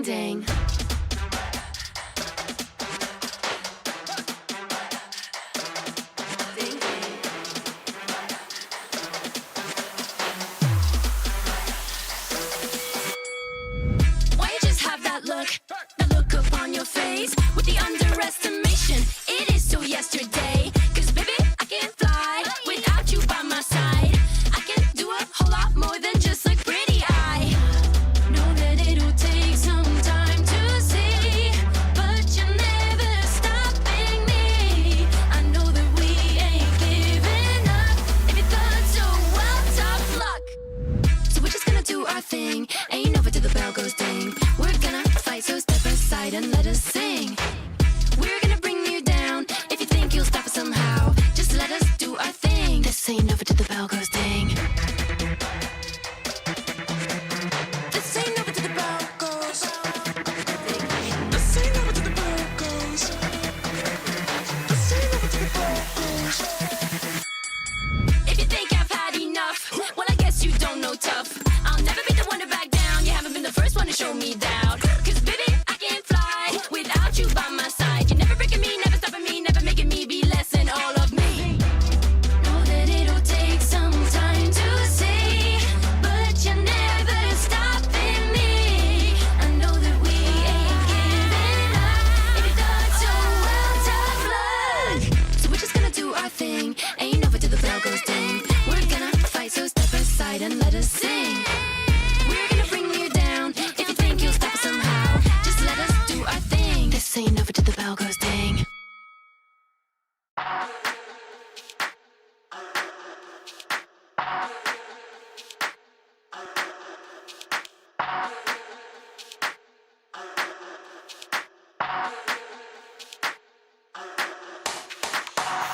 ding ding. The look upon your face with the underestimation. It is still yesterday. Cause baby, I can't fly without you by my side. I can do a whole lot more than just look pretty. I know that it'll take some time to see, but you're never stopping me. I know that we ain't giving up. If you thought so, well, tough luck. So we're just gonna do our thing. Ain't over till the bell goes ding. We're gonna fight, so step aside and let us sing. We're gonna bring you down. If you think you'll stop us somehow, just let us do our thing. This ain't over till the bell goes ding. This ain't over till the bell goes. This ain't over till the bell goes. This ain't over till the bell goes. If you think I've had enough, well, I guess you don't know tough. I'll never be the one to back down. You haven't been the first one to show me doubt. Cause baby, I can't fly without you by my side. You're never breaking me, never stopping me, never making me be less than all of me. Know that it'll take some time to see, but you're never stopping me. I know that we ain't giving up. If you thought so, well, tough luck. So we're just gonna do our thing. Ain't over till the bell goes ding. We're gonna fight, so step aside and let us sing. We're gonna bring you down. If you think you'll stop us somehow, just let us do our thing. This ain't over till the bell goes ding.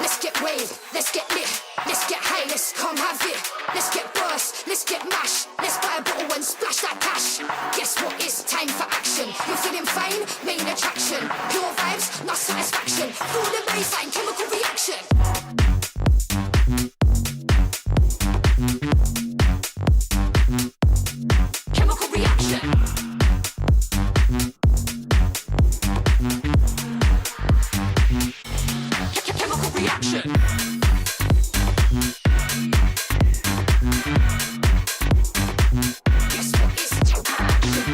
Let's get waved, let's get lit, let's get high, let's come have it. Let's get burst, let's get mash, let's buy a bottle and splash that cash. Guess what, it's time for action. You're feeling fine, main attraction. Pure vibes, not satisfaction. Feel the baseline, chemical reaction. Chemical reaction. Chemical reaction. Guess what? It's time for action.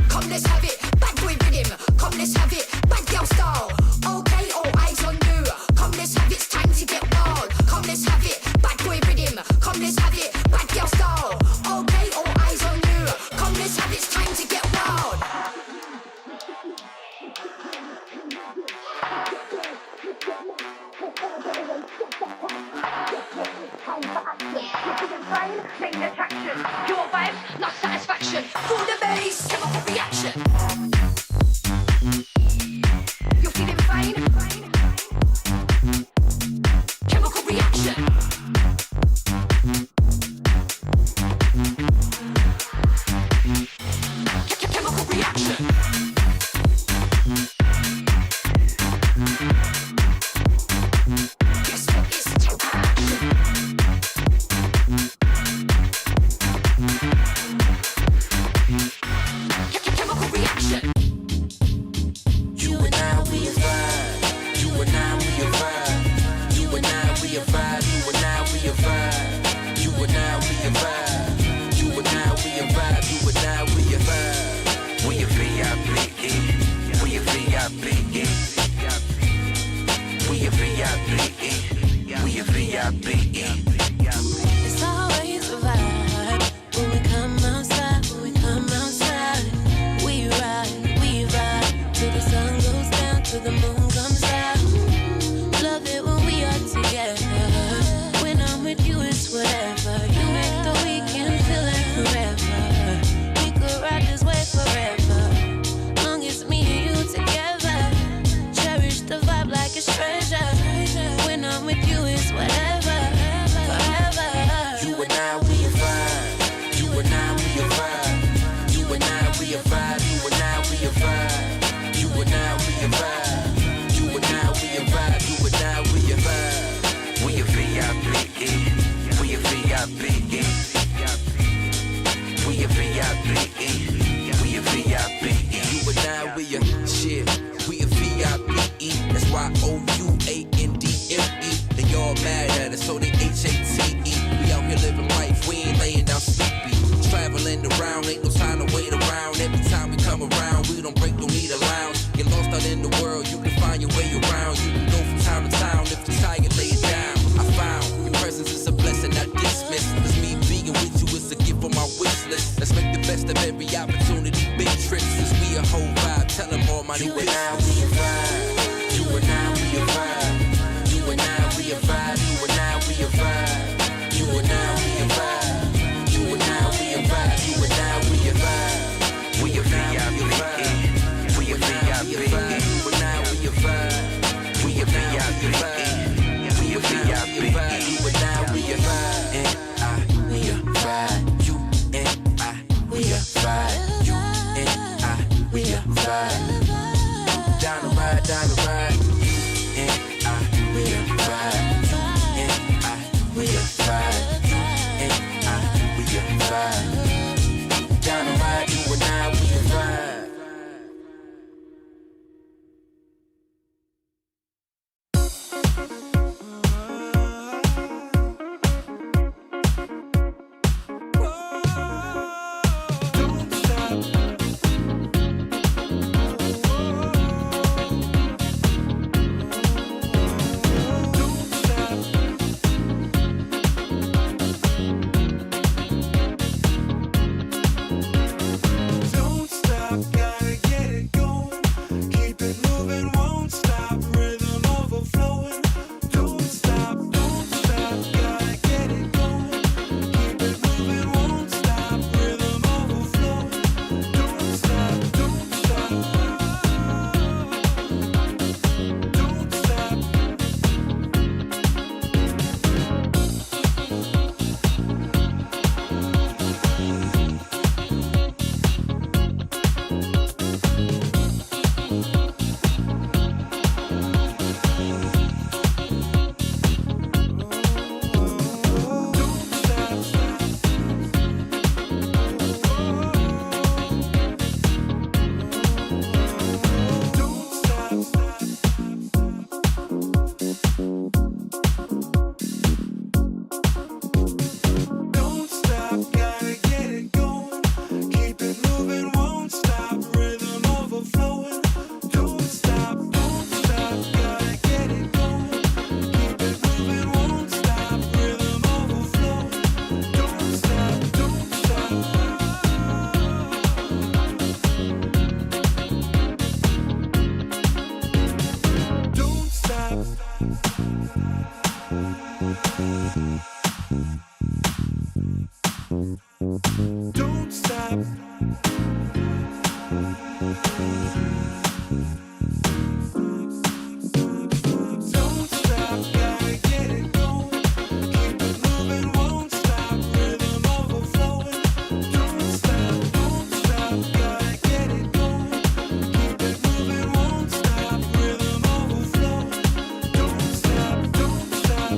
Come, let's have it. Bad boy rhythm. Come, let's have it. Bad girl style. Okay, all eyes on you. Come, let's have it. It's time to get wild. Come, let's have it. Bad boy rhythm. Come, let's have it. Bad girl style. Okay, all eyes on you. Come, let's have it. It's time to get wild. Time for action. You're feeling fine, main attraction. Pure vibes, not satisfaction. Feel the bass, chemical reaction. You're feeling fine, chemical reaction. Chemical reaction. Guess what? It's time for action. Chemical reaction. You and I, we a vibe. You and I, we a vibe. You and I, we a vibe. You and I, we a vibe. You and I, we a vibe. You and I, we a vibe. You and I, we a vibe. We a VIP. We a VIP. We a VIP. We a VIP. It's always a vibe when we come outside. When we come outside, we vibe till the sun goes down, till the moon comes out. Love it when we are together. When I'm with you, it's whatever. You make the weekend feel like forever. We could ride this way forever. Long as me and you together. Cherish the vibe like it's treasure. When I'm with you, it's whatever. Forever. You and I, we a vibe. You and I, we a vibe. You and I, we a vibe. You and I, we a vibe. You and I, we a vibe. You and I, we a vibe. You and I, we a vibe. We a VIP. don't break, don't need a lounge. Get lost out in the world, you can find your way around. You can go from town to town, if you're tired, lay it down. I found your presence is a blessing I dismiss. Cause me being with you is a gift on my wish list. Let's make the best of every opportunity, big trips. Cause we a whole vibe, tell them all my new business. You and I, we a vibe. You and I, we a vibe. You and I, we a vibe. You and I, we a vibe. You and I, we a vibe. You and I, we a vibe. You and I, we a vibe. We a vibe, we a vibe. We a vibe, we a vibe. You and I, we a vibe. We a vibe, we a vibe. We a vibe, we a vibe. You and I, we a vibe. And I, we a vibe. You and I, we a vibe. You and I, we a vibe. Down the ride, down the ride. You and I, we a vibe. You and I, we a vibe. You and I, we a vibe. Down the ride, you and I, we a vibe. Don't stop. Don't stop, gotta get it going. Keep it moving, won't stop. Rhythm overflowing. Don't stop, gotta get it going. Keep it moving, won't stop. Rhythm overflowing. Don't stop, don't stop.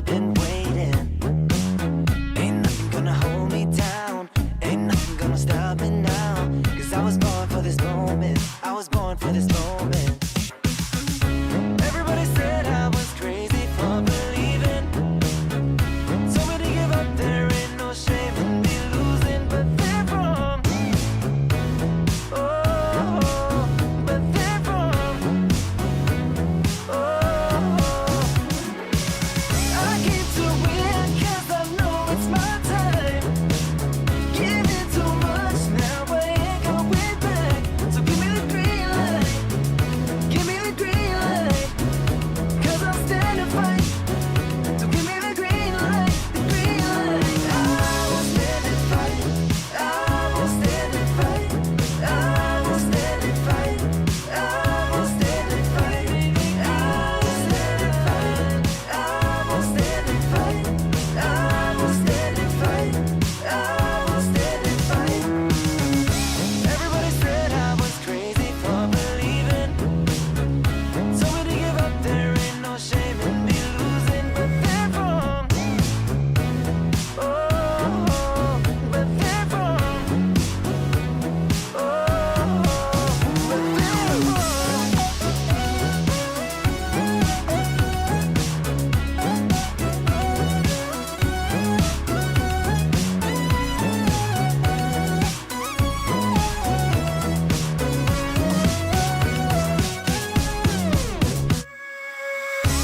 I've been waiting. Ain't nothing gonna hold me down. Ain't nothing gonna stop me now. 'Cause I was born for this moment. I was born for this moment. Everybody said I was crazy for believing. Told me to give up, there ain't no shame in me losing. But they're wrong. Oh, but they're wrong. Oh, I came to win 'cause I know it's my time. Giving too much, now I ain't going back. So give me the green light. Give me the green light. 'Cause I'll stand and fight. So give me the green light, the green light. I will stand and fight. I will stand and fight. I will stand and fight. I will stand and fight. I will stand and fight. I will stand and fight. I will stand and fight. I will stand and fight. Everybody said I was crazy for believing. Told me to give up, there ain't no shame in me losing. But they're wrong. Oh, but they're wrong. Oh, but they're wrong.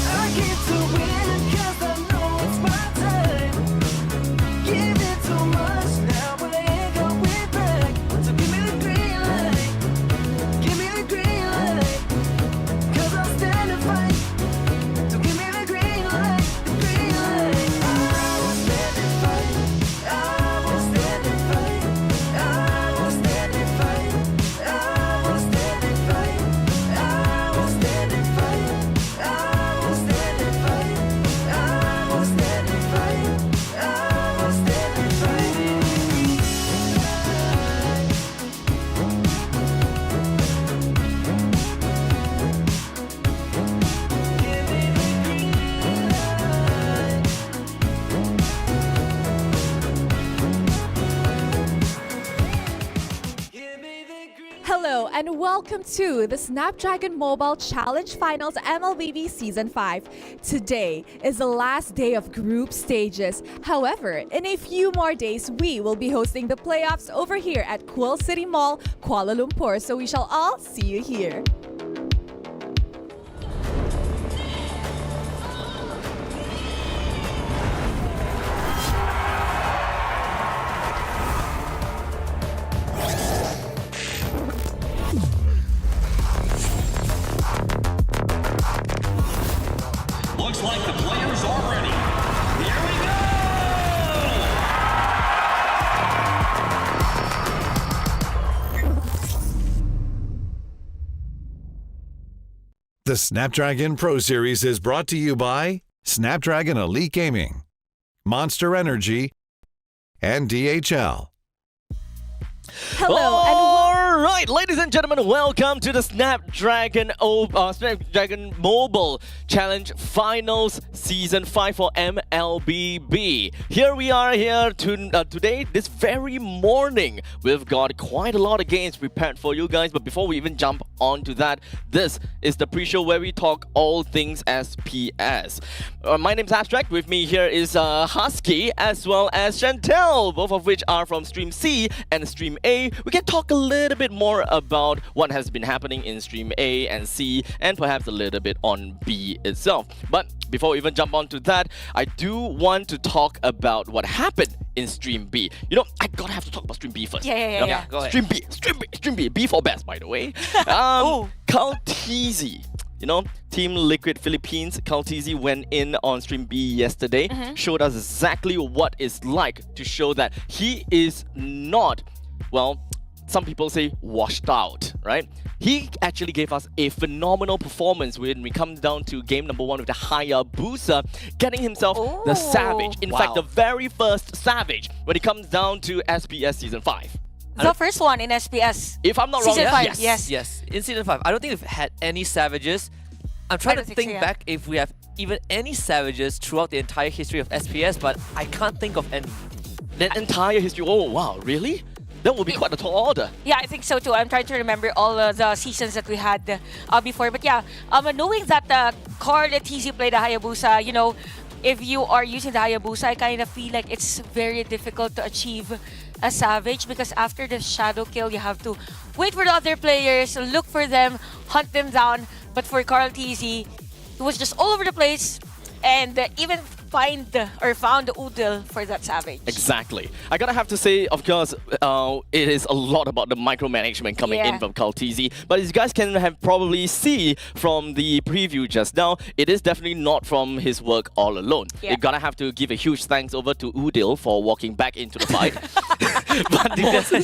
I came to win 'cause I know it's my time. Giving too much, now I ain't going back. So give me the green light. Give me the green light. 'Cause I'll stand and fight. So give me the green light, the green light. I will stand and fight. I will stand and fight. I will stand and fight. I will stand and fight. I will stand and fight. I will stand and fight. I will stand and fight. I will stand and fight. Give me the green light. Give me the green. Hello and welcome to the Snapdragon Mobile Challenge Finals MLBB Season 5. Today is the last day of group stages. However, in a few more days, we will be hosting the playoffs over here at Quill City Mall, Kuala Lumpur. So we shall all see you here. Looks like the players are ready. Here we go! The Snapdragon Pro Series is brought to you by Snapdragon Elite Gaming, Monster Energy, and DHL. Hello and All right, ladies and gentlemen, welcome to the Snapdragon Mobile Challenge Finals Season 5 for MLBB. Here we are today, this very morning. We've got quite a lot of games prepared for you guys, but before we even jump onto that, this is the pre-show where we talk all things SPS. My name's Abstract. With me here is Husky as well as Chantel, both of which are from Stream C and Stream A. We can talk a little bit more about what has been happening in Stream A and C, and perhaps a little bit on B itself. But before we even jump onto that, I do want to talk about what happened in Stream B. You know, I gotta have to talk about Stream B first. Yeah. Go ahead. Stream B. B for best, by the way. Kaltizi. You know, Team Liquid Philippines, Kaltizi went in on Stream B yesterday, showed us exactly what it's like to show that he is not, well, some people say washed out, right? He actually gave us a phenomenal performance when we come down to game number 1 with the Hayabusa, getting himself the Savage. In fact, the very first Savage when it comes down to SPS Season 5. The first one in SPS. If I'm not wrong, Season 5, yes. yes. In Season 5. I don't think we've had any Savages. I'm trying to don't think think so, yeah. back if we have even any savages throughout the entire history of SPS, but I can't think of any. That entire history. Oh wow, really? That would be quite a tall order. Yeah, I think so too. I'm trying to remember all the seasons that we had before. But yeah, knowing that Carl and TZ played the Hayabusa, you know, if you are using the Hayabusa, I kind of feel like it's very difficult to achieve a Savage because after the shadow kill, you have to wait for the other players, look for them, hunt them down. But for Carl TZ, it was just all over the place and even found the Udil for that Savage. Exactly. I gotta have to say, of course, it is a lot about the micromanagement coming in from Quill TZ. But as you guys can have probably see from the preview just now, it is definitely not from his work all alone. Yeah. You gotta have to give a huge thanks over to Udil for walking back into the fight.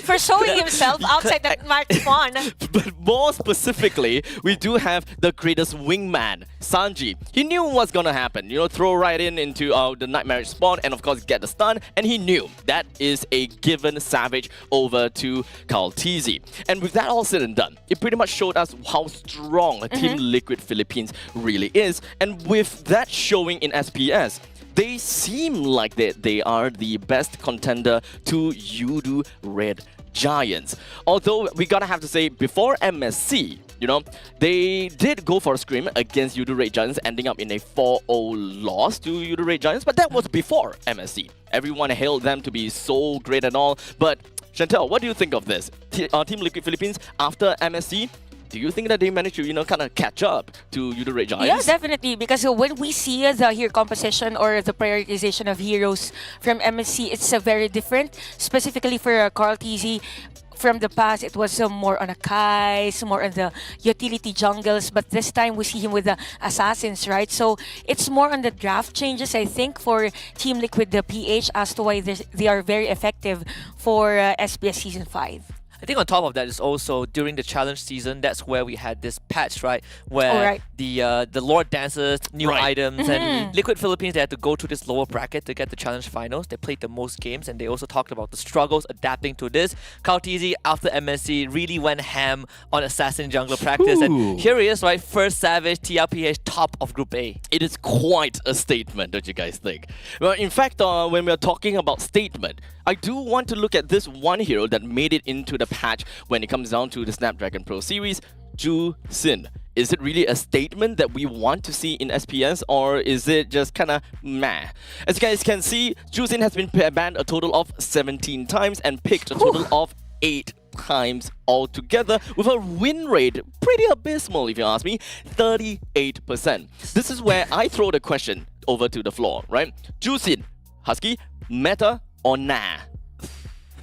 For showing himself outside the microphone. But more specifically, we do have the greatest wingman, Sanji. He knew what's gonna happen. You know, throw right into the Nightmarish spawn and of course get the stun. And he knew that is a given Savage over to Quill TZ. And with that all said and done, it pretty much showed us how strong Team Liquid Philippines really is. And with that showing in SPS, they seem like they are the best contender to Yudu Red Giants. Although we gotta have to say, before MSC, you know, they did go for a scrim against Yudu Red Giants, ending up in a 4-0 loss to Yudu Red Giants, but that was before MSC. Everyone hailed them to be so great and all, but Chantel, what do you think of this? Team Liquid Philippines, after MSC, do you think that they managed to, you know, kind of catch up to Yudu Red Giants? Yeah, definitely. Because when we see the hero composition or the prioritization of heroes from MSC, it's very different. Specifically for Carl TZ, from the past, it was more on a Kais, more on the utility jungles. But this time, we see him with the assassins, right? So it's more on the draft changes, I think, for Team Liquid, the PH, as to why they are very effective for SPS Season 5. I think on top of that is also during the challenge season, that's where we had this patch, right? Where the Lord Dancers, new items, and Liquid Philippines, they had to go to this lower bracket to get the challenge finals. They played the most games, and they also talked about the struggles adapting to this. Quill TZ, after MSC, really went ham on Assassin Jungler practice. And here he is, right? First Savage, TRPH, top of Group A. It is quite a statement, don't you guys think? Well, in fact, when we're talking about statement, I do want to look at this one hero that made it into the patch when it comes down to the Snapdragon Pro Series, Ju Xin. Is it really a statement that we want to see in SPS, or is it just kind of meh? As you guys can see, Ju Xin has been banned a total of 17 times and picked a total of 8 times altogether, with a win rate pretty abysmal, if you ask me, 38%. This is where I throw the question over to the floor, right? Ju Xin, Husky, meta or nah?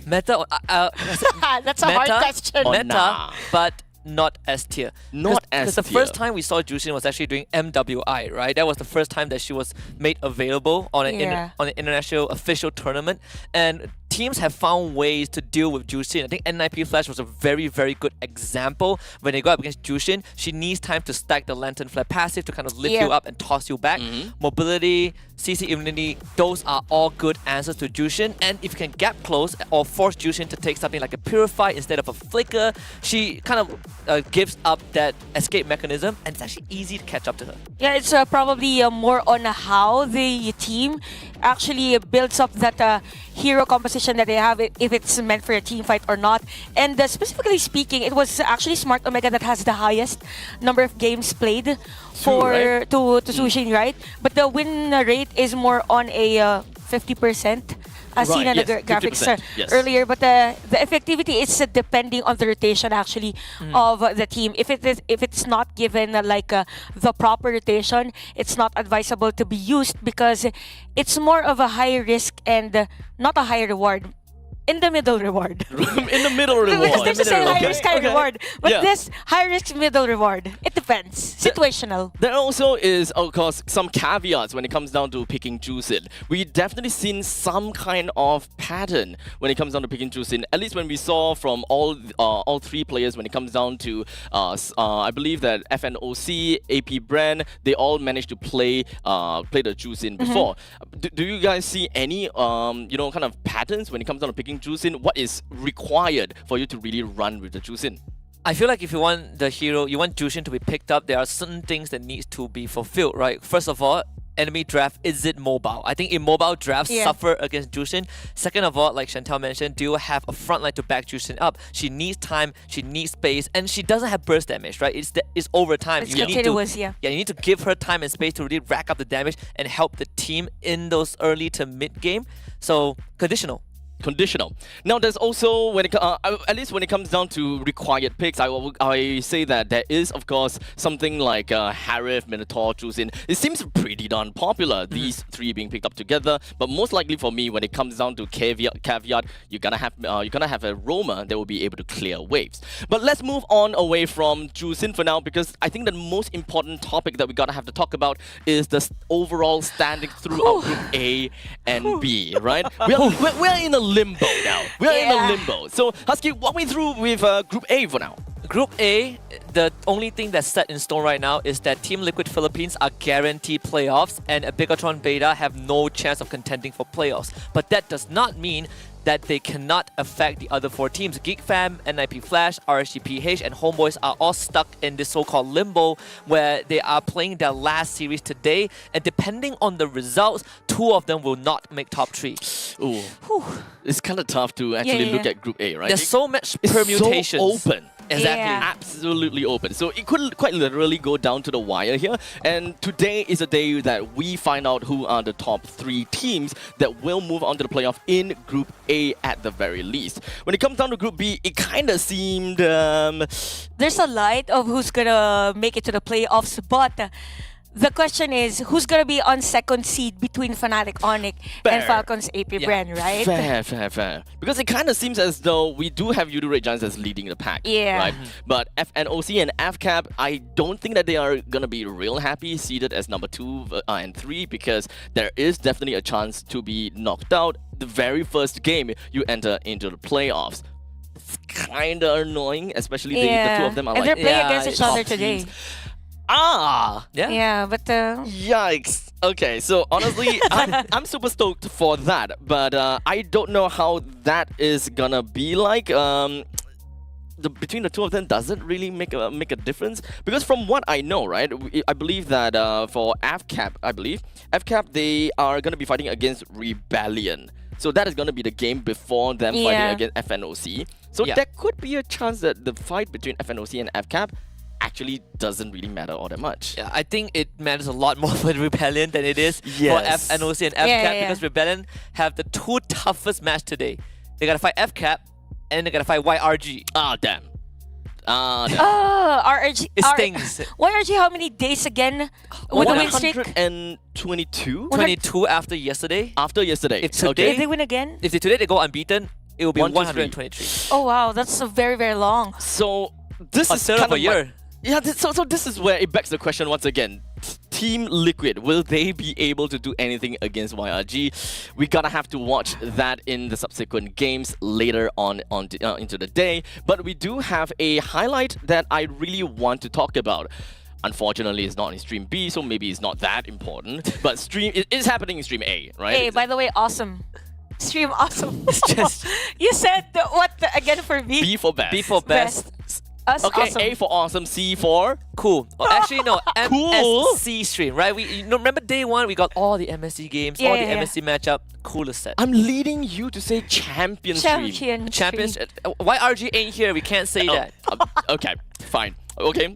Meta, That's a hard question. Or meta, nah? but not S tier. Not S Because the tier. first time we saw Jushin was actually doing MWI, right? That was the first time that she was made available on an on an international official tournament, and teams have found ways to deal with Jushin. I think N9P Flash was a very, very good example. When they go up against Jushin, she needs time to stack the Lantern Flare passive to kind of lift you up and toss you back. Mobility, CC immunity, those are all good answers to Jushin. And if you can gap close or force Jushin to take something like a Purify instead of a Flicker, she kind of gives up that escape mechanism, and it's actually easy to catch up to her. Yeah, it's probably more on how the team actually builds up that hero composition that they have, if it's meant for a team fight or not. And specifically speaking, it was actually Smart Omega that has the highest number of games played for to Sushin, right? But the win rate is more on a 50%. As seen in the graphics earlier, but the effectivity is depending on the rotation actually of the team. If it's not given the proper rotation, it's not advisable to be used because it's more of a high risk and not a high reward. In the middle reward. In the middle reward. Because there's a high risk, high reward. But this high risk, middle reward, it depends. Situational. There also is, of course, some caveats when it comes down to picking Jushin. We definitely seen some kind of pattern when it comes down to picking Jushin. At least when we saw from all three players when it comes down to, I believe that FNOC, AP Brand, they all managed to play the Jushin before. Do you guys see any kind of patterns when it comes down to picking Jushin? What is required for you to really run with the Jushin? I feel like if you want the hero, you want Jushin to be picked up, there are certain things that needs to be fulfilled, right? First of all, enemy draft, is it mobile? I think in mobile drafts suffer against Jushin. Second of all, like Chantal mentioned, do you have a front line to back Jushin up? She needs time, she needs space, and she doesn't have burst damage, right? It's over time. It's continuous, you need to give her time and space to really rack up the damage and help the team in those early to mid game. So conditional. Now, there's also at least when it comes down to required picks, I say that there is of course something like Harith, Minotaur, Jushin. It seems pretty darn popular. These three being picked up together, but most likely for me, when it comes down to caveat, you're gonna have a roamer that will be able to clear waves. But let's move on away from Jushin for now, because I think the most important topic that we gotta have to talk about is the overall standing throughout Group A and B. Right? We're in a limbo now. We're in a limbo. So, Husky, walk me through with Group A for now. Group A, the only thing that's set in stone right now is that Team Liquid Philippines are guaranteed playoffs and Bigatron Beta have no chance of contending for playoffs. But that does not mean that they cannot affect the other four teams. GeekFam, NIP Flash, RSGPH, and Homeboys are all stuck in this so-called limbo where they are playing their last series today, and depending on the results, two of them will not make top 3. Ooh. It's kind of tough to actually look at Group A, right? There's so much permutations. It's so open. Exactly. Absolutely open. So it could quite literally go down to the wire here. And today is a day that we find out who are the top 3 teams that will move on to the playoff in Group A at the very least. When it comes down to Group B, it kind of seemed... There's a light of who's gonna make it to the playoffs, but the question is, who's gonna be on second seed between Fnatic Onyx and Falcons AP brand, right? Fair. Because it kind of seems as though we do have Yudu Red Giants as leading the pack. Right? But FNOC and FCAP, I don't think that they are going to be real happy seated as number 2 and 3, because there is definitely a chance to be knocked out the very first game you enter into the playoffs. It's kind of annoying, especially the two of them are and like... they're playing against each other today. Teams. Yeah, but yikes. Okay, so honestly, I'm super stoked for that, but I don't know how that is gonna be like. Between the two of them doesn't really make a difference, because from what I know, right, I believe that for FCAP, they are gonna be fighting against Rebellion. So that is gonna be the game before them fighting against FNOC. So there could be a chance that the fight between FNOC and FCAP actually doesn't really matter all that much. Yeah, I think it matters a lot more for Rebellion than it is for FNOC and FCAP, because Rebellion have the 2 toughest match today. They gotta fight FCAP and they gotta fight YRG. Damn. RRG. It stings. YRG, how many days again with the win streak? 122? 22 after yesterday. If they win again? If today they go unbeaten, it will be 123. Oh wow, that's very, very long. So this is kind of a year. So this is where it begs the question once again. Team Liquid, will they be able to do anything against YRG? We gotta have to watch that in the subsequent games later on into the day. But we do have a highlight that I really want to talk about. Unfortunately, it's not in Stream B, so maybe it's not that important. But it is happening in Stream A, right? Hey, by the way, awesome. Stream awesome. It's just you said again for B? B for best. B for best. Okay, awesome. A for awesome, C for cool. Oh, actually, no, Cool. MSC stream, right? Remember day 1, we got all the MSC games, all the MSC matchup, coolest set. I'm leading you to say champion stream. Champions. YRG ain't here, we can't say that. Okay, fine. Okay,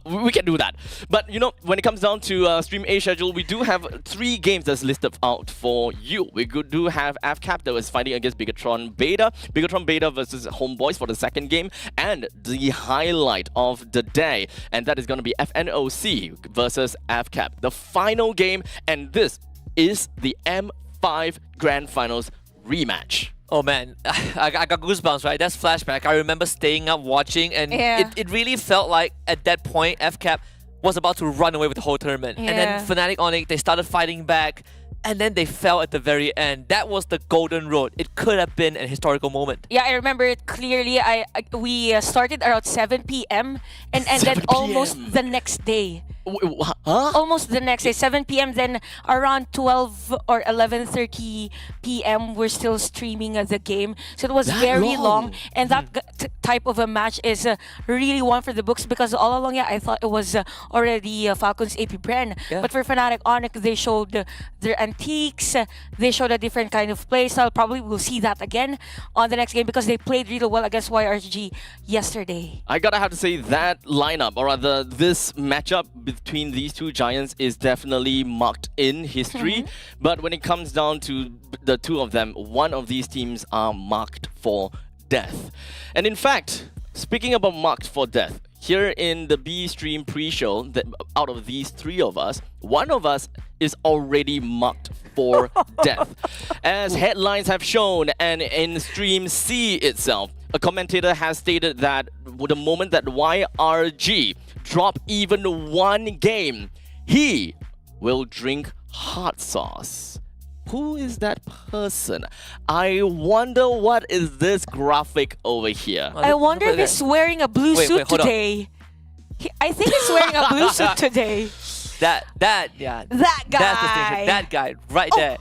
we can do that. But you know, when it comes down to Stream A schedule, we do have 3 games that's listed out for you. We do have FCAP that was fighting against Bigatron Beta. Bigatron Beta versus Homeboys for the second game. And the highlight of the day, and that is going to be FNOC versus FCAP. The final game, and this is the M5 Grand Finals rematch. Oh man, I got goosebumps, right? That's flashback. I remember staying up watching, and it really felt like at that point FCAP was about to run away with the whole tournament. And then Fnatic Onyx, they started fighting back, and then they fell at the very end. That was the golden road. It could have been a historical moment. Yeah, I remember it clearly. We started around 7 p.m. and ended almost the next day. Huh? Almost the next day, 7 p.m. Then around 12 or 11:30 p.m. we're still streaming the game. So it was That very long. long? And that type of a match is really one for the books, because all along, yeah, I thought it was already Falcons AP Bren. Yeah. But for Fnatic Onyx, they showed their antiques. They showed a different kind of play style. Probably we'll see that again on the next game, because they played really well against YRG yesterday. I gotta have to say that lineup, or rather this matchup between these two giants, is definitely marked in history. But when it comes down to the two of them, one of these teams are marked for death. And in fact, speaking about marked for death, here in the B stream pre-show, that out of these three of us, one of us is already marked for death. As headlines have shown, and in stream C itself, a commentator has stated that the moment that YRG drop even one game, he will drink hot sauce. Who is that person? I wonder what is this graphic over here. I wonder if he's wearing a blue suit hold on. today. I think he's wearing a blue suit today. Yeah. That That's the guy. thing. That guy right Oh, there.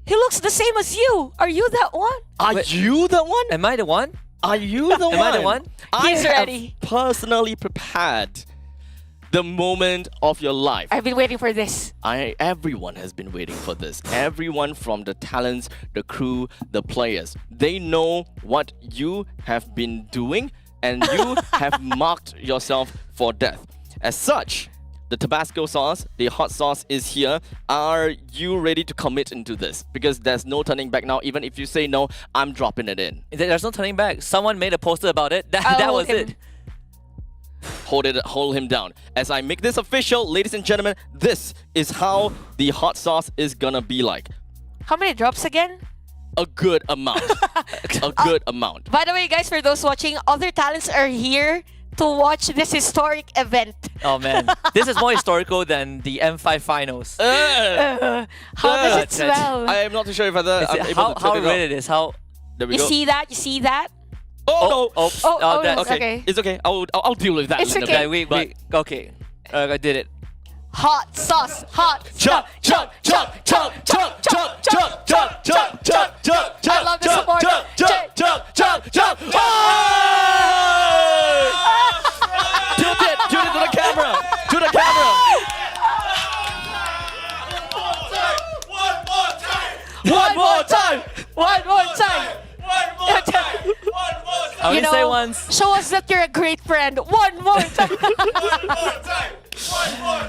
He looks the same as you. Are you that one? Are you the one? Am I the one? Are you the one? Am I the one? I He's have ready. personally prepared the moment of your life. I've been waiting for this. Everyone has been waiting for this. Everyone from the talents, the crew, the players. They know what you have been doing, and you have marked yourself for death. As such, the Tabasco sauce, the hot sauce is here. Are you ready to commit into this? Because there's no turning back now. Even if you say no, I'm dropping it in. There's no turning back. Someone made a poster about it. That I'll was hold him. it. Hold him down. As I make this official, ladies and gentlemen, this is how the hot sauce is gonna be like. How many drops again? A good amount. A good amount. By the way, guys, for those watching, other talents are here to watch this historic event. Oh man, this is more historical than the M5 finals. How does it Uh, smell? I am not too sure if I'm able How to turn it red up. it is. How There we You go. see that? You see that? Oh, no! oops. Oh, that's it's okay. It's okay. I'll deal with that. It's in a okay. bit. Okay, okay. I did it. Hot sauce, hot Chug, chug, chug, chug, chug, chug, chug, chug, chug, chug, chug, chug. I love the support. Chug, chug, chug, chug, chug. Oh! Tilt it to the camera. To the camera. One more time. One more time. I only say once. Show us that you're a great friend. One more time.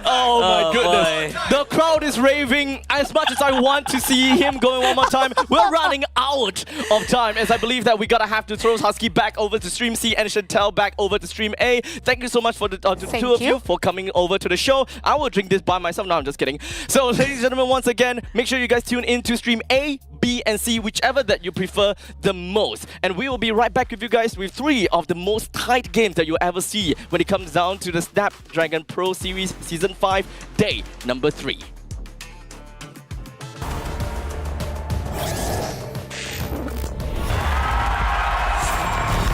Oh my Oh, goodness. boy. The crowd is raving. As much as I want to see him going one more time, we're running out of time, as I believe that we gotta have to throw Husky back over to Stream C and Chantel back over to Stream A. Thank you so much for the Thank two of you you. for coming over to the show. I will drink this by myself. No, I'm just kidding. So ladies and gentlemen, once again, make sure you guys tune in to Stream A, B and C, whichever that you prefer the most. And we will be right back with you guys with 3 of the most tight games that you'll ever see when it comes down to the Snapdragon Pro Series Season 5, Day number 3.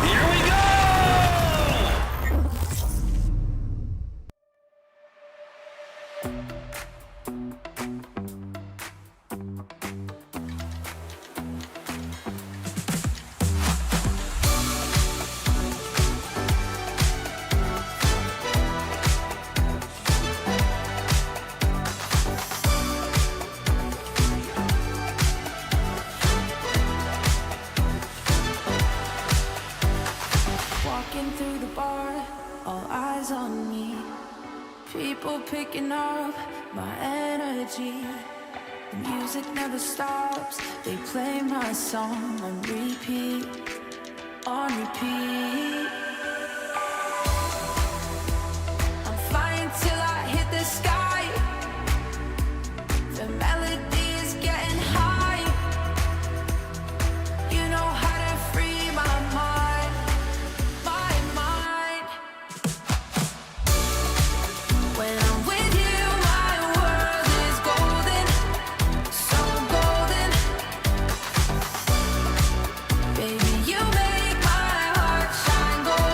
Here we go! Walking through the bar, all eyes on me. People picking up my energy. The music never stops. They play my song on repeat, on repeat. I'm flying till I hit the sky. The melody is getting high. You know how to free my mind, my mind. When I'm with you, my world is golden, so golden. Baby, you make my heart shine golden.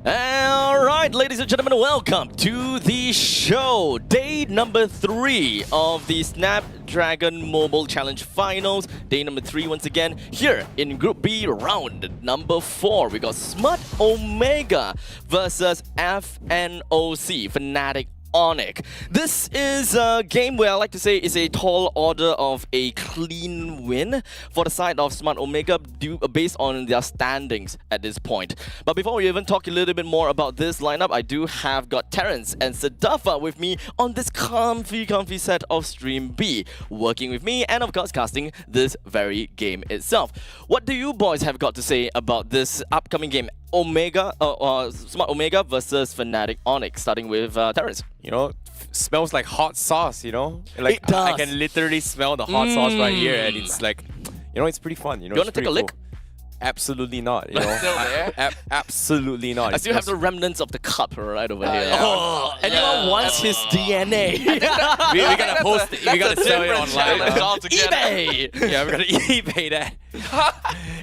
All right, ladies and gentlemen, welcome to the show. Day number 3 of the Snapdragon Mobile Challenge Finals. Day number 3 once again here in Group B, round number 4. We got Smart Omega versus FNOC, Fnatic Onyx. This is a game where I like to say is a tall order of a clean win for the side of Smart Omega based on their standings at this point. But before we even talk a little bit more about this lineup, I do have got Terrence and Sadafa with me on this comfy set of Stream B, working with me and of course casting this very game itself. What do you boys have got to say about this upcoming game? Smart Omega versus Fnatic Onyx, starting with Terrence. You know, smells like hot sauce, you know? Like, It does. I can literally smell the hot sauce right here, and it's like, you know, it's pretty fun. You know, You wanna it's take a pretty lick? cool. Absolutely not, you know? Still there? Absolutely not. I still have the remnants of the cup right over here. yeah. Oh, anyone wants his DNA? we gotta post it. We gotta sell it online. eBay! Yeah, we're gonna eBay that.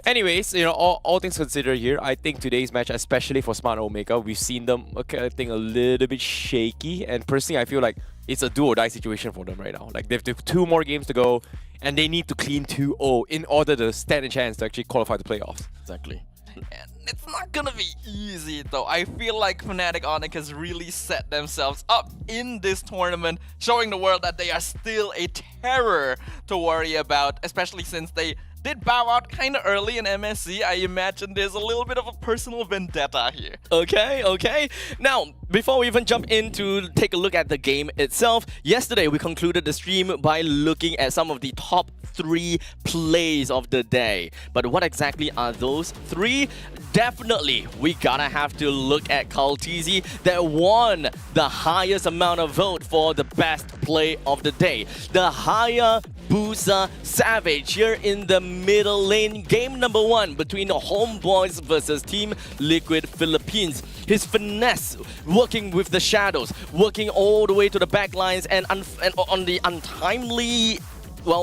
Anyways, you know, all things considered here, I think today's match, especially for Smart Omega, we've seen them, I think, a little bit shaky. And personally, I feel like it's a do-or-die situation for them right now. Like, they have 2 more games to go, and they need to clean 2-0 in order to stand a chance to actually qualify the playoffs. Exactly. And it's not gonna be easy though. I feel like Fnatic Onyx has really set themselves up in this tournament, showing the world that they are still a terror to worry about, especially since they did bow out kind of early in MSC. I imagine there's a little bit of a personal vendetta here. Okay. Now, before we even jump in to take a look at the game itself, yesterday we concluded the stream by looking at some of the top 3 plays of the day. But what exactly are those 3? Definitely, we gotta have to look at Kaltizi that won the highest amount of vote for the best play of the day. The Hayabusa Savage here in the middle lane. Game number 1 between the Homeboys versus Team Liquid Philippines. His finesse, working with the shadows, working all the way to the back lines, and on the untimely,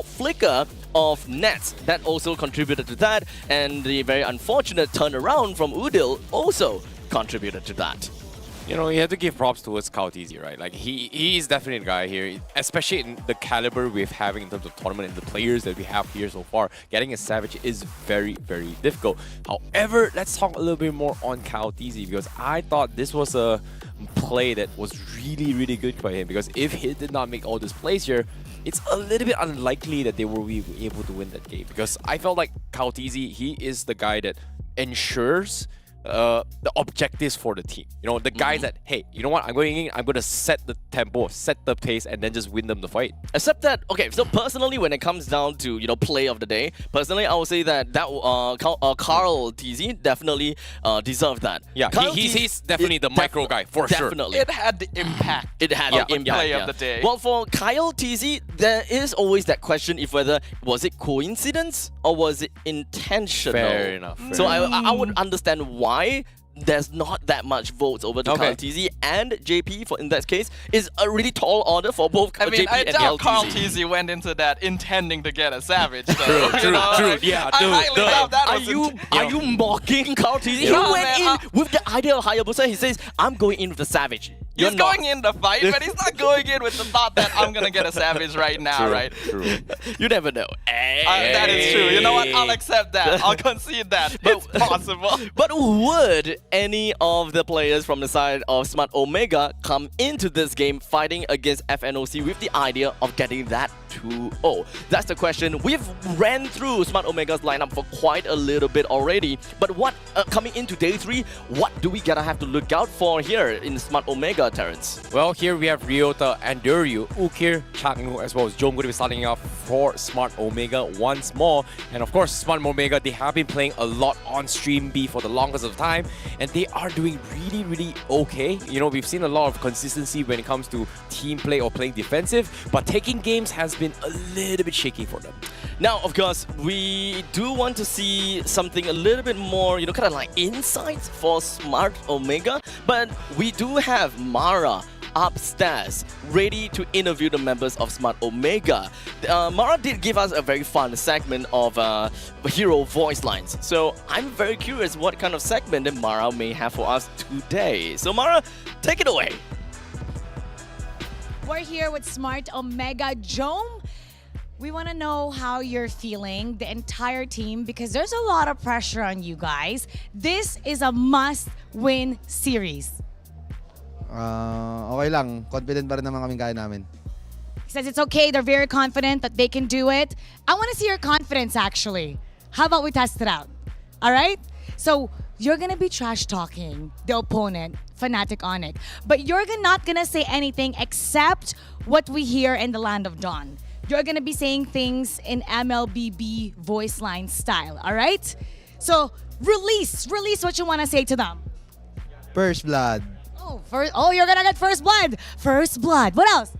flicker of nets, that also contributed to that, and the very unfortunate turnaround from Udil also contributed to that. You know, you have to give props towards Kaltizi, right? Like, he is definitely the guy here, especially in the caliber we're having in terms of tournament and the players that we have here so far. Getting a Savage is very, very difficult. However, let's talk a little bit more on Kaltizi, because I thought this was a play that was really, really good by him, because if he did not make all these plays here, it's a little bit unlikely that they will be able to win that game, because I felt like Kaltizi, he is the guy that ensures the objectives for the team. You know, the guys that, hey, you know what, I'm going to set the tempo, set the pace, and then just win them the fight. Except that, okay, so personally, when it comes down to, you know, play of the day, personally, I would say that Carl TZ definitely deserved that. Yeah, he's definitely the micro guy, for sure. Definitely. It had the impact. It had the impact. Play of the day. Well, for Kyle TZ, there is always that question if whether was it coincidence or was it intentional. Fair enough. So I would understand why there's not that much votes over to Kyle TZ, and JP, for in that case, is a really tall order for both JP I and doubt Carl TZ. TZ went into that intending to get a Savage. Though, True. Yeah, I highly doubt that was Are you mocking Carl TZ? He No, went man, in with the idea of Hayabusa. He says, I'm going in with the Savage. He's going in the fight, but he's not going in with the thought that I'm gonna get a Savage right now, right? True. You never know. That is true. You know what? I'll accept that. I'll concede that. It's possible. But would any of the players from the side of Smart Omega come into this game fighting against FNOC with the idea of getting that 2-0? That's the question. We've ran through Smart Omega's lineup for quite a little bit already. But what coming into day 3, what do we gotta have to look out for here in Smart Omega, Terrence? Well, here we have Ryota and Duryu, Ukir, Changnu, as well as Jom going to be starting off for Smart Omega once more. And of course, Smart Omega, they have been playing a lot on Stream B for the longest of time, and they are doing really, really okay. You know, we've seen a lot of consistency when it comes to team play or playing defensive, but taking games has been a little bit shaky for them. Now, of course, we do want to see something a little bit more, you know, kind of like insights for Smart Omega, but we do have Mara upstairs, ready to interview the members of Smart Omega. Mara did give us a very fun segment of hero voice lines. So I'm very curious what kind of segment that Mara may have for us today. So Mara, take it away. We're here with Smart Omega. Jom, we want to know how you're feeling, the entire team, because there's a lot of pressure on you guys. This is a must-win series. Okay lang. Confident pa rin naman kaming kaya namin. He says it's okay, they're very confident that they can do it. I want to see your confidence, actually. How about we test it out? All right? So you're going to be trash-talking the opponent, Fnatic Onyx. But you're not going to say anything except what we hear in the Land of Dawn. You're going to be saying things in MLBB voice line style, all right? So release what you want to say to them. First blood. Oh, you're gonna get first blood. First blood. What else?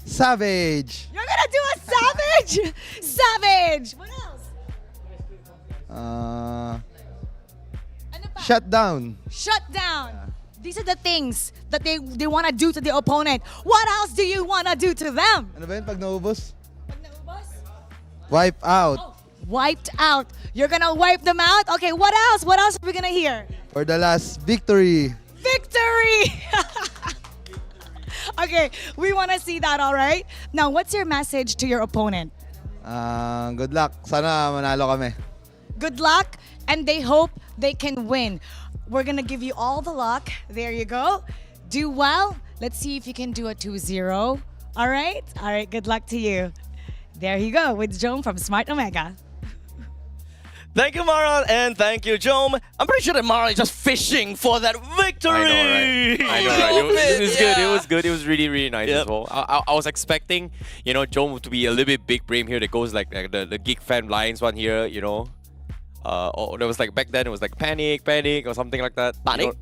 Savage. You're gonna do a savage. Savage. What else? Shut down. Shut down. These are the things that they want to do to the opponent. What else do you want to do to them? Ano ba yun pag naubos? Wipe out. Oh, wiped out. You're gonna wipe them out? Okay, what else? What else are we gonna hear? For the last victory. Victory! Okay, we want to see that, all right? Now, what's your message to your opponent? Good luck. Sana manalo kami. Good luck, and they hope they can win. We're going to give you all the luck. There you go. Do well. Let's see if you can do a 2-0. All right? All right, good luck to you. There you go with Jom from Smart Omega. Thank you, Mara, and thank you, Jom. I'm pretty sure that Mara is just fishing for that victory. I know, right? It was good. It was good. It was really, really nice as well. I was expecting, you know, Jom to be a little bit big brain here. That goes like the Geek Fan Lions one here, you know. There was like back then it was like panic or something like that. Panic?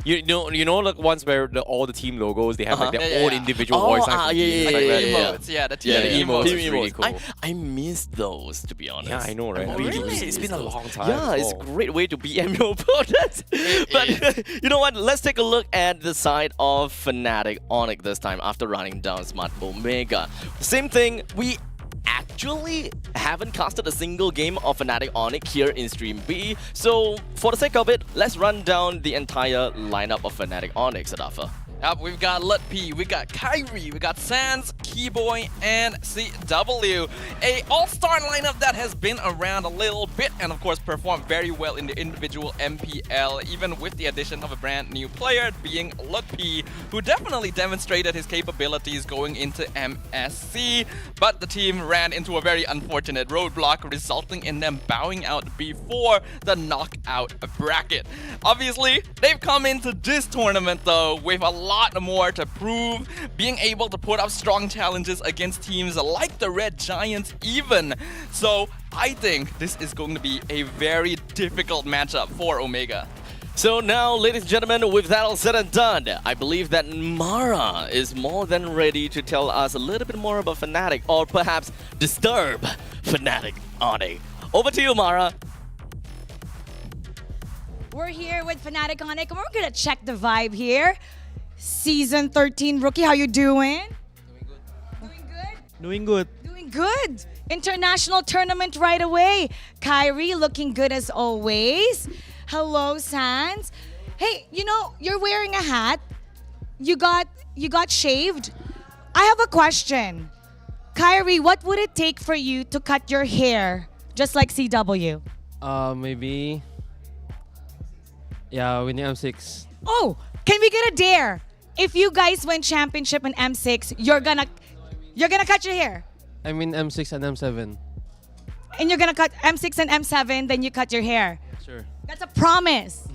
You know, like ones where all the team logos, they have like their own individual voice lines. The team emotes. It's really cool. I miss those, to be honest. Yeah, I know, right? It's been a long time. Yeah, it's a great way to BM your opponent. But you know what? Let's take a look at the side of Fnatic Onyx this time after running down Smart Omega. Same thing, we actually haven't casted a single game of Fnatic Onyx here in Stream B. So for the sake of it, let's run down the entire lineup of Fnatic Onyx, Adafa. We've got Lutp, we got Kyrie, we got Sans, Keyboy, and CW. A all-star lineup that has been around a little bit and of course performed very well in the individual MPL, even with the addition of a brand new player being Lutp, who definitely demonstrated his capabilities going into MSC, but the team ran into a very unfortunate roadblock, resulting in them bowing out before the knockout bracket. Obviously, they've come into this tournament though with a lot more to prove, being able to put up strong challenges against teams like the Red Giants even. So I think this is going to be a very difficult matchup for Omega. So now, ladies and gentlemen, with that all said and done, I believe that Mara is more than ready to tell us a little bit more about Fnatic, or perhaps disturb Fnatic Onyx. Over to you, Mara. We're here with Fnatic Onyx, and we're gonna check the vibe here. Season 13 rookie, how you doing? Doing good. Doing good. International tournament right away. Kyrie looking good as always. Hello, Sans. Hey, you know, you're wearing a hat. You got shaved. I have a question. Kyrie, what would it take for you to cut your hair just like CW? Maybe. Yeah, winning M6. Oh, can we get a dare? If you guys win championship in M6, you're gonna You're gonna cut your hair. I mean M6 and M7. And you're gonna cut M6 and M7, then you cut your hair. Sure. That's a promise.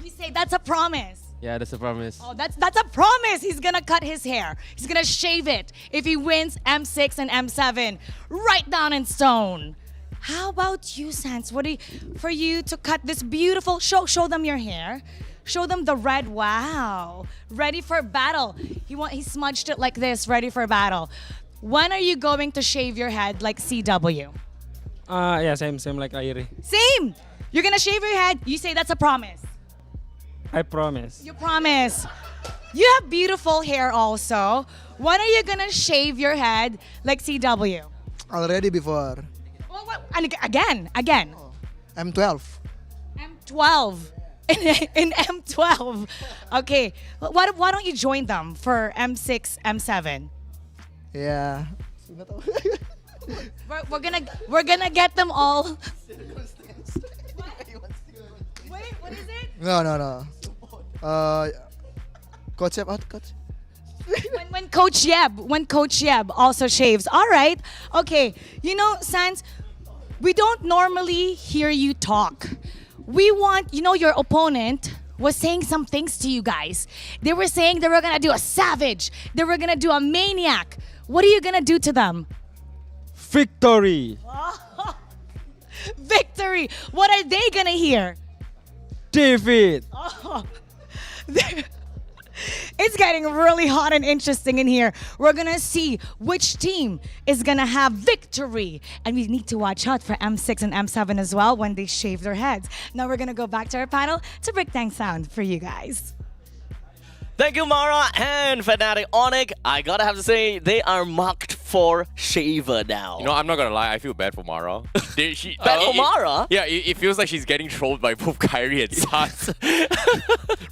You say that's a promise. Yeah, that's a promise. Oh, that's a promise. He's gonna cut his hair. He's gonna shave it if he wins M6 and M7. Right down in stone. How about you, Sans? For you to cut this beautiful show them your hair. Show them the red. Wow. Ready for battle. He smudged it like this, ready for battle. When are you going to shave your head like CW? Yeah, same like Irie. Same. You're gonna shave your head. You say that's a promise. I promise. You promise. You have beautiful hair also. When are you gonna shave your head like CW? Already before. Well, and again. M12. M12. In M12. Okay. Why don't you join them for M6, M7? Yeah. We're gonna get them all. Wait, what is it? No. Coach Yeb out, coach. when Coach Yeb also shaves. All right. Okay. You know, Sans, we don't normally hear you talk. We want, your opponent was saying some things to you guys. They were saying they were gonna do a savage. They were gonna do a maniac. What are you gonna do to them? Victory. Victory. What are they gonna hear? Defeat. Oh. It's getting really hot and interesting in here. We're gonna see which team is gonna have victory. And we need to watch out for M6 and M7 as well when they shave their heads. Now we're gonna go back to our panel to break down sound for you guys. Thank you, Mara and Fnatic Onyx. I gotta have to say, they are marked for shaver now. You know, I'm not gonna lie, I feel bad for Mara. Bad for Mara? Yeah, it feels like she's getting trolled by both Kyrie and Sans.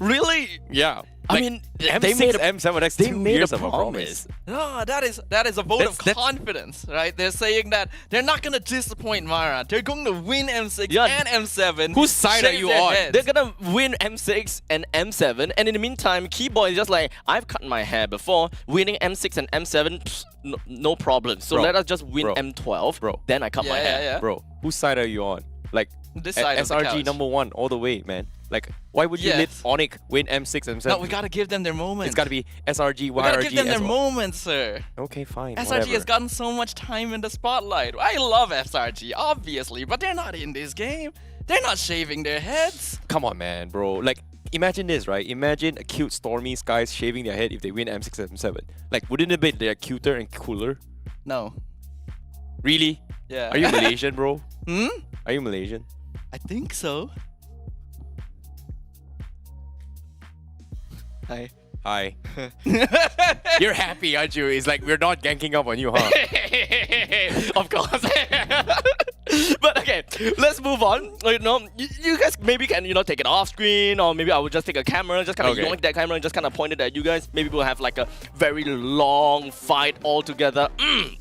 Really? Yeah. I mean, M6, they made M7, that's they 2 made years a of a promise. No, that is a vote of confidence, right? They're saying that they're not gonna disappoint Mara. They're going to win M6 and M7. Whose side are shave you their on? heads. They're gonna win M6 and M7, and in the meantime, Keyboy is just like, I've cut my hair before. Winning M6 and M7, pfft, no problem. So Bro, let us just win bro, M12. bro. Then I cut my hair. Yeah. Bro, whose side are you on? Like, This side of the SRG couch. #1 all the way, man. Like, why would you let Yes. Onyx win M6, M7? No, we gotta give them their moments. It's gotta be SRG, YRG We gotta give them their as well. moments, sir. Okay, fine. SRG whatever. has gotten so much time in the spotlight. I love SRG, obviously, but they're not in this game. They're not shaving their heads. Come on, man, bro. Like, imagine this, right? Imagine a cute Stormy guys shaving their head if they win M6, M7. Like, wouldn't it be they're cuter and cooler? No. Really? Yeah. Are you Malaysian, bro? Hmm? Are you Malaysian? I think so. Hi. Hi. You're happy, aren't you? It's like we're not ganking up on you, huh? Of course. But okay, let's move on. You know, you guys maybe can take it off screen, or maybe I would just take a camera, just kind of yoink that camera and just kind of point it at you guys. Maybe we'll have like a very long fight all together.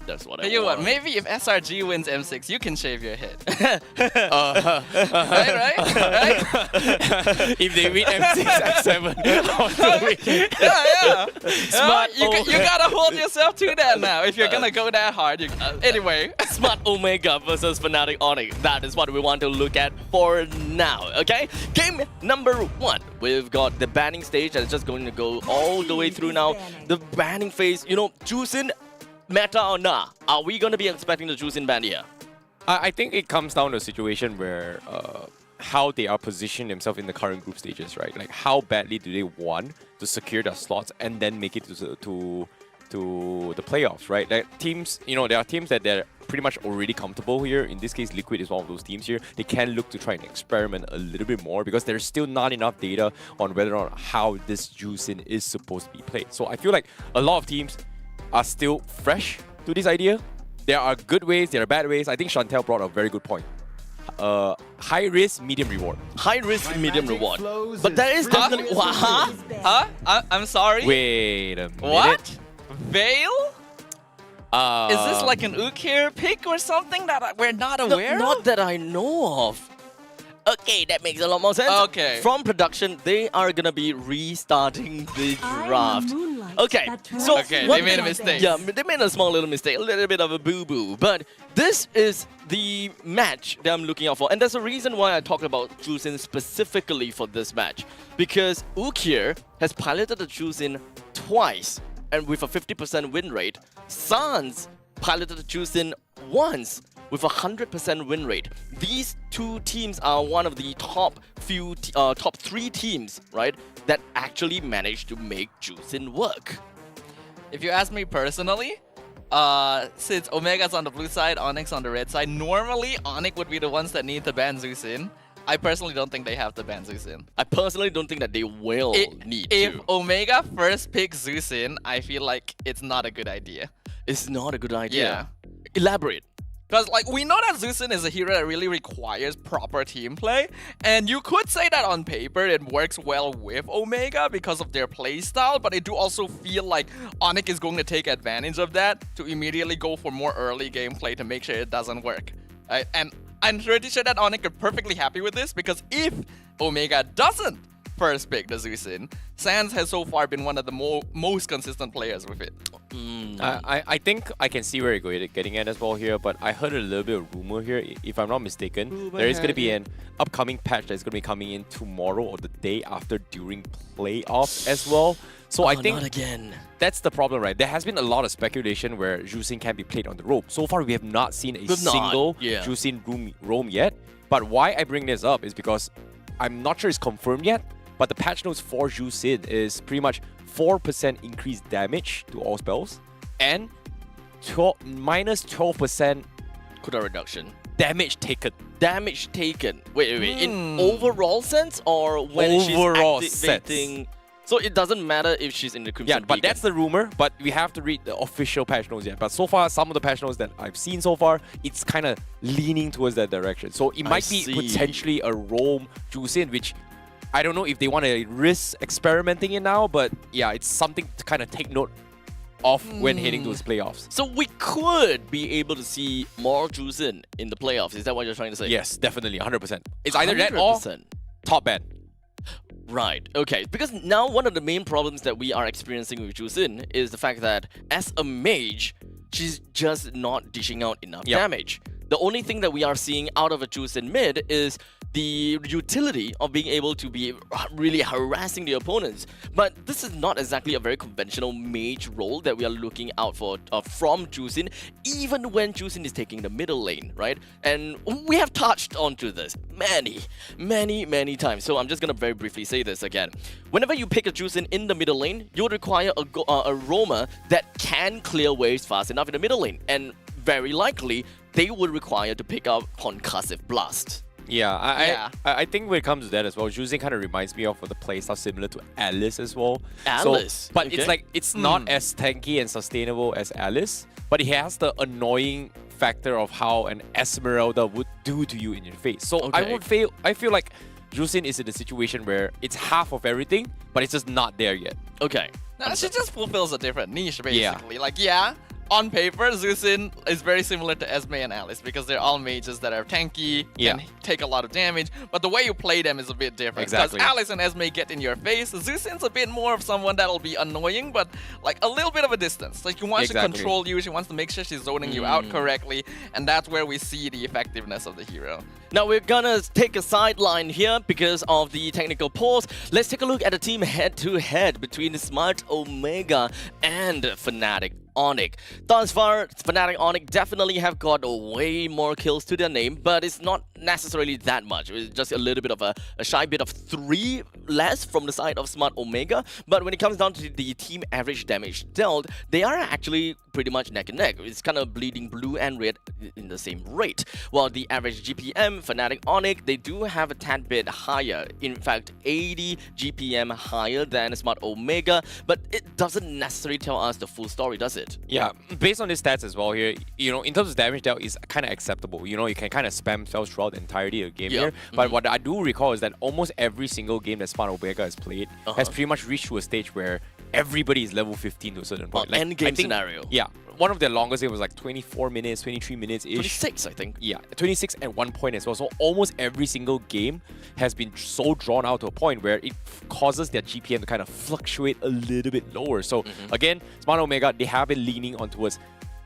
That's what I Tell you what, want. maybe if SRG wins M6, you can shave your head. Right? If they win M6, M7, yeah. Smart. You gotta hold yourself to that now. If you're gonna go that hard, anyway. Smart Omega versus Fnatic Onyx. That is what we want to look at for now, okay? Game number 1. We've got the banning stage that is just going to go all the way through now. The banning phase, Juicing, meta or nah? Are we going to be expecting the Juicing ban here? I think it comes down to a situation where how they are positioning themselves in the current group stages, right? Like, how badly do they want to secure their slots and then make it to the playoffs, right? Like, teams, there are teams that they're pretty much already comfortable here. In this case, Liquid is one of those teams here. They can look to try and experiment a little bit more because there's still not enough data on whether or not how this juicing is supposed to be played. So I feel like a lot of teams are still fresh to this idea. There are good ways, there are bad ways. I think Chantel brought a very good point. High risk, medium reward. High risk, medium reward. But that is definitely... Huh? I'm sorry? Wait a minute. What? Veil? Is this like an Ukir pick or something that we're not aware of? Not that I know of. Okay, that makes a lot more sense. Okay. From production, they are gonna be restarting the draft. Okay, so Okay, one they made a thing- mistake. Yeah, they made a small little mistake, a little bit of a boo-boo. But this is the match that I'm looking out for. And there's a reason why I talked about Jusin specifically for this match. Because Ukir has piloted the Jusin twice, and with a 50% win rate. Sans piloted the Jusin once, with a 100% win rate. These two teams are one of the top three teams, right, that actually managed to make Jusin work. If you ask me personally, since Omega's on the blue side, Onyx on the red side, normally Onyx would be the ones that need to ban Zusin. I personally don't think they have to ban Zusin. I personally don't think that they will need If to. Omega first picks Zusin, I feel like it's not a good idea. It's not a good idea. Yeah. Elaborate. Because like we know that Zusin is a hero that really requires proper team play, and you could say that on paper it works well with Omega because of their playstyle, but I do also feel like Onyx is going to take advantage of that to immediately go for more early gameplay to make sure it doesn't work. Right? And I'm pretty sure that Onyx are perfectly happy with this, because if Omega doesn't first pick the Zusin, Sans has so far been one of the most consistent players with it. I think I can see where you're getting at as well here, but I heard a little bit of rumor here. If I'm not mistaken, there is going to be an upcoming patch that's going to be coming in tomorrow or the day after during playoffs as well. So I think not again. That's the problem, right? There has been a lot of speculation where Jusin can be played on the roam. So far, we have not seen a single Jusin roam yet. But why I bring this up is because I'm not sure it's confirmed yet, but the patch notes for Jusin is pretty much 4% increased damage to all spells and minus 12% Kuda reduction. Damage taken. Damage taken. Wait. In overall sense or when Overall she's activating? So it doesn't matter if she's in the Crimson Yeah, but Beacon. that's the rumor, but we have to read the official patch notes yet. But so far, some of the patch notes that I've seen so far, it's kind of leaning towards that direction. So it might be potentially a roam Jusin, which I don't know if they want to risk experimenting it now, but yeah, it's something to kind of take note of when heading towards playoffs. So we could be able to see more Jusin in the playoffs. Is that what you're trying to say? Yes, definitely, 100%. It's either that or top ban. Right, okay. Because now one of the main problems that we are experiencing with Jusin is the fact that as a mage, she's just not dishing out enough damage. The only thing that we are seeing out of a Jusin mid is the utility of being able to be really harassing the opponents. But this is not exactly a very conventional mage role that we are looking out for from Jusin, even when Jusin is taking the middle lane, right? And we have touched onto this many times. So I'm just gonna very briefly say this again. Whenever you pick a Jusin in the middle lane, you would require a roamer that can clear waves fast enough in the middle lane. And very likely, they would require to pick up Concussive Blast. Yeah, I think when it comes to that as well, Jusin kind of reminds me of the playstyle similar to Alice as well. Alice? But it's like, it's not as tanky and sustainable as Alice, but it has the annoying factor of how an Esmeralda would do to you in your face. So I feel like Jusin is in a situation where it's half of everything, but it's just not there yet. Okay. No, she just fulfills a different niche, basically. Like, on paper, Zusin is very similar to Esme and Alice because they're all mages that are tanky, can take a lot of damage, but the way you play them is a bit different. Exactly. Because Alice and Esme get in your face, Zusin's a bit more of someone that'll be annoying, but like a little bit of a distance. Like, she wants to control you, she wants to make sure she's zoning you out correctly, and that's where we see the effectiveness of the hero. Now we're gonna take a sideline here because of the technical pause. Let's take a look at the team head-to-head between Smart Omega and Fnatic Onyx. Thus far, Fnatic Onyx definitely have got way more kills to their name, but it's not necessarily that much. It's just a little bit of a shy bit of 3 less from the side of Smart Omega. But when it comes down to the team average damage dealt, they are actually pretty much neck and neck. It's kind of bleeding blue and red in the same rate. While the average GPM, Fnatic Onyx, they do have a tad bit higher. In fact, 80 GPM higher than Smart Omega, but it doesn't necessarily tell us the full story, does it? Yeah, based on these stats as well here, you know, in terms of damage dealt is kind of acceptable. You know, you can kind of spam spells throughout the entirety of the game here. But what I do recall is that almost every single game that Smart Omega has played has pretty much reached to a stage where everybody is level 15 to a certain point. Like, end game I think, scenario. Yeah. One of their longest it was like 24 minutes, 23 minutes-ish. 26, I think. Yeah, 26 at one point as well. So almost every single game has been so drawn out to a point where it causes their GPM to kind of fluctuate a little bit lower. So again, Smart Omega, they have been leaning on towards,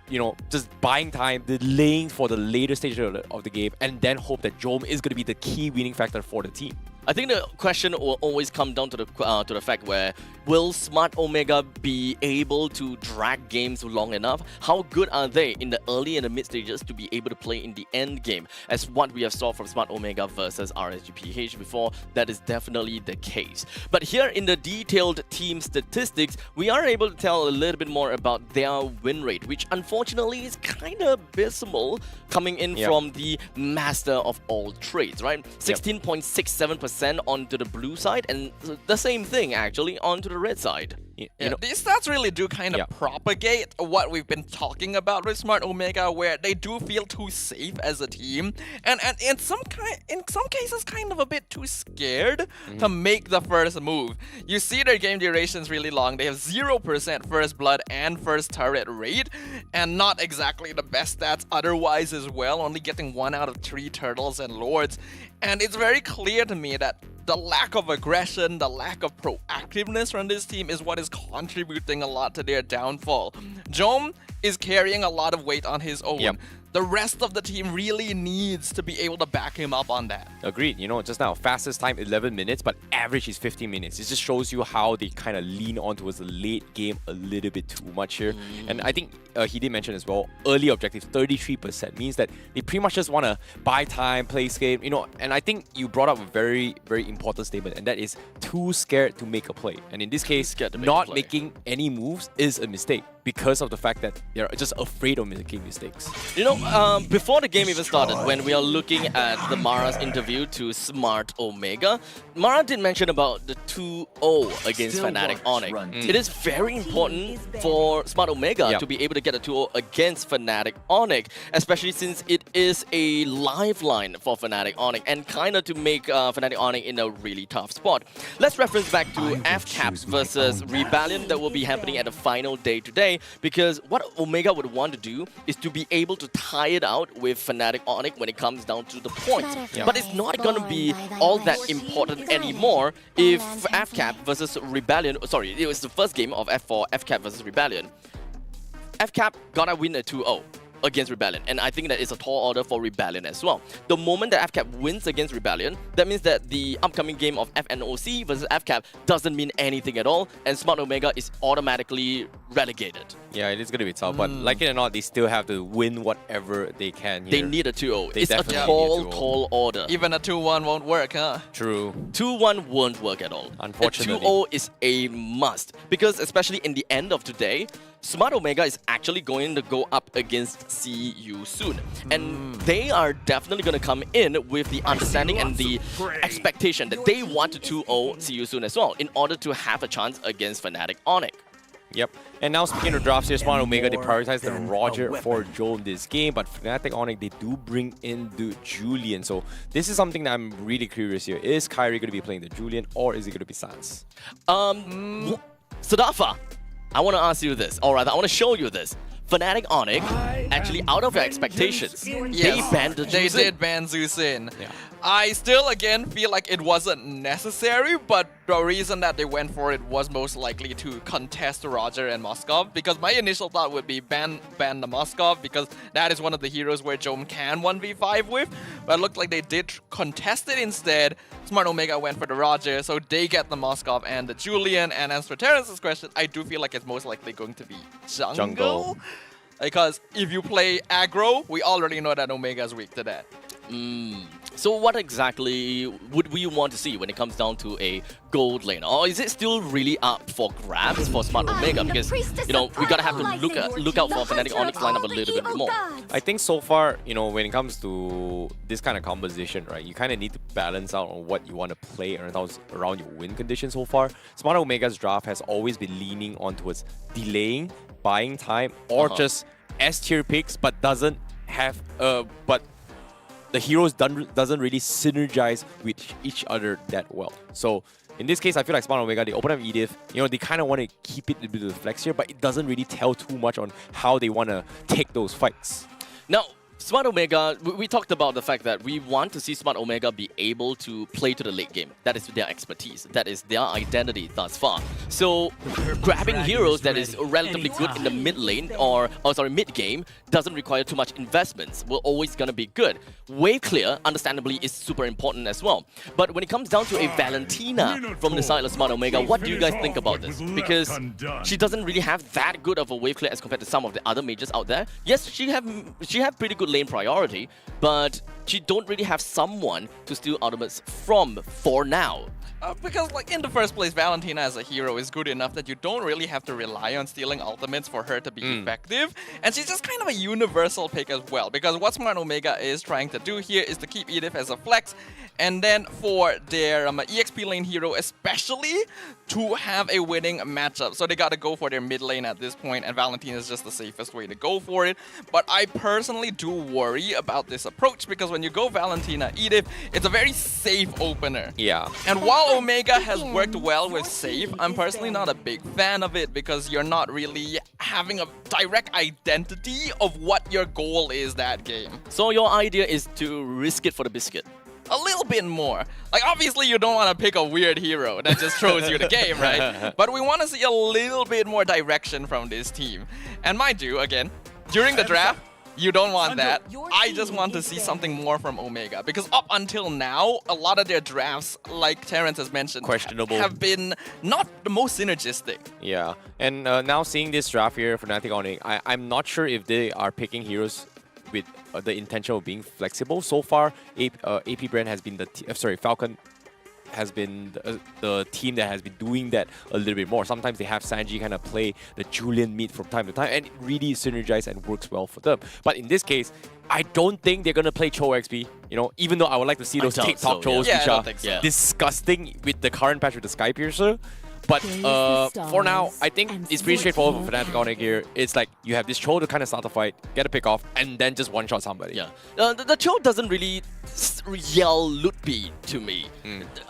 you know, just buying time, delaying for the later stage of the game, and then hope that Jome is going to be the key winning factor for the team. I think the question will always come down to the fact where will Smart Omega be able to drag games long enough? How good are they in the early and the mid stages to be able to play in the end game? As what we have saw from Smart Omega versus RSGPH before, that is definitely the case. But here in the detailed team statistics, we are able to tell a little bit more about their win rate, which unfortunately is kind of abysmal coming in from the master of all trades, right? 16.67% onto the blue side, and the same thing actually onto the red side. Yeah, these stats really do kind of propagate what we've been talking about with Smart Omega, where they do feel too safe as a team, and in some cases kind of a bit too scared to make the first move. You see their game durations really long. They have 0% first blood and first turret rate, and not exactly the best stats otherwise as well, only getting 1 out of 3 turtles and lords. And it's very clear to me that the lack of aggression, the lack of proactiveness from this team is what is contributing a lot to their downfall. Jome is carrying a lot of weight on his own. The rest of the team really needs to be able to back him up on that. Agreed. You know, just now, fastest time 11 minutes, but average is 15 minutes. It just shows you how they kind of lean on towards the late game a little bit too much here. And I think he did mention as well, early objective 33% means that they pretty much just want to buy time, play game, you know. And I think you brought up a very, very important statement, and that is too scared to make a play. And in this case, not making any moves is a mistake because of the fact that they're just afraid of making mistakes. You know, before the game even started, when we are looking at the Mara's interview to Smart Omega, Mara did mention about the 2-0 against Fnatic Onyx. It is very important for Smart Omega to be able to get a 2-0 against Fnatic Onyx, especially since it is a lifeline for Fnatic Onyx and kind of to make Fnatic Onyx in a really tough spot. Let's reference back to FCAP versus Rebellion that will be happening at the final day today, because what Omega would want to do is to be able to tie it out with Fnatic Onyx when it comes down to the points. But it's not going to be all that important anymore if FCAP versus Rebellion, sorry, it was the first game of F4 FCAP versus Rebellion. FCAP gotta win a 2-0 against Rebellion, and I think that is a tall order for Rebellion as well. The moment that FCAP wins against Rebellion, that means that the upcoming game of FNOC versus FCAP doesn't mean anything at all, and Smart Omega is automatically relegated. Yeah, it is going to be tough, but like it or not, they still have to win whatever they can here. They need a 2-0. It's a tall order. Even a 2-1 won't work, huh? True. 2-1 won't work at all. Unfortunately. A 2-0 is a must, because especially in the end of today, Smart Omega is actually going to go up against CU soon. And they are definitely going to come in with the understanding and the expectation that they want to 2-0 CU soon as well in order to have a chance against Fnatic Onyx. Yep. And now speaking of drops here, Smart Omega, they prioritize the Roger for Jome this game, but Fnatic Onyx, they do bring in the Julian. So this is something that I'm really curious here. Is Kyrie going to be playing the Julian, or is it going to be Sans? Sadafa, I want to ask you this, or rather, I want to show you this. Fnatic Onyx, actually out of their expectations, they banned the They Zeus. did ban Zeus in. I still, again, feel like it wasn't necessary, but the reason that they went for it was most likely to contest Roger and Moskov, because my initial thought would be ban the Moskov, because that is one of the heroes where Jome can 1v5 with, but it looked like they did contest it instead. Smart Omega went for the Roger, so they get the Moskov and the Julian, and as for Terrence's question, I do feel like it's most likely going to be jungle. Because if you play aggro, we already know that Omega is weak to that. So what exactly would we want to see when it comes down to a gold lane? Or is it still really up for grabs for Smart Omega? Because, you know, we gotta have to look out for Fnatic Onyx lineup a little bit more. I think so far, you know, when it comes to this kind of composition, right, you kind of need to balance out on what you want to play around your win condition so far. Smart Omega's draft has always been leaning on towards delaying, buying time, or just S-tier picks, but doesn't have but the heroes doesn't really synergize with each other that well. So In this case, I feel like Smart Omega, they open up Edith, they kind of want to keep it a bit of the flex here, but it doesn't really tell too much on how they want to take those fights. Now, Smart Omega, we talked about the fact that we want to see Smart Omega be able to play to the late game. That is their expertise. That is their identity thus far. So grabbing heroes that is relatively good in the mid lane mid game doesn't require too much investments. We're always gonna be good. Wave clear, understandably, is super important as well. But when it comes down to a Valentina from the side of Smart Omega, what do you guys think about this? Because she doesn't really have that good of a wave clear as compared to some of the other mages out there. Yes, she have pretty good lane priority, but she don't really have someone to steal ultimates from for now. Because like in the first place, Valentina as a hero is good enough that you don't really have to rely on stealing ultimates for her to be effective. And she's just kind of a universal pick as well, because what Smart Omega is trying to do here is to keep Edith as a flex, and then for their EXP lane hero especially to have a winning matchup. So they got to go for their mid lane at this point, and Valentina is just the safest way to go for it. But I personally do worry about this approach, because when you go Valentina Edith, it's a very safe opener. Yeah. And while Omega has worked well with safe, I'm personally not a big fan of it, because you're not really having a direct identity of what your goal is that game. So your idea is to risk it for the biscuit? A little bit more. Like, obviously you don't want to pick a weird hero that just throws you the game, right? But we want to see a little bit more direction from this team. And mind you, again, during the draft, you don't want that. I just want to see something more from Omega, because up until now, a lot of their drafts, like Terrence has mentioned, questionable, have been not the most synergistic. Yeah, and now seeing this draft here for Fnatic Onyx, I'm not sure if they are picking heroes with the intention of being flexible. So far, AP Brand has been Falcon has been the team that has been doing that a little bit more. Sometimes they have Sanji kind of play the Julian mid from time to time, and it really synergizes and works well for them. But in this case, I don't think they're gonna play Cho XP. Even though I would like to see those TikTok Chos, which are disgusting with the current patch with the Sky Piercer. But for now, I think it's pretty straightforward for Fnatic Onyx here. It's like you have this Cho to kind of start the fight, get a pick off, and then just one-shot somebody. Yeah, the Cho doesn't really yell loot beat to me.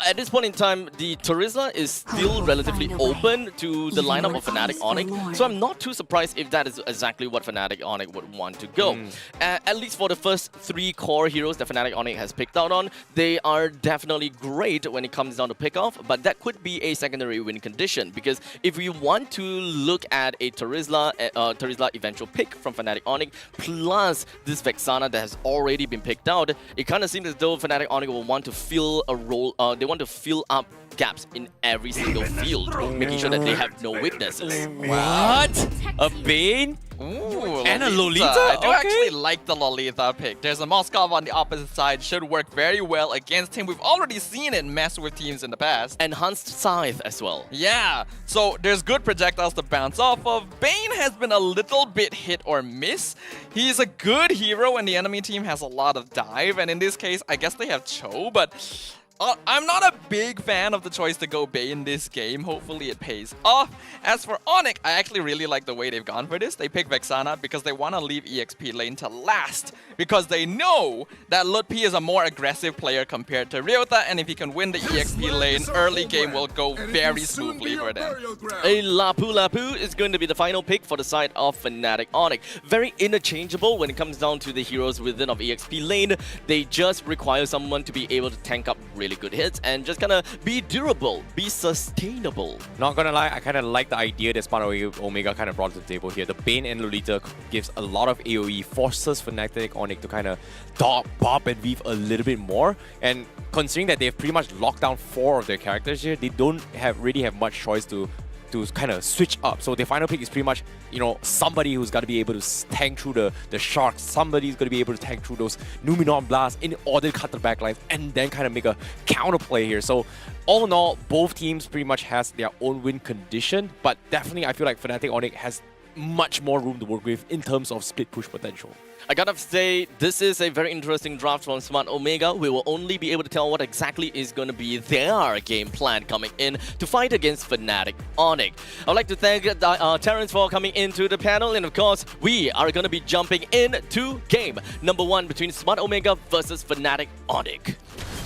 At this point in time, the Terizla is still relatively open to the lineup of Fnatic Onyx, so I'm not too surprised if that is exactly what Fnatic Onyx would want to go. At least for the first 3 core heroes that Fnatic Onyx has picked out on, they are definitely great when it comes down to pick off, but that could be a secondary win condition, because if we want to look at a Terizla eventual pick from Fnatic Onyx plus this Vexana that has already been picked out, it kind of seems as though Fnatic Onyx will want to fill a role. They want to fill up gaps in every single field, making sure that they have no weaknesses. What? A Bane? Ooh, and a Lolita? I do actually like the Lolita pick. There's a Moskov on the opposite side, should work very well against him. We've already seen it mess with teams in the past. Enhanced Scythe as well. Yeah, so there's good projectiles to bounce off of. Bane has been a little bit hit or miss. He's a good hero and the enemy team has a lot of dive, and in this case, I guess they have Cho, but I'm not a big fan of the choice to go Bane this game. Hopefully it pays off. As for Onyx, I actually really like the way they've gone for this. They pick Vexana because they want to leave EXP lane to last, because they know that Lutpi is a more aggressive player compared to Ryota, and if he can win the EXP lane, early game will go very smoothly for them. A Lapu Lapu is going to be the final pick for the side of Fnatic Onyx. Very interchangeable when it comes down to the heroes within of EXP lane. They just require someone to be able to tank up really good hits and just kind of be durable, be sustainable. Not gonna lie, I kind of like the idea that Smart Omega kind of brought to the table here. The Bane and Lolita gives a lot of AoE, forces Fnatic Onyx to kind of bob and weave a little bit more. And considering that they've pretty much locked down 4 of their characters here, they don't really have much choice to kind of switch up. So their final pick is pretty much, somebody who's got to be able to tank through the sharks, somebody's going to be able to tank through those Numinon blasts in order to cut the backlines and then kind of make a counterplay here. So all in all, both teams pretty much has their own win condition, but definitely I feel like Fnatic Onyx has much more room to work with in terms of split push potential. I gotta say, this is a very interesting draft from Smart Omega. We will only be able to tell what exactly is going to be their game plan coming in to fight against Fnatic Onyx. I'd like to thank Terrence for coming into the panel, and of course, we are going to be jumping into game number 1 between Smart Omega versus Fnatic Onyx.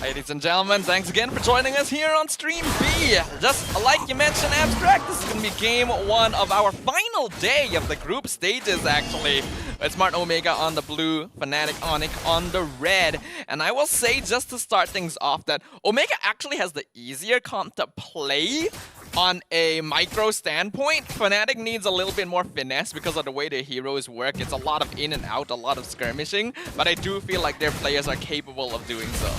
Ladies and gentlemen, thanks again for joining us here on Stream B. Just like you mentioned, Abstract, this is going to be game 1 of our final day of the group stages, actually. With Smart Omega on the blue, Fnatic Onyx on the red. And I will say, just to start things off, that Omega actually has the easier comp to play on a micro standpoint. Fnatic needs a little bit more finesse because of the way their heroes work. It's a lot of in and out, a lot of skirmishing, but I do feel like their players are capable of doing so.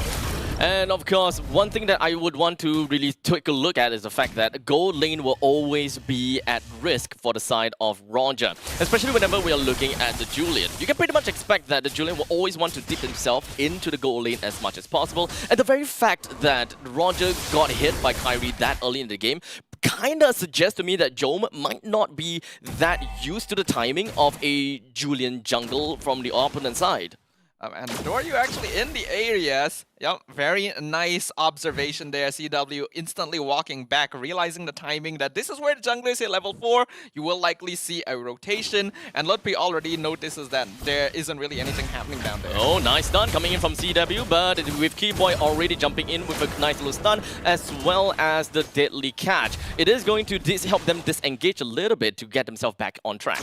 And of course, one thing that I would want to really take a look at is the fact that gold lane will always be at risk for the side of Roger. Especially whenever we are looking at the Julian. You can pretty much expect that the Julian will always want to dip himself into the gold lane as much as possible. And the very fact that Roger got hit by Kyrie that early in the game kinda suggests to me that Jome might not be that used to the timing of a Julian jungle from the opponent side. And Doryu actually in the areas. Yep, very nice observation there. CW instantly walking back, realizing the timing that this is where the junglers hit level 4. You will likely see a rotation. And Lutpi already notices that there isn't really anything happening down there. Oh, nice stun coming in from CW, but with Keyboy already jumping in with a nice little stun, as well as the deadly catch. It is going to help them disengage a little bit to get themselves back on track.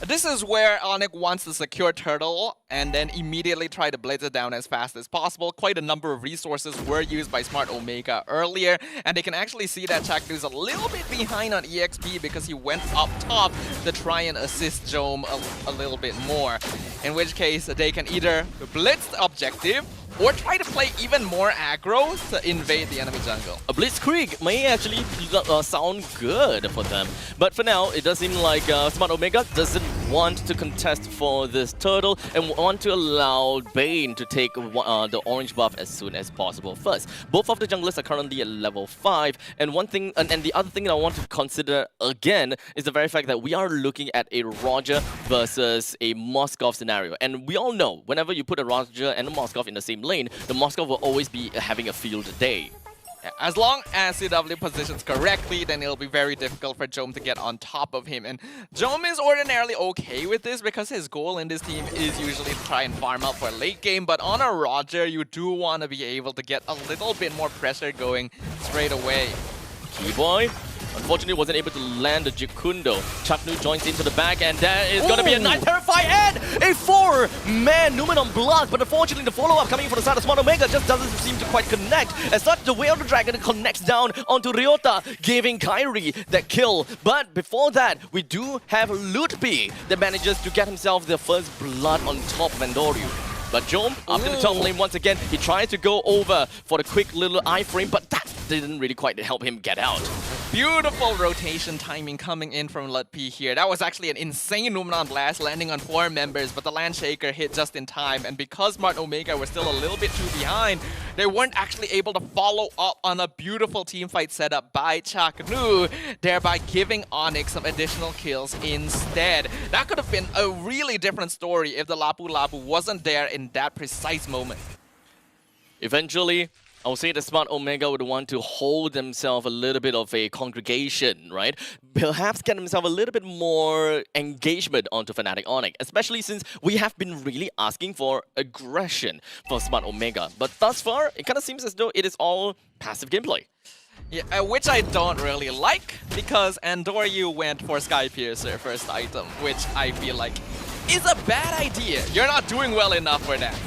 This is where Onyx wants to secure Turtle and then immediately try to blitz it down as fast as possible. Quite a number of resources were used by Smart Omega earlier, and they can actually see that Chakdu's a little bit behind on EXP because he went up top to try and assist Jome a little bit more. In which case, they can either blitz the objective or try to play even more aggro to invade the enemy jungle. A Blitzkrieg may actually sound good for them. But for now, it does seem like Smart Omega doesn't want to contest for this turtle and want to allow Bane to take the orange buff as soon as possible first. Both of the junglers are currently at level 5. And one thing, and the other thing that I want to consider again is the very fact that we are looking at a Roger versus a Moskov scenario. And we all know, whenever you put a Roger and a Moskov in the same lane, the Moskov will always be having a field day. As long as CW positions correctly, then it'll be very difficult for Jome to get on top of him. And Jome is ordinarily okay with this because his goal in this team is usually to try and farm out for late game. But on a Roger, you do want to be able to get a little bit more pressure going straight away. Keyboy unfortunately wasn't able to land the Jikundo. Chaknu joins into the back, and there is going to be a nice terrify and a 4-man Numenon block. But unfortunately, the follow-up coming from the side of Smart Omega just doesn't seem to quite connect. As such, the Way of the Dragon connects down onto Ryota, giving Kyrie that kill. But before that, we do have Lutpi that manages to get himself the first blood on top of Andoryu. But Jome, after the top lane once again, he tries to go over for the quick little iframe, but that didn't really quite help him get out. Beautiful rotation timing coming in from Lutpi here. That was actually an insane Numenon blast landing on 4 members, but the Landshaker hit just in time. And because Smart Omega were still a little bit too behind, they weren't actually able to follow up on a beautiful teamfight setup by Chaknu, thereby giving Onyx some additional kills instead. That could have been a really different story if the Lapu Lapu wasn't there in that precise moment. Eventually, I would say the Smart Omega would want to hold themselves a little bit of a congregation, right? Perhaps get themselves a little bit more engagement onto Fnatic Onyx, especially since we have been really asking for aggression for Smart Omega. But thus far, it kind of seems as though it is all passive gameplay. Yeah, which I don't really like, because Andoryu went for Sky Piercer first item, which I feel like is a bad idea. You're not doing well enough for that.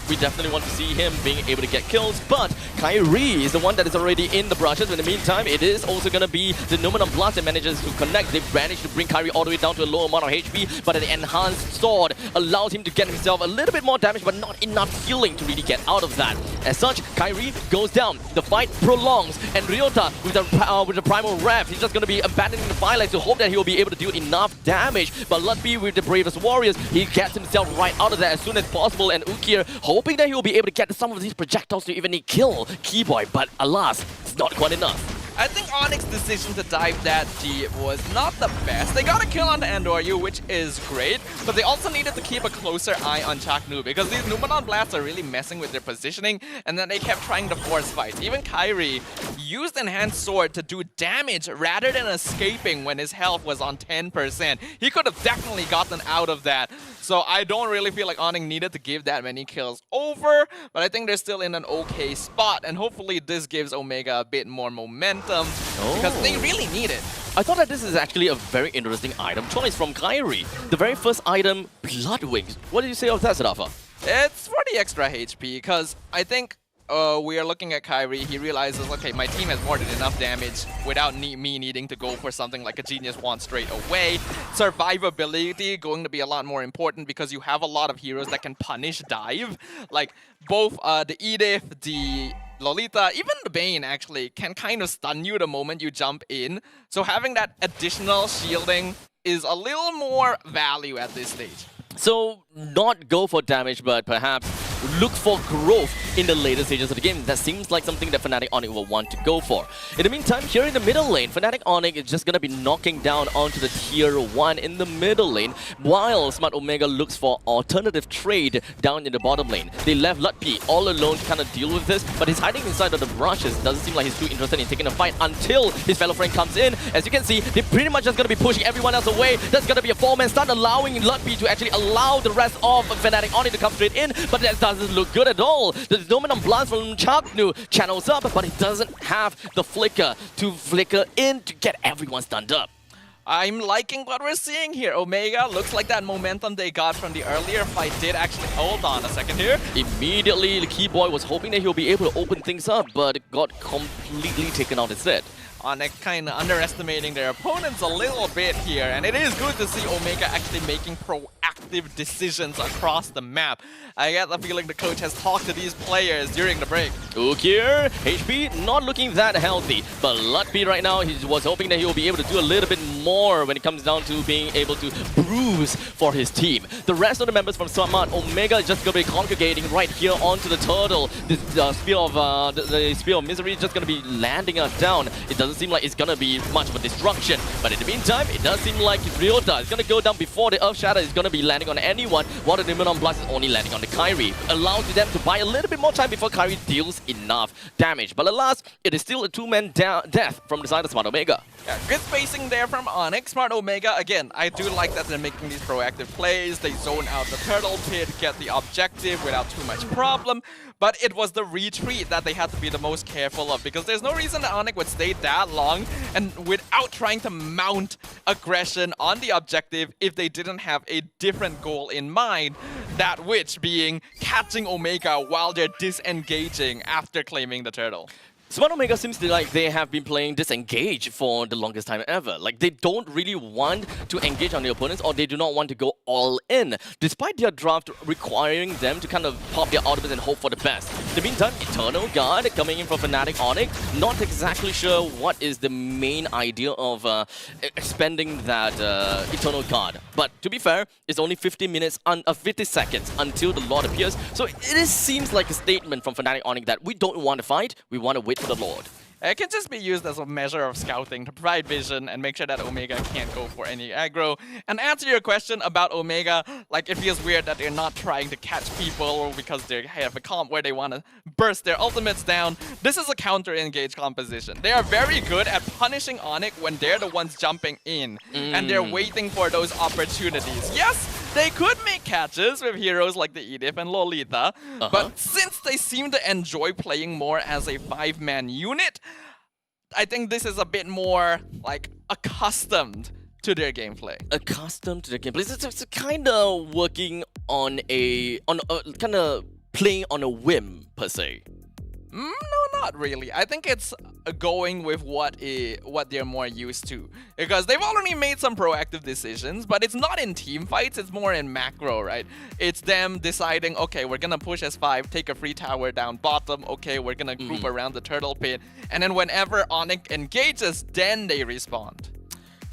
We definitely want to see him being able to get kills, but Kyrie is the one that is already in the brushes. In the meantime, it is also going to be the Numenon Blast that manages to connect. They've managed to bring Kyrie all the way down to a low amount of HP, but an enhanced sword allows him to get himself a little bit more damage, but not enough healing to really get out of that. As such, Kyrie goes down. The fight prolongs, and Ryota with the Primal Rev, he's just going to be abandoning the Firelight to hope that he will be able to do enough damage. But Lutpi with the Bravest Warriors, he gets himself right out of there as soon as possible, and Ukir hoping that he will be able to get some of these projectiles to even kill Keyboy, but alas, it's not quite enough. I think Onyx's decision to dive that deep was not the best. They got a kill on the Andoryu, which is great, but they also needed to keep a closer eye on Chaknu because these Numenon blasts are really messing with their positioning, and then they kept trying to force fights. Even Kyrie used Enhanced Sword to do damage rather than escaping when his health was on 10%. He could have definitely gotten out of that. So I don't really feel like Onyx needed to give that many kills over, but I think they're still in an okay spot, and hopefully this gives Omega a bit more momentum because they really need it. I thought that this is actually a very interesting item choice from Kyrie. The very first item, Blood Wings. What did you say of that, Sadafa? It's for the extra HP because I think we are looking at Kyrie. He realizes, okay, my team has more than enough damage without me needing to go for something like a Genius Wand straight away. Survivability going to be a lot more important because you have a lot of heroes that can punish dive. Like both the Edith, the Lolita, even the Bane actually can kind of stun you the moment you jump in. So having that additional shielding is a little more value at this stage. So not go for damage, but perhaps look for growth in the later stages of the game. That seems like something that Fnatic Onyx will want to go for. In the meantime, here in the middle lane, Fnatic Onyx is just going to be knocking down onto the tier 1 in the middle lane, while Smart Omega looks for alternative trade down in the bottom lane. They left Lutpi all alone to kind of deal with this, but he's hiding inside of the brushes. Doesn't seem like he's too interested in taking a fight until his fellow friend comes in. As you can see, they're pretty much just going to be pushing everyone else away. That's going to be a 4-man stun, allowing Lutpi to actually allow the rest of Fnatic Onyx to come straight in, but that doesn't look good at all. The dominant blast from Chaknu channels up, but it doesn't have the flicker to flicker in to get everyone stunned up. I'm liking what we're seeing here. Omega looks like that momentum they got from the earlier fight did actually... Hold on a second here. Immediately, the Keyboy was hoping that he'll be able to open things up, but it got completely taken out instead. Onyx kind of underestimating their opponents a little bit here, and it is good to see Omega actually making proactive decisions across the map. I get the feeling the coach has talked to these players during the break. Ukir, HP not looking that healthy, but Lutpi right now, he was hoping that he'll be able to do a little bit more when it comes down to being able to bruise for his team. The rest of the members from Smart Omega is just going to be congregating right here onto the turtle. The Spear of the Spear of Misery is just going to be landing us down. It doesn't seem like it's going to be much of a destruction, but in the meantime, it does seem like Ryota is going to go down before the Earth Shatter is going to be landing on anyone, while the Numenon Blast is only landing on the Kyrie, allowing them to buy a little bit more time before Kyrie deals enough damage. But alas, it is still a 2-man death from the side of Smart Omega. Yeah, good spacing there from Onyx. Smart Omega, again, I do like that they're making these proactive plays. They zone out the turtle pit, get the objective without too much problem. But it was the retreat that they had to be the most careful of, because there's no reason that Onyx would stay that long and without trying to mount aggression on the objective if they didn't have a different goal in mind. That which being catching Omega while they're disengaging after claiming the turtle. Smart Omega seems to like they have been playing disengage for the longest time ever. Like they don't really want to engage on their opponents, or they do not want to go all in, despite their draft requiring them to kind of pop their ultimates and hope for the best. In the meantime, Eternal Guard coming in from Fnatic Onyx, not exactly sure what is the main idea of expending that Eternal Guard. But to be fair, it's only 50 seconds until the Lord appears. So it seems like a statement from Fnatic Onyx that we don't want to fight, we want to wait for the Lord. It can just be used as a measure of scouting to provide vision and make sure that Omega can't go for any aggro. And answer your question about Omega, like it feels weird that they're not trying to catch people because they have a comp where they want to burst their ultimates down. This is a counter-engage composition. They are very good at punishing Onyx when they're the ones jumping in and they're waiting for those opportunities. Yes, they could make catches with heroes like the Edith and Lolita, but since they seem to enjoy playing more as a 5-man unit, I think this is a bit more like accustomed to their gameplay. Accustomed to their gameplay. It's kind of working on a kind of playing on a whim per se. No, not really. I think it's going with what they're more used to. Because they've already made some proactive decisions, but it's not in team fights, it's more in macro, right? It's them deciding, okay, we're gonna push S5, take a free tower down bottom, okay, we're gonna group around the turtle pit, and then whenever Onyx engages, then they respond.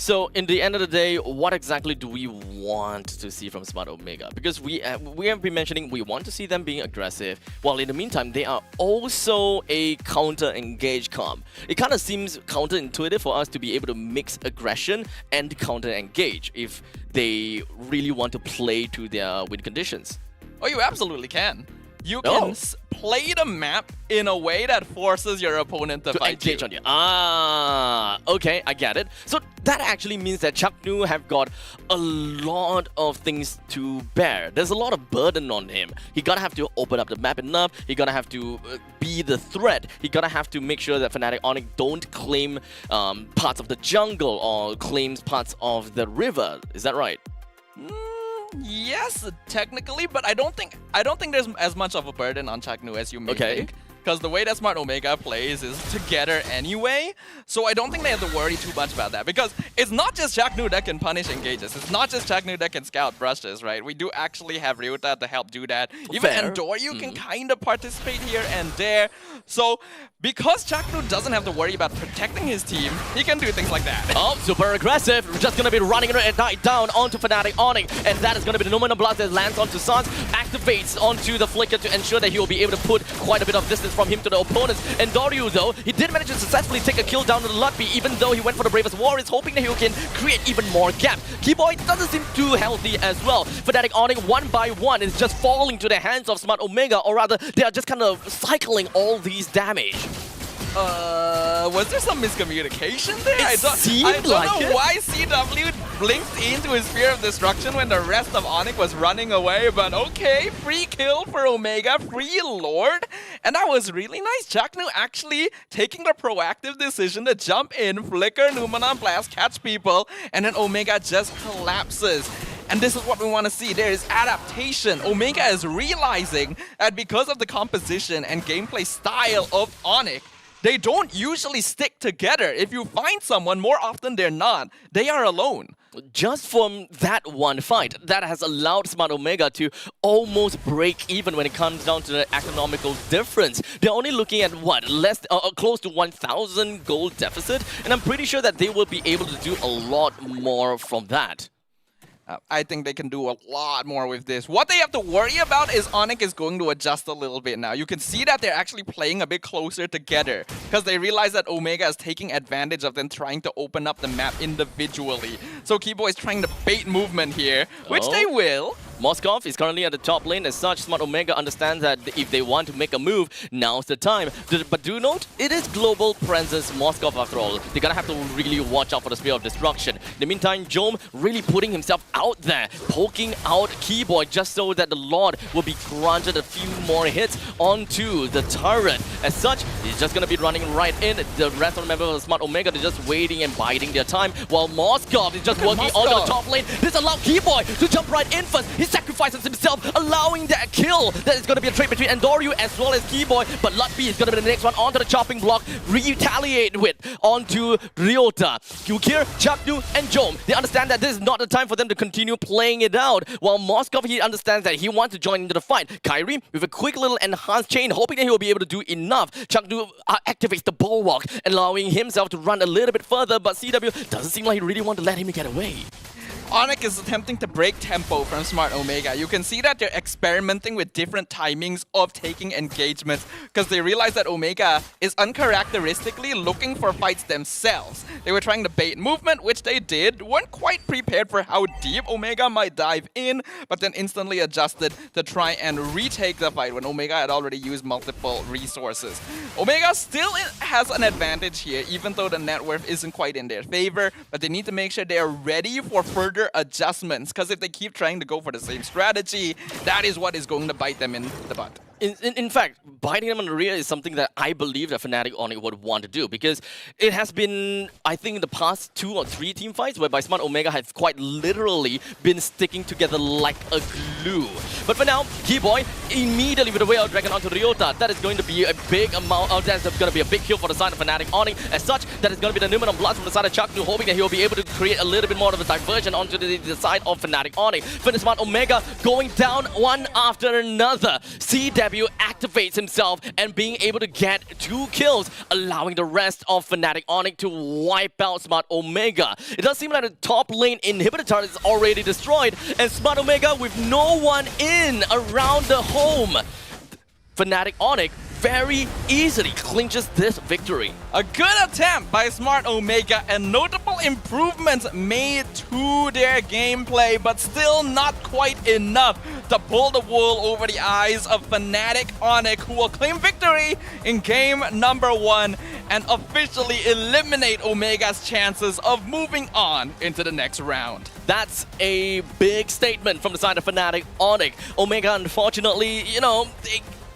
So, in the end of the day, what exactly do we want to see from Smart Omega? Because we have been mentioning we want to see them being aggressive, while in the meantime, they are also a counter-engage comp. It kind of seems counterintuitive for us to be able to mix aggression and counter-engage if they really want to play to their win conditions. Oh, you absolutely can. You can play the map in a way that forces your opponent to fight engage you. on you. Ah, okay, I get it. So that actually means that Chaknu have got a lot of things to bear. There's a lot of burden on him. He gotta have to open up the map enough. He gotta have to be the threat. He gotta have to make sure that Fnatic Onyx don't claim parts of the jungle or claims parts of the river. Is that right? Yes, technically, but I don't think there's as much of a burden on Chaknu as you may think. Because the way that Smart Omega plays is together anyway, so I don't think they have to worry too much about that. Because it's not just Chaknu that can punish engages. It's not just Chaknu that can scout brushes, right? We do actually have Ryota to help do that. Even Endoryu can kind of participate here and there. So because Chaknu doesn't have to worry about protecting his team, he can do things like that. Oh, super aggressive. We're just gonna be running it down onto Fnatic Onyx, and that is gonna be the Numenor Blast that lands onto Sans, activates onto the Flicker to ensure that he will be able to put quite a bit of distance from him to the opponents. And Endoryu, though, he did manage to successfully take a kill down to the Lutby, even though he went for the Bravest Warriors, hoping that he can create even more gap. Keyboy doesn't seem too healthy as well. Fnatic Onyx, one by one, is just falling to the hands of Smart Omega, or rather, they are just kind of cycling all these damage. Was there some miscommunication there? I don't know why CW blinked into his Sphere of Destruction when the rest of Onyx was running away, but okay, free kill for Omega, free Lord, and that was really nice. Chaknu actually taking the proactive decision to jump in, flicker, Numenor Blast, catch people, and then Omega just collapses. And this is what we want to see. There is adaptation. Omega is realizing that because of the composition and gameplay style of Onyx, they don't usually stick together. If you find someone, more often than not, they are alone. Just from that one fight, that has allowed Smart Omega to almost break even when it comes down to the economical difference. They're only looking at what, close to 1,000 gold deficit, and I'm pretty sure that they will be able to do a lot more from that. I think they can do a lot more with this. What they have to worry about is Onyx is going to adjust a little bit now. You can see that they're actually playing a bit closer together because they realize that Omega is taking advantage of them trying to open up the map individually. So Keyboy is trying to bait movement here, which they will. Moskov is currently at the top lane. As such, Smart Omega understands that if they want to make a move, now's the time. But do note, it is global presence Moskov after all. They're gonna have to really watch out for the Spear of Destruction. In the meantime, Jome really putting himself out there, poking out Keyboy just so that the Lord will be granted a few more hits onto the turret. As such, he's just gonna be running right in. The rest of the members of Smart Omega, they're just waiting and biding their time, while Moskov is just working onto the top lane. This allows Keyboy to jump right in first. He sacrifices himself, allowing that kill. That is going to be a trade between Endoryu as well as Keyboy, but Lutby is going to be the next one onto the chopping block, retaliate with onto Ryota. Kyukir, Chaknu, and Jome, they understand that this is not the time for them to continue playing it out, while Moskov, he understands that he wants to join into the fight. Kyrie, with a quick little enhanced chain, hoping that he will be able to do enough. Chaknu activates the bulwark, allowing himself to run a little bit further, but CW doesn't seem like he really wants to let him get away. Onyx is attempting to break tempo from Smart Omega. You can see that they're experimenting with different timings of taking engagements because they realize that Omega is uncharacteristically looking for fights themselves. They were trying to bait movement, which they did, weren't quite prepared for how deep Omega might dive in, but then instantly adjusted to try and retake the fight when Omega had already used multiple resources. Omega still has an advantage here, even though the net worth isn't quite in their favor, but they need to make sure they are ready for further adjustments, because if they keep trying to go for the same strategy, that is what is going to bite them in the butt. In fact, biting them on the rear is something that I believe that Fnatic Onyx would want to do, because it has been, I think, in the past 2 or 3 team fights whereby Smart Omega has quite literally been sticking together like a glue. But for now, Keyboy immediately with the way out Dragon onto Ryota. That is going to be a big amount of that's going to be a big kill for the side of Fnatic Onyx. As such, that is going to be the Numenor Blast from the side of Chaknu, hoping that he will be able to create a little bit more of a diversion onto the side of Fnatic Onyx. For the Smart Omega going down one after another. See them CW activates himself and being able to get 2 kills, allowing the rest of Fnatic Onyx to wipe out Smart Omega. It does seem like the top lane inhibitor turret is already destroyed, and Smart Omega with no one in around the home. Fnatic Onyx very easily clinches this victory. A good attempt by Smart Omega and notable improvements made to their gameplay, but still not quite enough to pull the wool over the eyes of Fnatic Onyx, who will claim victory in game number 1 and officially eliminate Omega's chances of moving on into the next round. That's a big statement from the side of Fnatic Onyx. Omega, unfortunately,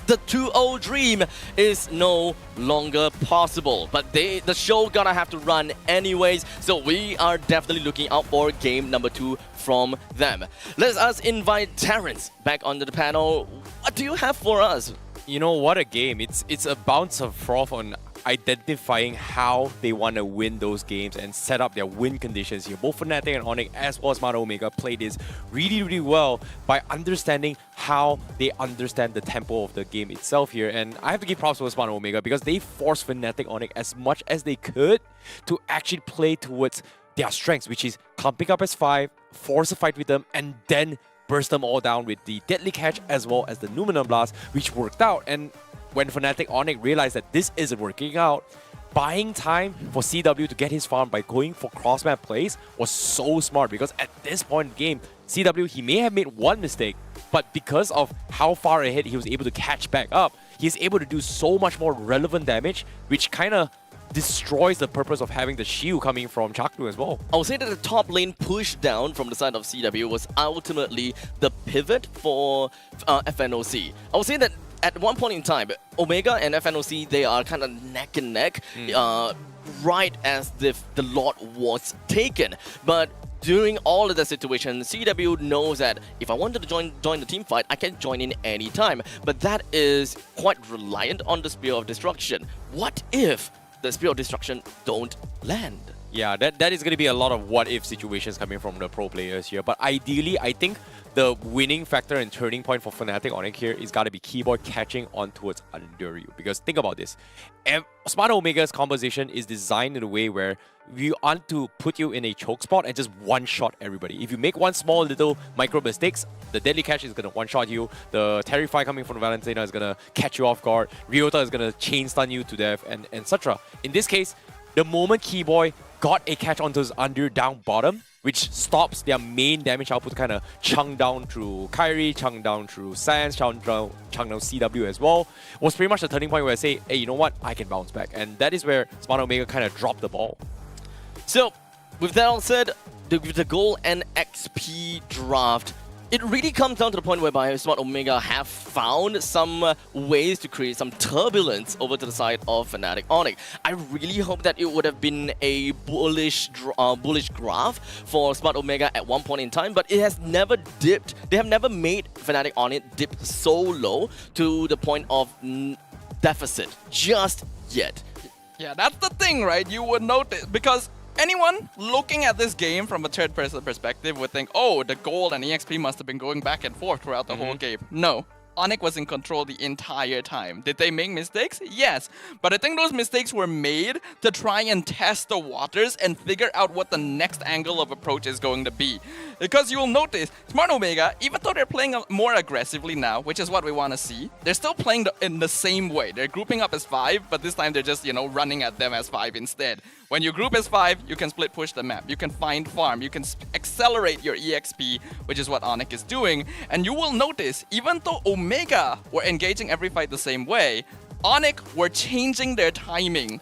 the 2-0 dream is no longer possible. But the show gonna have to run anyways, so we are definitely looking out for game number 2 from them. Let us invite Terrence back onto the panel. What do you have for us? You know, what a game. It's a bounce of froth on identifying how they want to win those games and set up their win conditions here. Both Fnatic and Onyx as well as Smart Omega played this really well by understanding how they understand the tempo of the game itself here. And I have to give props to Smart Omega because they forced Fnatic Onyx as much as they could to actually play towards their strengths, which is clumping up as 5, force a fight with them, and then burst them all down with the Deadly Catch as well as the Numinum Blast, which worked out. And when Fnatic Onyx realized that this isn't working out, buying time for CW to get his farm by going for cross-map plays was so smart, because at this point in the game, CW, he may have made one mistake, but because of how far ahead he was able to catch back up, he's able to do so much more relevant damage, which kind of destroys the purpose of having the shield coming from Chaknu as well. I would say that the top lane push down from the side of CW was ultimately the pivot for FNOC. I would say that at one point in time, Omega and FNOC, they are kind of neck and neck, right as if the lot was taken. But during all of the situation, CW knows that if I wanted to join the team fight, I can join in any time. But that is quite reliant on the Spear of Destruction. What if the Spear of Destruction don't land? Yeah, that is going to be a lot of what-if situations coming from the pro players here. But ideally, I think the winning factor and turning point for Fnatic Onyx here is got to be Keyboard catching on towards under you. Because think about this. Smart Omega's composition is designed in a way where we want to put you in a choke spot and just one-shot everybody. If you make one small little micro mistakes, the Deadly Catch is going to one-shot you. The Terrify coming from Valentina is going to catch you off guard. Ryota is going to chain stun you to death, and etc. In this case, the moment Keyboy got a catch onto his under down bottom, which stops their main damage output to kind of chunk down through Kyrie, chunk down through Sans, chunk down CW as well, was pretty much the turning point where I say, hey, you know what, I can bounce back. And that is where Smart Omega kind of dropped the ball. So, with that all said, with the gold and XP draft, it really comes down to the point whereby Smart Omega have found some ways to create some turbulence over to the side of Fnatic Onyx. I really hope that it would have been a bullish graph for Smart Omega at one point in time, but it has never dipped. They have never made Fnatic Onyx dip so low to the point of deficit just yet. Yeah, that's the thing, right? You would notice, because anyone looking at this game from a third-person perspective would think, oh, the gold and EXP must have been going back and forth throughout the whole game. No. Onyx was in control the entire time. Did they make mistakes? Yes. But I think those mistakes were made to try and test the waters and figure out what the next angle of approach is going to be. Because you'll notice, Smart Omega, even though they're playing more aggressively now, which is what we want to see, they're still playing in the same way. They're grouping up as 5, but this time they're just, running at them as 5 instead. When you group as 5, you can split push the map. You can find farm. You can accelerate your EXP, which is what Onyx is doing. And you will notice, even though Omega were engaging every fight the same way, Onyx were changing their timing.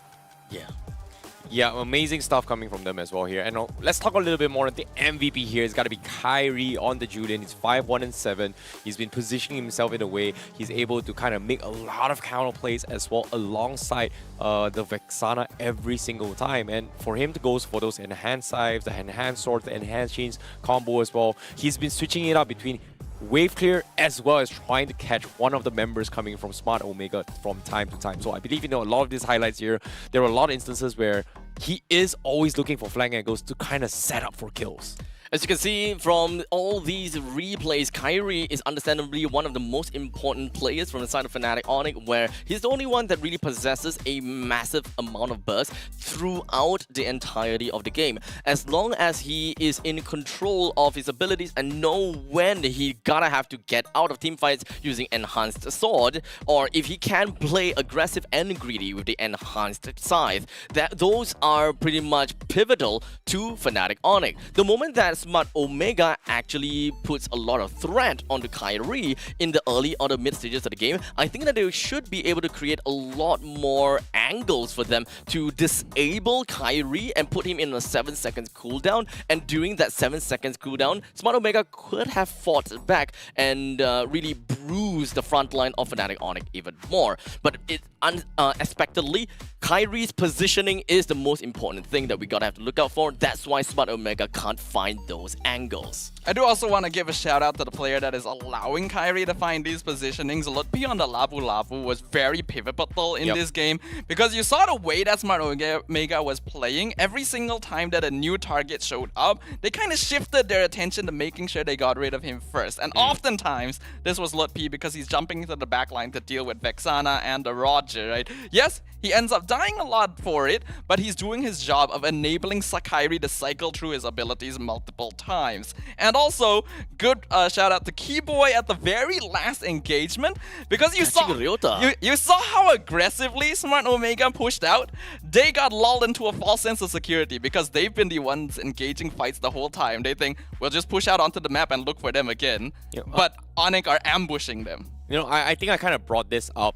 Yeah, amazing stuff coming from them as well here. And let's talk a little bit more on the MVP here. It's got to be Kyrie on the Julian. He's 5-1-7. He's been positioning himself in a way he's able to kind of make a lot of counter plays as well alongside the Vexana every single time. And for him to go for those enhanced scythes, the enhanced swords, the enhanced chains combo as well, he's been switching it up between wave clear as well as trying to catch one of the members coming from Smart Omega from time to time. So I believe, a lot of these highlights here, there are a lot of instances where he is always looking for flank angles to kind of set up for kills. As you can see from all these replays, Kyrie is understandably one of the most important players from the side of Fnatic Onyx, where he's the only one that really possesses a massive amount of burst throughout the entirety of the game. As long as he is in control of his abilities and know when he gotta have to get out of teamfights using Enhanced Sword, or if he can play aggressive and greedy with the Enhanced Scythe, those are pretty much pivotal to Fnatic Onyx. The moment that Smart Omega actually puts a lot of threat onto Kyrie in the early or the mid stages of the game, I think that they should be able to create a lot more angles for them to disable Kyrie and put him in a 7 seconds cooldown. And during that 7 seconds cooldown, Smart Omega could have fought back and really bruised the front line of Fnatic Onyx even more. But unexpectedly, Kyrie's positioning is the most important thing that we gotta have to look out for. That's why Smart Omega can't find those angles. I do also want to give a shout out to the player that is allowing Kyrie to find these positionings. Lutpi on the Labu Labu was very pivotal in this game, because you saw the way that Smart Omega was playing. Every single time that a new target showed up, they kind of shifted their attention to making sure they got rid of him first. And oftentimes, this was Lutpi because he's jumping into the backline to deal with Vexana and the Roger, right? Yes, he ends up dying a lot for it, but he's doing his job of enabling Kyrie to cycle through his abilities multiple times. And also, good shout out to Keyboy at the very last engagement, because you saw how aggressively Smart Omega pushed out. They got lulled into a false sense of security because they've been the ones engaging fights the whole time. They think, we'll just push out onto the map and look for them again. But Onyx are ambushing them. You know, I think I kind of brought this up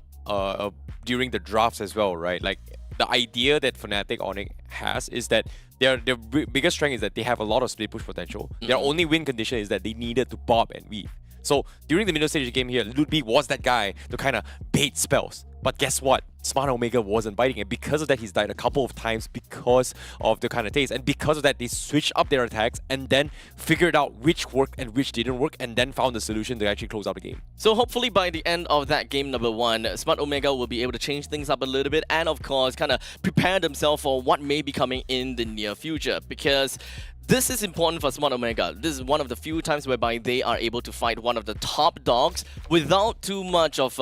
during the drafts as well, right? Like, the idea that Fnatic Onyx has is that their biggest strength is that they have a lot of split push potential. Their only win condition is that they needed to bob and weave. So during the middle stage of the game here, Ludwig was that guy to kind of bait spells. But guess what? Smart Omega wasn't biting, and because of that, he's died a couple of times because of the kind of taste. And because of that, they switched up their attacks and then figured out which worked and which didn't work, and then found the solution to actually close out the game. So hopefully by the end of that game number 1, Smart Omega will be able to change things up a little bit and of course kind of prepare themselves for what may be coming in the near future, because this is important for Smart Omega. This is one of the few times whereby they are able to fight one of the top dogs without too much of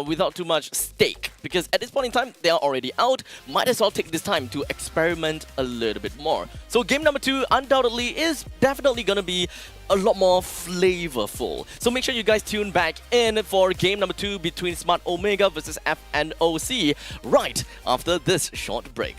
without too much stake, because at this point in time they are already out. Might as well take this time to experiment a little bit more. So game number 2 undoubtedly is definitely gonna be a lot more flavorful. So make sure you guys tune back in for game number 2 between Smart Omega versus FNOC right after this short break.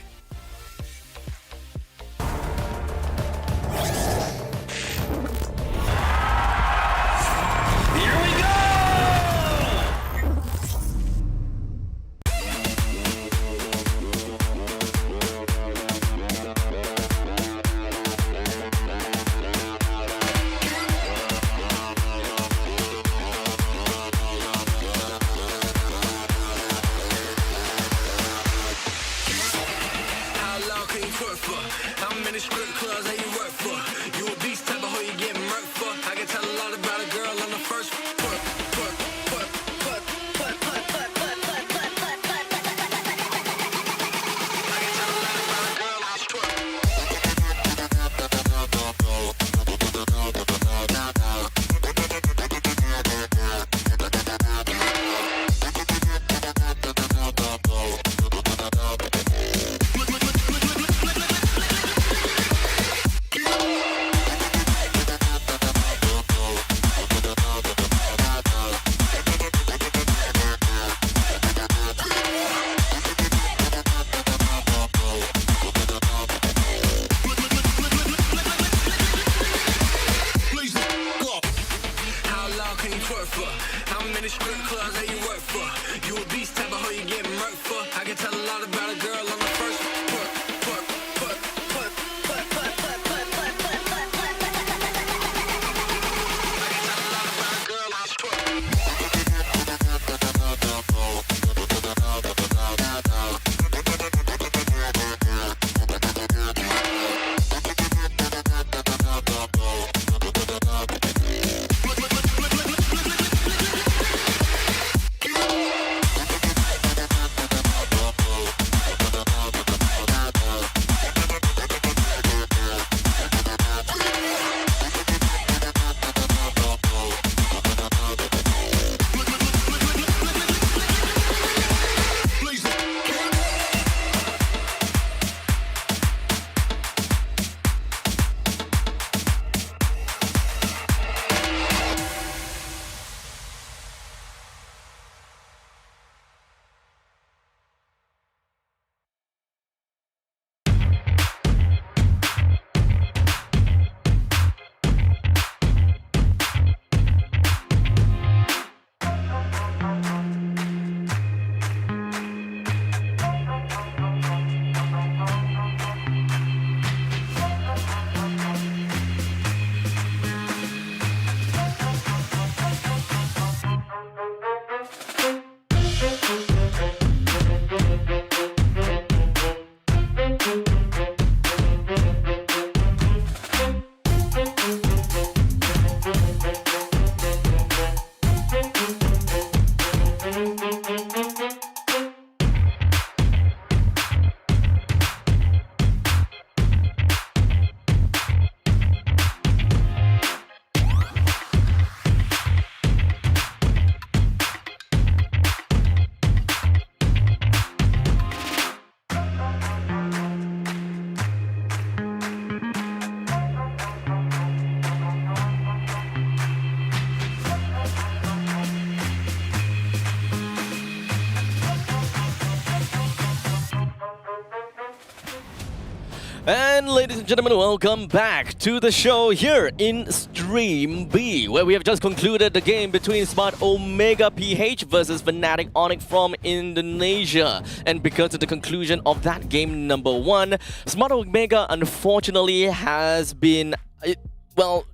And ladies and gentlemen, welcome back to the show here in Stream B, where we have just concluded the game between Smart Omega PH versus Fnatic Onyx from Indonesia. And because of the conclusion of that game number 1, Smart Omega unfortunately has been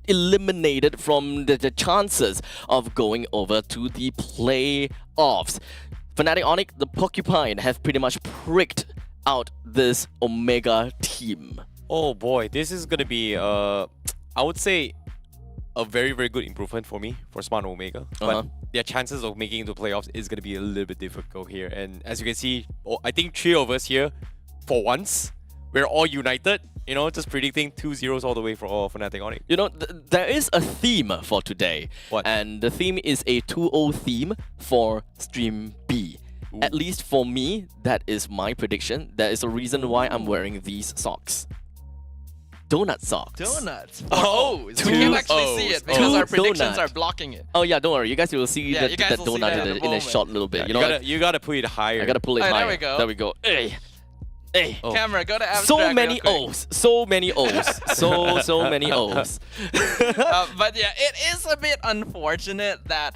eliminated from the chances of going over to the playoffs. Fnatic Onyx, the Porcupine, have pretty much pricked out this Omega team. Oh boy, this is gonna be I would say a very, very good improvement for me for Smart Omega. But their chances of making it to playoffs is gonna be a little bit difficult here. And as you can see, I think 3 of us here, for once, we're all united. You know, just predicting 2-0s all the way for Fnatic Onyx. You know, there is a theme for today. What? And the theme is a 2-0 theme for Stream B. Ooh. At least for me, that is my prediction. That is the reason why I'm wearing these socks. Donut socks. Donuts. Oh, we can't actually see it because our predictions are blocking it. Oh yeah, don't worry. You guys will see Yeah, you guys that will see donut that in a short little bit. Yeah, you gotta put it higher. I gotta pull it Hey, higher. there we go. There we go. Hey. Hey. Oh. Camera, go to abstract So many real quick. O's. So many O's. so many O's. But yeah, it is a bit unfortunate that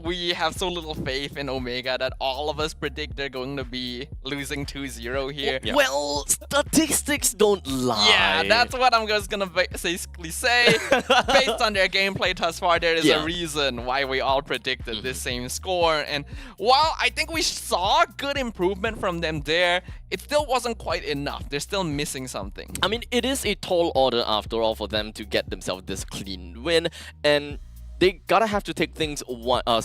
we have so little faith in Omega that all of us predict they're going to be losing 2-0 here. Well, statistics don't lie. Yeah, that's what I'm just gonna basically say. Based on their gameplay thus far, there is a reason why we all predicted this same score. And while I think we saw good improvement from them there, it still wasn't quite enough. They're still missing something. I mean, it is a tall order after all for them to get themselves this clean win, and they gotta have to take things a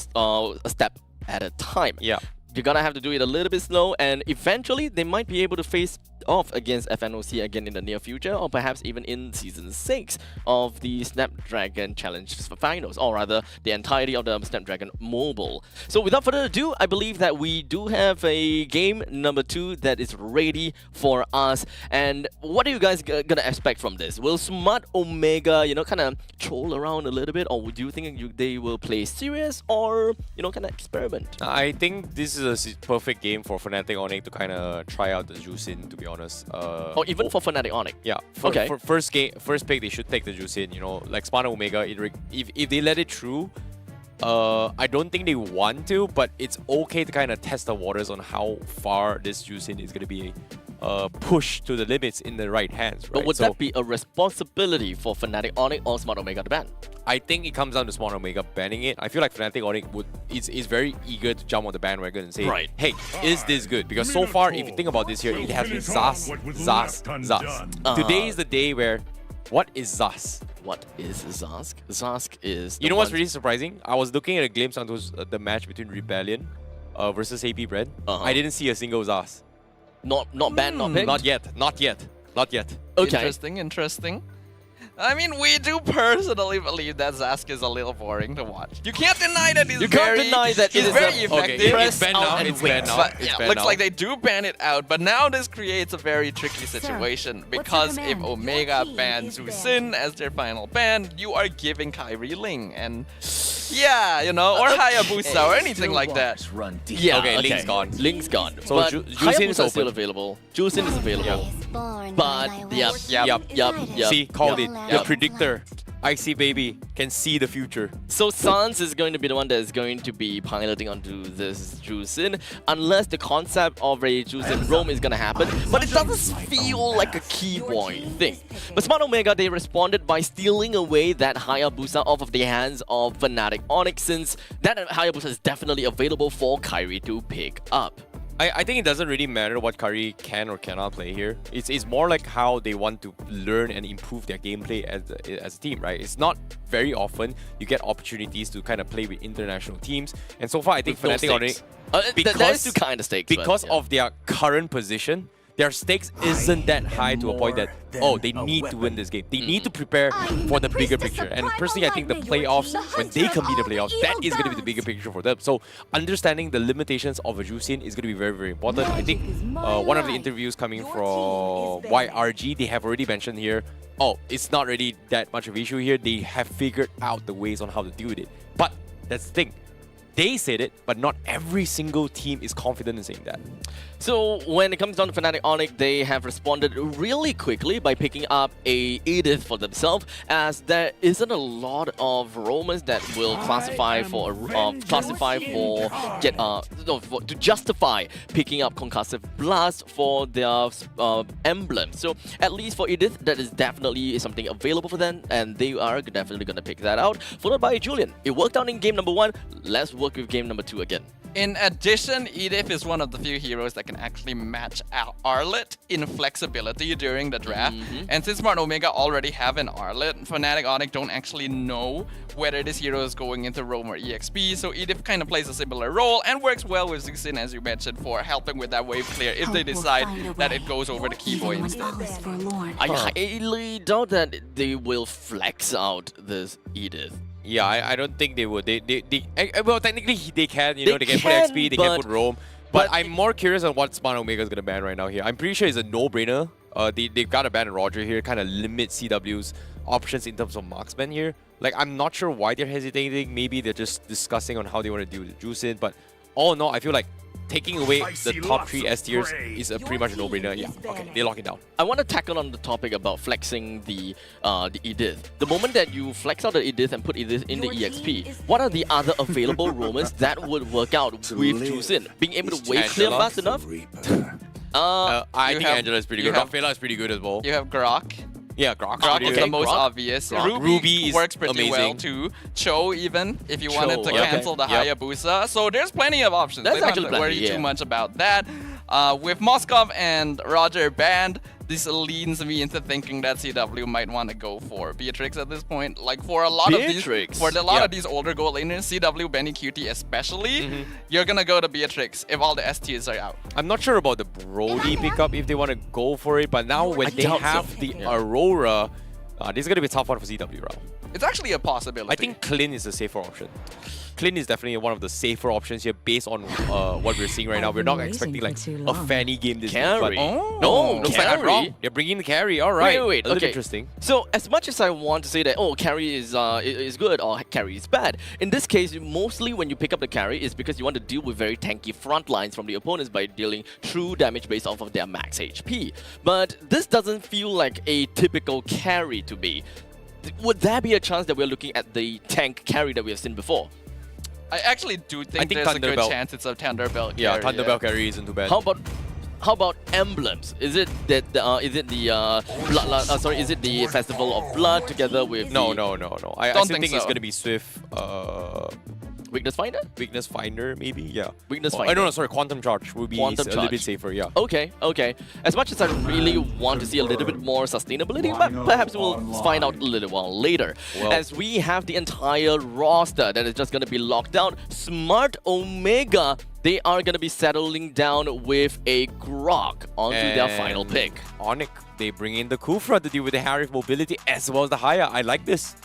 step at a time. Yeah. You're gonna have to do it a little bit slow, and eventually they might be able to face off against FNOC again in the near future, or perhaps even in Season 6 of the Snapdragon Challenge Finals, or rather, the entirety of the Snapdragon Mobile. So without further ado, I believe that we do have a game number 2 that is ready for us. And what are you guys gonna expect from this? Will Smart Omega, you know, kind of troll around a little bit, or do you think they will play serious, or, you know, kind of experiment? I think this is a perfect game for Fnatic Onyx to kind of try out the Juicin, to be honest. Oh, even for Fnatic Onyx? Yeah. Okay. For first pick, they should take the Juicin. You know, like Smart Omega, if they let it through, I don't think they want to, but it's okay to kind of test the waters on how far this Juicin is going to be pushed to the limits in the right hands, right? But would that be a responsibility for Fnatic Onyx or Smart Omega to ban? I think it comes down to Smart Omega banning it. I feel like Fnatic Onyx is very eager to jump on the bandwagon and say, hey, is this good? Because so far, if you think about this here, it has been Zas. Today is the day where, what is Zas? What is Zask? Zask is... You know what's really surprising? I was looking at a glimpse onto the match between Rebellion versus AP Bread. I didn't see a single Zas. Not banned, not picked? Not yet. Okay. Interesting. I mean, we do personally believe that Zask is a little boring to watch. You can't deny that he's very effective. Okay, it's banned now. It's banned now. But yeah, looks like they do ban it out. But now this creates a very tricky situation because if Omega bans Zusin as their final ban, you are giving Kyrie Ling and yeah, you know, or Hayabusa or anything like that. Yeah, okay, Ling's gone. Ling's gone. So but Juicin is still available. Juicin is available. But yep. See, called it. The predictor, Icy Baby, can see the future. So Sans is going to be the one that is going to be piloting onto this Juicin, unless the concept of a Juicin roam is going to happen. But it doesn't feel like a key point thing. But Smart Omega, they responded by stealing away that Hayabusa off of the hands of Fnatic Onyx, since that Hayabusa is definitely available for Kyrie to pick up. I think it doesn't really matter what Curry can or cannot play here. It's more like how they want to learn and improve their gameplay as a team, right? It's not very often you get opportunities to kind of play with international teams. And so far, I think Fnatic Onyx, there's two kind of stakes. Because of their current position, their stakes isn't that high to a point that, oh, they need to win this game. They need to prepare for the bigger picture. And personally, I think the playoffs, when they compete in the playoffs, that is going to be the bigger picture for them. So understanding the limitations of a Juicin is going to be very, very important. I think one of the interviews coming from YRG, they have already mentioned here, oh, it's not really that much of an issue here. They have figured out the ways on how to deal with it. But that's the thing. they said it, but not every single team is confident in saying that. So when it comes down to Fnatic Onyx, they have responded really quickly by picking up a Edith for themselves, as there isn't a lot of roamers that will classify for to justify picking up Concussive Blast for their emblem. So at least for Edith, that is definitely something available for them, and they are definitely going to pick that out. Followed by Julian. It worked out in game number 1. Let's work with game number 2 again. In addition, Edith is one of the few heroes that can actually match Arlet in flexibility during the draft. And since Smart Omega already have an Arlet, Fnatic Onyx don't actually know whether this hero is going into Roam or EXP, so Edith kind of plays a similar role and works well with Zixin, as you mentioned, for helping with that wave clear if they decide that it goes over the Keyboy instead. I highly doubt that they will flex out this Edith. Yeah, I don't think they would. Well, technically they can, they can put XP, they can put Roam. But I'm more curious on what Smart Omega is going to ban right now here. I'm pretty sure it's a no-brainer. They've got to ban Roger here, kind of limit CW's options in terms of marksman here. Like, I'm not sure why they're hesitating. Maybe they're just discussing on how they want to deal with Juicin. But all in all, I feel like taking away the top 3 S tiers is pretty much a no-brainer. Yeah, okay, they lock it down. I want to tackle on the topic about flexing the Edith. The moment that you flex out the Edith and put Edith in the EXP, what are the other available roamers that would work out with Juicin? Being able to wave clear fast enough? I think Angela is pretty good. Rafaela is pretty good as well. You have Grok. Yeah, Grok. Grok is the most obvious. Ruby works pretty well too. Cho even, if you wanted to cancel the Hayabusa. So there's plenty of options. That's they don't actually have to worry too much about that. With Moskov and Roger banned, this leads me into thinking that CW might want to go for Beatrix at this point. Like for a lot of these older gold laners, CW, Benny, QT especially, you're gonna go to Beatrix if all the STs are out. I'm not sure about the Brody pickup if they want to go for it, but now when they have the Aurora, this is gonna be a tough one for CW, right? It's actually a possibility. I think Clint is a safer option. Clint is definitely one of the safer options here based on what we're seeing right now. We're not expecting like a Fanny game this week. But no, looks like I'm wrong. They're bringing the carry. All right. Wait. Okay. Interesting. So as much as I want to say that, carry is good or carry is bad, in this case, mostly when you pick up the carry is because you want to deal with very tanky front lines from the opponents by dealing true damage based off of their max HP. But this doesn't feel like a typical carry to me. Would there be a chance that we're looking at the tank carry that we have seen before? I actually do think there's a good chance it's a Thunderbelt carry. Yeah, Thunderbelt carry isn't too bad. How about emblems? Is it that is it the is it the Festival of Blood together with No. I still think it's gonna be Swift Weakness Finder? Weakness Finder, maybe? Yeah. Weakness Finder. No, sorry. Quantum Charge would be a little bit safer, yeah. Okay. As much as I really want to see a little bit more sustainability, but perhaps we'll find out a little while later. As we have the entire roster that is just going to be locked down. Smart Omega, they are going to be settling down with a Grok onto their final pick. Onyx, they bring in the Kufra to deal with the Harif mobility as well as the Haya. I like this.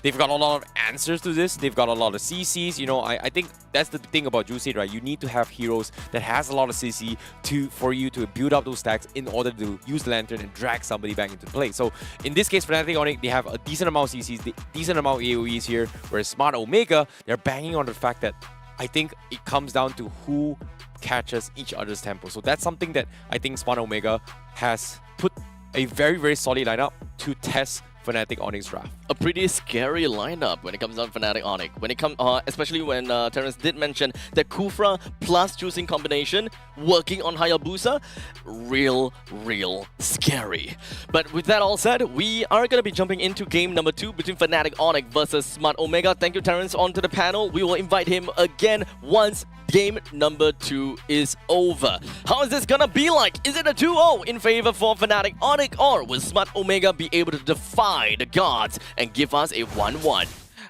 They've got a lot of answers to this. They've got a lot of CCs. I think that's the thing about Juicy, right? You need to have heroes that has a lot of CC for you to build up those stacks in order to use Lantern and drag somebody back into play. So in this case, Fnatic Onyx, they have a decent amount of CCs, decent amount of AoEs here, whereas Smart Omega, they're banging on the fact that I think it comes down to who catches each other's tempo. So that's something that I think Smart Omega has put a very, very solid lineup to test Fnatic Onyx draft. A pretty scary lineup when it comes down to Fnatic Onyx. When it comes, especially when Terrence did mention that Kufra plus Juicing combination working on Hayabusa, real scary. But with that all said, we are going to be jumping into game number 2 between Fnatic Onyx versus Smart Omega. Thank you, Terrence, onto the panel. We will invite him again once game number 2 is over. How is this gonna be like? Is it a 2-0 in favor for Fnatic Onyx, or will Smart Omega be able to defy the gods and give us a 1-1?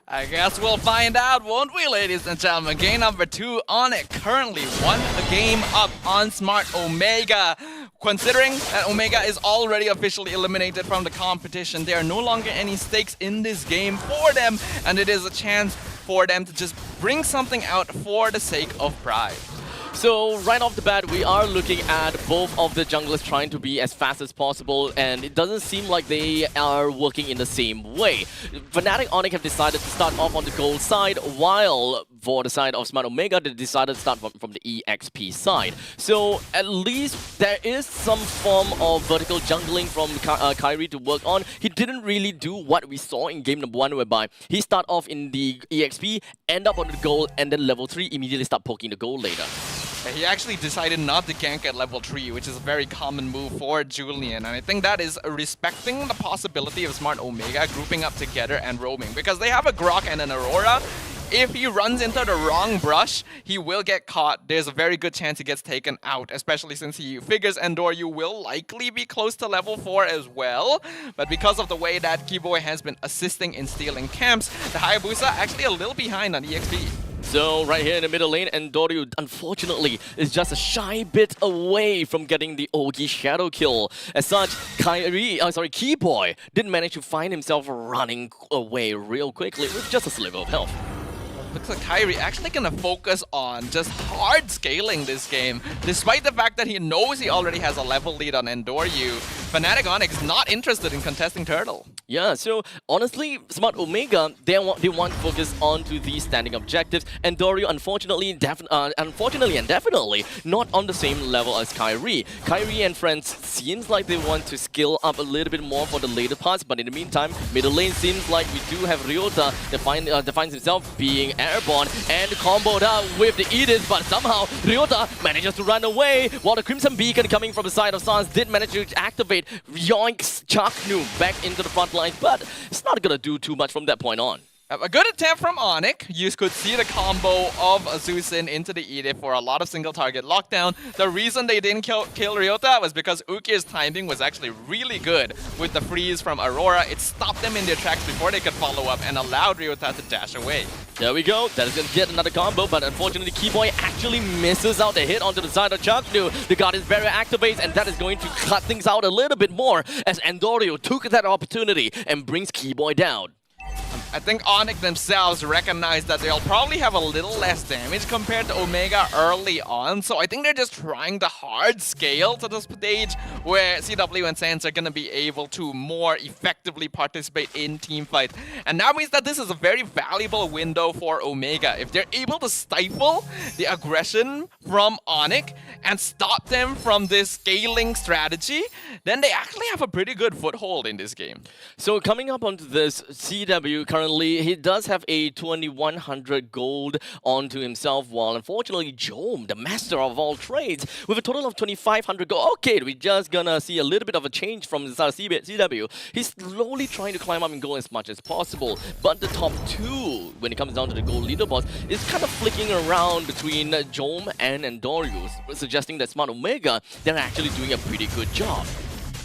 I guess we'll find out, won't we, ladies and gentlemen? Game number 2, Onyx currently 1 game up on Smart Omega. Considering that Omega is already officially eliminated from the competition, there are no longer any stakes in this game for them, and it is a chance for them to just bring something out for the sake of pride. So right off the bat, we are looking at both of the junglers trying to be as fast as possible, and it doesn't seem like they are working in the same way. Fnatic Onyx have decided to start off on the gold side, while for the side of Smart Omega, they decided to start from the EXP side. So at least there is some form of vertical jungling from Kyrie to work on. He didn't really do what we saw in game number 1, whereby he start off in the EXP, end up on the gold, and then level 3 immediately start poking the gold later. He actually decided not to gank at level 3, which is a very common move for Julian. And I think that is respecting the possibility of Smart Omega grouping up together and roaming. Because they have a Grok and an Aurora. If he runs into the wrong brush, he will get caught. There's a very good chance he gets taken out, especially since he figures Endoryu will likely be close to level 4 as well. But because of the way that Keyboy has been assisting in stealing camps, the Hayabusa actually a little behind on EXP. So right here in the middle lane, Endoryu unfortunately is just a shy bit away from getting the Ogi shadow kill. As such, Keyboy didn't manage to find himself running away real quickly with just a sliver of health. Looks like Kyrie actually gonna focus on just hard scaling this game. Despite the fact that he knows he already has a level lead on Endoryu, Fnatic Onyx not interested in contesting Turtle. Yeah, so honestly, Smart Omega, they want to focus on to these standing objectives. Endoryu, unfortunately and definitely not on the same level as Kyrie. Kyrie and friends seems like they want to skill up a little bit more for the later parts, but in the meantime, middle lane seems like we do have Ryota that finds himself being airborne and comboed out with the Edith, but somehow Ryota manages to run away, while the Crimson Beacon coming from the side of Sans did manage to activate Yoinks Chaknu back into the front lines, but it's not gonna do too much from that point on. A good attempt from Onyx. You could see the combo of Azusin into the Edith for a lot of single target lockdown. The reason they didn't kill Ryota was because Ukir's timing was actually really good with the freeze from Aurora. It stopped them in their tracks before they could follow up and allowed Ryota to dash away. There we go. That is going to get another combo, but unfortunately Keyboy actually misses out the hit onto the side of Chaknu. The Guardian's Barrier activates, and that is going to cut things out a little bit more as Endoryu took that opportunity and brings Keyboy down. I think Onyx themselves recognize that they'll probably have a little less damage compared to Omega early on, so I think they're just trying the hard scale to the stage where CW and Sans are going to be able to more effectively participate in teamfight. And that means that this is a very valuable window for Omega. If they're able to stifle the aggression from Onyx and stop them from this scaling strategy, then they actually have a pretty good foothold in this game. So coming up onto this, CW currently, he does have a 2100 gold onto himself, while unfortunately Jome, the master of all trades, with a total of 2500 gold. Okay, we're just gonna see a little bit of a change from the start of CW. He's slowly trying to climb up in gold as much as possible, but the top two, when it comes down to the gold leaderboards, is kind of flicking around between Jome and Endoryu, suggesting that Smart Omega, they're actually doing a pretty good job.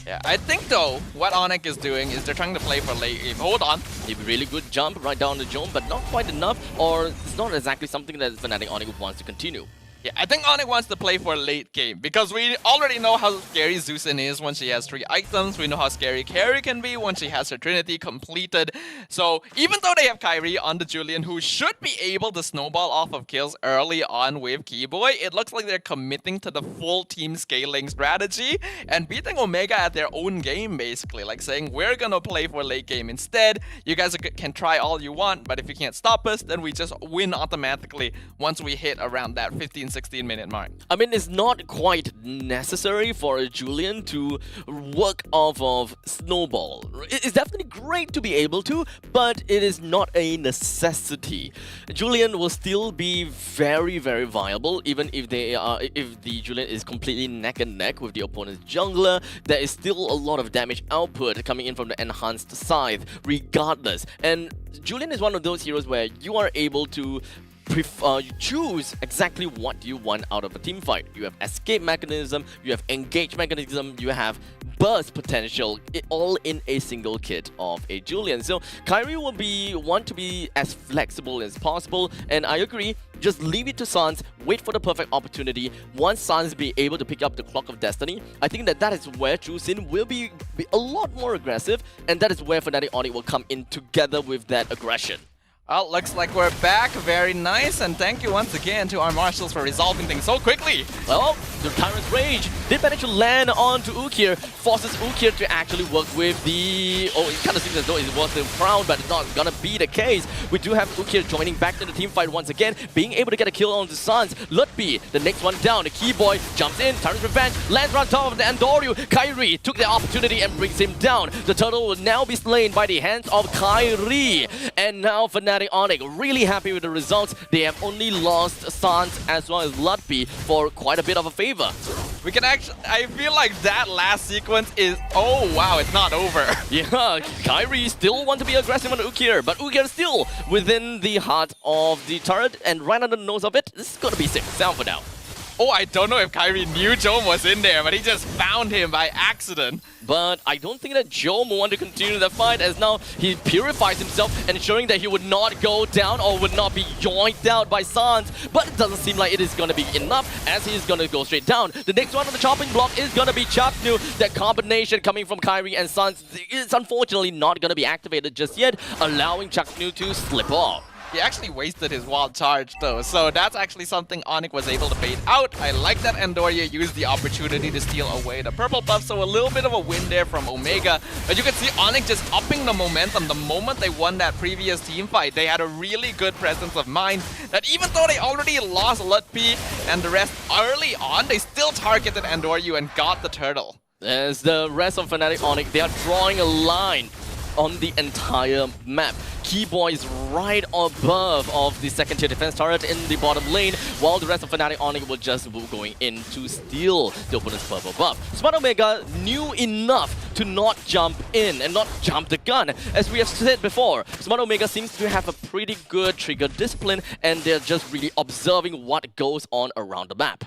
Yeah, I think though, what Onyx is doing is they're trying to play for late game. Hold on. A really good jump right down the Jome, but not quite enough, or it's not exactly something that Fnatic Onyx wants to continue. Yeah, I think Onyx wants to play for late game because we already know how scary Zusin is when she has 3 items. We know how scary Carrie can be when she has her Trinity completed. So even though they have Kyrie on the Julian, who should be able to snowball off of kills early on with Keyboy, it looks like they're committing to the full team scaling strategy and beating Omega at their own game, basically. Like saying, we're gonna play for late game instead. You guys can try all you want, but if you can't stop us, then we just win automatically once we hit around that 16 minute mark. I mean, it's not quite necessary for a Julian to work off of Snowball. It's definitely great to be able to, but it is not a necessity. Julian will still be very, very viable, even if if the Julian is completely neck and neck with the opponent's jungler. There is still a lot of damage output coming in from the enhanced scythe, regardless. And Julian is one of those heroes where you are able to you choose exactly what you want out of a team fight. You have escape mechanism, you have engage mechanism, you have burst potential, all in a single kit of a Julian. So Kyrie will want to be as flexible as possible, and I agree, just leave it to Sans, wait for the perfect opportunity. Once Sans be able to pick up the Clock of Destiny, I think that is where Chusin will be a lot more aggressive, and that is where Fnatic Onyx will come in together with that aggression. Well, looks like we're back. Very nice. And thank you once again to our marshals for resolving things so quickly. Well, the Tyrant's Rage did manage to land onto Ukir, forces Ukir to actually work with the... Oh, it kind of seems as though it was the crown, but it's not gonna be the case. We do have Ukir joining back in the team fight once again, being able to get a kill on the Suns. Lutfi, the next one down. The key boy jumps in, Tyrant's Revenge, lands on top of the Andoryu. Kyrie took the opportunity and brings him down. The turtle will now be slain by the hands of Kyrie. And now Fnatic Onyx really happy with the results. They have only lost Sans as well as Lutfi for quite a bit of a favor. We can actually, I feel like that last sequence is, oh wow, it's not over. Yeah, Kyrie still want to be aggressive on Ukir, but Ukir still within the heart of the turret and right under the nose of it. This is gonna be safe and sound for now. Oh, I don't know if Kyrie knew Jome was in there, but he just found him by accident. But I don't think that Jome will want to continue the fight, as now he purifies himself, ensuring that he would not go down or would not be yoinked out by Sans. But it doesn't seem like it is going to be enough, as he is going to go straight down. The next one on the chopping block is going to be Chapnu. That combination coming from Kyrie and Sans is unfortunately not going to be activated just yet, allowing Chapnu to slip off. He actually wasted his wild charge though, so that's actually something Onyx was able to bait out. I like that Andoryu used the opportunity to steal away the purple buff, so a little bit of a win there from Omega. But you can see Onyx just upping the momentum the moment they won that previous team fight. They had a really good presence of mind that even though they already lost Lutfi and the rest early on, they still targeted Andoryu and got the turtle. As the rest of Fnatic Onyx, they are drawing a line on the entire map. Keyboy is right above of the second tier defense turret in the bottom lane, while the rest of Fnatic Onyx will just be going in to steal the opponent's purple buff. Smart Omega knew enough to not jump in and not jump the gun. As we have said before, Smart Omega seems to have a pretty good trigger discipline, and they're just really observing what goes on around the map.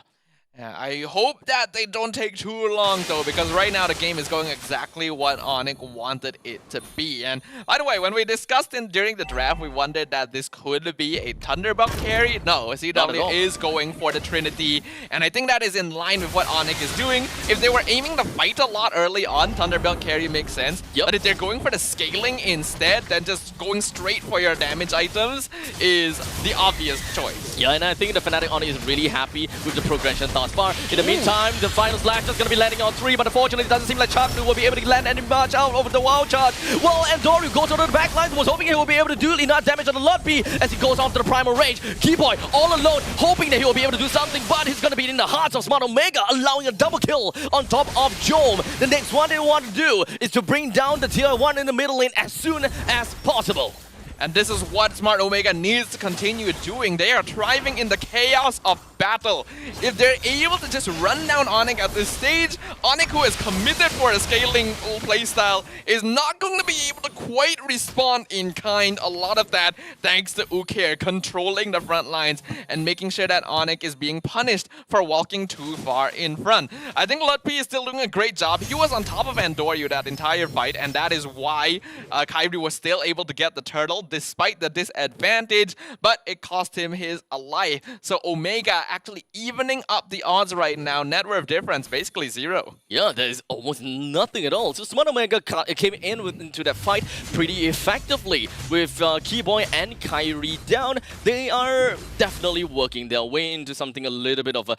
Yeah, I hope that they don't take too long though, because right now the game is going exactly what Onyx wanted it to be. And by the way, when we discussed during the draft, we wondered that this could be a Thunderbuck carry. No, CW is going for the Trinity, and I think that is in line with what Onyx is doing. If they were aiming to fight a lot early on, Thunderbuck carry makes sense. But if they're going for the scaling instead, then just going straight for your damage items is the obvious choice. Yeah, and I think the Fnatic Onyx is really happy with the progression thus far. In the meantime, the final slash is going to be landing on 3, but unfortunately it doesn't seem like Chapnu will be able to land any much out over the wild charge. Well, Andoryu goes onto the back line, was hoping he will be able to do enough damage on the Lutfi as he goes onto the primal range. Keyboy all alone, hoping that he will be able to do something, but he's going to be in the hearts of Smart Omega, allowing a double kill on top of Jome. The next one they want to do is to bring down the tier 1 in the middle lane as soon as possible. And this is what Smart Omega needs to continue doing. They are thriving in the chaos of battle. If they're able to just run down Onyx at this stage, Onyx, who is committed for a scaling playstyle, is not going to be able to quite respond in kind. A lot of that thanks to Ukir controlling the front lines and making sure that Onyx is being punished for walking too far in front. I think Lutfi is still doing a great job. He was on top of Andoryu that entire fight, and that is why Kyrie was still able to get the turtle despite the disadvantage, but it cost him his life. So Omega actually evening up the odds right now. Net worth difference basically 0. Yeah, there is almost nothing at all. So Smart Omega came into that fight pretty effectively with Keyboy and Kyrie down. They are definitely working their way into something a little bit of a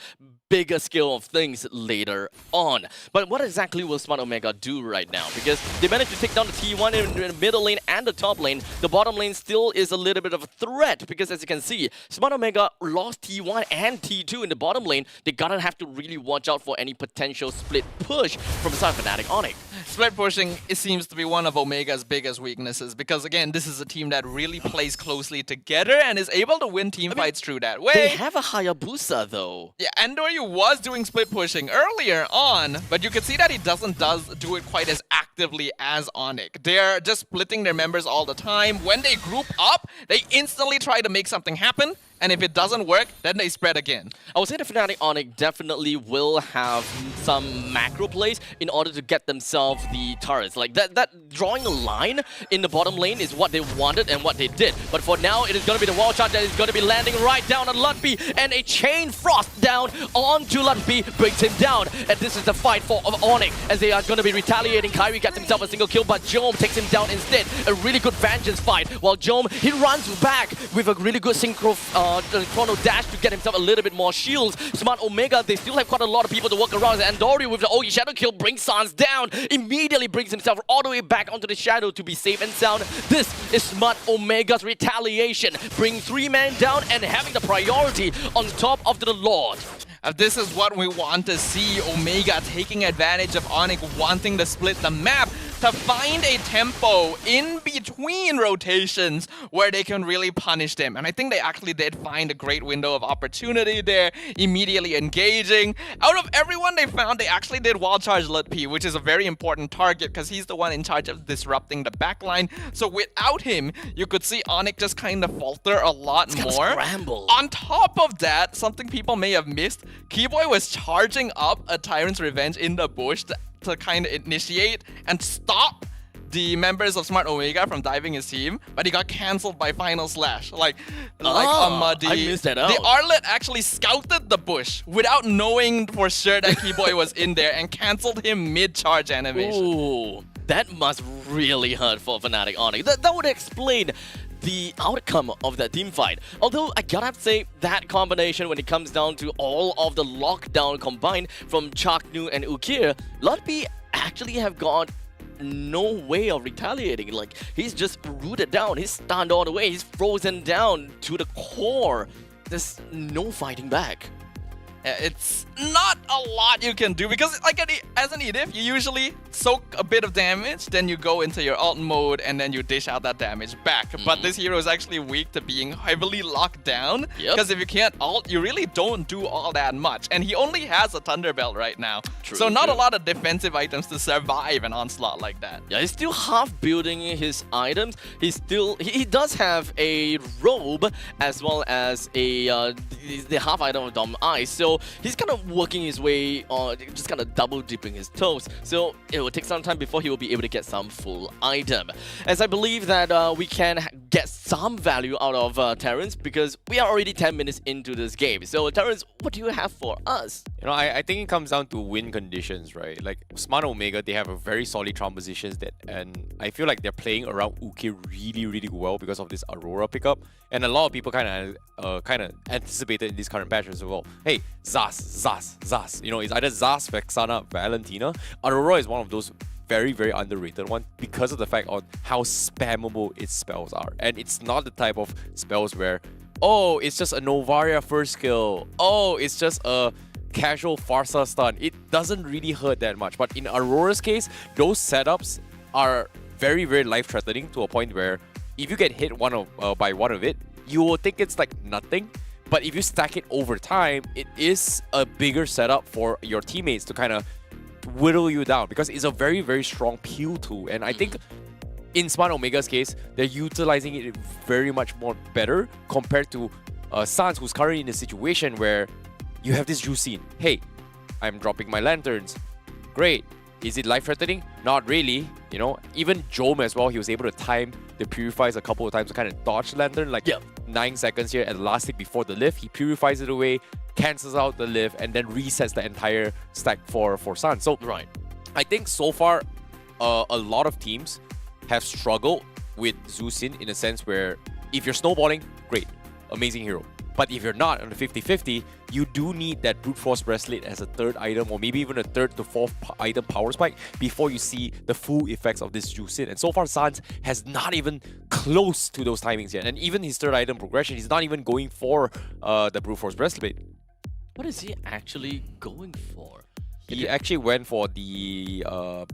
bigger scale of things later on. But what exactly will Smart Omega do right now? Because they managed to take down the T1 in the middle lane and the top lane. The bottom lane still is a little bit of a threat, because as you can see, Smart Omega lost T1 and T2 in the bottom lane. They're gonna have to really watch out for any potential split push from the side of Fnatic Onyx. Split pushing, it seems to be one of Omega's biggest weaknesses, because again, this is a team that really plays closely together and is able to win team fights through that way. They have a Hayabusa though. Yeah, Andoryu was doing split pushing earlier on, but you can see that he doesn't do it quite as actively as Onyx. They're just splitting their members all the time. When they group up, they instantly try to make something happen, and if it doesn't work, then they spread again. I would say the Fnatic Onyx definitely will have some macro plays in order to get themselves the turrets. Like that drawing a line in the bottom lane is what they wanted and what they did. But for now, it is going to be the wall shot that is going to be landing right down on Lutfi, and a chain frost down onto Lutfi brings him down. And this is the fight for Onyx as they are going to be retaliating. Kyrie gets himself a single kill, but Jome takes him down instead. A really good vengeance fight. While Jome, he runs back with a really good synchro chrono dash to get himself a little bit more shields. Smart Omega, they still have quite a lot of people to work around. And Dory with the OE Shadow kill brings Sans down. Immediately brings himself all the way back onto the Shadow to be safe and sound. This is Smart Omega's retaliation. Bring 3 men down and having the priority on top of the Lord. This is what we want to see. Omega taking advantage of Onyx wanting to split the map to find a tempo in between rotations where they can really punish them. And I think they actually did find a great window of opportunity there, immediately engaging. Out of everyone they found, they actually did wall charge Lutfi, which is a very important target because he's the one in charge of disrupting the backline. So without him, you could see Onyx just kind of falter a lot more. Scramble. On top of that, something people may have missed, Keyboy was charging up a Tyrant's Revenge in the bush to kind of initiate and stop the members of Smart Omega from diving his team, but he got cancelled by Final Slash. I missed that out. The Arlet actually scouted the bush without knowing for sure that Keyboy was in there and cancelled him mid-charge animation. Ooh, that must really hurt for Fnatic Onyx. That would explain the outcome of that team fight. Although I gotta have to say that combination when it comes down to all of the lockdown combined from Chaknu and Ukir, Lutfi actually have got no way of retaliating. Like, he's just rooted down, he's stunned all the way, he's frozen down to the core. There's no fighting back. It's not a lot you can do because like as an EDIF, you usually soak a bit of damage, then you go into your ult mode and then you dish out that damage back. But this hero is actually weak to being heavily locked down because if you can't ult, you really don't do all that much. And he only has a Thunderbelt right now. So not a lot of defensive items to survive an onslaught like that. Yeah, he's still half building his items. He does have a robe as well as a the half item of Dom Ice. So he's kind of working his way on, just kind of double dipping his toes. So it will take some time before he will be able to get some full item. As I believe that we can get some value out of Terrence because we are already 10 minutes into this game. So Terrence, what do you have for us? You know, I think it comes down to win conditions, right? Like Smart Omega, they have a very solid trump positions and I feel like they're playing around Uki really well because of this Aurora pickup. And a lot of people kind of anticipated in this current patch as well. Hey, Zas. You know, it's either Zas, Vexana, Valentina. Aurora is one of those very underrated one because of the fact on how spammable its spells are. And it's not the type of spells where, oh, it's just a Novaria first skill. Oh, it's just a casual Farsa stun. It doesn't really hurt that much. But in Aurora's case, those setups are very life-threatening to a point where if you get hit by one of it, you will think it's like nothing. But if you stack it over time, it is a bigger setup for your teammates to kind of whittle you down because it's a very strong peel tool. And I think in Smart Omega's case, they're utilizing it very much more better compared to Sans, who's currently in a situation where you have this Juicine. Hey, I'm dropping my lanterns. Great. Is it life-threatening? Not really. You know, even Jome as well, he was able to time the purifies a couple of times to kind of dodge lantern, like 9 seconds here at the last tick before the lift. He purifies it away, cancels out the lift, and then resets the entire stack for Sun. So I think so far, a lot of teams have struggled with Zusin in a sense where if you're snowballing, great, amazing hero. But if you're not on the 50-50, you do need that Brute Force Bracelet as a third item or maybe even a third to fourth item power spike before you see the full effects of this Juicin. And so far, Sans has not even close to those timings yet. And even his third item progression, he's not even going for the Brute Force Bracelet. What is he actually going for? He actually went for the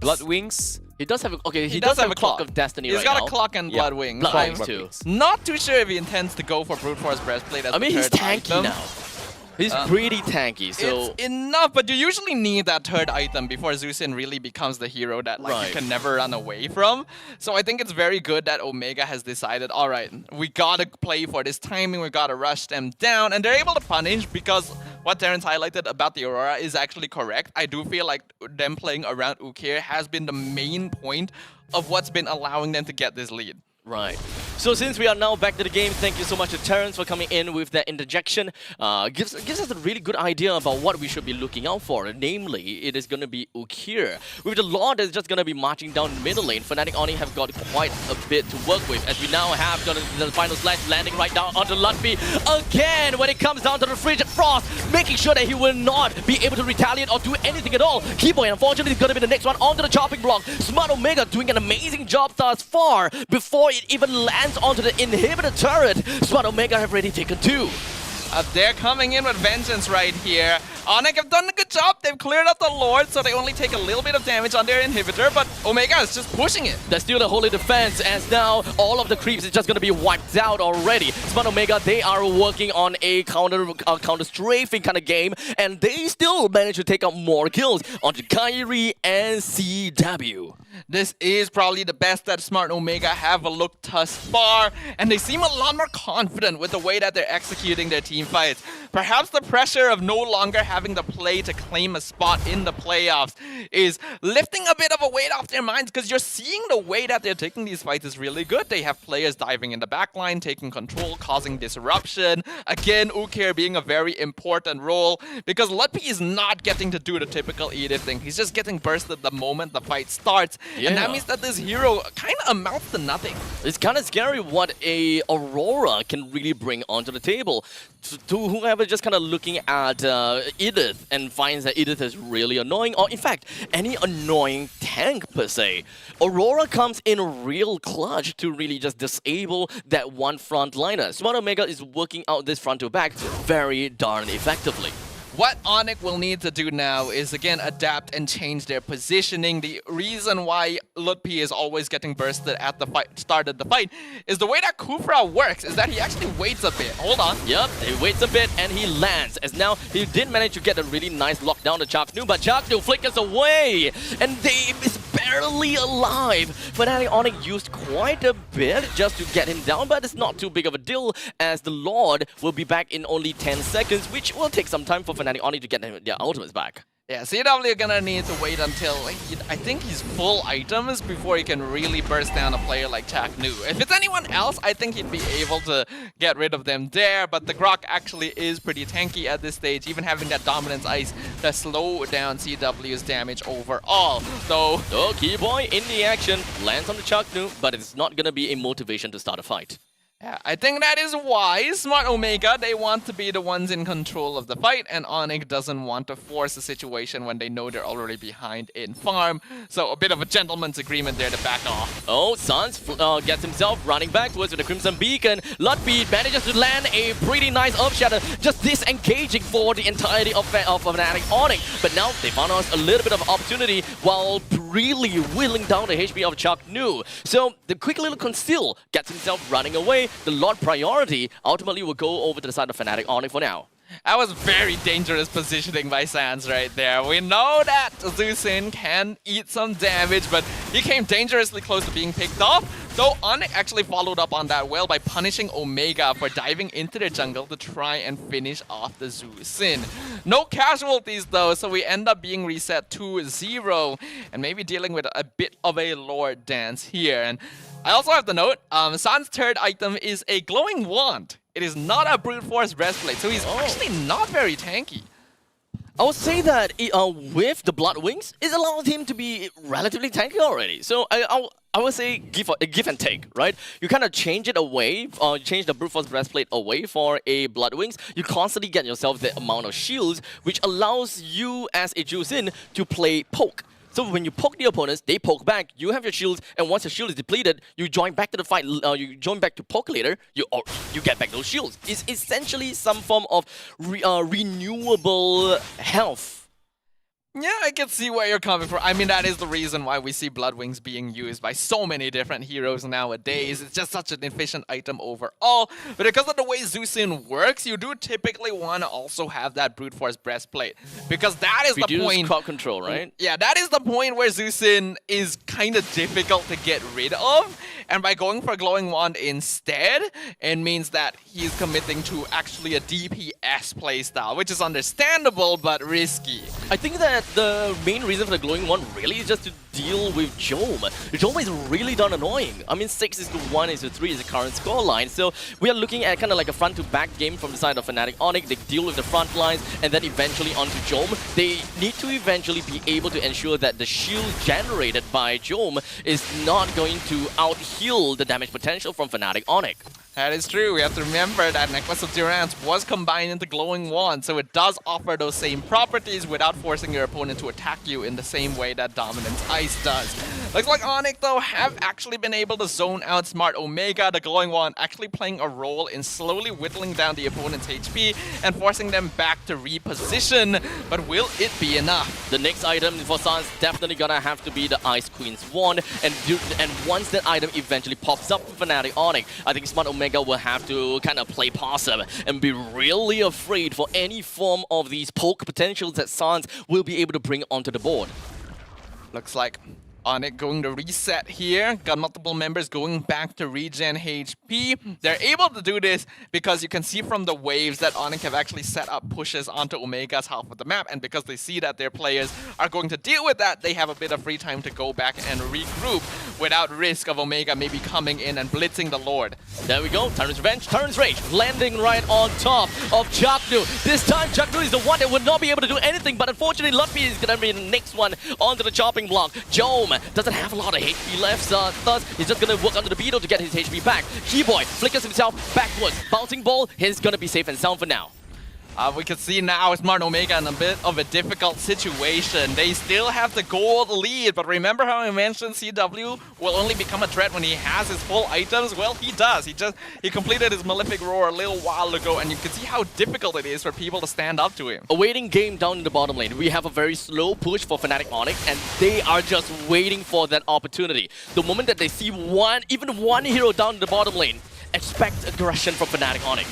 Blood Wings. He does have he does have a Clock of Destiny He's got a Clock and Blood Wings. Blood Wings too. Not too sure if he intends to go for Brute Force Breastplate as he's tanky now. He's pretty tanky, so... It's enough, but you usually need that third item before Zeusin really becomes the hero that you can never run away from. So I think it's very good that Omega has decided, all right, we gotta play for this timing, we gotta rush them down, and they're able to punish because what Terrence highlighted about the Aurora is actually correct. I do feel like them playing around Ukir has been the main point of what's been allowing them to get this lead. Right. So since we are now back to the game, thank you so much to Terrence for coming in with that interjection. Gives us a really good idea about what we should be looking out for. Namely, it is going to be Ukir. With the Lord that's just going to be marching down middle lane, Fnatic Oni have got quite a bit to work with. As we now have got the final slash landing right down onto Lutfi. Again, when it comes down to the Frigid Frost, making sure that he will not be able to retaliate or do anything at all. Keyboy, unfortunately, is going to be the next one onto the chopping block. Smart Omega doing an amazing job thus far before it even lands onto the inhibitor turret. Smart Omega have already taken 2. They're coming in with vengeance right here. Onyx have done a good job. They've cleared out the Lord, so they only take a little bit of damage on their inhibitor, but Omega is just pushing it. There's still the holy defense, as now all of the creeps is just going to be wiped out already. Smart Omega, they are working on a counter-strafing kind of game, and they still manage to take out more kills onto Kairi and CW. This is probably the best that Smart Omega have looked thus far, and they seem a lot more confident with the way that they're executing their team fights. Perhaps the pressure of no longer having to play to claim a spot in the playoffs is lifting a bit of a weight off their minds, because you're seeing the way that they're taking these fights is really good. They have players diving in the backline, taking control, causing disruption. Again, Ukir being a very important role, because Lutfi is not getting to do the typical Edith thing. He's just getting bursted the moment the fight starts. And that means that this hero kind of amounts to nothing. It's kind of scary what a Aurora can really bring onto the table. To whoever just kind of looking at Edith and finds that Edith is really annoying, or in fact, any annoying tank per se, Aurora comes in real clutch to really just disable that one frontliner. Smart Omega is working out this front to back very darn effectively. What Onyx will need to do now is, again, adapt and change their positioning. The reason why Lutfi is always getting bursted at the start of the fight is the way that Kufra works is that he actually waits a bit. Hold on. Yep, he waits a bit and he lands. As now, he did manage to get a really nice lockdown to Chaknu, but Chaknu flickers away. And they is barely alive. Fnatic Onyx used quite a bit just to get him down, but it's not too big of a deal, as the Lord will be back in only 10 seconds, which will take some time for Fnatic Onyx to get their ultimates back. Yeah, CW are gonna need to wait until I think he's full items before he can really burst down a player like Chaknu. If it's anyone else, I think he'd be able to get rid of them there, but the Grok actually is pretty tanky at this stage, even having that Dominance Ice to slow down CW's damage overall. So Keyboy in the action, lands on the Chaknu, but it's not gonna be a motivation to start a fight. Yeah, I think that is why Smart Omega, they want to be the ones in control of the fight, and Onyx doesn't want to force a situation when they know they're already behind in farm. So a bit of a gentleman's agreement there to back off. Oh, Sans gets himself running backwards with the Crimson Beacon. Lutfi manages to land a pretty nice Earth Shatter, just disengaging for the entirety of Fnatic Onyx. But now they found us a little bit of opportunity while really whittling down the HP of Chaknu. So the quick little Conceal gets himself running away. The Lord priority ultimately will go over to the side of Fnatic Onyx for now. That was very dangerous positioning by Sans right there. We know that Zeusin can eat some damage, but he came dangerously close to being picked off. So Onyx actually followed up on that well by punishing Omega for diving into the jungle to try and finish off the Zeusin. No casualties though, so we end up being reset 2-0 and maybe dealing with a bit of a Lord dance here. And I also have to note, Sans' third item is a glowing wand. It is not a brute force breastplate, so he's actually not very tanky. I would say that with the Blood Wings, it allows him to be relatively tanky already. So I would say give and take, right? You kind of change it away, change the brute force breastplate away for a Blood Wings. You constantly get yourself the amount of shields, which allows you as a Juicin to play poke. So when you poke the opponents, they poke back, you have your shields, and once your shield is depleted, you join back to the fight, you join back to poke later, you get back those shields. It's essentially some form of renewable health. Yeah, I can see where you're coming from. I mean, that is the reason why we see Bloodwings being used by so many different heroes nowadays. It's just such an efficient item overall. But because of the way Zusin works, you do typically want to also have that Brute Force breastplate. Because that is the point. Crowd control, right? Yeah, that is the point where Zusin is kind of difficult to get rid of. And by going for Glowing Wand instead, it means that he's committing to actually a DPS playstyle, which is understandable but risky. I think that the main reason for the glowing one really is just to deal with Jome. Jome is really darn annoying. I mean, 6:1:3 is the current scoreline. So we are looking at kind of like a front-to-back game from the side of Fnatic Onyx. They deal with the front lines and then eventually onto Jome. They need to eventually be able to ensure that the shield generated by Jome is not going to out-heal the damage potential from Fnatic Onyx. That is true. We have to remember that Necklace of Durance was combined into Glowing Wand, so it does offer those same properties without forcing your opponent to attack you in the same way that Dominance Ice does. Looks like Onyx, though, have actually been able to zone out Smart Omega, the Glowing Wand actually playing a role in slowly whittling down the opponent's HP and forcing them back to reposition. But will it be enough? The next item for Sans definitely gonna have to be the Ice Queen's Wand, and once that item eventually pops up for Fnatic Onyx, I think Smart Omega will have to kind of play possum and be really afraid for any form of these poke potentials that Sans will be able to bring onto the board. Looks like Onyx going to reset here. Got multiple members going back to regen HP. They're able to do this because you can see from the waves that Onyx have actually set up pushes onto Omega's half of the map. And because they see that their players are going to deal with that, they have a bit of free time to go back and regroup without risk of Omega maybe coming in and blitzing the Lord. There we go. Tyrant's Revenge, Tyrant's Rage, landing right on top of Chaknu. This time, Chaknu is the one that would not be able to do anything, but unfortunately, Lutfi is going to be the next one onto the chopping block. Jome doesn't have a lot of HP left, thus he's just going to work under the beetle to get his HP back. Keyboy flickers himself backwards. Bouncing Ball, he's going to be safe and sound for now. We can see now Smart Omega in a bit of a difficult situation. They still have the gold lead, but remember how I mentioned CW will only become a threat when he has his full items? Well, he does. He completed his Malefic Roar a little while ago, and you can see how difficult it is for people to stand up to him. A waiting game down in the bottom lane. We have a very slow push for Fnatic Onyx, and they are just waiting for that opportunity. The moment that they see even one hero down in the bottom lane, expect aggression from Fnatic Onyx.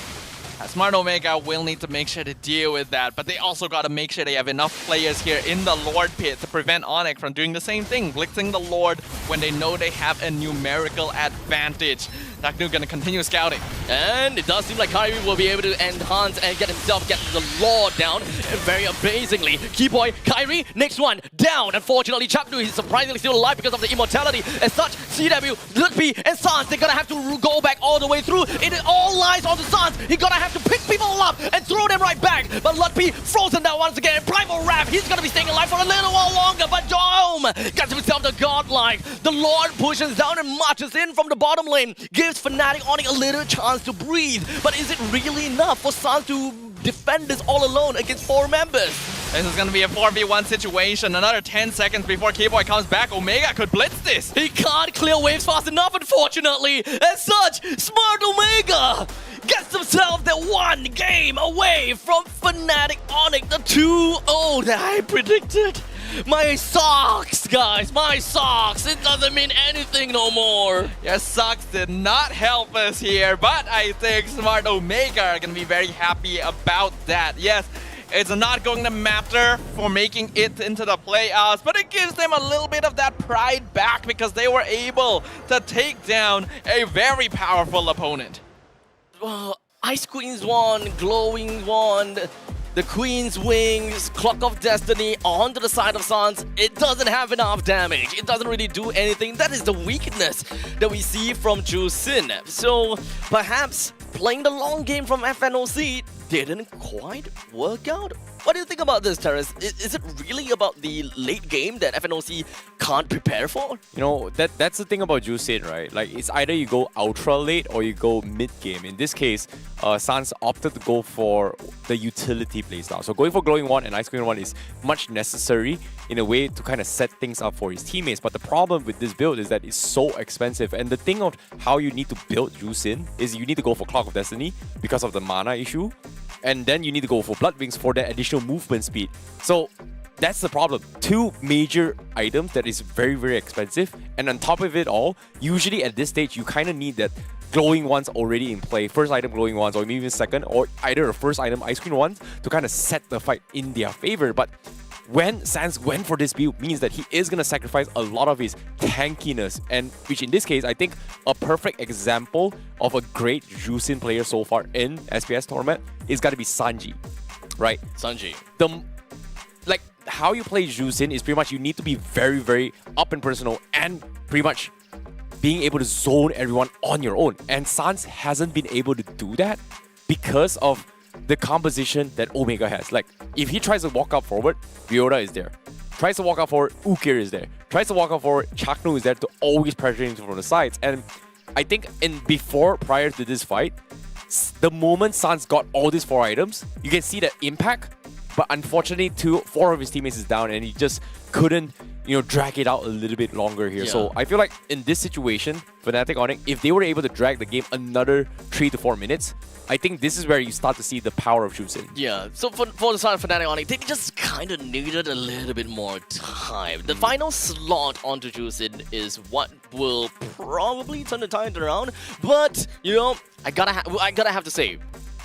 Smart Omega will need to make sure to deal with that, but they also got to make sure they have enough players here in the Lord Pit to prevent Onyx from doing the same thing, blitzing the Lord when they know they have a numerical advantage. Chaknu gonna continue scouting. And it does seem like Kyrie will be able to enhance and get the Lord down. And very amazingly, Keyboy, Kyrie, next one, down. Unfortunately, Chaknu is surprisingly still alive because of the immortality. As such, CW, Lutfi, and Sans, they're gonna have to go back all the way through. It all lies on the Sans. He's gonna have to pick people up and throw them right back. But Lutfi frozen down once again. Primal Wrath, he's gonna be staying alive for a little while longer. But Dome gets himself the godlike. The Lord pushes down and marches in from the bottom lane. Gives Fnatic Onyx a little chance to breathe. But is it really enough for Sans to defend this all alone against 4 members? This is going to be a 4v1 situation. Another 10 seconds before Keyboy comes back. Omega could blitz this. He can't clear waves fast enough, unfortunately. As such, Smart Omega gets himself the one game away from Fnatic Onyx, the 2-0 that I predicted. My socks, guys, my socks. It doesn't mean anything no more. Your socks did not help us here, but I think Smart Omega are going to be very happy about that. Yes, it's not going to matter for making it into the playoffs, but it gives them a little bit of that pride back because they were able to take down a very powerful opponent. Ice Queen's Wand, Glowing Wand, the Queen's Wings, Clock of Destiny onto the side of Sans. It doesn't have enough damage. It doesn't really do anything. That is the weakness that we see from Jusin. So perhaps playing the long game from FNOC didn't quite work out. What do you think about this, Terrace? Is it really about the late game that FNOC can't prepare for? You know, that's the thing about Jusin, right? Like, it's either you go ultra late or you go mid game. In this case, Sans opted to go for the utility playstyle. So going for Glowing Wand and Ice Queen Wand is much necessary in a way to kind of set things up for his teammates. But the problem with this build is that it's so expensive. And the thing of how you need to build Jusin is you need to go for Clock of Destiny because of the mana issue. And then you need to go for Blood Wings for that additional movement speed. So that's the problem. Two major items that is very, very expensive. And on top of it all, usually at this stage, you kind of need that glowing ones already in play. First item glowing ones, or maybe even second, or either the first item ice cream ones to kind of set the fight in their favor. But when Sans went for this build means that he is going to sacrifice a lot of his tankiness, and which in this case, I think a perfect example of a great Jusin player so far in SPS tournament is got to be Sanji, right? Sanji. Like, how you play Jusin is pretty much you need to be very, very up and personal and pretty much being able to zone everyone on your own. And Sans hasn't been able to do that because of the composition that Omega has. Like, if he tries to walk up forward, Ryota is there. Tries to walk up forward, Ukir is there. Tries to walk up forward, Chaknu is there to always pressure him from the sides. And I think prior to this fight, the moment Sans got all these 4 items, you can see the impact. But unfortunately, 4 of his teammates is down, and he just couldn't, drag it out a little bit longer here. Yeah. So I feel like in this situation, Fnatic Onyx, if they were able to drag the game another 3 to 4 minutes, I think this is where you start to see the power of Jusin. Yeah, so for the side of Fnatic Onyx, they just kind of needed a little bit more time. The final slot onto Jusin is what will probably turn the tide around. But, I gotta have to say,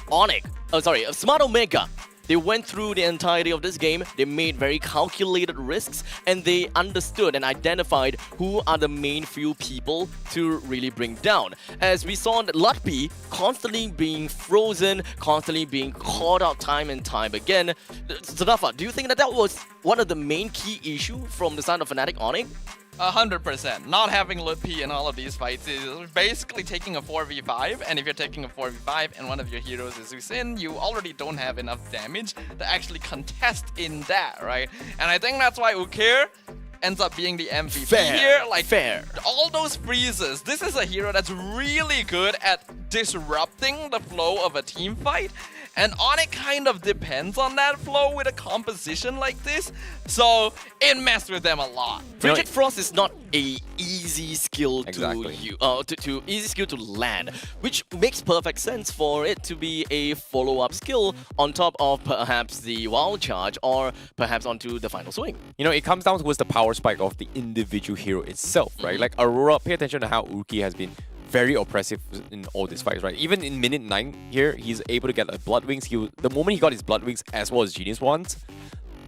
Smart Omega, they went through the entirety of this game, they made very calculated risks, and they understood and identified who are the main few people to really bring down. As we saw that Lutpi constantly being frozen, constantly being called out time and time again. Sadafa, do you think that was one of the main key issue from the side of Fnatic Onyx? 100%. Not having Lutpi in all of these fights is basically taking a 4v5, and if you're taking a 4v5 and one of your heroes is Usin, you already don't have enough damage to actually contest in that, right? And I think that's why Ukir ends up being the MVP here. Like, all those freezes. This is a hero that's really good at disrupting the flow of a team fight. And Onyx kind of depends on that flow with a composition like this, so it messed with them a lot. Frigid Frost is not a easy skill easy skill to land, which makes perfect sense for it to be a follow-up skill on top of perhaps the wild charge or perhaps onto the final swing. It comes down to the power spike of the individual hero itself, right? Like Aurora, pay attention to how Urki has been very oppressive in all these fights, right? Even in minute 9 here, he's able to get a Blood Wings. The moment he got his Blood Wings as well as Genius Wands,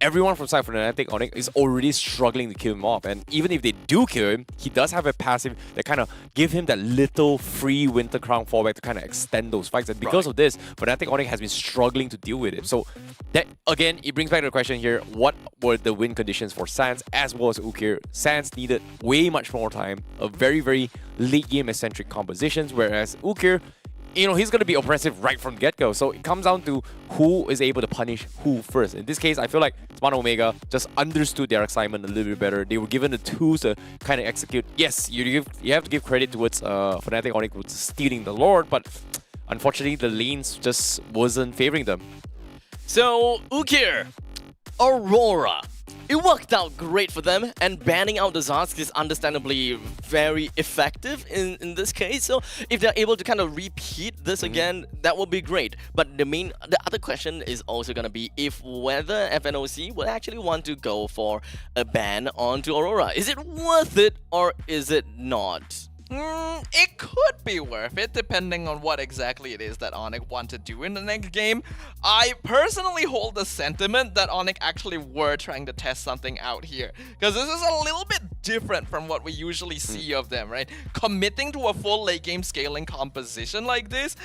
everyone from side Fnatic Onyx is already struggling to kill him off. And even if they do kill him, he does have a passive that kind of give him that little free Winter Crown fallback to kind of extend those fights. And because of this, Fnatic Onyx has been struggling to deal with it. So that, again, it brings back to the question here, what were the win conditions for Sans as well as Ukir? Sans needed way much more time, a very, very late game eccentric compositions, whereas Ukir, he's going to be oppressive right from the get-go. So it comes down to who is able to punish who first. In this case, I feel like Smart Omega just understood their assignment a little bit better. They were given the tools to kind of execute. Yes, you have to give credit towards Fnatic Onyx with stealing the Lord, but unfortunately, the lanes just wasn't favoring them. So, Ukir, Aurora, it worked out great for them, and banning out the Zarsk is understandably very effective in this case. So if they're able to kind of repeat this again, that would be great. But the other question is also going to be whether FNOC will actually want to go for a ban onto Aurora. Is it worth it or is it not? It could be worth it, depending on what exactly it is that Onyx want to do in the next game. I personally hold the sentiment that Onyx actually were trying to test something out here, because this is a little bit different from what we usually see of them, right? Committing to a full late game scaling composition like this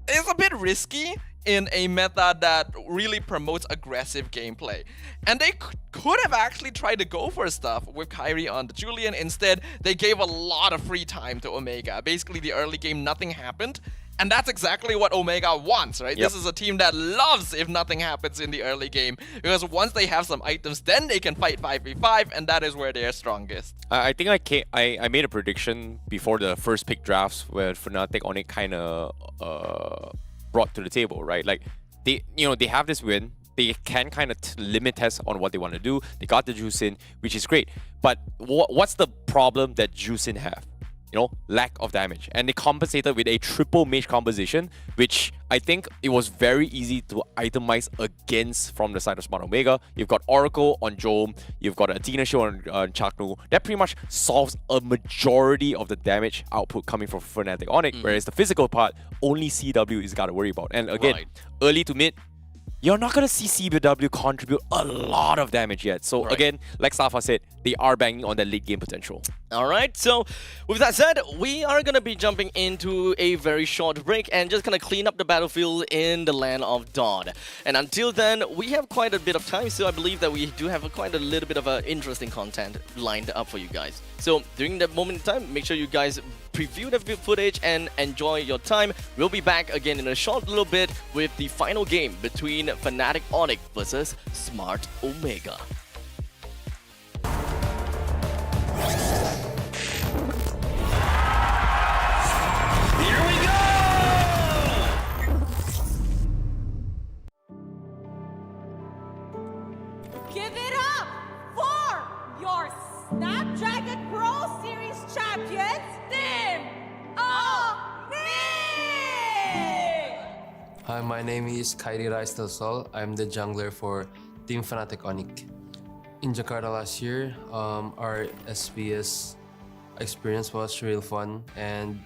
is a bit risky in a meta that really promotes aggressive gameplay. And they could have actually tried to go for stuff with Kyrie on the Julian. Instead, they gave a lot of free time to Omega. Basically, the early game, nothing happened. And that's exactly what Omega wants, right? Yep. This is a team that loves if nothing happens in the early game, because once they have some items, then they can fight 5v5, and that is where they are strongest. I think I made a prediction before the first pick drafts where Fnatic Onyx kind of brought to the table, right? Like they have this win. They can kind of limit test on what they want to do. They got the Jusin, which is great. But what's the problem that Jusin have? lack of damage. And they compensated with a triple mage composition, which I think it was very easy to itemize against from the side of Smart Omega. You've got Oracle on Jom, you've got Athena Show on Chaknu. That pretty much solves a majority of the damage output coming from Fnatic Onyx, whereas the physical part, only CW is got to worry about. And again, early to mid, you're not going to see CBW contribute a lot of damage yet. So again, like Safa said, they are banging on that late game potential. Alright, so with that said, we are going to be jumping into a very short break and just going to clean up the battlefield in the land of Dawn. And until then, we have quite a bit of time, so I believe that we do have quite a little bit of interesting content lined up for you guys. So during that moment in time, make sure you guys preview the footage and enjoy your time. We'll be back again in a short little bit with the final game between Fnatic Onyx versus Smart Omega. Here we go! Give it up for your Snapdragon Pro Series champions, Team Onyx! Hi, my name is Kairi Rice Del Sol. I'm the jungler for Team Fnatic Onyx. In Jakarta last year, our SPS experience was real fun, and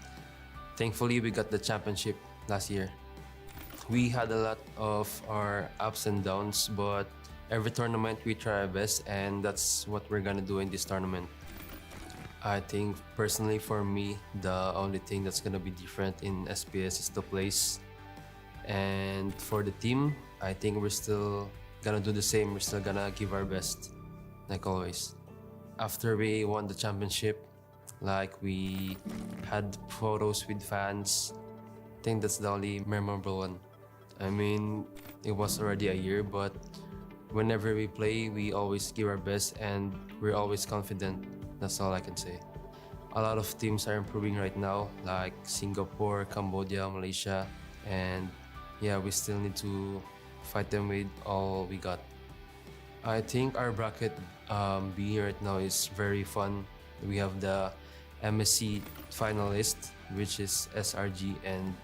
thankfully we got the championship last year. We had a lot of our ups and downs, but every tournament we try our best, and that's what we're gonna do in this tournament. I think personally for me, the only thing that's gonna be different in SPS is the place. And for the team, I think we're still gonna do the same. We're still gonna give our best, like always. After we won the championship, like we had photos with fans. I think that's the only memorable one. I mean, it was already a year, but whenever we play, we always give our best and we're always confident. That's all I can say. A lot of teams are improving right now, like Singapore, Cambodia, Malaysia, and yeah, we still need to fight them with all we got. I think our bracket B right now is very fun. We have the MSC finalist, which is SRG and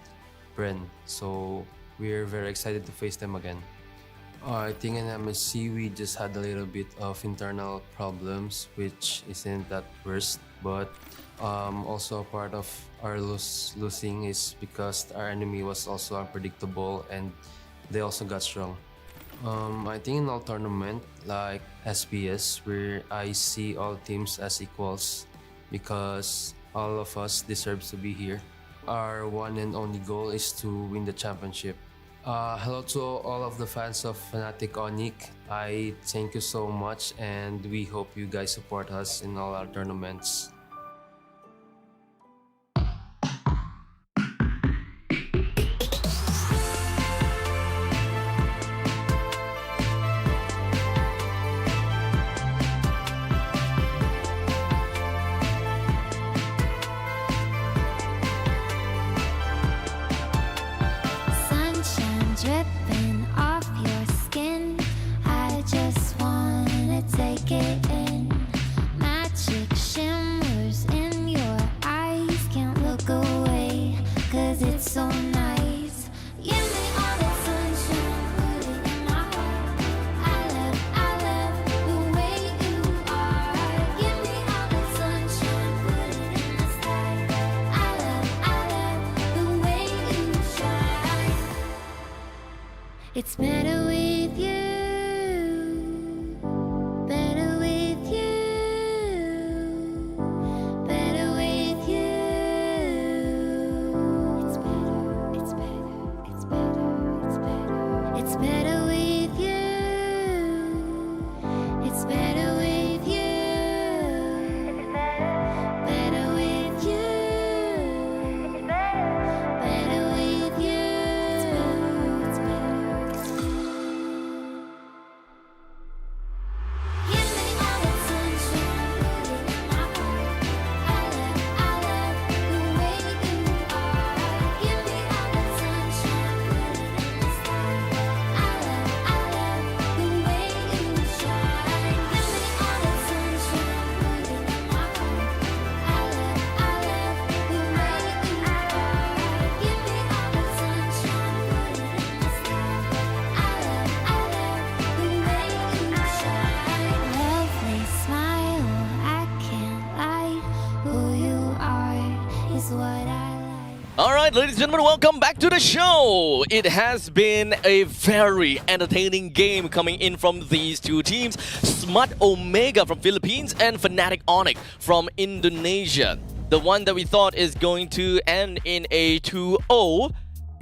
Bren. So we're very excited to face them again. I think in MSC we just had a little bit of internal problems, which isn't that worst, but also a part of our losing is because our enemy was also unpredictable and they also got strong. I think in all tournament like SPS, where I see all teams as equals because all of us deserves to be here. Our one and only goal is to win the championship. Hello to all of the fans of Fnatic Onyx. I thank you so much and we hope you guys support us in all our tournaments. Sunshine dripping off your skin. I just wanna take it in. Magic shimmers in your eyes. Can't look away, 'cause it's so nice. Give me all that sunshine, put it in my heart. I love the way you are. Give me all that sunshine, put it in the sky. I love the way you shine. It's better with you. Better with you. Better with you. It's better, it's better, it's better, it's better. It's better with you. It's better with you. Better with you. Better with you. It's better, it's better. Alright, ladies and gentlemen, welcome back to the show. It has been a very entertaining game coming in from these two teams. Smart Omega from Philippines and Fnatic Onyx from Indonesia. The one that we thought is going to end in a 2-0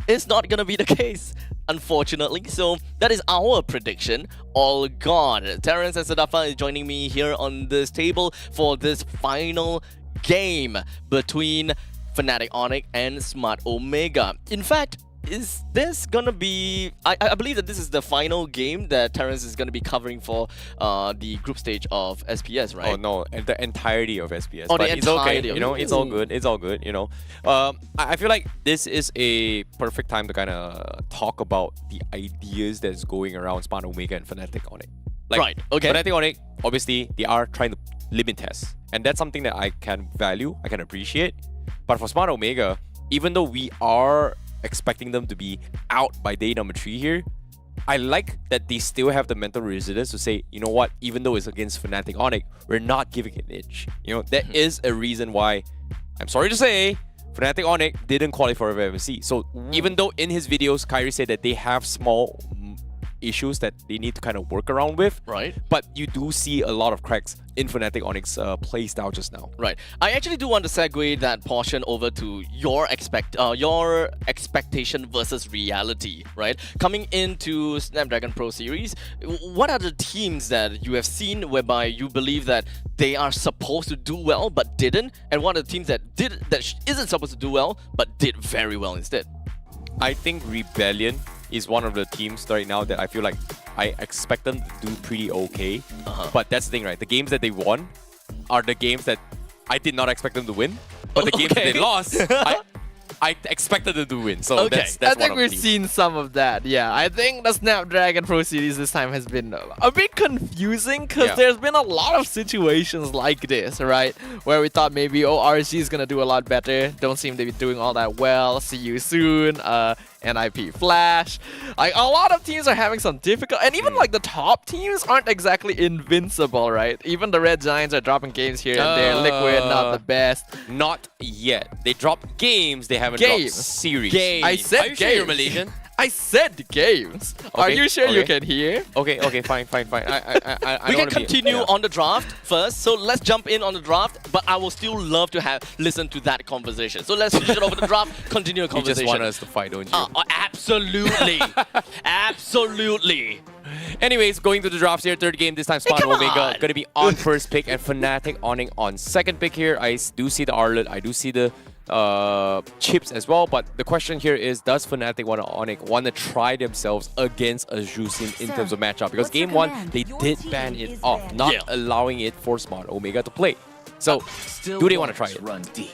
is not going to be the case, unfortunately. So that is our prediction, all gone. Terrence and Sadafa is joining me here on this table for this final game between Fnatic Onyx and Smart Omega. In fact, is this gonna be... I believe that this is the final game that Terrence is gonna be covering for the group stage of SPS, right? Oh no, the entirety of SPS. Oh, but the it's okay, entirety. you know, it's all good. It's all good, you know. I feel like this is a perfect time to kind of talk about the ideas that's going around Smart Omega and Fnatic Onyx. Like, right. Okay. Fnatic Onyx, obviously, they are trying to limit test, and that's something that I can value, I can appreciate. But for Smart Omega, even though we are expecting them to be out by day number 3 here, I like that they still have the mental resilience to say, you know what, even though it's against Fnatic Onyx, we're not giving it an inch. You know, there is a reason why, I'm sorry to say, Fnatic Onyx didn't qualify for FMC. So even though in his videos, Kyrie said that they have small issues that they need to kind of work around with, right? But you do see a lot of cracks in Fnatic Onyx play style just now. Right. I actually do want to segue that portion over to your expectation versus reality, right? Coming into Snapdragon Pro Series, what are the teams that you have seen whereby you believe that they are supposed to do well but didn't, and what are the teams that isn't supposed to do well but did very well instead? I think Rebellion is one of the teams right now that I feel like I expect them to do pretty okay. But that's the thing, right? The games that they won are the games that I did not expect them to win. But the games that they lost, I expected them to win. So that's I one think of we've the teams. seen some of that. Yeah, I think the Snapdragon Pro Series this time has been a bit confusing because there's been a lot of situations like this, right? Where we thought maybe, oh, RG is going to do a lot better. Don't seem to be doing all that well. See you soon. NIP Flash. Like, a lot of teams are having some difficult, and even like the top teams aren't exactly invincible, right? Even the Red Giants are dropping games here and there. Liquid, not the best. Not yet. They dropped games, they haven't dropped series. I said Are you sure games. you're Malaysian? I said games. Are you sure you can hear? Okay, fine. I We don't can wanna be- continue on the draft first, so let's jump in on the draft, but I will still love to listen to that conversation. So let's switch it over the draft, continue the You conversation. just want us to fight, don't you? Absolutely. Absolutely. Anyways, going to the drafts here, third game, this time Smart come Omega on. gonna be on first pick and Fnatic Onyx on second pick here. I do see the Arlet, I do see the chips as well, but the question here is, does Fnatic want to try themselves against a Jusin in terms of matchup? Because game 1, they did ban it off, not allowing it for Smart Omega to play. So, do they want to try it?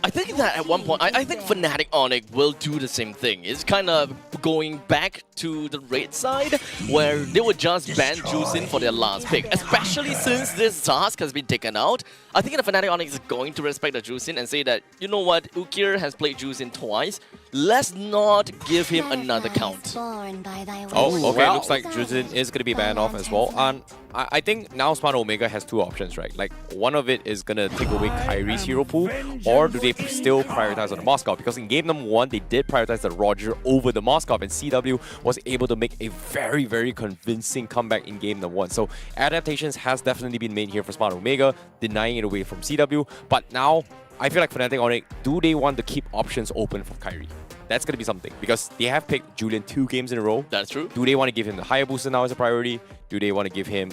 I think that at one point, I think Fnatic Onyx will do the same thing. It's kind of going back to the Red side, where they would just ban Jusin for their last pick, especially since this task has been taken out. I think the Fnatic Onyx is going to respect the Jusin and say that, you know what, Ukir has played Jusin twice, let's not give him another count. Oh, okay, looks like Jusin is going to be banned off as well. And I think now Smart Omega has two options, right? Like, one of it is going to take away Kyrie's hero pool, or do they still prioritize on the Moscow? Because in game number 1, they did prioritize the Roger over the Moscow, and CW was able to make a very, very convincing comeback in game number 1. So adaptations has definitely been made here for Smart Omega, denying it away from CW. But now, I feel like Fnatic Onyx, do they want to keep options open for Kyrie? That's going to be something, because they have picked Julian 2 games in a row. That's true. Do they want to give him the higher booster now as a priority? Do they want to give him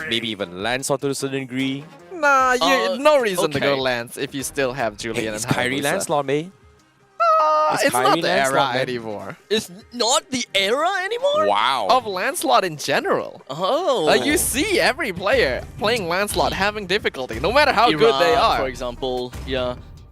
maybe even Lancelot to a certain degree? Nah, no reason to go Lance if you still have Julian It's and Kyrie Hayabusa. Lancelot, man. It's Kyrie not the era Lancelot, man. anymore. It's not the era anymore? Wow. Of Lancelot in general. Oh. You see every player playing Lancelot having difficulty, no matter how Iran, good they are. for example,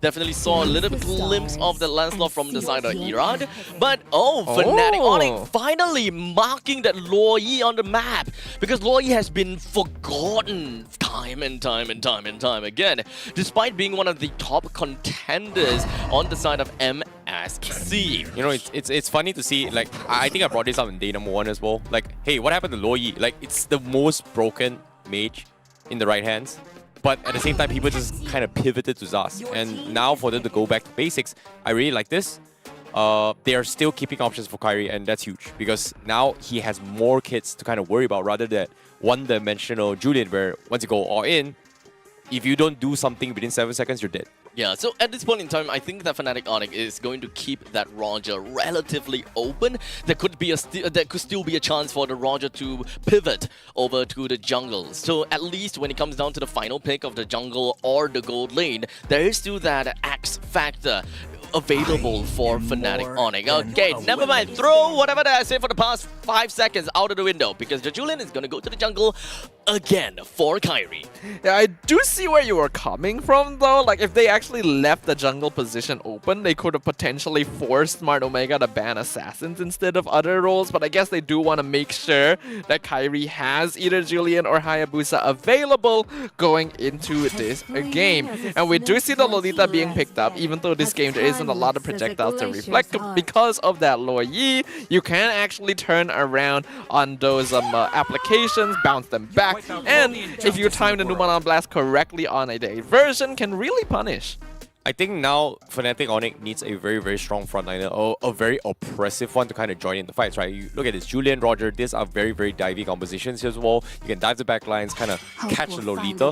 definitely saw a little bit glimpse of the Lancelot from the side of Iran. But Fnatic Onyx finally marking that Luo Yi on the map, because Luo Yi has been forgotten time and time again, despite being one of the top contenders on the side of MSC. You know, it's funny to see, like, I think I brought this up in day number 1 as well. Like, hey, what happened to Luo Yi? Like, it's the most broken mage in the right hands. but at the same time, people just kind of pivoted to Zas. And now for them to go back to basics, I really like this. They are still keeping options for Kyrie, and that's huge because now he has more kits to kind of worry about rather than one-dimensional Julian, where once you go all in, if you don't do something within 7 seconds, you're dead. Yeah, so at this point in time, I think that Fnatic Onyx is going to keep that Roger relatively open. There could still be a chance for the Roger to pivot over to the jungle. So at least when it comes down to the final pick of the jungle or the gold lane, there is still that X factor available for Fnatic Onyx. Okay, never mind. Throw whatever that I said for the past 5 seconds out of the window because the Julian is going to go to the jungle again for Kyrie. Yeah, I do see where you were coming from though. Like if they actually left the jungle position open, they could have potentially forced Smart Omega to ban assassins instead of other roles. But I guess they do want to make sure that Kyrie has either Julian or Hayabusa available going into this game. And we do see the Lolita being picked up, even though this game there isn't a lot of projectiles to reflect. Because of that Luo Yi, you can actually turn around on those applications, bounce them back, and if you time the Numanon Blast correctly on a diversion, can really punish. I think now Fnatic Onyx needs a very, very strong frontliner or a very oppressive one to kind of join in the fights, right? You look at this, Julian, Roger, these are very, very divey compositions here as well. You can dive the backlines, kind of catch the Lolita.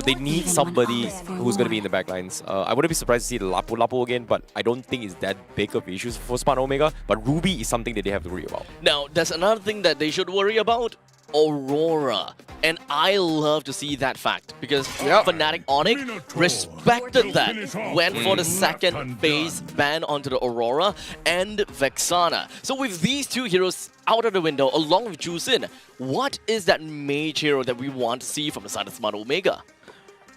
They need somebody who's going to be in the backlines. I wouldn't be surprised to see the Lapu Lapu again, but I don't think it's that big of issues for Smart Omega. But Ruby is something that they have to worry about. Now, there's another thing that they should worry about. Aurora. And I love to see that fact because Fnatic Onyx respected that. Went for the second phase ban onto the Aurora and Vexana. So with these two heroes out of the window along with Jusin, what is that mage hero that we want to see from the side of Smart Omega?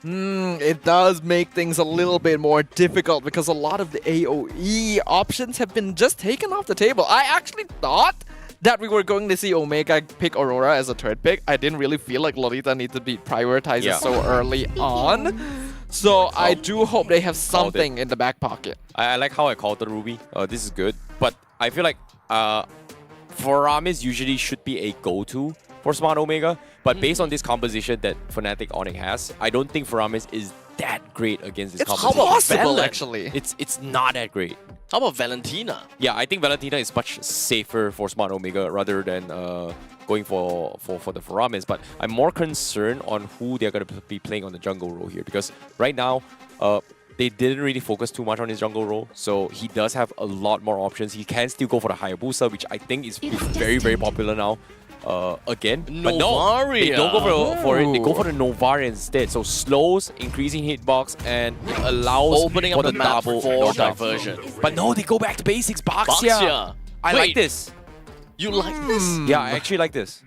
It does make things a little bit more difficult because a lot of the AoE options have been just taken off the table. I actually thought that we were going to see Omega pick Aurora as a third pick. I didn't really feel like Lolita needed to be prioritized so early on. So I do hope they have something in the back pocket. I like how I called the Ruby. This is good. But I feel like Faramis usually should be a go-to for Smart Omega. But based on this composition that Fnatic Onyx has, I don't think Faramis is that great against this composition. It's possible, actually. It's not that great. How about Valentina? Yeah, I think Valentina is much safer for Smart Omega rather than going for the Faramis. But I'm more concerned on who they're going to be playing on the jungle role here because right now, they didn't really focus too much on his jungle role. So he does have a lot more options. He can still go for the Hayabusa, which I think is very, very popular now. Again, but no, they don't go for it. They go for the Novaria instead. So slows, increasing hitbox, and it allows opening for up the the map double for diversion. But no, they go back to basics. Baxia. I like this. You like this? Yeah, I actually like this.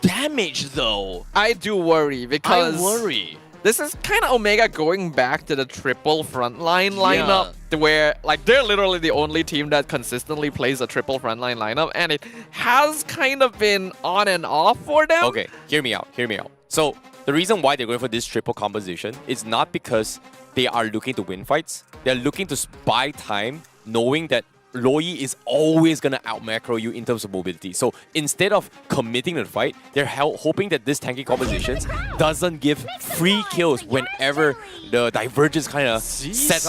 Damage though. I do worry because I worry. This is kind of Omega going back to the triple frontline lineup where like they're literally the only team that consistently plays a triple frontline lineup and it has kind of been on and off for them. Okay, hear me out. So the reason why they're going for this triple composition is not because they are looking to win fights. They're looking to buy time knowing that Loi is always going to out-macro you in terms of mobility. So instead of committing to the fight, they're hoping that this tanky compositions doesn't give free kills whenever the divergence kind of sets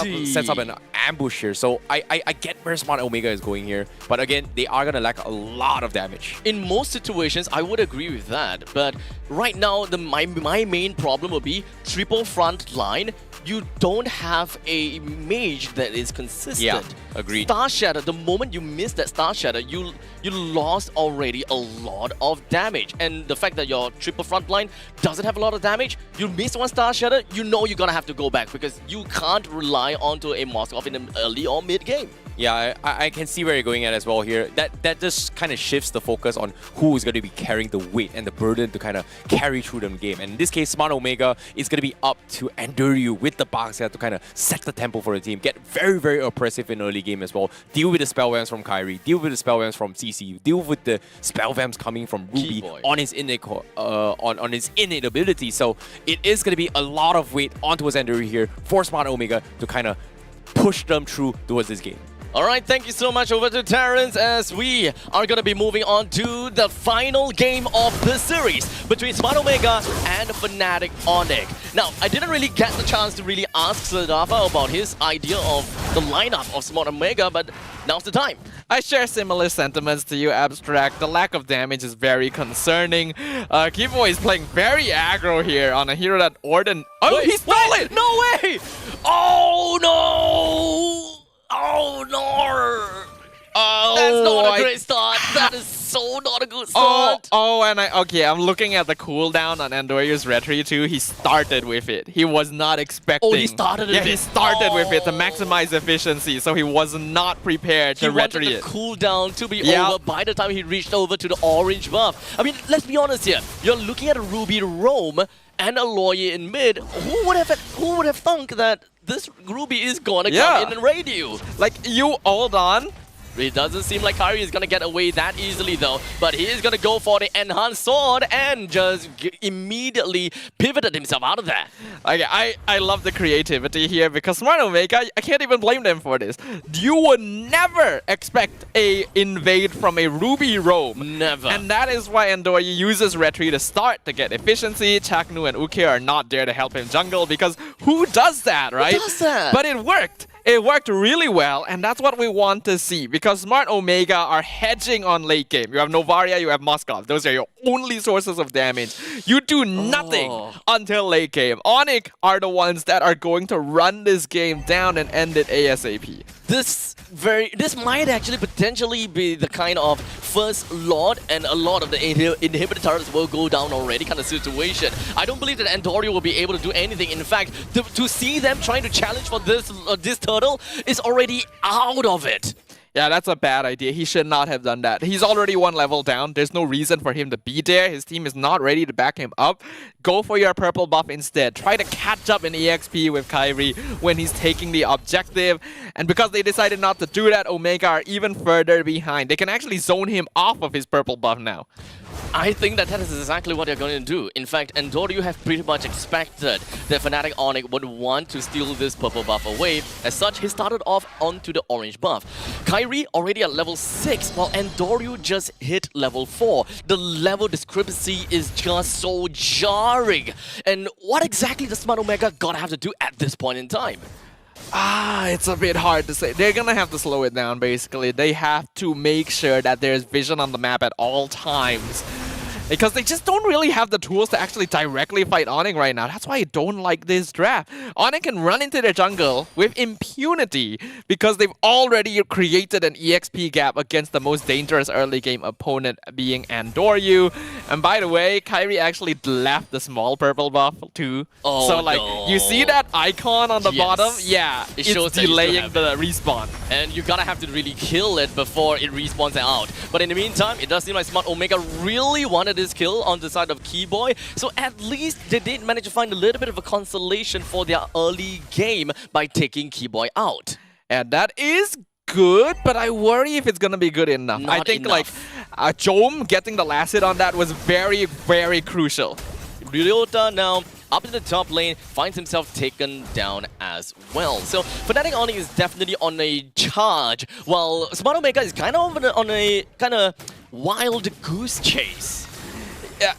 up an ambush here. So I get where Smart Omega is going here. But again, they are going to lack a lot of damage. In most situations, I would agree with that. But right now, my main problem would be triple front line. You don't have a mage that is consistent. Yeah, agreed. Star Shatter, the moment you miss that Star Shatter, you lost already a lot of damage. And the fact that your triple front line doesn't have a lot of damage, you miss one Star Shatter, you know you're gonna have to go back because you can't rely onto a Moskov in the early or mid game. Yeah, I can see where you're going at as well here. That just kind of shifts the focus on who is going to be carrying the weight and the burden to kind of carry through the game. And in this case, Smart Omega is going to be up to Enduryu with the Baxia to kind of set the tempo for the team. Get very, very oppressive in early game as well. Deal with the spell vamps from Kyrie. Deal with the spell vamps from CC. Deal with the spell vamps coming from Ruby on his innate ability. So it is going to be a lot of weight onto his Enduryu here for Smart Omega to kind of push them through towards this game. All right, thank you so much over to Terrence as we are going to be moving on to the final game of the series between Smart Omega and Fnatic Onyx. Now, I didn't really get the chance to really ask Sadafa about his idea of the lineup of Smart Omega, but now's the time. I share similar sentiments to you, Abstract. The lack of damage is very concerning. Kibo is playing very aggro here on a hero that Orden... Oh, Wait, he stole it! No way! Oh, no! Oh, no! Oh, that's not a great start. That is so not a good start. I'm looking at the cooldown on Andoriu's retreat too. He started with it. He was not expecting. Oh, he started with it. Yeah, he started with it to maximize efficiency, so he was not prepared to retreat He wanted it. the cooldown to be over by the time he reached over to the orange buff. I mean, let's be honest here. You're looking at a Ruby Roam and a Lawyer in mid. Who would have thunk that this Ruby is gonna come in and raid you? Like, you hold on. It doesn't seem like Kyrie is going to get away that easily though, but he is going to go for the enhanced sword and just immediately pivoted himself out of that. I love the creativity here because Smart Omega, I can't even blame them for this. You would never expect a invade from a Ruby roam. Never. And that is why Andoriu uses retreat to start to get efficiency. Chaknu and Uke are not there to help him jungle because who does that, right? Who does that? But it worked. It worked really well, and that's what we want to see because Smart Omega are hedging on late game. You have Novaria, you have Moskov. Those are your only sources of damage. You do nothing until late game. Onyx are the ones that are going to run this game down and end it ASAP. This might actually potentially be the kind of first Lord and a lot of the inhibitor turrets will go down already kind of situation. I don't believe that Andoriu will be able to do anything. In fact, to see them trying to challenge for this turtle is already out of it. Yeah, that's a bad idea. He should not have done that. He's already one level down. There's no reason for him to be there. His team is not ready to back him up. Go for your purple buff instead. Try to catch up in EXP with Kyrie when he's taking the objective. And because they decided not to do that, Omega are even further behind. They can actually zone him off of his purple buff now. I think that is exactly what they're going to do. In fact, Andoriu have pretty much expected that Fnatic Onyx would want to steal this purple buff away. As such, he started off onto the orange buff. Kyrie already at level 6, while Andoriu just hit level 4. The level discrepancy is just so jarring. And what exactly does Smart Omega gonna have to do at this point in time? It's a bit hard to say. They're gonna have to slow it down, basically. They have to make sure that there's vision on the map at all times. Because they just don't really have the tools to actually directly fight Onyx right now. That's why I don't like this draft. Onyx can run into their jungle with impunity because they've already created an EXP gap against the most dangerous early game opponent being Andoriu. And by the way, Kyrie actually left the small purple buff too. Oh, so like, you see that icon on the bottom? Yeah, it shows it's delaying the respawn. And you gotta have to really kill it before it respawns out. But in the meantime, it does seem like Smart Omega really wanted this kill on the side of Keyboy. So at least they did manage to find a little bit of a consolation for their early game by taking Keyboy out. And that is good, but I worry if it's gonna be good enough. Not I think enough. like Jom getting the last hit on that was very, very crucial. Ryota now up in the top lane finds himself taken down as well. So Fnatic Onyx is definitely on a charge, while Smart Omega is kind of on a kind of wild goose chase.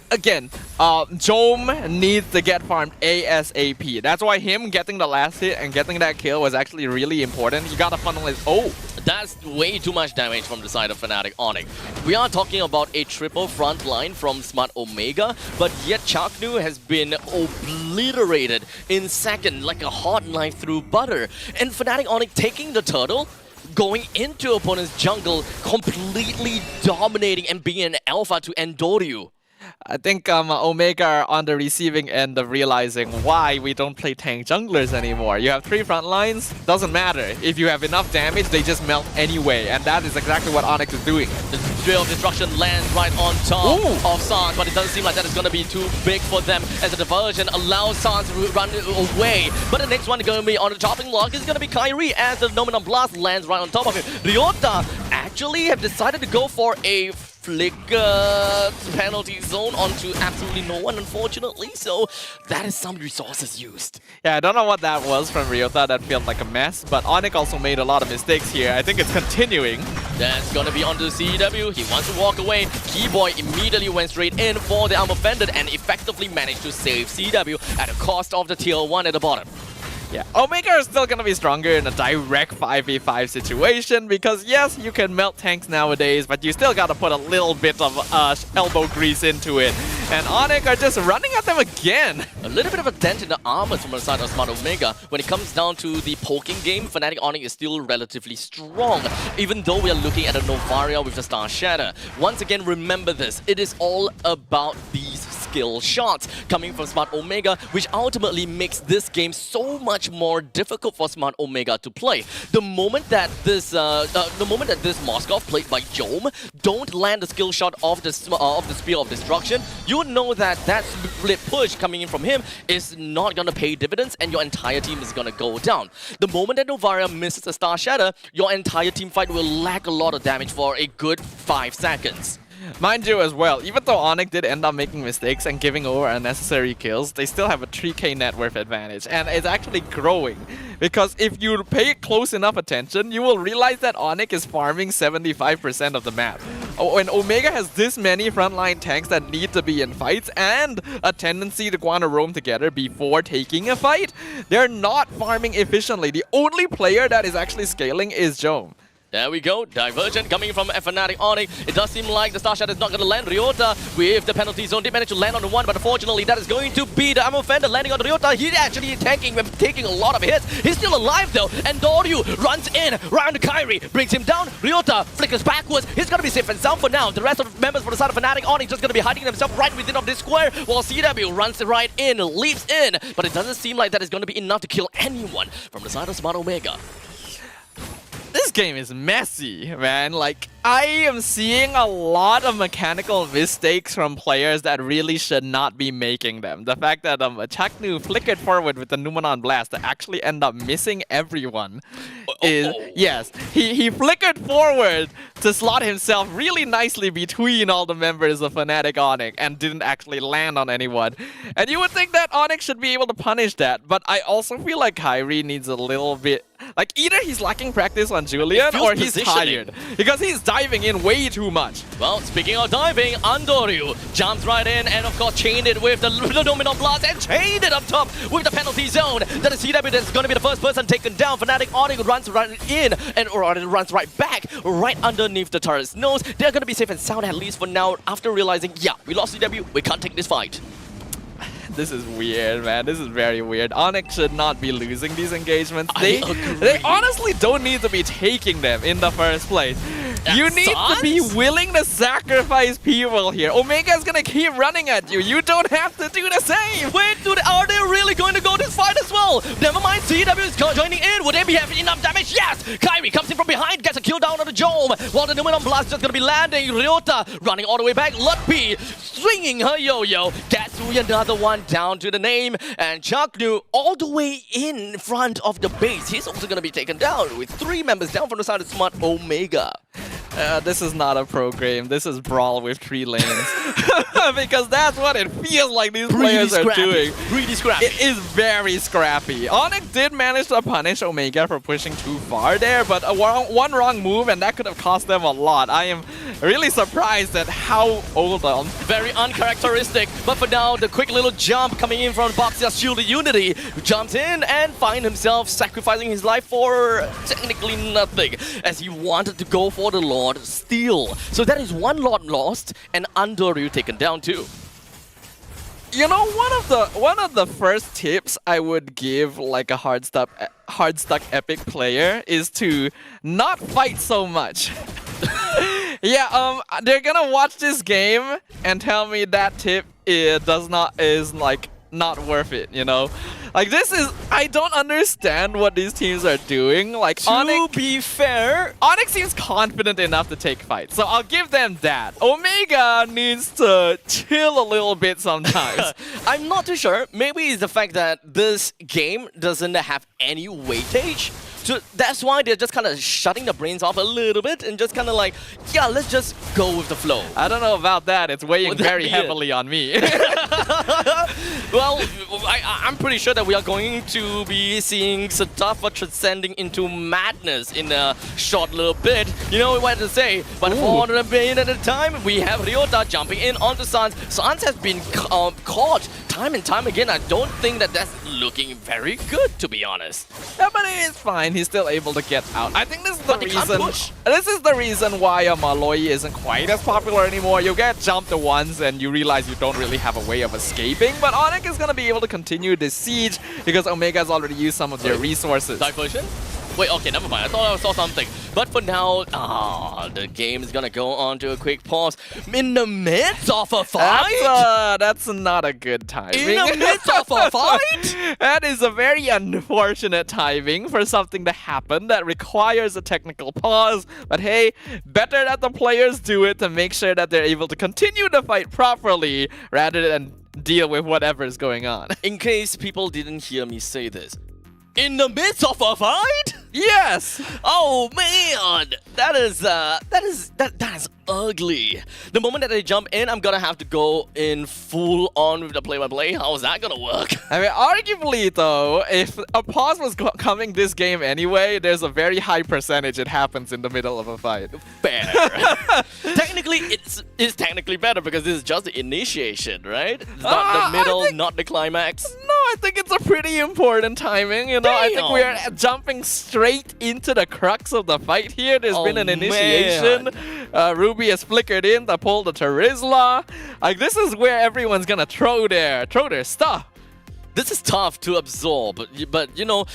Again, Jom needs to get farmed ASAP. That's why him getting the last hit and getting that kill was actually really important. You gotta funnel his... Oh! That's way too much damage from the side of Fnatic Onyx. We are talking about a triple front line from Smart Omega, but yet Chaknu has been obliterated in second like a hot knife through butter. And Fnatic Onyx taking the turtle, going into opponent's jungle, completely dominating and being an alpha to Andoriu. I think Omega are on the receiving end of realizing why we don't play tank junglers anymore. You have 3 front lines, doesn't matter. If you have enough damage, they just melt anyway, and that is exactly what Onyx is doing. The Drill of Destruction lands right on top of Sans, but it doesn't seem like that is going to be too big for them as the diversion allows Sans to run away. But the next one going to be on the chopping block is going to be Kyrie as the Nominal Blast lands right on top of him. Ryota actually have decided to go for a flicker penalty zone onto absolutely no one, unfortunately. So that is some resources used. Yeah, I don't know what that was from Ryota. That felt like a mess. But Onyx also made a lot of mistakes here. I think it's continuing. That's gonna be onto CW. He wants to walk away. Keyboy immediately went straight in for the armor fended and effectively managed to save CW at the cost of the tier 1 at the bottom. Yeah, Omega is still gonna be stronger in a direct 5v5 situation because yes, you can melt tanks nowadays, but you still gotta put a little bit of elbow grease into it. And Onyx are just running at them again. A little bit of a dent in the armor from the side of Smart Omega. When it comes down to the poking game, Fnatic Onyx is still relatively strong, even though we are looking at a Novaria with the Star Shatter. Once again, remember this, it is all about these skill shots coming from Smart Omega, which ultimately makes this game so much more difficult for Smart Omega to play. The moment that this Moskov played by Jome don't land the skill shot of the Spear of Destruction, you know that that split push coming in from him is not gonna pay dividends and your entire team is gonna go down. The moment that Novaria misses a Star Shatter, your entire team fight will lack a lot of damage for a good 5 seconds. Mind you as well, even though Onyx did end up making mistakes and giving over unnecessary kills, they still have a 3k net worth advantage, and it's actually growing. Because if you pay close enough attention, you will realize that Onyx is farming 75% of the map. When Omega has this many frontline tanks that need to be in fights and a tendency to want to roam together before taking a fight, they're not farming efficiently. The only player that is actually scaling is Jome. There we go, Divergent coming from Fnatic Onyx. It does seem like the Star Shot is not going to land. Ryota with the penalty zone did manage to land on the one, but unfortunately that is going to be the Ammo Fender landing on Ryota. He's actually tanking and taking a lot of hits. He's still alive though, and Doryu runs in, round to Kyrie, brings him down. Ryota flickers backwards. He's going to be safe and sound for now. The rest of the members for the side of Fnatic Onyx just going to be hiding themselves right within of this square, while CW runs right in, leaps in, but it doesn't seem like that is going to be enough to kill anyone from the side of Smart Omega. This game is messy, man. Like, I am seeing a lot of mechanical mistakes from players that really should not be making them. The fact that Chaknu flickered forward with the Numenon Blast to actually end up missing everyone is... Yes, he flickered forward to slot himself really nicely between all the members of Fnatic Onyx and didn't actually land on anyone. And you would think that Onyx should be able to punish that, but I also feel like Kyrie needs a little bit... Like, either he's lacking practice on Julian or he's tired. Because he's diving in way too much. Well, speaking of diving, Andoryu jumps right in and of course chained it with the Dominant Blast and chained it up top with the penalty zone. That is CW that's going to be the first person taken down. Fnatic Onyx runs right in and runs right back, right underneath the turret's nose. They're going to be safe and sound at least for now after realizing, yeah, we lost CW, we can't take this fight. This is weird, man. This is very weird. Onyx should not be losing these engagements. They honestly don't need to be taking them in the first place. You need to be willing to sacrifice people here. Omega's gonna keep running at you. You don't have to do the same. Wait, dude, are they really going to go this fight as well? Never mind, CW is joining in. Would they be having enough damage? Yes! Kyrie comes in from behind, gets a kill down on the Jome, while the Numenon Blast is just gonna be landing. Ryota running all the way back. Lutpi swinging her yo-yo. Gets another one down to the name. And Chaknu all the way in front of the base. He's also gonna be taken down with 3 members down from the side of Smart Omega. This is not a pro game. This is Brawl with 3 lanes. Because that's what it feels like these players are doing. Really scrappy. It is very scrappy. Onyx did manage to punish Omega for pushing too far there, but one wrong move and that could have cost them a lot. I am really surprised at how old on. Very uncharacteristic, but for now, the quick little jump coming in from Boxia's Shield Unity, who jumps in and finds himself sacrificing his life for technically nothing, as he wanted to go for the Lord Steal. So that is 1 Lord lost and Andoryu taken down too. You know, one of the first tips I would give like a hard stuck epic player is to not fight so much. Yeah, they're gonna watch this game and tell me that tip is not worth it, you know? Like, this is... I don't understand what these teams are doing. Like, to be fair, Onyx seems confident enough to take fights, so I'll give them that. Omega needs to chill a little bit sometimes. I'm not too sure. Maybe it's the fact that this game doesn't have any weightage That's why they're just kind of shutting the brains off a little bit and just kind of like, yeah, let's just go with the flow. I don't know about that. It's weighing Would that very be heavily on me. Well, I'm pretty sure that we are going to be seeing stuff transcending into madness in a short little bit. You know what to say, but for the minute at a time, we have Ryota jumping in onto Sans. Sans has been caught time and time again. I don't think that that's looking very good, to be honest. Yeah, but it's fine. He's still able to get out. I think this is the But they can't reason. push. This is the reason why Malloy isn't quite as popular anymore. You get jumped once and you realize you don't really have a way of escaping. But Onyx is gonna be able to continue this siege because Omega's already used some of their resources. Diversion? Wait, okay, never mind. I thought I saw something. But for now, the game is gonna go on to a quick pause in the midst of a fight. That's not a good timing. In the midst of a fight? That is a very unfortunate timing for something to happen that requires a technical pause. But hey, better that the players do it to make sure that they're able to continue the fight properly rather than deal with whatever is going on. In case people didn't hear me say this. In the midst of a fight? Yes! Oh man! That is ugly. The moment that I jump in, I'm gonna have to go in full on with the play-by-play. How is that gonna work? I mean, arguably though, if a pause was coming this game anyway, there's a very high percentage it happens in the middle of a fight. Fair. Technically, it's technically better because this is just the initiation, right? It's not the middle, not the climax. No, I think it's a pretty important timing. You know, I think we're jumping straight into the crux of the fight here. There's been an initiation. Ruby has flickered in to pull the Terizla. Like, this is where everyone's gonna throw their stuff. This is tough to absorb, but you know,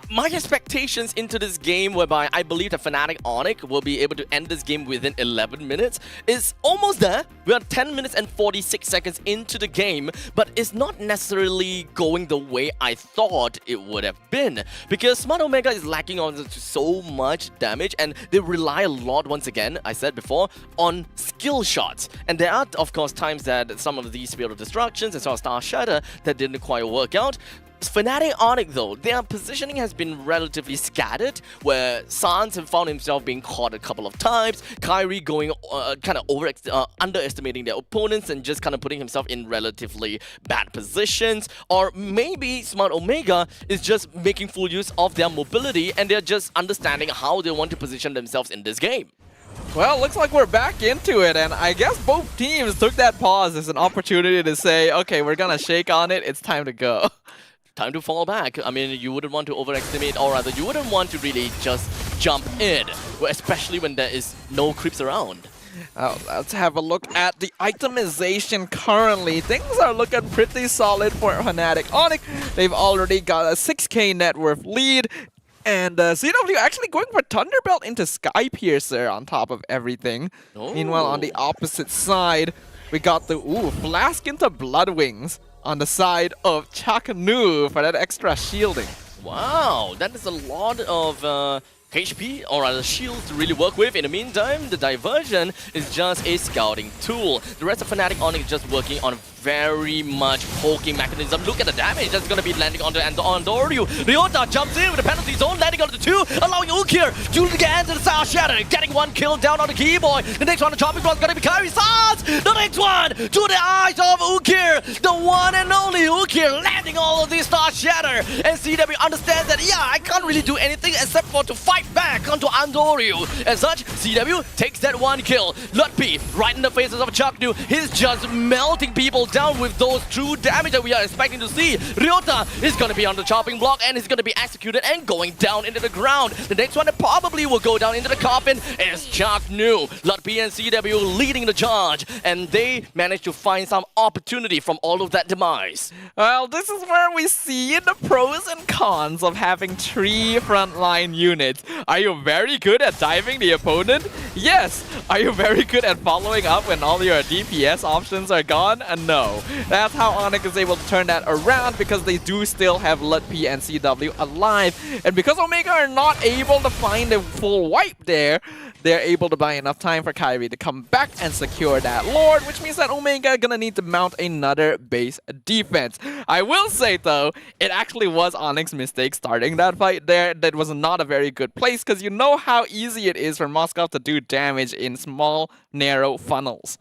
my expectations into this game, whereby I believe that Fnatic Onyx will be able to end this game within 11 minutes, is almost there. We are 10 minutes and 46 seconds into the game, but it's not necessarily going the way I thought it would have been. Because Smart Omega is lacking on so much damage, and they rely a lot, once again, I said before, on skill shots. And there are, of course, times that some of these Spirit of Destructions and so on Star Shatter that didn't quite work out. Fnatic Onyx though, their positioning has been relatively scattered, where Sans have found himself being caught a couple of times, Kyrie going kind of underestimating their opponents and just kind of putting himself in relatively bad positions, or maybe Smart Omega is just making full use of their mobility and they're just understanding how they want to position themselves in this game. Well, looks like we're back into it, and I guess both teams took that pause as an opportunity to say, okay, we're gonna shake on it, it's time to go. Time to fall back. I mean, you wouldn't want to overestimate, or rather, you wouldn't want to really just jump in, especially when there is no creeps around. Let's have a look at the itemization currently. Things are looking pretty solid for Fnatic Onyx. They've already got a 6k net worth lead. And CW actually going for Thunderbelt into Skypiercer on top of everything. Oh. Meanwhile, on the opposite side, we got the Flask into Bloodwings on the side of Chaknu for that extra shielding. Wow, that is a lot of HP, or rather shields, to really work with. In the meantime, the diversion is just a scouting tool. The rest of Fnatic Onyx is just working on very much poking mechanism. Look at the damage that's going to be landing onto Andoryu. Ryota jumps in with the penalty zone, landing onto the 2, allowing Ukir to get into the Star Shatter, getting one kill down on the Keyboy. The next one, the chopping block is going to be Kyrie Sans. The next one, to the eyes of Ukir, the one and only Ukir, landing all of these Star Shatter. And CW understands that, yeah, I can't really do anything except for to fight back onto Andoryu. As such, CW takes that one kill. Lutpi, right in the faces of Chaknu, he's just melting people down with those true damage that we are expecting to see. Ryota is going to be on the chopping block and is going to be executed and going down into the ground. The next one that probably will go down into the coffin is Chaknu. Lutpi and CW leading the charge, and they managed to find some opportunity from all of that demise. Well, this is where we see the pros and cons of having 3 frontline units. Are you very good at diving the opponent? Yes. Are you very good at following up when all your DPS options are gone? No. no. That's how Onyx is able to turn that around because they do still have LUTP and CW alive. And because Omega are not able to find a full wipe there, they're able to buy enough time for Kyrie to come back and secure that Lord, which means that Omega are gonna need to mount another base defense. I will say though, it actually was Onyx's mistake starting that fight there. That was not a very good place because you know how easy it is for Moscow to do damage in small, narrow funnels.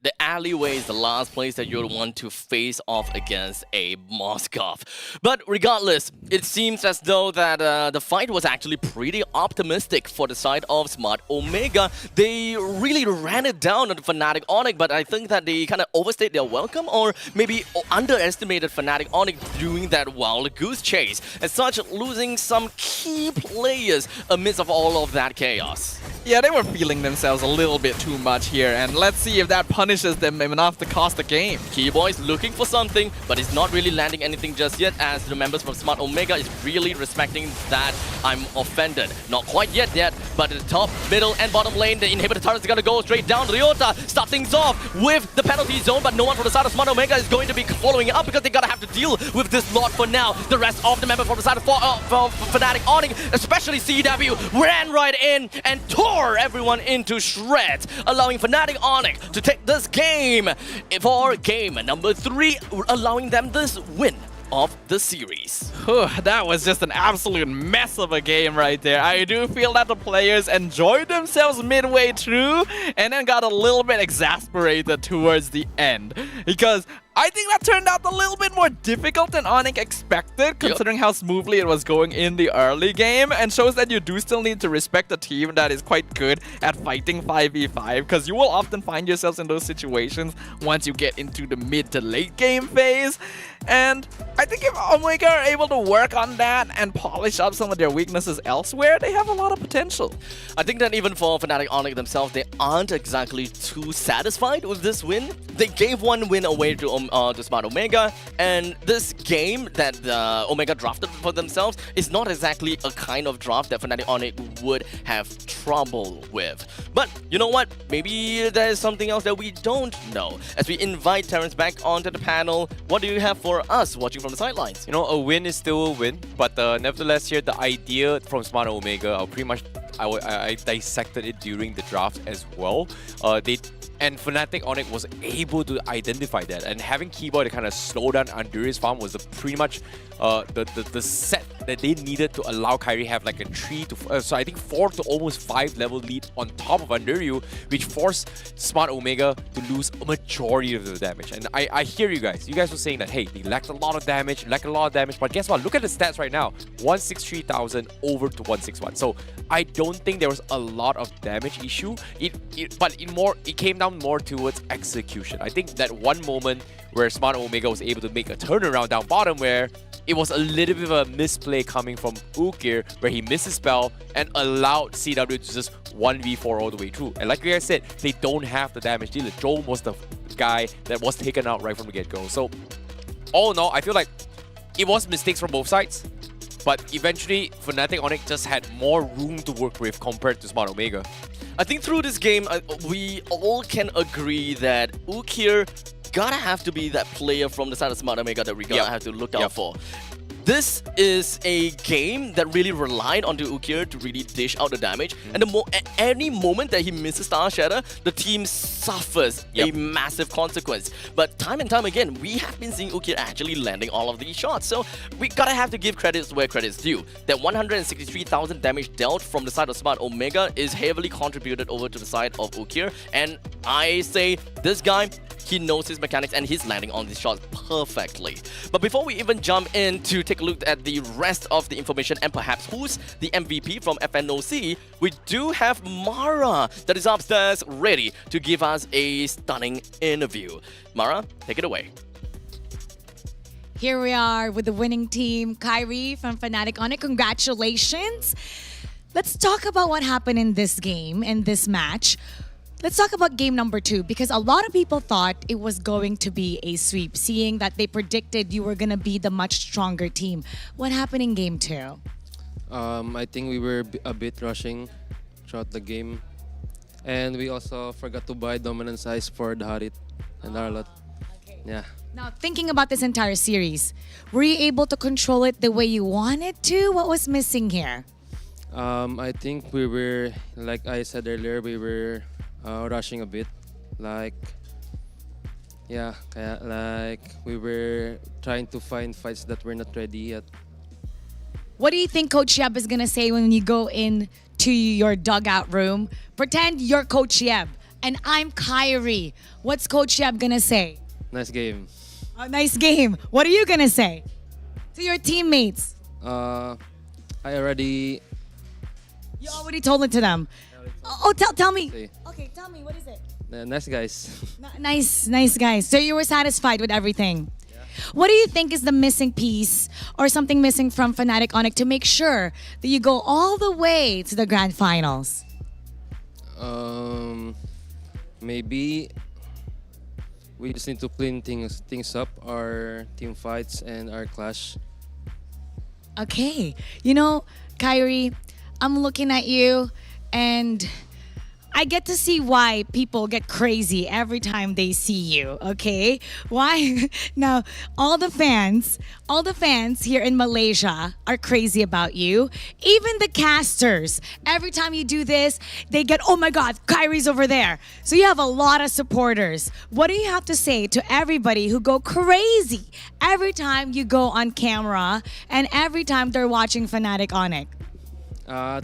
The alleyway is the last place that you'll want to face off against a Moskov. But regardless, it seems as though that the fight was actually pretty optimistic for the side of Smart Omega. They really ran it down on the Fnatic Onyx, but I think that they kind of overstayed their welcome or maybe underestimated Fnatic Onyx during that wild goose chase. As such, losing some key players amidst of all of that chaos. Yeah, they were feeling themselves a little bit too much here, and let's see if that punishes them enough to cost the game. Keyboy's looking for something, but he's not really landing anything just yet, as the members from Smart Omega is really respecting that I'm offended. Not quite yet, but at the top, middle, and bottom lane, the inhibitor turret is gonna go straight down. Ryota start things off with the penalty zone, but no one from the side of Smart Omega is going to be following it up because they gotta have to deal with this lot for now. The rest of the members from the side of Fnatic Onyx, especially CW, ran right in and tore everyone into shreds, allowing Fnatic Onyx to take this game for game number 3, allowing them this win of the series. That was just an absolute mess of a game right there. I do feel that the players enjoyed themselves midway through and then got a little bit exasperated towards the end because I think that turned out a little bit more difficult than Onyx expected, considering how smoothly it was going in the early game, and shows that you do still need to respect a team that is quite good at fighting 5v5, because you will often find yourselves in those situations once you get into the mid to late game phase. And I think if Omega are able to work on that and polish up some of their weaknesses elsewhere, they have a lot of potential. I think that even for Fnatic Onyx themselves, they aren't exactly too satisfied with this win. They gave one win away to Smart Omega, and this game that Omega drafted for themselves is not exactly a kind of draft that Fnatic Onyx would have trouble with. But you know what? Maybe there's something else that we don't know. As we invite Terrence back onto the panel, what do you have for us watching from the sidelines? You know, a win is still a win, but nevertheless here, the idea from Smart Omega, I dissected it during the draft as well. And Fnatic Onyx was able to identify that, and having Keyboy to kind of slow down Anduri's farm was pretty much the set that they needed to allow Kyrie have like a 4 to almost 5 level lead on top of Anduriu, which forced Smart Omega to lose a majority of the damage. And I hear you guys. You guys were saying that, hey, they lacked a lot of damage, but guess what? Look at the stats right now. 163,000 over to 161. So I don't think there was a lot of damage issue. But it came down more towards execution. I think that one moment where Smart Omega was able to make a turnaround down bottom, where it was a little bit of a misplay coming from Ukir, where he missed his spell and allowed CW to just 1v4 all the way through. And like you guys said, they don't have the damage dealer. Joel was the guy that was taken out right from the get-go. So all in all, I feel like it was mistakes from both sides, but eventually Fnatic Onyx just had more room to work with compared to Smart Omega. I think through this game, we all can agree that Ukir gotta have to be that player from the side of Smart Omega that we gotta have to look out for. This is a game that really relied on the Ukir to really dish out the damage. And any moment that he misses Star Shatter, the team suffers a massive consequence. But time and time again, we have been seeing Ukir actually landing all of these shots. So we gotta have to give credits where credit's due. That 163,000 damage dealt from the side of Smart Omega is heavily contributed over to the side of Ukir. And I say, this guy, he knows his mechanics and he's landing on these shots perfectly. But before we even jump in to take a look at the rest of the information and perhaps who's the MVP from FNOC, we do have Mara that is upstairs ready to give us a stunning interview. Mara, take it away. Here we are with the winning team, Kyrie from Fnatic Onyx. Congratulations. Let's talk about what happened in this game, in this match. Let's talk about game number 2, because a lot of people thought it was going to be a sweep, seeing that they predicted you were going to be the much stronger team. What happened in game 2? I think we were a bit rushing throughout the game. And we also forgot to buy dominant size for the Harit and Arlot. Okay. Yeah. Now, thinking about this entire series, were you able to control it the way you wanted to? What was missing here? I think we were, like I said earlier, we were rushing a bit. Like, yeah, like we were trying to find fights that were not ready yet. What do you think Coach Yeb is going to say when you go in to your dugout room? Pretend you're Coach Yeb and I'm Kyrie. What's Coach Yeb going to say? Nice game. A nice game. What are you going to say to your teammates? I already. You already told it to them. Oh, tell me. Say, Okay, tell me, what is it? nice guys. Nice guys. So you were satisfied with everything. What do you think is the missing piece or something missing from Fnatic Onyx to make sure that you go all the way to the grand finals? Maybe we just need to clean things up, our team fights and our clash. Okay. You know, Kyrie, I'm looking at you and I get to see why people get crazy every time they see you, okay? Why? Now, all the fans here in Malaysia are crazy about you. Even the casters, every time you do this, they get, oh my God, Kyrie's over there. So you have a lot of supporters. What do you have to say to everybody who go crazy every time you go on camera and every time they're watching Fnatic Onyx?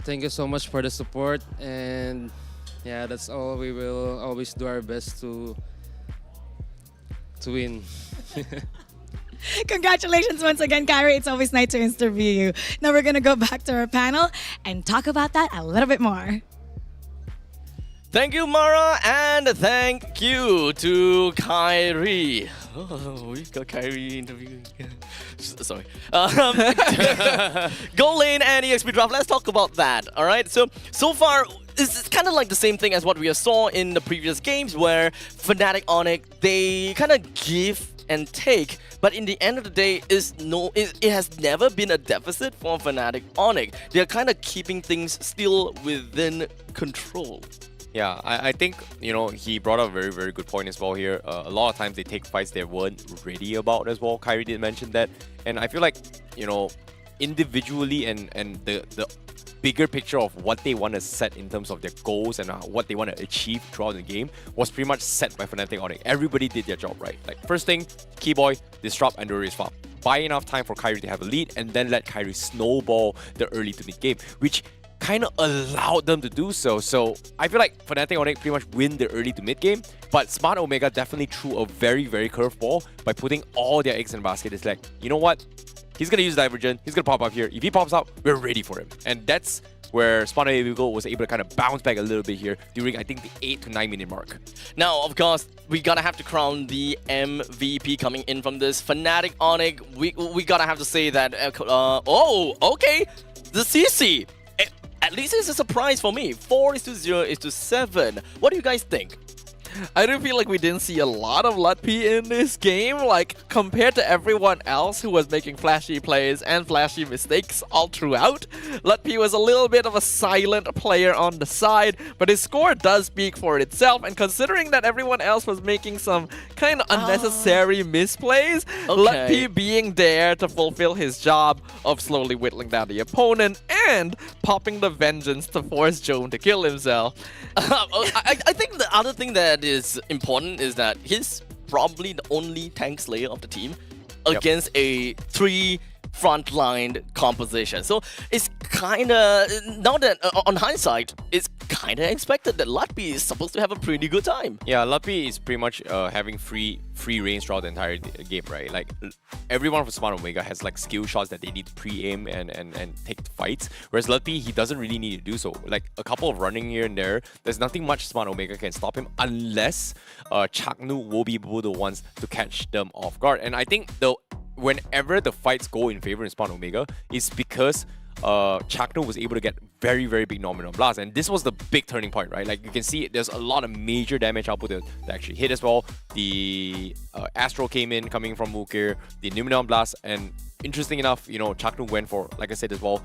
Thank you so much for the support, and yeah, that's all. We will always do our best to win. Congratulations once again, Kyrie. It's always nice to interview you. Now we're gonna go back to our panel and talk about that a little bit more. Thank you, Mara, and thank you to Kyrie. Oh, we've got Kyrie interviewing. Sorry. Goal Lane and EXP Draft. Let's talk about that. All right. So far, it's kind of like the same thing as what we saw in the previous games, where Fnatic Onyx, they kind of give and take, but in the end of the day, it has never been a deficit for Fnatic Onyx. They're kind of keeping things still within control. Yeah, I think, you know, he brought up a very, very good point as well here. A lot of times they take fights they weren't ready about as well. Kyrie did mention that. And I feel like, you know, individually and the bigger picture of what they want to set in terms of their goals and what they want to achieve throughout the game was pretty much set by Fnatic Onyx. Everybody did their job right. Like, first thing, Keyboy, disrupt Andori's farm. Buy enough time for Kyrie to have a lead and then let Kyrie snowball the early to mid game, which kind of allowed them to do so. So I feel like Fnatic Onyx pretty much win the early to mid game, but Smart Omega definitely threw a very, very curveball by putting all their eggs in the basket. It's like, you know what? He's going to use Divergent. He's going to pop up here. If he pops up, we're ready for him. And that's where Smart Omega was able to kind of bounce back a little bit here during, I think, the 8 to 9 minute mark. Now, of course, we gotta have to crown the MVP coming in from this. Fnatic Onyx, we gotta have to say that, oh, okay, the CC. At least it's a surprise for me. 4:0:7. What do you guys think? I do feel like we didn't see a lot of Lutpi in this game, like compared to everyone else who was making flashy plays and flashy mistakes all throughout. Lutpi was a little bit of a silent player on the side, but his score does speak for itself, and considering that everyone else was making some kind of unnecessary misplays, Lutpi being there to fulfill his job of slowly whittling down the opponent and popping the vengeance to force Joan to kill himself. I think the other thing that is important is that he's probably the only tank slayer of the team against a 3 frontline composition. So it's kind of, now that on hindsight, it's kind of expected that Lutpi is supposed to have a pretty good time. Yeah, Lutpi is pretty much having free range throughout the entire game, right? Like, everyone from Smart Omega has like skill shots that they need to pre-aim and take the fights. Whereas Lutpi, he doesn't really need to do so. Like, a couple of running here and there, there's nothing much Smart Omega can stop him unless Chaknu will be the ones to catch them off guard. And I think whenever the fights go in favor in Smart Omega, it's because Chakno was able to get very, very big nominal blast, and this was the big turning point, right? Like, you can see there's a lot of major damage output that actually hit as well. The Astro came in coming from Mukir, the nominal blast, and interesting enough, you know, Chakno went for, like I said as well,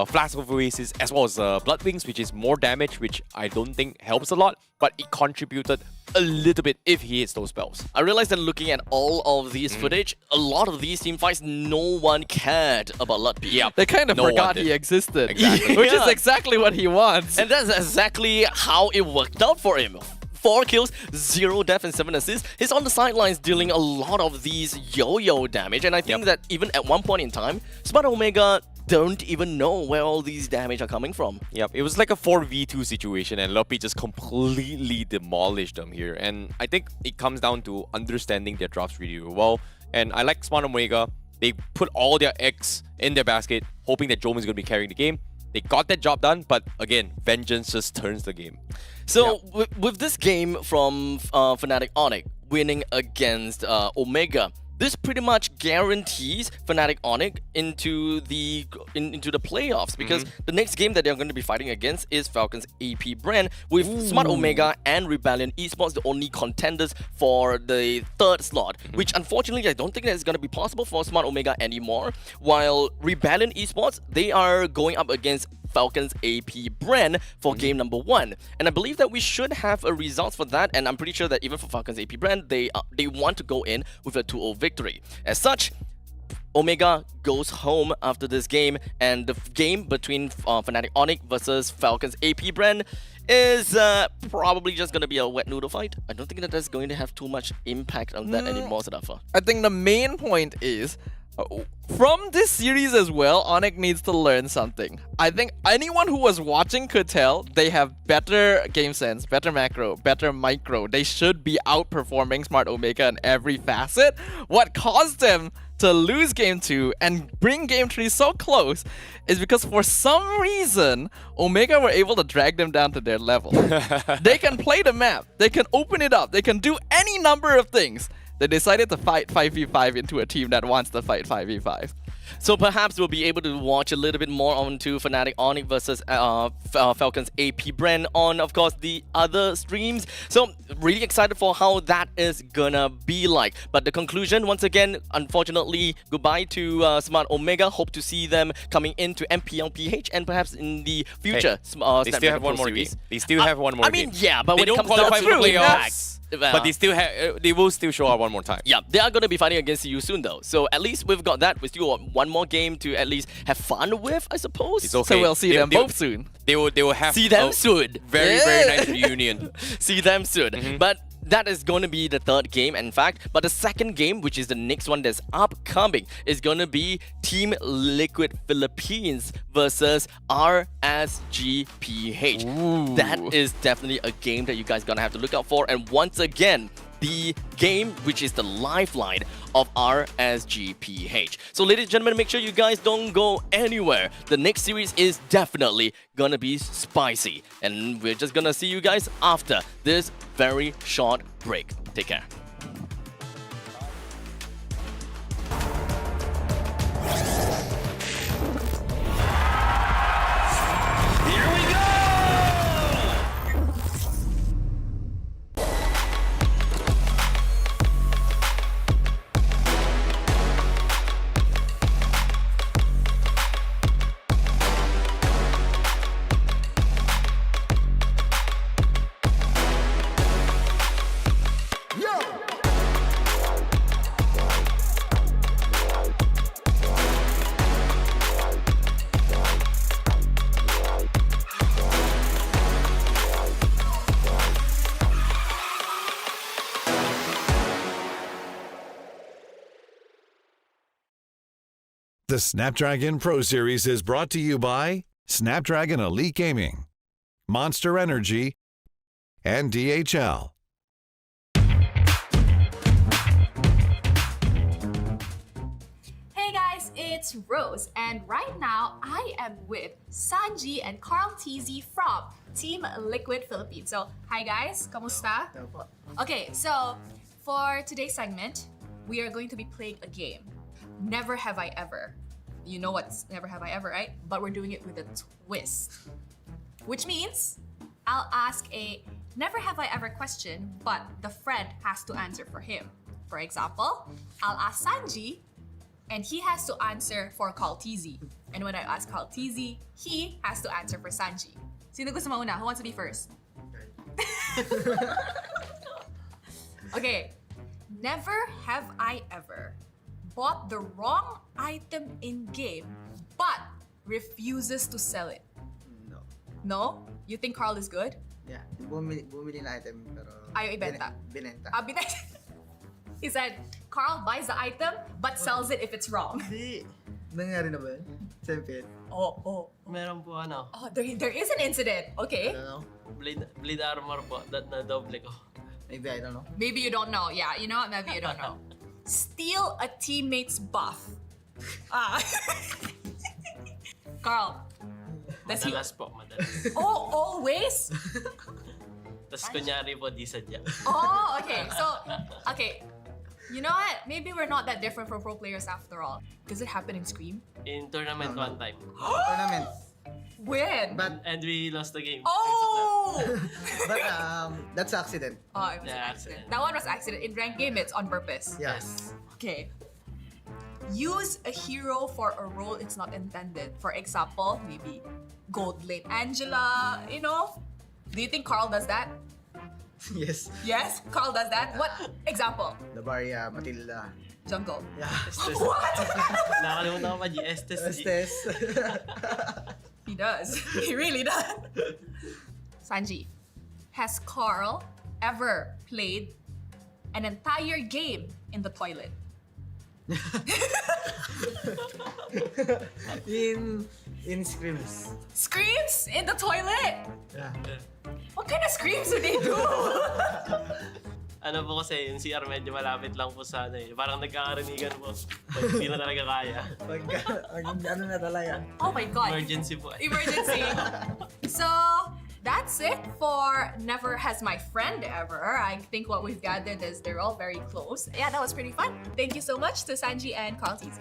Flash of Oasis, as well as Blood Wings, which is more damage, which I don't think helps a lot, but it contributed a little bit if he hits those spells. I realized that looking at all of these footage, a lot of these team fights, no one cared about Lutpi. Yeah, They kind of no one forgot did. he existed, Exactly. which is Yeah. exactly what he wants. And that's exactly how it worked out for him. 4 kills, 0 death, and 7 assists. He's on the sidelines dealing a lot of these yo-yo damage, and I think that even at one point in time, Smart Omega don't even know where all these damage are coming from. Yep, it was like a 4v2 situation, and Lutpi just completely demolished them here. And I think it comes down to understanding their drops really well. And I like Smart Omega. They put all their eggs in their basket, hoping that Jome is going to be carrying the game. They got that job done, but again, vengeance just turns the game. So with this game from Fnatic Onyx winning against Omega, this pretty much guarantees Fnatic Onyx into the playoffs, because the next game that they're going to be fighting against is Falcons AP brand, with Smart Omega and Rebellion Esports the only contenders for the 3rd slot, which unfortunately I don't think that is going to be possible for Smart Omega anymore, while Rebellion Esports, they are going up against Falcons AP brand for game number 1, and I believe that we should have a result for that, and I'm pretty sure that even for Falcons AP brand, they want to go in with a 2-0 victory. As such, Omega goes home after this game, and the game between Fnatic Onyx versus Falcons AP brand is probably just going to be a wet noodle fight. I don't think that that's going to have too much impact on that anymore, Sadafa. I think the main point is, from this series as well, Onyx needs to learn something. I think anyone who was watching could tell they have better game sense, better macro, better micro. They should be outperforming Smart Omega in every facet. What caused them to lose game 2 and bring game 3 so close is because for some reason, Omega were able to drag them down to their level. They can play the map, they can open it up, they can do any number of things. They decided to fight 5v5 into a team that wants to fight 5v5. So perhaps we'll be able to watch a little bit more onto Fnatic Onyx versus Falcons AP brand on, of course, the other streams. So really excited for how that is gonna be like. But the conclusion, once again, unfortunately, goodbye to Smart Omega. Hope to see them coming into MPLPH and perhaps in the future. They still have one more game. They still have one more game. I mean, yeah, but they when it don't comes down qualify to for the playoffs. impact, But they will still show up one more time. Yeah, they are going to be fighting against you soon though. So at least we've got that. We still got one more game to at least have fun with, I suppose. It's okay. So we'll see them both soon. They will have see them soon. Very nice reunion. See them soon. But that is going to be the 3rd game, in fact. But the 2nd game, which is the next one that's upcoming, is going to be Team Liquid Philippines versus RSGPH. That is definitely a game that you guys are going to have to look out for. And once again, the game which is the lifeline of RSGPH. So ladies and gentlemen, make sure you guys don't go anywhere. The next series is definitely gonna be spicy, and we're just gonna see you guys after this very short break. Take care. Here we go! The Snapdragon Pro Series is brought to you by Snapdragon Elite Gaming, Monster Energy, and DHL. Hey guys, it's Rose, and right now I am with Sanji and Carl TZ from Team Liquid Philippines. So, hi guys, kamusta? Okay, so for today's segment, we are going to be playing a game. Never have I ever. You know what's never have I ever, right? But we're doing it with a twist. Which means I'll ask a never have I ever question, but the friend has to answer for him. For example, I'll ask Sanji, and he has to answer for Call TZ. And when I ask Carl TZ, he has to answer for Sanji. Sino gusto mauna? Who wants to be first? Okay. Never have I ever bought the wrong item in game but refuses to sell it. No. No? You think Carl is good? Yeah. Bumili na item pero... Ayaw ibenta. Binenta. Binenta. He said, Carl buys the item but sells it if it's wrong. Hindi. Nangyari na ba yun? Siyempre. Oh. Meron po ano. Oh, there is an incident. Okay. I don't know. Blade armor po na doble ko. Maybe I don't know. Maybe you don't know. Yeah, you know what? Maybe you don't know. Steal a teammate's buff. Carl. Madalas po, madalas. Oh, always? Tapos kunyari po, di sadya. Oh, okay. So, okay. You know what? Maybe we're not that different from pro players after all. Does it happen in Scream? In tournament one time. Tournament. When? And we lost the game. Oh! But that's accident. Oh, it was an accident. That one was accident. In ranked game, it's on purpose. Yes. Okay. Use a hero for a role it's not intended. For example, maybe Gold Lane Angela, you know? Do you think Carl does that? Yes. Yes? Carl does that? What example? Labaria, Matilda. Jungle. Yeah. What? Nakalimutan ko pa, Estes. Estes. He does. He really does. Sanji, has Carl ever played an entire game in the toilet? in screams. Screams in the toilet? Yeah. What kind of screams do they do? Ano po kasi, yung CR medyo malapit lang po sa ano eh. Parang nagkakarinigan po. Hindi na talaga kaya. Ano na talaga? Oh my God. Emergency po. Emergency. So, that's it for Never Has My Friend Ever. I think what we've gathered is they're all very close. Yeah, that was pretty fun. Thank you so much to Sanji and Carl TZ.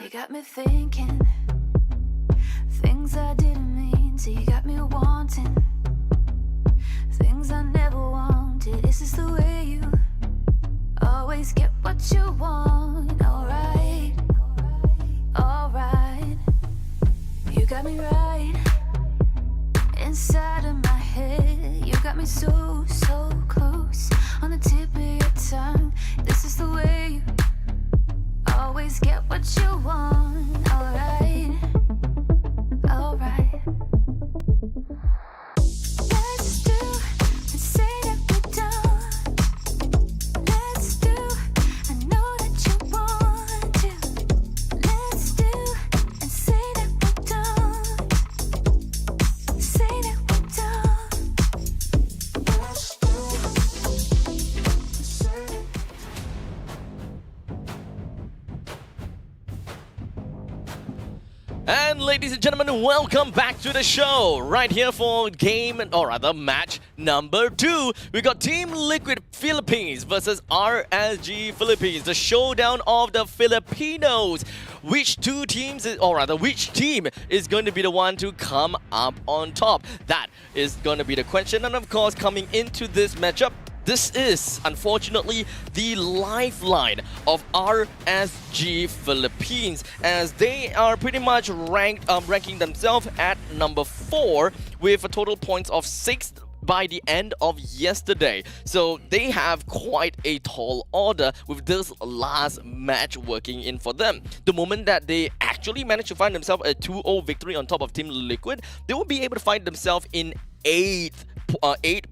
You got me thinking things I didn't mean to. You got me wanting things I never wanted. Is this the way you always get what you want? Alright, alright. You got me right inside of my head. You got me so, so close on the tip of your tongue. This is the way you always get what you want. Alright, alright. And ladies and gentlemen, welcome back to the show. Right here for game, or rather match number 2. We got Team Liquid Philippines versus RSG Philippines. The showdown of the Filipinos. Which two teams, or rather which team is going to be the one to come up on top? That is going to be the question. And of course, coming into this matchup, this is, unfortunately, the lifeline of RSG Philippines, as they are pretty much ranking themselves at number 4 with a total points of 6 by the end of yesterday. So they have quite a tall order with this last match working in for them. The moment that they actually manage to find themselves a 2-0 victory on top of Team Liquid, they will be able to find themselves in 8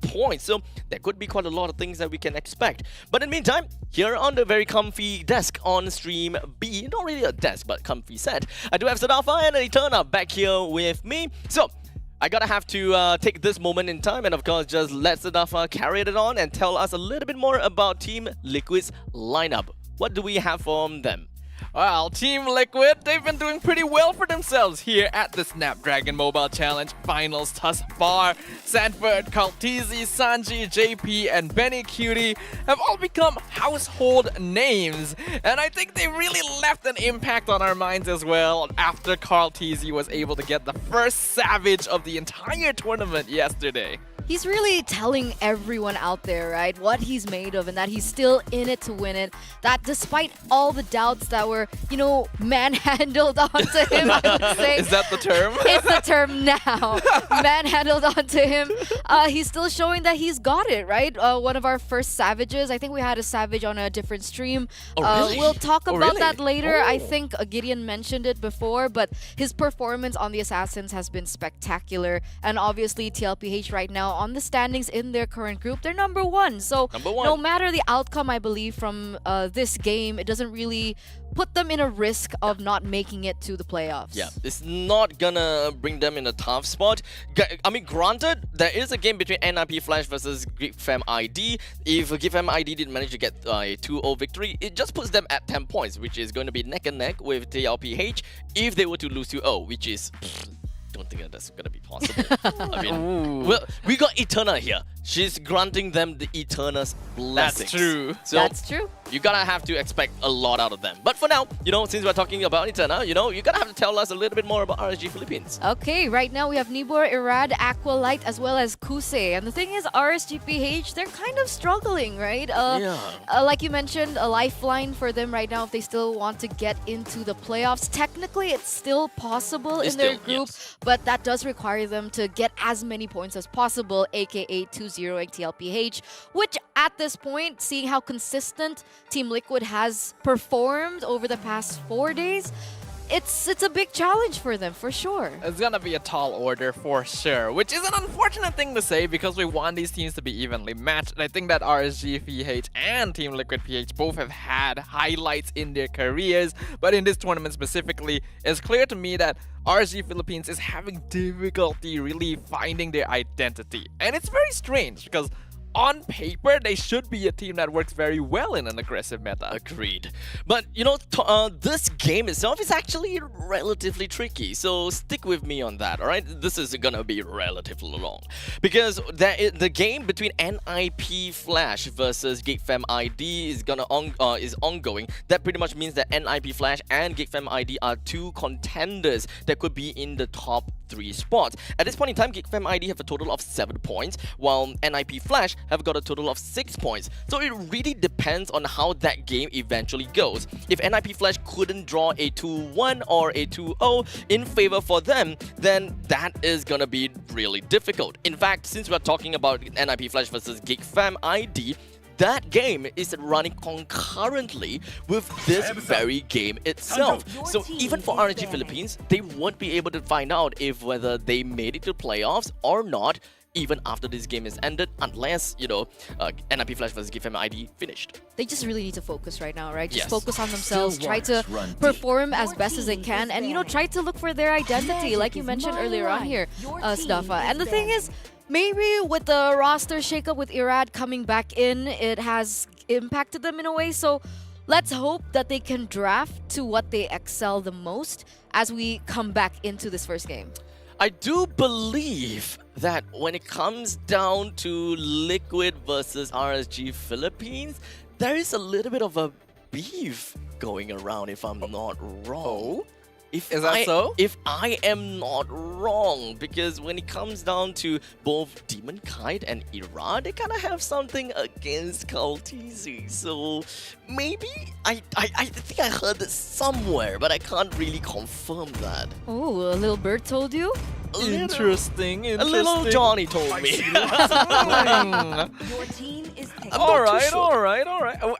points. So there could be quite a lot of things that we can expect. But in the meantime, here on the very comfy desk on stream B, not really a desk, but comfy set, I do have Sadafa and Eterna back here with me. So I gotta have to take this moment in time and of course just let Sadafa carry it on and tell us a little bit more about Team Liquid's lineup. What do we have from them? Well, Team Liquid, they've been doing pretty well for themselves here at the Snapdragon Mobile Challenge Finals thus far. Sanford, Kaltizi, Sanji, JP, and Benny Cutie have all become household names. And I think they really left an impact on our minds as well after Kaltizi was able to get the first Savage of the entire tournament yesterday. He's really telling everyone out there, right, what he's made of and that he's still in it to win it. That despite all the doubts that were, manhandled onto him, I would say. Is that the term? It's the term now. Manhandled onto him. He's still showing that he's got it, right? One of our first Savages. I think we had a Savage on a different stream. Oh, really? We'll talk about that later. Oh. I think Gideon mentioned it before, but his performance on the Assassins has been spectacular. And obviously, TLPH right now on the standings in their current group, they're number 1. So no matter the outcome, I believe, from this game, it doesn't really put them in a risk of not making it to the playoffs. Yeah, it's not gonna bring them in a tough spot. I mean, granted, there is a game between NIP Flash versus GeekFam ID. If GeekFam ID didn't manage to get a 2-0 victory, it just puts them at 10 points, which is going to be neck and neck with TLPH if they were to lose 2-0, which is... don't think that's gonna be possible. I mean, well, we got Eterna here. She's granting them the Eterna's blessings. That's true. So that's true. You gotta have to expect a lot out of them. But for now, since we're talking about Eterna, you gotta have to tell us a little bit more about RSG Philippines. Okay, right now we have Nibor, Irad, Aqualight, as well as Kuse. And the thing is, RSGPH, they're kind of struggling, right? Like you mentioned, a lifeline for them right now if they still want to get into the playoffs. Technically, it's still possible in their group, but that does require them to get as many points as possible, aka 2-0ing TLPH, which at this point, seeing how consistent Team Liquid has performed over the past 4 days, it's a big challenge for them, for sure. It's gonna be a tall order for sure, which is an unfortunate thing to say because we want these teams to be evenly matched. And I think that RSG PH and Team Liquid PH both have had highlights in their careers, but in this tournament specifically, it's clear to me that RSG Philippines is having difficulty really finding their identity. And it's very strange because on paper, they should be a team that works very well in an aggressive meta. Agreed. But, this game itself is actually relatively tricky. So stick with me on that, alright? This is gonna be relatively long. Because the game between NIP Flash versus GeekFam ID is ongoing. That pretty much means that NIP Flash and GeekFam ID are two contenders that could be in the top 3 spots. At this point in time, GeekFam ID have a total of 7 points, while NIP Flash have got a total of 6 points. So it really depends on how that game eventually goes. If NIP Flash couldn't draw a 2-1 or a 2-0 in favor for them, then that is gonna be really difficult. In fact, since we're talking about NIP Flash versus GeekFam ID, that game is running concurrently with this very game itself. So even for RSG Philippines, they won't be able to find out if whether they made it to playoffs or not even after this game is ended, unless, NIP Flash versus GeekFam ID finished. They just really need to focus right now, right? Just Yes. focus on themselves, try to perform as best as they can, and, try to look for their identity, like you mentioned earlier on here, Staffa. And the thing is, maybe with the roster shakeup with Irad coming back in, it has impacted them in a way. So let's hope that they can draft to what they excel the most as we come back into this first game. I do believe that when it comes down to Liquid versus RSG Philippines, there is a little bit of a beef going around, if I'm not wrong. Is that so? If I am not wrong, because when it comes down to both Demon Kite and Ira, they kind of have something against Kaltizi. So maybe I think I heard it somewhere, but I can't really confirm that. Oh, a little bird told you? Interesting. A little Johnny told me. Your team is All right.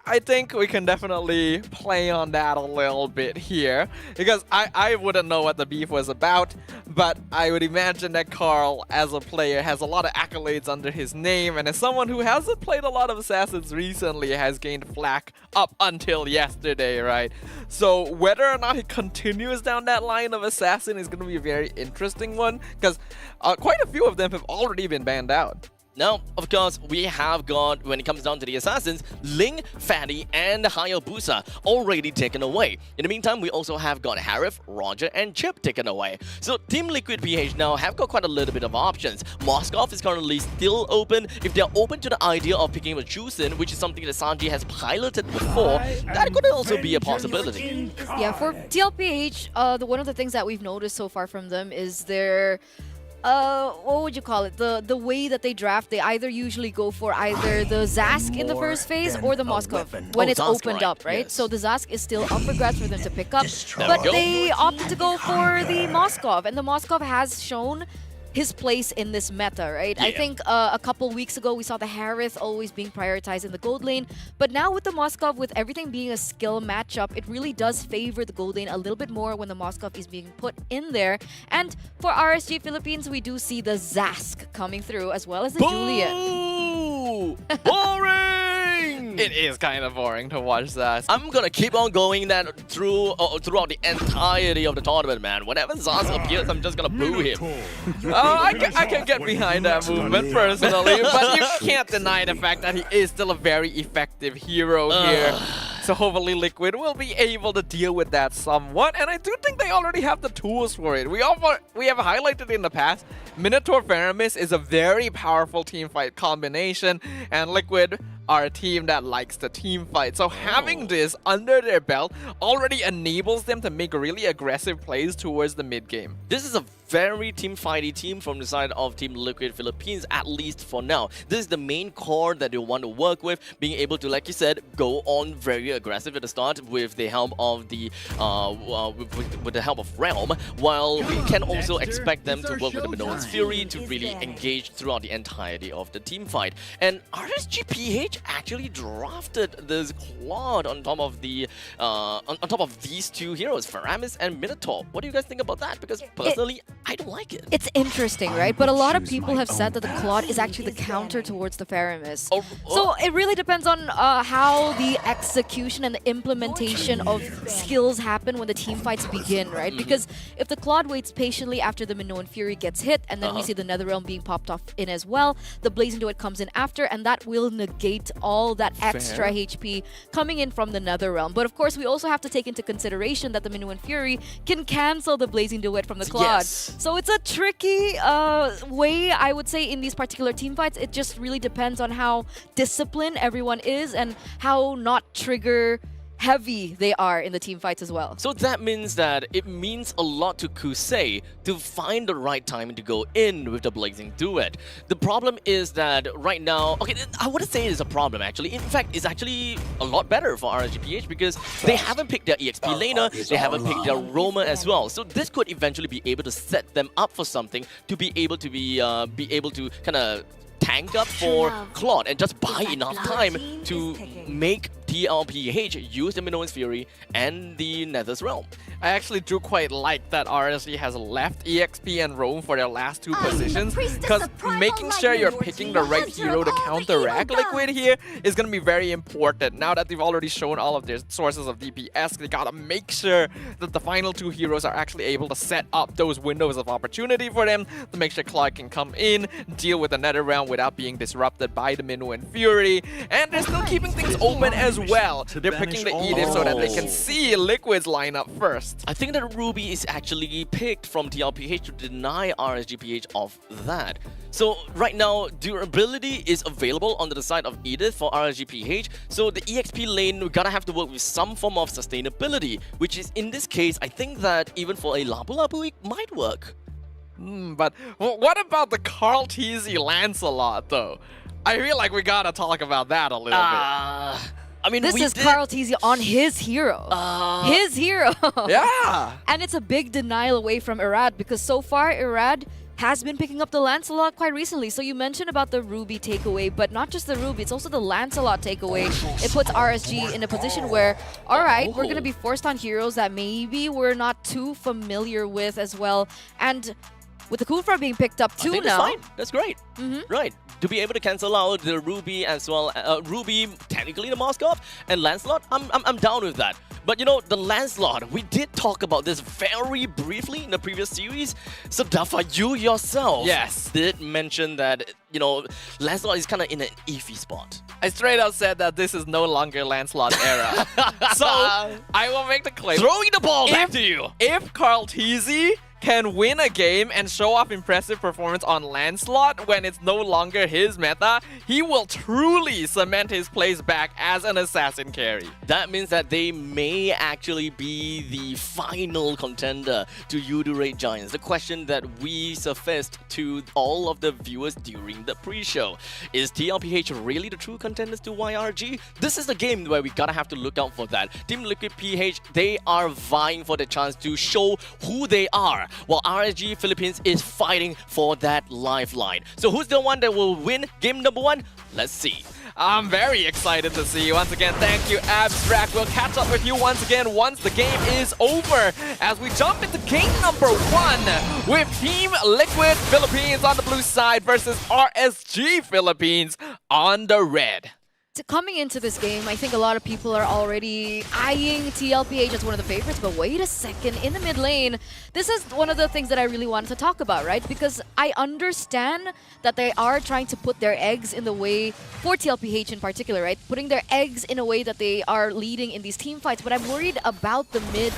I think we can definitely play on that a little bit here, because I wouldn't know what the beef was about, but I would imagine that Carl, as a player, has a lot of accolades under his name, and as someone who hasn't played a lot of Assassins recently, has gained flack up until yesterday, right? So whether or not he continues down that line of Assassin is going to be a very interesting one, because quite a few of them have already been banned out. Now, of course, we have got, when it comes down to the Assassins, Ling, Fatty, and Hayabusa already taken away. In the meantime, we also have got Harif, Roger, and Chip taken away. So Team Liquid PH now have got quite a little bit of options. Moskov is currently still open. If they're open to the idea of picking up Jusin, which is something that Sanji has piloted before, that could also be a possibility. Yeah, for TLPH, one of the things that we've noticed so far from them is their what would you call it? The way that they draft, they either usually go for either the Zask in the first phase or the Moskov when it's Zask, opened right. up, right? Yes. So the Zask is still up for grabs for them to pick up, There but we go. they opted to go for the Moskov, and the Moskov has shown his place in this meta, right? I Yeah. think a couple weeks ago we saw the Harith always being prioritized in the gold lane, but now with the Moskov, with everything being a skill matchup, it really does favor the gold lane a little bit more when the Moskov is being put in there. And for RSG Philippines, we do see the Zask coming through as well as the Julian. Boo! Boring! It is kind of boring to watch that. I'm gonna keep on going that throughout the entirety of the tournament, man. Whenever Zaz appears, I'm just gonna boo him. I can get behind that movement personally, but you can't deny the fact that he is still a very effective hero here. So hopefully Liquid will be able to deal with that somewhat, and I do think they already have the tools for it. We have highlighted in the past, Minotaur Faramis is a very powerful teamfight combination, and Liquid are a team that likes the team fight. So having this under their belt already enables them to make really aggressive plays towards the mid game. This is a very team-fighty team from the side of Team Liquid Philippines, at least for now. This is the main core that they want to work with, being able to, like you said, go on very aggressive at the start with the help of the with the help of Realm, while we can also expect them to work with the Minoan's Fury to really engage throughout the entirety of the team fight. And RSGPH actually drafted this Claude on top of the on top of these two heroes, Faramis and Minotaur. What do you guys think about that? Because personally, I don't like it. It's interesting, right? But a lot of people have said that the Claude is actually the counter towards the Faramis. So it really depends on how the execution and the implementation of skills happen when the team fights begin, right? Because if the Claude waits patiently after the Minoan Fury gets hit, and then we see the Netherrealm being popped off in as well, the Blazing Duet comes in after, and that will negate all that extra HP coming in from the Netherrealm. But of course, we also have to take into consideration that the Minoan Fury can cancel the Blazing Duet from the Claude. Yes. So it's a tricky way, I would say, in these particular team fights. It just really depends on how disciplined everyone is and how not trigger heavy they are in the team fights as well. So that means that it means a lot to Kusei to find the right time to go in with the Blazing Duet. The problem is that right now, okay, I wouldn't say it's a problem actually. In fact, it's actually a lot better for RSGPH because they haven't picked their EXP laner, they haven't picked their roamer as well. So this could eventually be able to set them up for something to be able to kind of tank up for Claude and just buy enough time to make TLPH use the Minoan's Fury and the Nether's Realm. I actually do quite like that RSG has left EXP and Roam for their last two positions, because making sure you're picking the right hero to counteract Liquid here is going to be very important. Now that they've already shown all of their sources of DPS, they gotta make sure that the final two heroes are actually able to set up those windows of opportunity for them to make sure Claude can come in, deal with the Netherrealm without being disrupted by the Minoan Fury, and they're still keeping things open as well, they're picking the Edith so that they can see Liquid's lineup first. I think that Ruby is actually picked from TLPH to deny RSGPH of that. So right now, durability is available on the side of Edith for RSGPH. So the EXP lane, we gotta have to work with some form of sustainability, which is in this case, I think that even for a Lapu Lapu, it might work. But what about the Carl Teasy Lancelot though? I feel like we gotta talk about that a little bit. I mean, this is Carl Teasy on his hero. His hero. Yeah. And it's a big denial away from Irad because so far Irad has been picking up the Lancelot quite recently. So you mentioned about the Ruby takeaway, but not just the Ruby, it's also the Lancelot takeaway. It puts RSG in a position where, all right, we're going to be forced on heroes that maybe we're not too familiar with as well. And with the Kufra being picked up too That's now. fine. That's great. Right. To be able to cancel out the Ruby as well, Ruby, technically the Moskov, and Lancelot, I'm down with that. But you know, the Lancelot, we did talk about this very briefly in the previous series. So Dafa, you yourself did mention that, you know, Lancelot is kind of in an iffy spot. I straight out said that this is no longer Lancelot era. So I will make the claim. Throwing the ball back to you. If Carl Teasy can win a game and show off impressive performance on Lancelot when it's no longer his meta, he will truly cement his place back as an assassin carry. That means that they may actually be the final contender to Udurate Giants. The question that we surfaced to all of the viewers during the pre-show. Is TLPH really the true contenders to YRG? This is the game where we gotta have to look out for that. Team Liquid PH, they are vying for the chance to show who they are, while RSG Philippines is fighting for that lifeline. So who's the one that will win game number 1? Let's see. I'm very excited to see you once again. Thank you, Abstract. We'll catch up with you once again once the game is over as we jump into game number 1 with Team Liquid Philippines on the blue side versus RSG Philippines on the red. Coming into this game, I think a lot of people are already eyeing TLPH as one of the favorites, but wait a second, in the mid lane, this is one of the things that I really wanted to talk about, right? Because I understand that they are trying to put their eggs in the way, for TLPH in particular, right? Putting their eggs in a way that they are leading in these team fights, but I'm worried about the mid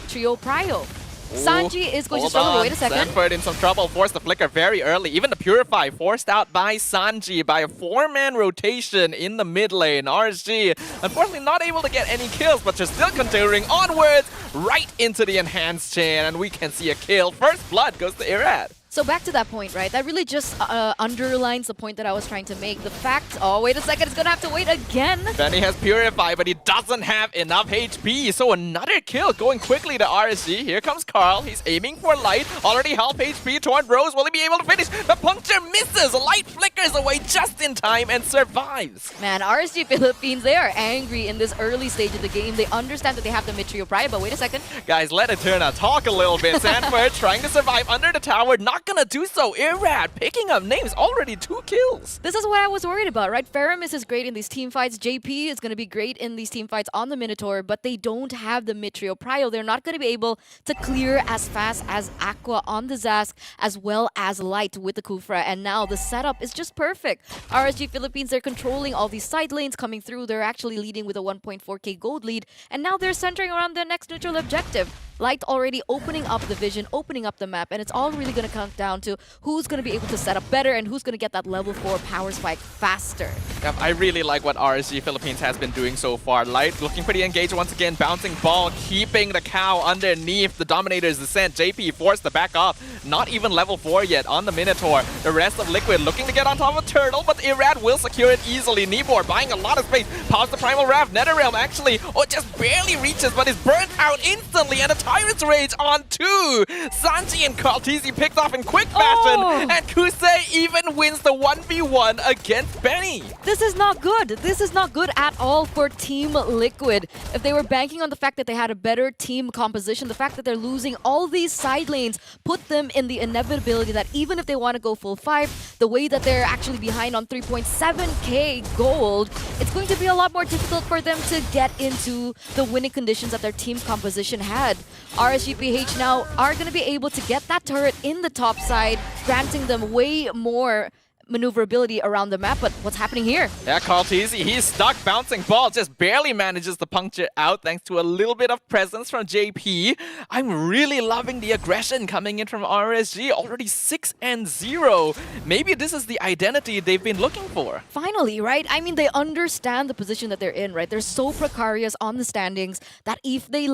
trio prio. Sanji is going to struggle. Wait a second. Sanford in some trouble, forced the flicker very early. Even the Purify forced out by Sanji by a 4-man rotation in the mid lane. RSG, unfortunately not able to get any kills, but just still continuing onwards right into the enhanced chain. And we can see a kill. First blood goes to Irad. So back to that point, right? That really just underlines the point that I was trying to make. The fact, oh, wait a second, it's gonna have to wait again. Benny has Purify, but he doesn't have enough HP. So another kill going quickly to RSG. Here comes Carl. He's aiming for Light. Already half HP. Torn Rose, will he be able to finish? The puncture misses. Light flickers away just in time and survives. Man, RSG Philippines, they are angry in this early stage of the game. They understand that they have the mid trio prior, but wait a second. Guys, let Eterna talk a little bit. Sanford trying to survive under the tower. Not gonna do so. Irad picking up names, already 2 kills. This is what I was worried about, right? Faramis is great in these team fights. JP is going to be great in these team fights on the Minotaur, but they don't have the mid trio prio. They're not going to be able to clear as fast as Aqua on the Zask, as well as Light with the Kufra. And now the setup is just perfect. RSG Philippines, they're controlling all these side lanes coming through. They're actually leading with a 1.4k gold lead. And now they're centering around their next neutral objective. Light already opening up the vision, opening up the map, and it's all really going to come down to who's going to be able to set up better and who's going to get that level 4 power spike faster. Yep, I really like what RSG Philippines has been doing so far. Light looking pretty engaged once again, bouncing ball, keeping the cow underneath the Dominator's descent. JP forced to back off, not even level 4 yet on the Minotaur. The rest of Liquid looking to get on top of Turtle, but Irad will secure it easily. Nibor buying a lot of space, pops the Primal Wrath. NetherRealm actually, just barely reaches, but is burnt out instantly, and a Tyrant's Rage on 2. Sanji and Carl Teasy picked off in quick fashion, and Kusei even wins the 1v1 against Benny. This is not good. This is not good at all for Team Liquid. If they were banking on the fact that they had a better team composition, the fact that they're losing all these side lanes put them in the inevitability that even if they want to go full 5, the way that they're actually behind on 3.7k gold, it's going to be a lot more difficult for them to get into the winning conditions that their team composition had. RSGPH now are going to be able to get that turret in the top side, granting them way more maneuverability around the map, but what's happening here? Yeah, Kaltizi, he's stuck bouncing ball, just barely manages to puncture out thanks to a little bit of presence from JP. I'm really loving the aggression coming in from RSG, already 6-0. Maybe this is the identity they've been looking for. Finally, right? I mean, they understand the position that they're in, right? They're so precarious on the standings that if they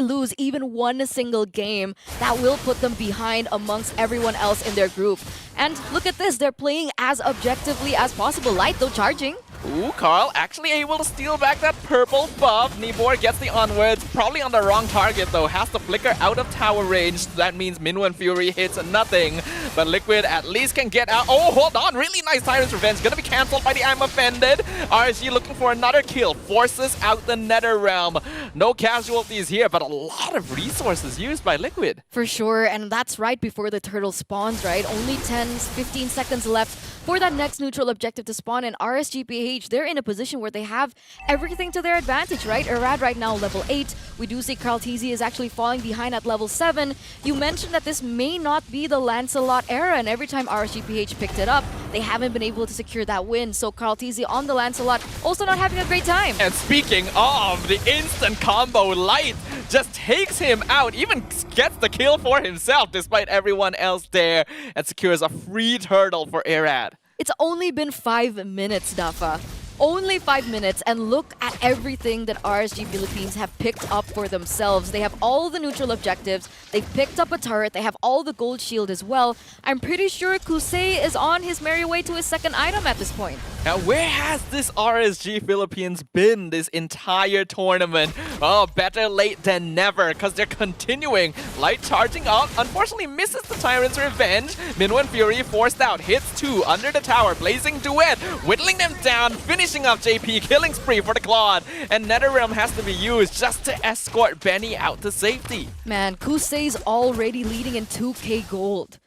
lose even one single game, that will put them behind amongst everyone else in their group. And look at this, they're playing as objectively as possible. Light though charging. Ooh, Carl actually able to steal back that purple buff. Nibor gets the onwards, probably on the wrong target though. Has to flicker out of tower range. That means Minwoo Fury hits nothing. But Liquid at least can get out. Oh, hold on. Really nice Tyrant's Revenge. Gonna be cancelled by the I'm Offended. RSG looking for another kill. Forces out the Nether Realm. No casualties here, but a lot of resources used by Liquid. For sure, and that's right before the turtle spawns, right? Only 15 seconds left for that next neutral objective to spawn, and RSGPH, they're in a position where they have everything to their advantage, right? Irad right now level 8. We do see Carl TZ is actually falling behind at level 7. You mentioned that this may not be the Lancelot era, and every time RSGPH picked it up, they haven't been able to secure that win. So Carl TZ on the Lancelot also not having a great time. And speaking of the instant combo, Light just takes him out, even gets the kill for himself despite everyone else there, and secures a free turtle for Irad. It's only been 5 minutes, Dafa. Only 5 minutes, and look at everything that RSG Philippines have picked up for themselves. They have all the neutral objectives, they've picked up a turret, they have all the gold shield as well. I'm pretty sure Kusei is on his merry way to his second item at this point. Now, where has this RSG Philippines been this entire tournament? Oh, better late than never, because they're continuing. Light charging up, unfortunately misses the Tyrant's Revenge. Minwoo Fury forced out, hits 2 under the tower, blazing duet, whittling them down, finishing up JP, killing spree for the Claude. And NetherRealm has to be used just to escort Benny out to safety. Man, Kusei's already leading in 2k gold.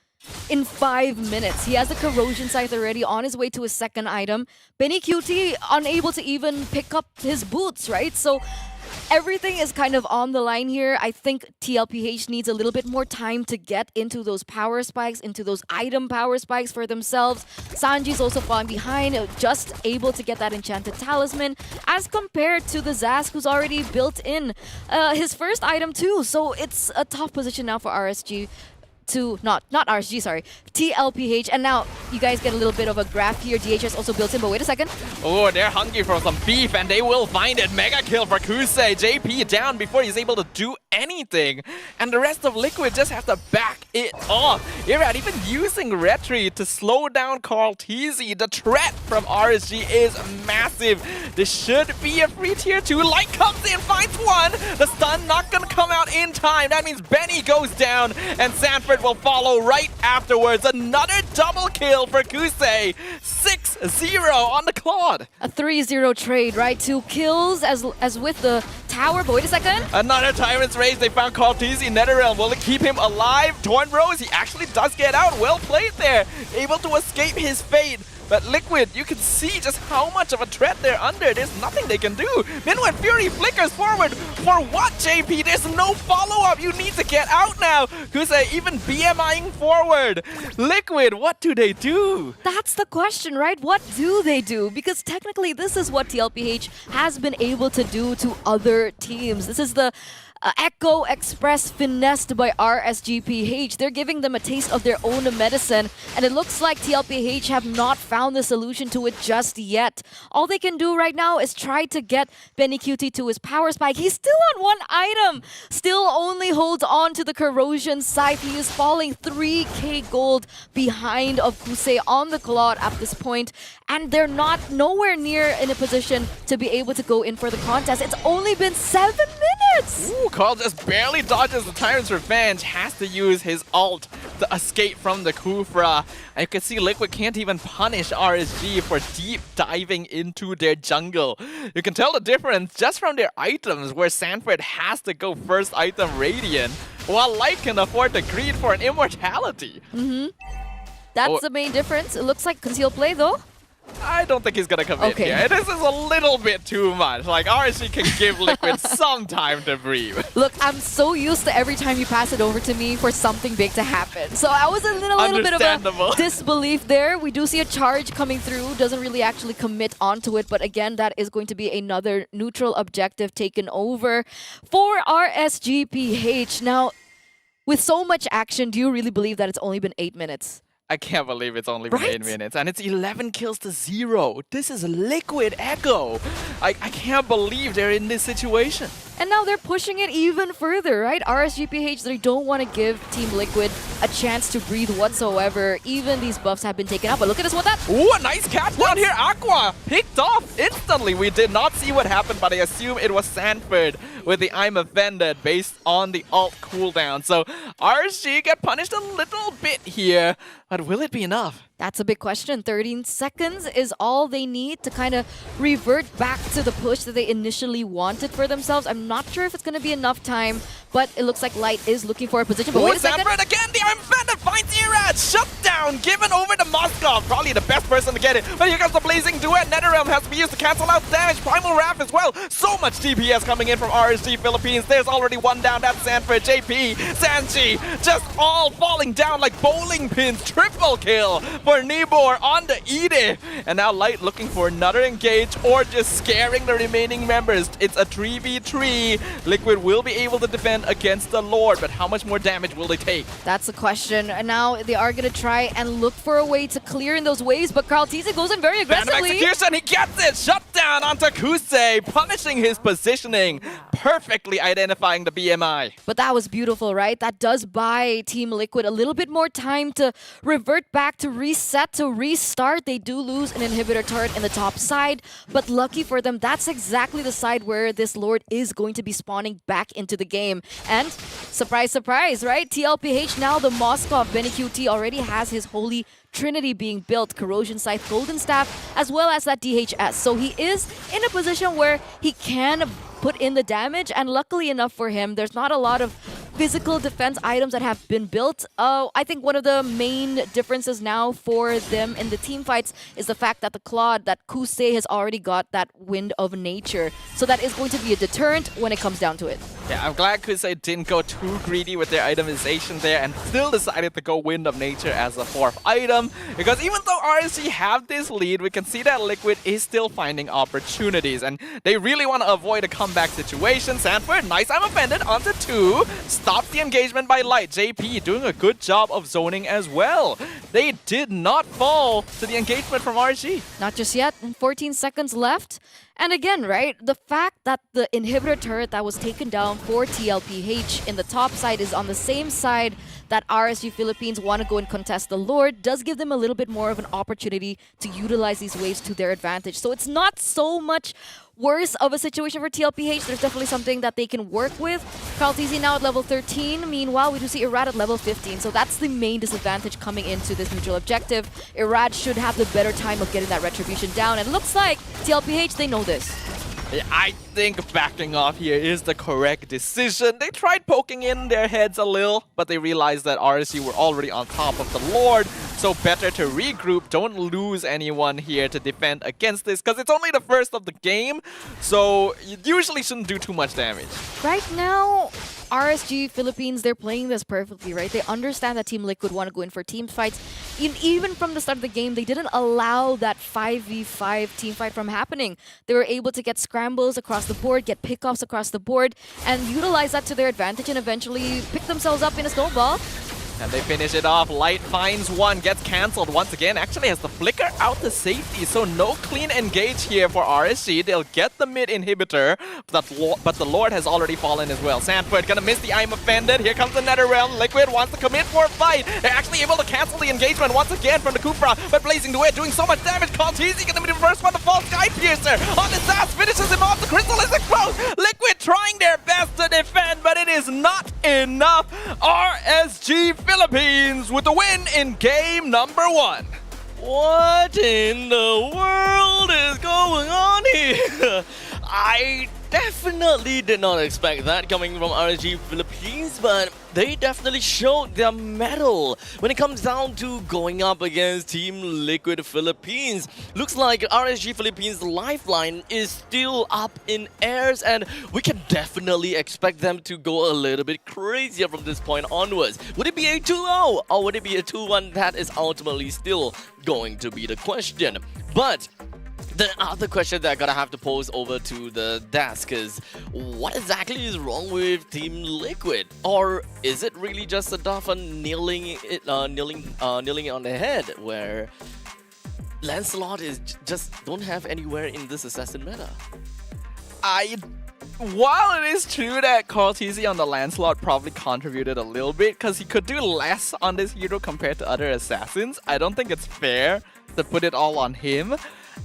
In 5 minutes, he has the corrosion scythe already on his way to his second item. Benny QT unable to even pick up his boots, right? So everything is kind of on the line here. I think TLPH needs a little bit more time to get into those power spikes, into those item power spikes for themselves. Sanji's also falling behind, just able to get that enchanted talisman as compared to the Zask, who's already built in his first item too. So it's a tough position now for RSG. Not RSG, sorry, TLPH. And now you guys get a little bit of a graph here. DHS also built in, but wait a second. Oh, they're hungry for some beef, and they will find it. Mega kill for Kusei. JP down before he's able to do anything. And the rest of Liquid just have to back it off. Irad even using Retry to slow down Carl TZ. The threat from RSG is massive. This should be a free tier 2. Light comes in, finds one. The stun not gonna come out in time. That means Benny goes down, and Sanford will follow right afterwards. Another double kill for Kusei. 6-0 on the Claude. A 3-0 trade, right? 2 kills as with the tower. But wait a second. Another Tyrant's Rage. They found Carl TZ in NetherRealm. Will it keep him alive? Torn Rose, he actually does get out. Well played there. Able to escape his fate. But Liquid, you can see just how much of a threat they're under. There's nothing they can do. Minwoo Fury flickers forward. For what, JP? There's no follow-up. You need to get out now. Kusei even BMIing forward. Liquid, what do they do? That's the question, right? What do they do? Because technically, this is what TLPH has been able to do to other teams. This is the Echo Express finessed by RSGPH. They're giving them a taste of their own medicine, and it looks like TLPH have not found the solution to it just yet. All they can do right now is try to get Benny QT to his power spike. He's still on 1 item, still only holds on to the corrosion scythe. He is falling 3k gold behind of Kusei on the Claude at this point, and they're nowhere near in a position to be able to go in for the contest. It's only been 7 minutes! Ooh, Carl just barely dodges the Tyrant's Revenge. Has to use his ult to escape from the Kufra. And you can see Liquid can't even punish RSG for deep diving into their jungle. You can tell the difference just from their items, where Sanford has to go first item Radiant, while Light can afford to greed for an immortality. That's the main difference. It looks like concealed play though. I don't think he's gonna commit here. This is a little bit too much. Like, RSG can give Liquid some time to breathe. Look, I'm so used to every time you pass it over to me for something big to happen. So I was a little bit of a disbelief there. We do see a charge coming through. Doesn't really actually commit onto it. But again, that is going to be another neutral objective taken over for RSGPH. Now, with so much action, do you really believe that it's only been 8 minutes? I can't believe it's only been 8 minutes. And it's 11 kills to 0. This is Liquid Echo. I can't believe they're in this situation. And now they're pushing it even further, right? RSGPH, they don't want to give Team Liquid a chance to breathe whatsoever. Even these buffs have been taken out. But look at this, what that... Ooh, a nice catch down here. Aqua picked off instantly. We did not see what happened, but I assume it was Sanford with the I'm offended based on the ult cooldown. So RSG get punished a little bit here, but will it be enough? That's a big question. 13 seconds is all they need to kind of revert back to the push that they initially wanted for themselves. I'm not sure if it's going to be enough time, but it looks like Light is looking for a position. But wait a second. Sanford again, the I'm offended finds Irad. Shut down, given over to Moskov. Probably the best person to get it. But here comes the Blazing Duet. NetherRealm has to be used to cancel out damage. Primal Wrath as well. So much DPS coming in from RSG Philippines. There's already one down. That's Sanford, JP, Sanji. Just all falling down like bowling pins. Triple kill for Nibor on the Ede. And now Light looking for another engage or just scaring the remaining members. It's a 3v3. Liquid will be able to defend against the Lord, but how much more damage will they take? That's the question. And now they are going to try and look for a way to clear in those waves, but Carl Tise goes in very aggressively. Execution, he gets it! Shut down onto Kusei, punishing his positioning, perfectly identifying the BMI. But that was beautiful, right? That does buy Team Liquid a little bit more time to revert back, to reset, to restart. They do lose an inhibitor turret in the top side, but lucky for them, that's exactly the side where this Lord is going to be spawning back into the game. And surprise, surprise, right? TLPH now, the Moskov, Benny QT already has his holy trinity being built, Corrosion Scythe, Golden Staff, as well as that DHS. So he is in a position where he can put in the damage, and luckily enough for him, there's not a lot of physical defense items that have been built. I think one of the main differences now for them in the team fights is the fact that the Claude, that Kusei has already got that Wind of Nature. So that is going to be a deterrent when it comes down to it. Yeah, I'm glad Kusei didn't go too greedy with their itemization there and still decided to go Wind of Nature as a 4th item. Because even though RSG have this lead, we can see that Liquid is still finding opportunities. And they really want to avoid a comeback situation. Sanford, nice, I'm offended, onto 2. Stops the engagement by Light. JP doing a good job of zoning as well. They did not fall to the engagement from RSG. Not just yet. 14 seconds left. And again, right, the fact that the inhibitor turret that was taken down for TLPH in the top side is on the same side that RSG Philippines want to go and contest the Lord does give them a little bit more of an opportunity to utilize these waves to their advantage. So it's not so much worse of a situation for TLPH. There's definitely something that they can work with. Carl TZ now at level 13. Meanwhile, we do see Irad at level 15. So that's the main disadvantage coming into this neutral objective. Irad should have the better time of getting that retribution down. And it looks like TLPH, they know this. I think backing off here is the correct decision. They tried poking in their heads a little, but they realized that RSG were already on top of the Lord. So better to regroup. Don't lose anyone here to defend against this, because it's only the first of the game. So you usually shouldn't do too much damage. Right now, RSG Philippines, they're playing this perfectly, right? They understand that Team Liquid want to go in for team fights. Even from the start of the game, they didn't allow that 5v5 team fight from happening. They were able to get scrambles across the board, get pickoffs across the board, and utilize that to their advantage and eventually pick themselves up in a snowball. And they finish it off. Light finds one, gets cancelled once again. Actually has the flicker out to safety, so no clean engage here for RSG. They'll get the mid inhibitor, but the Lord has already fallen as well. Sanford gonna miss the I'm offended. Here comes the NetherRealm. Liquid wants to commit for a fight. They're actually able to cancel the engagement once again from the Kufra, but Blazing Duet doing so much damage. Kaltizi gonna be the first one to fall. Sky Piercer on his ass, finishes him off. The crystal is exposed. Liquid trying their best to defend, but it is not enough. RSG Philippines with the win in game number 1. What in the world is going on here? I definitely did not expect that coming from RSG Philippines, but they definitely showed their mettle when it comes down to going up against Team Liquid Philippines. Looks like RSG Philippines' lifeline is still up in airs, and we can definitely expect them to go a little bit crazier from this point onwards. Would it be a 2-0 or would it be a 2-1? That is ultimately still going to be the question. But the other question that I'm gonna have to pose over to the desk is, what exactly is wrong with Team Liquid? Or is it really just a Dafa kneeling it on the head, where Lancelot is just don't have anywhere in this assassin meta? While it is true that Cortese on the Lancelot probably contributed a little bit because he could do less on this hero compared to other assassins, I don't think it's fair to put it all on him.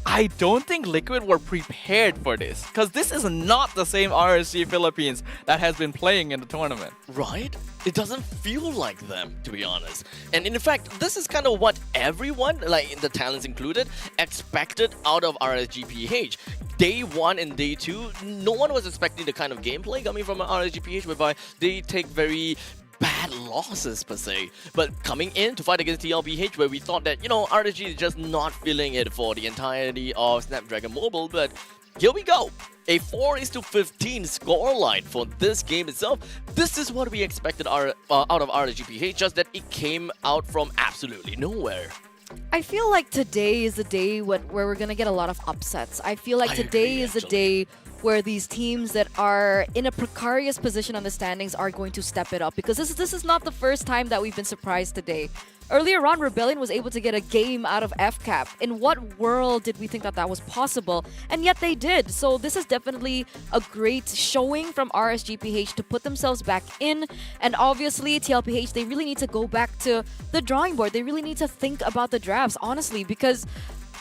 I don't think Liquid were prepared for this, because this is not the same RSG Philippines that has been playing in the tournament. Right? It doesn't feel like them, to be honest. And in fact, this is kind of what everyone, like the talents included, expected out of RSGPH. Day 1 and Day 2, no one was expecting the kind of gameplay coming from RSGPH whereby they take very bad losses per se, but coming in to fight against TLPH, where we thought that, you know, RSG is just not feeling it for the entirety of Snapdragon Mobile, but here we go. A 4:15 scoreline for this game itself. This is what we expected out of RSGPH, just that it came out from absolutely nowhere. I feel like today is the day where we're going to get a lot of upsets. I feel like today is the day where these teams that are in a precarious position on the standings are going to step it up, because this is not the first time that we've been surprised today. Earlier on, Rebellion was able to get a game out of FCAP. In what world did we think that that was possible? And yet they did. So this is definitely a great showing from RSGPH to put themselves back in. And obviously, TLPH, they really need to go back to the drawing board. They really need to think about the drafts, honestly, because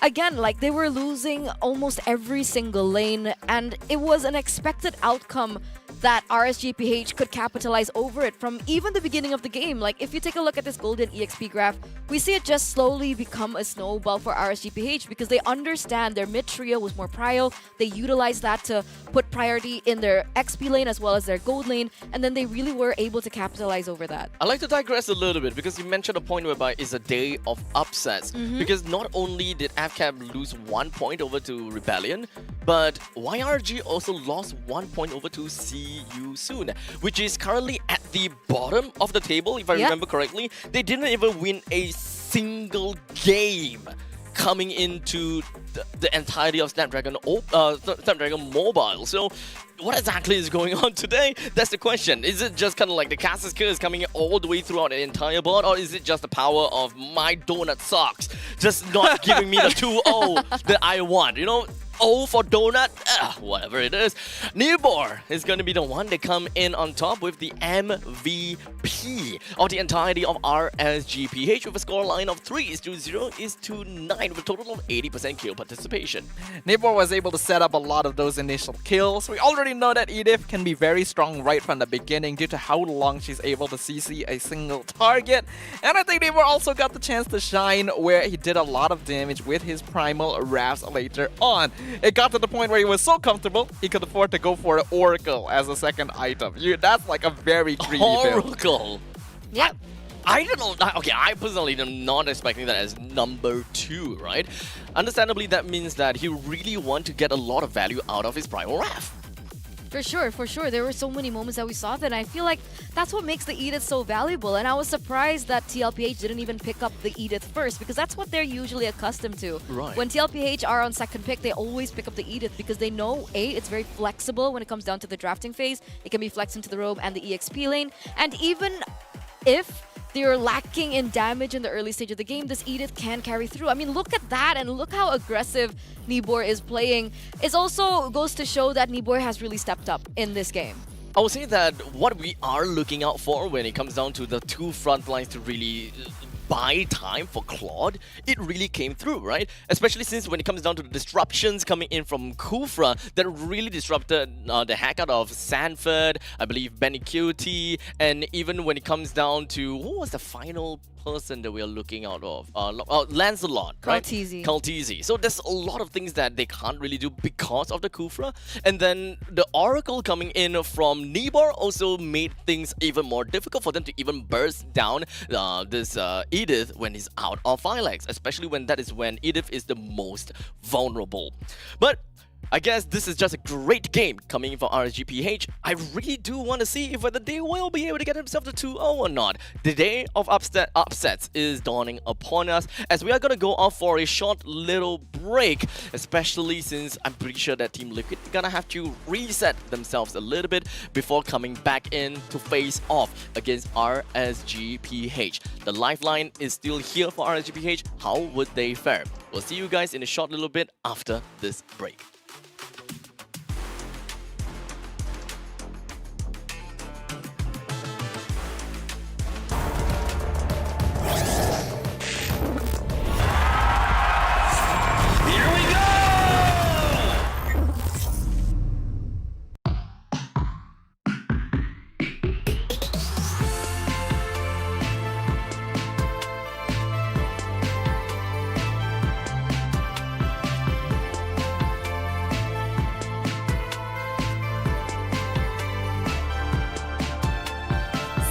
again, like, they were losing almost every single lane, and it was an expected outcome that RSGPH could capitalize over it from even the beginning of the game. Like, if you take a look at this golden EXP graph, we see it just slowly become a snowball for RSGPH because they understand their mid trio was more prio. They utilized that to put priority in their XP lane as well as their gold lane, and then they really were able to capitalize over that. I'd like to digress a little bit because you mentioned a point whereby it's a day of upsets. Because not only did FCAP lose 1 point over to Rebellion, but YRG also lost 1 point over to See You Soon, which is currently at the bottom of the table, if I remember correctly. They didn't even win a single game coming into the entirety of Snapdragon Mobile. So what exactly is going on today? That's the question. Is it just kind of like the Cassis Kill coming all the way throughout the entire board, or is it just the power of my donut socks just not giving me the 2-0 that I want? You know, O for donut, whatever it is. Nibor is going to be the one that come in on top with the MVP of the entirety of RSGPH with a scoreline of 3:0:9 with a total of 80% kill participation. Nibor was able to set up a lot of those initial kills. We already know that Edith can be very strong right from the beginning due to how long she's able to CC a single target. And I think Nibor also got the chance to shine where he did a lot of damage with his primal rafts later on. It got to the point where he was so comfortable, he could afford to go for an Oracle as a second item. That's like a very greedy build. Oracle? Yeah. I don't know. Okay, I personally am not expecting that as number 2, right? Understandably, that means that he really want to get a lot of value out of his primal raft. For sure, for sure. There were so many moments that we saw that, and I feel like that's what makes the Edith so valuable. And I was surprised that TLPH didn't even pick up the Edith first, because that's what they're usually accustomed to. Right. When TLPH are on second pick, they always pick up the Edith because they know, A, it's very flexible when it comes down to the drafting phase. It can be flexed into the robe and the EXP lane. And even if they're lacking in damage in the early stage of the game, this Edith can carry through. I mean, look at that, and look how aggressive Nibor is playing. It also goes to show that Nibor has really stepped up in this game. I would say that what we are looking out for when it comes down to the two front lines to really buy time for Claude, it really came through, right? Especially since when it comes down to the disruptions coming in from Kufra that really disrupted the heck out of Sanford, I believe Benny QT, and even when it comes down to, who was the final person that we are looking out of? Lancelot, right? Kaltizi. So there's a lot of things that they can't really do because of the Kufra. And then the Oracle coming in from Nibor also made things even more difficult for them to even burst down this Edith when he's out of Phylax, especially when that is when Edith is the most vulnerable. But I guess this is just a great game coming in for RSGPH. I really do want to see if whether they will be able to get themselves to 2-0 or not. The day of upsets is dawning upon us as we are going to go off for a short little break, especially since I'm pretty sure that Team Liquid are going to have to reset themselves a little bit before coming back in to face off against RSGPH. The lifeline is still here for RSGPH. How would they fare? We'll see you guys in a short little bit after this break.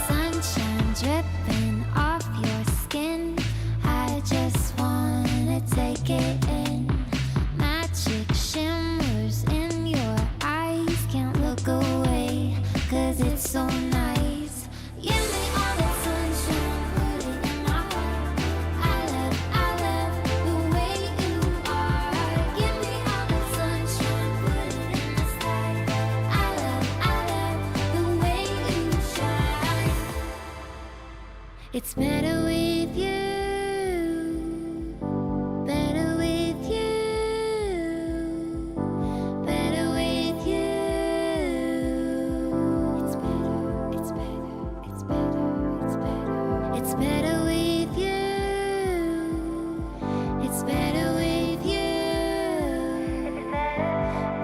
Sunshine dripping off your skin. I just wanna take it in. Magic shimmers in your eyes. Can't look away, 'cause it's so nice. Give me all that sunshine, put it in my heart. I love the way you are. Give me all that sunshine, put it in the sky. I love the way you shine. It's better with you. Better with you. Better with you. It's better, it's better, it's better, it's better. It's better with you. It's better with you.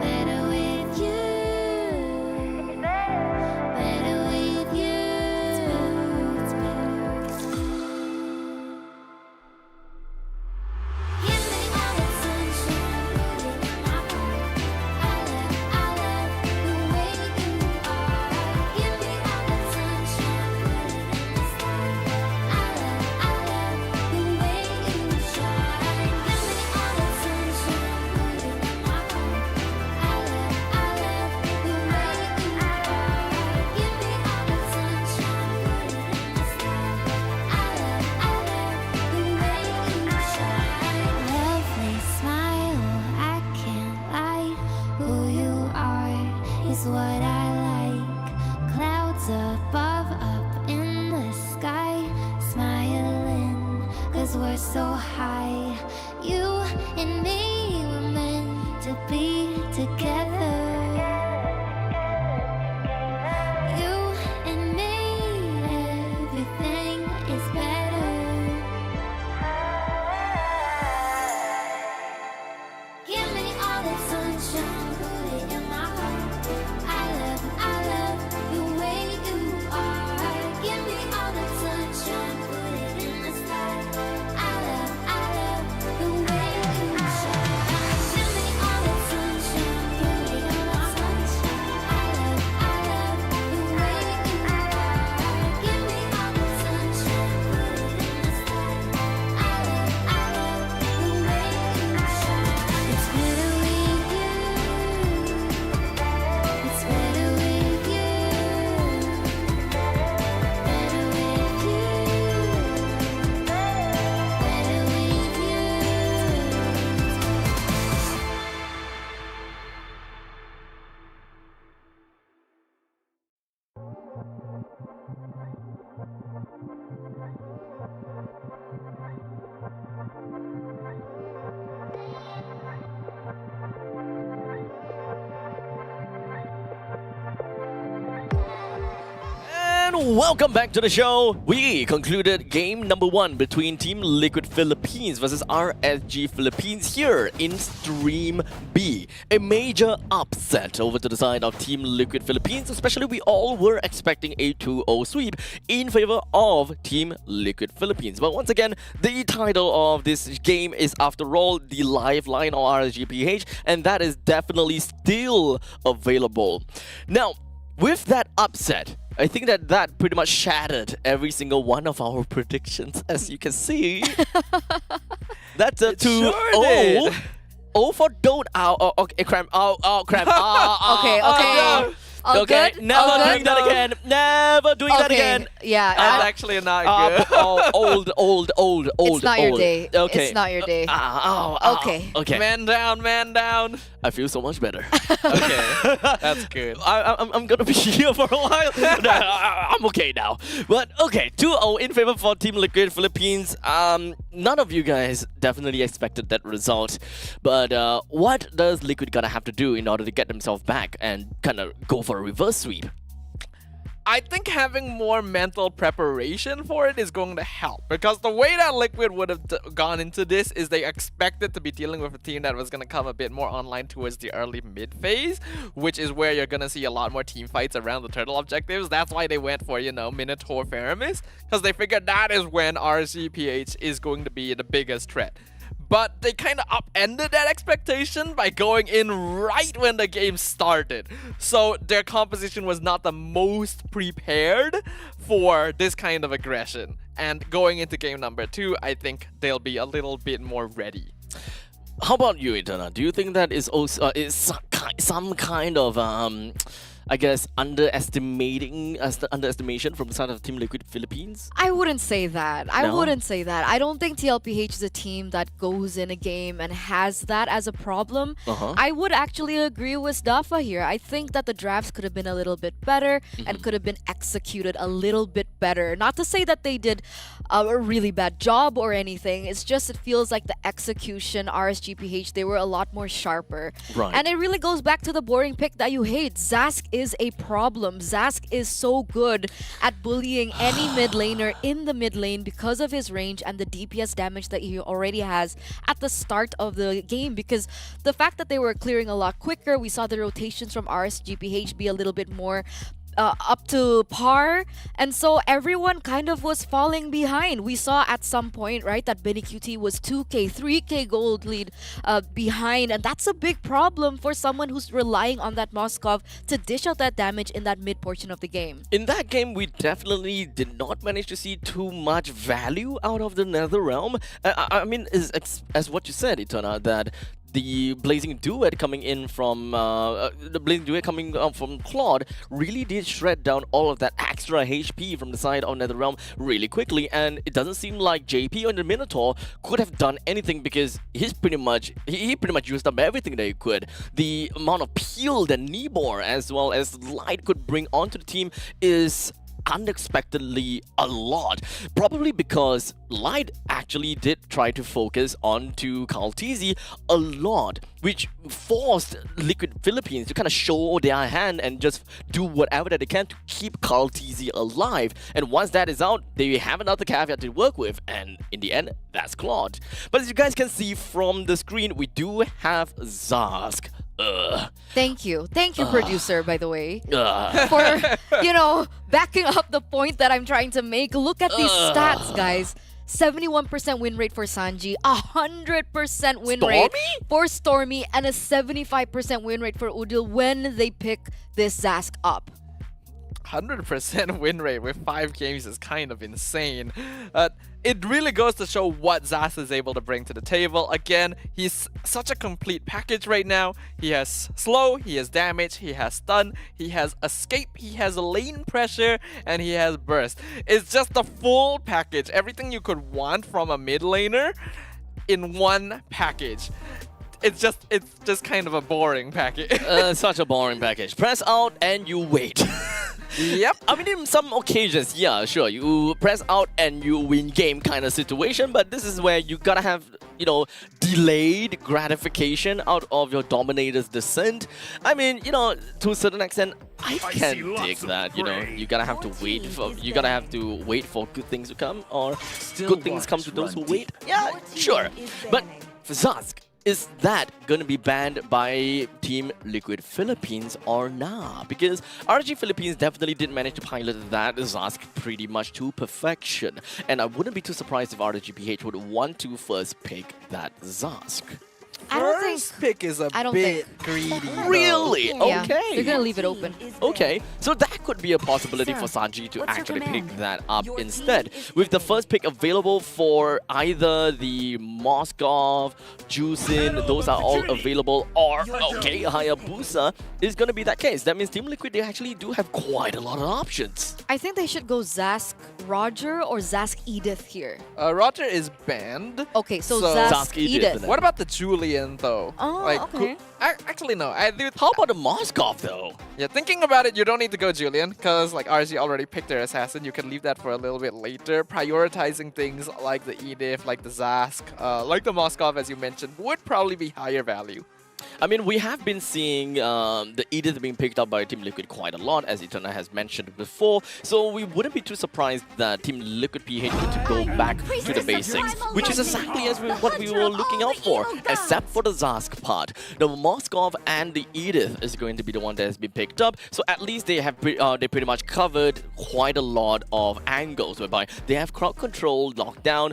Better with you. Better with you. It's better, it's better. Give me all that sunshine, put it in my heart. I love the way you are. Give me all that sunshine, put it in the sky. I love the way you shine. Give me all that sunshine, put it in my heart. I love the way you are. Give me all that sunshine, put it in the sky. I love the way you shine. Lovely smile, I can't lie. Who you are is what I like. Clouds above, up in the sky. Smiling, 'cause we're so high. You and me were meant to be together. You and me, everything is better. Give me all that sunshine, put it in my heart. I love the way you are. Give me all that sunshine, put it in the sky. I love the way you shine. Give me all that sunshine. And welcome back to the show. We concluded game number 1 between Team Liquid Philippines versus RSG Philippines here in Stream B. A major upset over to the side of Team Liquid Philippines, especially we all were expecting a 2-0 sweep in favor of Team Liquid Philippines. But once again, the title of this game is after all the Lifeline or RSGPH, and that is definitely still available. Now, with that upset, I think that pretty much shattered every single one of our predictions, as you can see. That's a 2-0. Oh for don't. Okay, cramp. Cramp. Okay. All Okay, good? never All doing good? that again. Never doing that again. Yeah. That's actually not good. Old. It's not your day. Okay. It's not your day. Okay. Okay. Man down. I feel so much better. Okay, that's good. I'm gonna be here for a while. No, I'm okay now. But okay, 2-0 in favor for Team Liquid Philippines. None of you guys definitely expected that result. But what does Liquid gonna have to do in order to get themselves back and kind of go for a reverse sweep? I think having more mental preparation for it is going to help, because the way that Liquid would have gone into this is they expected to be dealing with a team that was going to come a bit more online towards the early mid phase, which is where you're going to see a lot more team fights around the turtle objectives. That's why they went for, you know, Minotaur Faramis, because they figured that is when RCPH is going to be the biggest threat. But they kind of upended that expectation by going in right when the game started. So their composition was not the most prepared for this kind of aggression. And going into game number 2, I think they'll be a little bit more ready. How about you, Etana? Do you think that is also some kind of I guess underestimation from the side of Team Liquid Philippines? I wouldn't say that. I No? wouldn't say that. I don't think TLPH is a team that goes in a game and has that as a problem. I would actually agree with Dafa here. I think that the drafts could have been a little bit better and could have been executed a little bit better. Not to say that they did a really bad job or anything. It's just it feels like the execution, RSGPH, they were a lot more sharper. Right. And it really goes back to the boring pick that you hate. Zask is a problem. Zask is so good at bullying any mid laner in the mid lane because of his range and the DPS damage that he already has at the start of the game. Because the fact that they were clearing a lot quicker, we saw the rotations from RSGPH be a little bit more up to par, and so everyone kind of was falling behind. We saw at some point, right, that Benny QT was 2k 3k gold lead behind, and that's a big problem for someone who's relying on that Moskov to dish out that damage in that mid portion of the game. In that game, we definitely did not manage to see too much value out of the Nether Realm. I mean, as what you said, Etana, that the Blazing Duet coming in from from Claude really did shred down all of that extra HP from the side of NetherRealm really quickly, and it doesn't seem like JP or the Minotaur could have done anything because he pretty much used up everything that he could. The amount of peel that Nibor as well as Light could bring onto the team is unexpectedly a lot, probably because Light actually did try to focus onto Kaltizi a lot, which forced Liquid Philippines to kind of show their hand and just do whatever that they can to keep Kaltizi alive. And once that is out, they have another caveat to work with, and in the end, that's Claude. But as you guys can see from the screen, we do have Zask. Thank you, producer, by the way, for, you know, backing up the point that I'm trying to make. Look at these stats, guys. 71% win rate for Sanji, 100% win rate for Stormy, and a 75% win rate for Udil when they pick this Zask up. 100% win rate with 5 games is kind of insane. It really goes to show what Zas is able to bring to the table. Again, he's such a complete package right now. He has slow, he has damage, he has stun, he has escape, he has lane pressure, and he has burst. It's just the full package. Everything you could want from a mid laner in one package. It's just kind of a boring package. Such a boring package. Press out and you wait. Yep. I mean, in some occasions, yeah, sure, you press out and you win game kind of situation, but this is where you gotta have, you know, delayed gratification out of your Dominator's descent. I mean, you know, to a certain extent, I can dig that. You know, you gotta have to wait for good things to come, or good things come to those who wait. Yeah, sure. But for Zask, is that gonna be banned by Team Liquid Philippines or not? Because RG Philippines definitely did manage to pilot that Zask pretty much to perfection, and I wouldn't be too surprised if RGPH would want to first pick that Zask. I don't think pick is a bit greedy. Really? Yeah, Okay. they're gonna leave it open. Okay, so that could be a possibility for Sanji to actually pick that up instead. With the first pick available for either the Moskov, Jusin, those are all available, or, okay, Hayabusa is going to be that case. That means Team Liquid, they actually do have quite a lot of options. I think they should go Zask Roger or Zask Edith here. Roger is banned. Okay, so Zask Edith. What about the Julian though? Oh, okay. Actually, no. How about the Moskov though? Yeah, thinking about it, you don't need to go Julian, because like RG already picked their assassin. You can leave that for a little bit later. Prioritizing things like the Edith, like the Zask, like the Moskov, as you mentioned, would probably be higher value. I mean, we have been seeing the Edith being picked up by Team Liquid quite a lot, as Eterna has mentioned before. So we wouldn't be too surprised that Team Liquid PH were to go back to the basics, which is exactly as what we were looking out for, except for the Zask part. The Moskov and the Edith is going to be the one that has been picked up. So at least they have they pretty much covered quite a lot of angles, whereby they have crowd control, lockdown,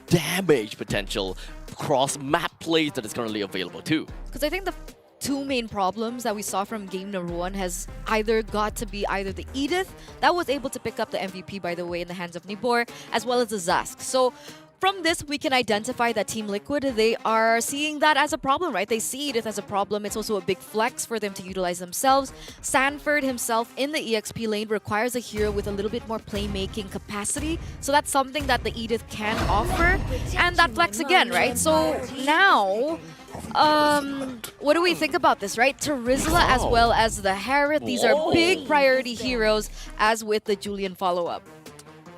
damage potential, cross-map plays that is currently available too. Because I think the two main problems that we saw from game number 1 has either got to be either the Edith, that was able to pick up the MVP, by the way, in the hands of Nibor, as well as the Zask. So from this, we can identify that Team Liquid, they are seeing that as a problem, right? They see it as a problem. It's also a big flex for them to utilize themselves. Sanford himself in the EXP lane requires a hero with a little bit more playmaking capacity. So that's something that the Edith can offer. And that flex again, right? So now, what do we think about this, right? Terizla as well as the Harith, these are big priority heroes, as with the Julian follow-up.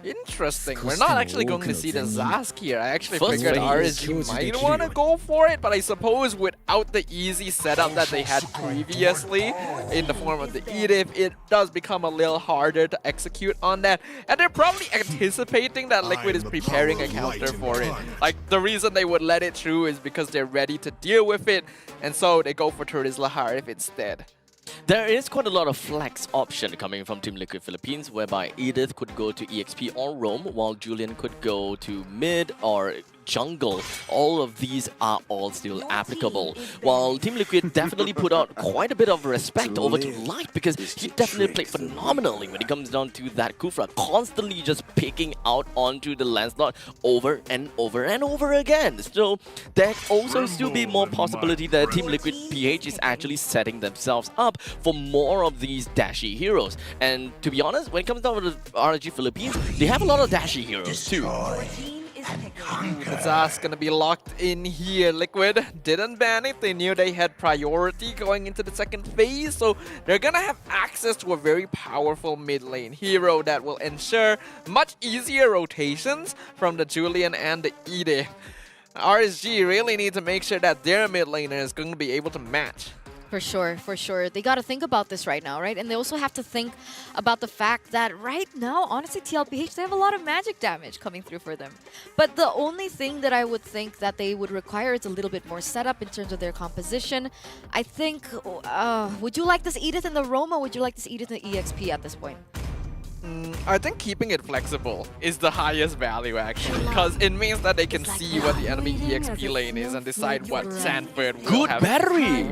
Interesting. We're not actually going to see the Zask here. I actually First figured phase. RSG might want to go for it, but I suppose without the easy setup that they had previously in the form of the Edith, it does become a little harder to execute on that. And they're probably anticipating that Liquid is preparing a counter for it. Like, the reason they would let it through is because they're ready to deal with it, and so they go for Terizla Harith instead. There is quite a lot of flex option coming from Team Liquid Philippines, whereby Edith could go to EXP or roam, while Julian could go to mid or jungle. All of these are all still applicable. While Team Liquid definitely put out quite a bit of respect over to Light, because he definitely played phenomenally when it comes down to that Kufra, constantly just picking out onto the Lancelot over and over and over again. So there also still be more possibility that Team Liquid PH is actually setting themselves up for more of these dashy heroes. And to be honest, when it comes down to RG Philippines, they have a lot of dashy heroes too. The Zask gonna be locked in here. Liquid didn't ban it. They knew they had priority going into the second phase, so they're gonna have access to a very powerful mid lane hero that will ensure much easier rotations from the Julian and the Edith. RSG really need to make sure that their mid laner is going to be able to match. For sure, for sure. They got to think about this right now, right? And they also have to think about the fact that right now, honestly, TLPH, they have a lot of magic damage coming through for them. But the only thing that I would think that they would require is a little bit more setup in terms of their composition. I think, would you like this Edith in the Roma, or would you like this Edith in the EXP at this point? I think keeping it flexible is the highest value actually, because it means that they can see what the enemy EXP lane is and decide what Sanford will Good have. battery!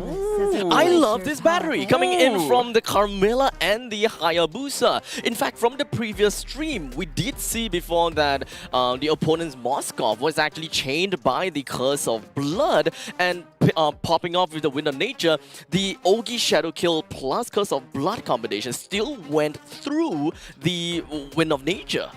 I love this battery coming in from the Carmilla and the Hayabusa. In fact, from the previous stream, we did see before that the opponent's Moskov was actually chained by the Curse of Blood, and popping off with the Wind of Nature, the Ogi Shadow Kill plus Curse of Blood combination still went through the Wind of Nature.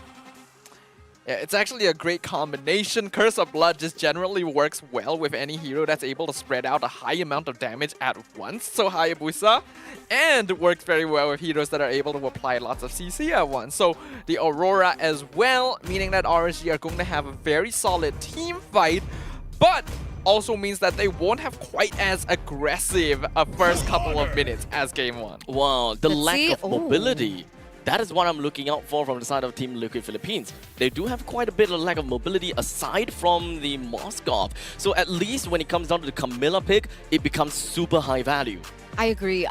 Yeah, it's actually a great combination. Curse of Blood just generally works well with any hero that's able to spread out a high amount of damage at once, so Hayabusa, and works very well with heroes that are able to apply lots of CC at once. So the Aurora as well, meaning that RSG are going to have a very solid team fight, but also means that they won't have quite as aggressive a first couple of minutes as game 1. Wow, the Let's lack see. of mobility. That is what I'm looking out for from the side of Team Liquid Philippines. They do have quite a bit of lack of mobility aside from the Moskov. So at least when it comes down to the Camilla pick, it becomes super high value. I agree.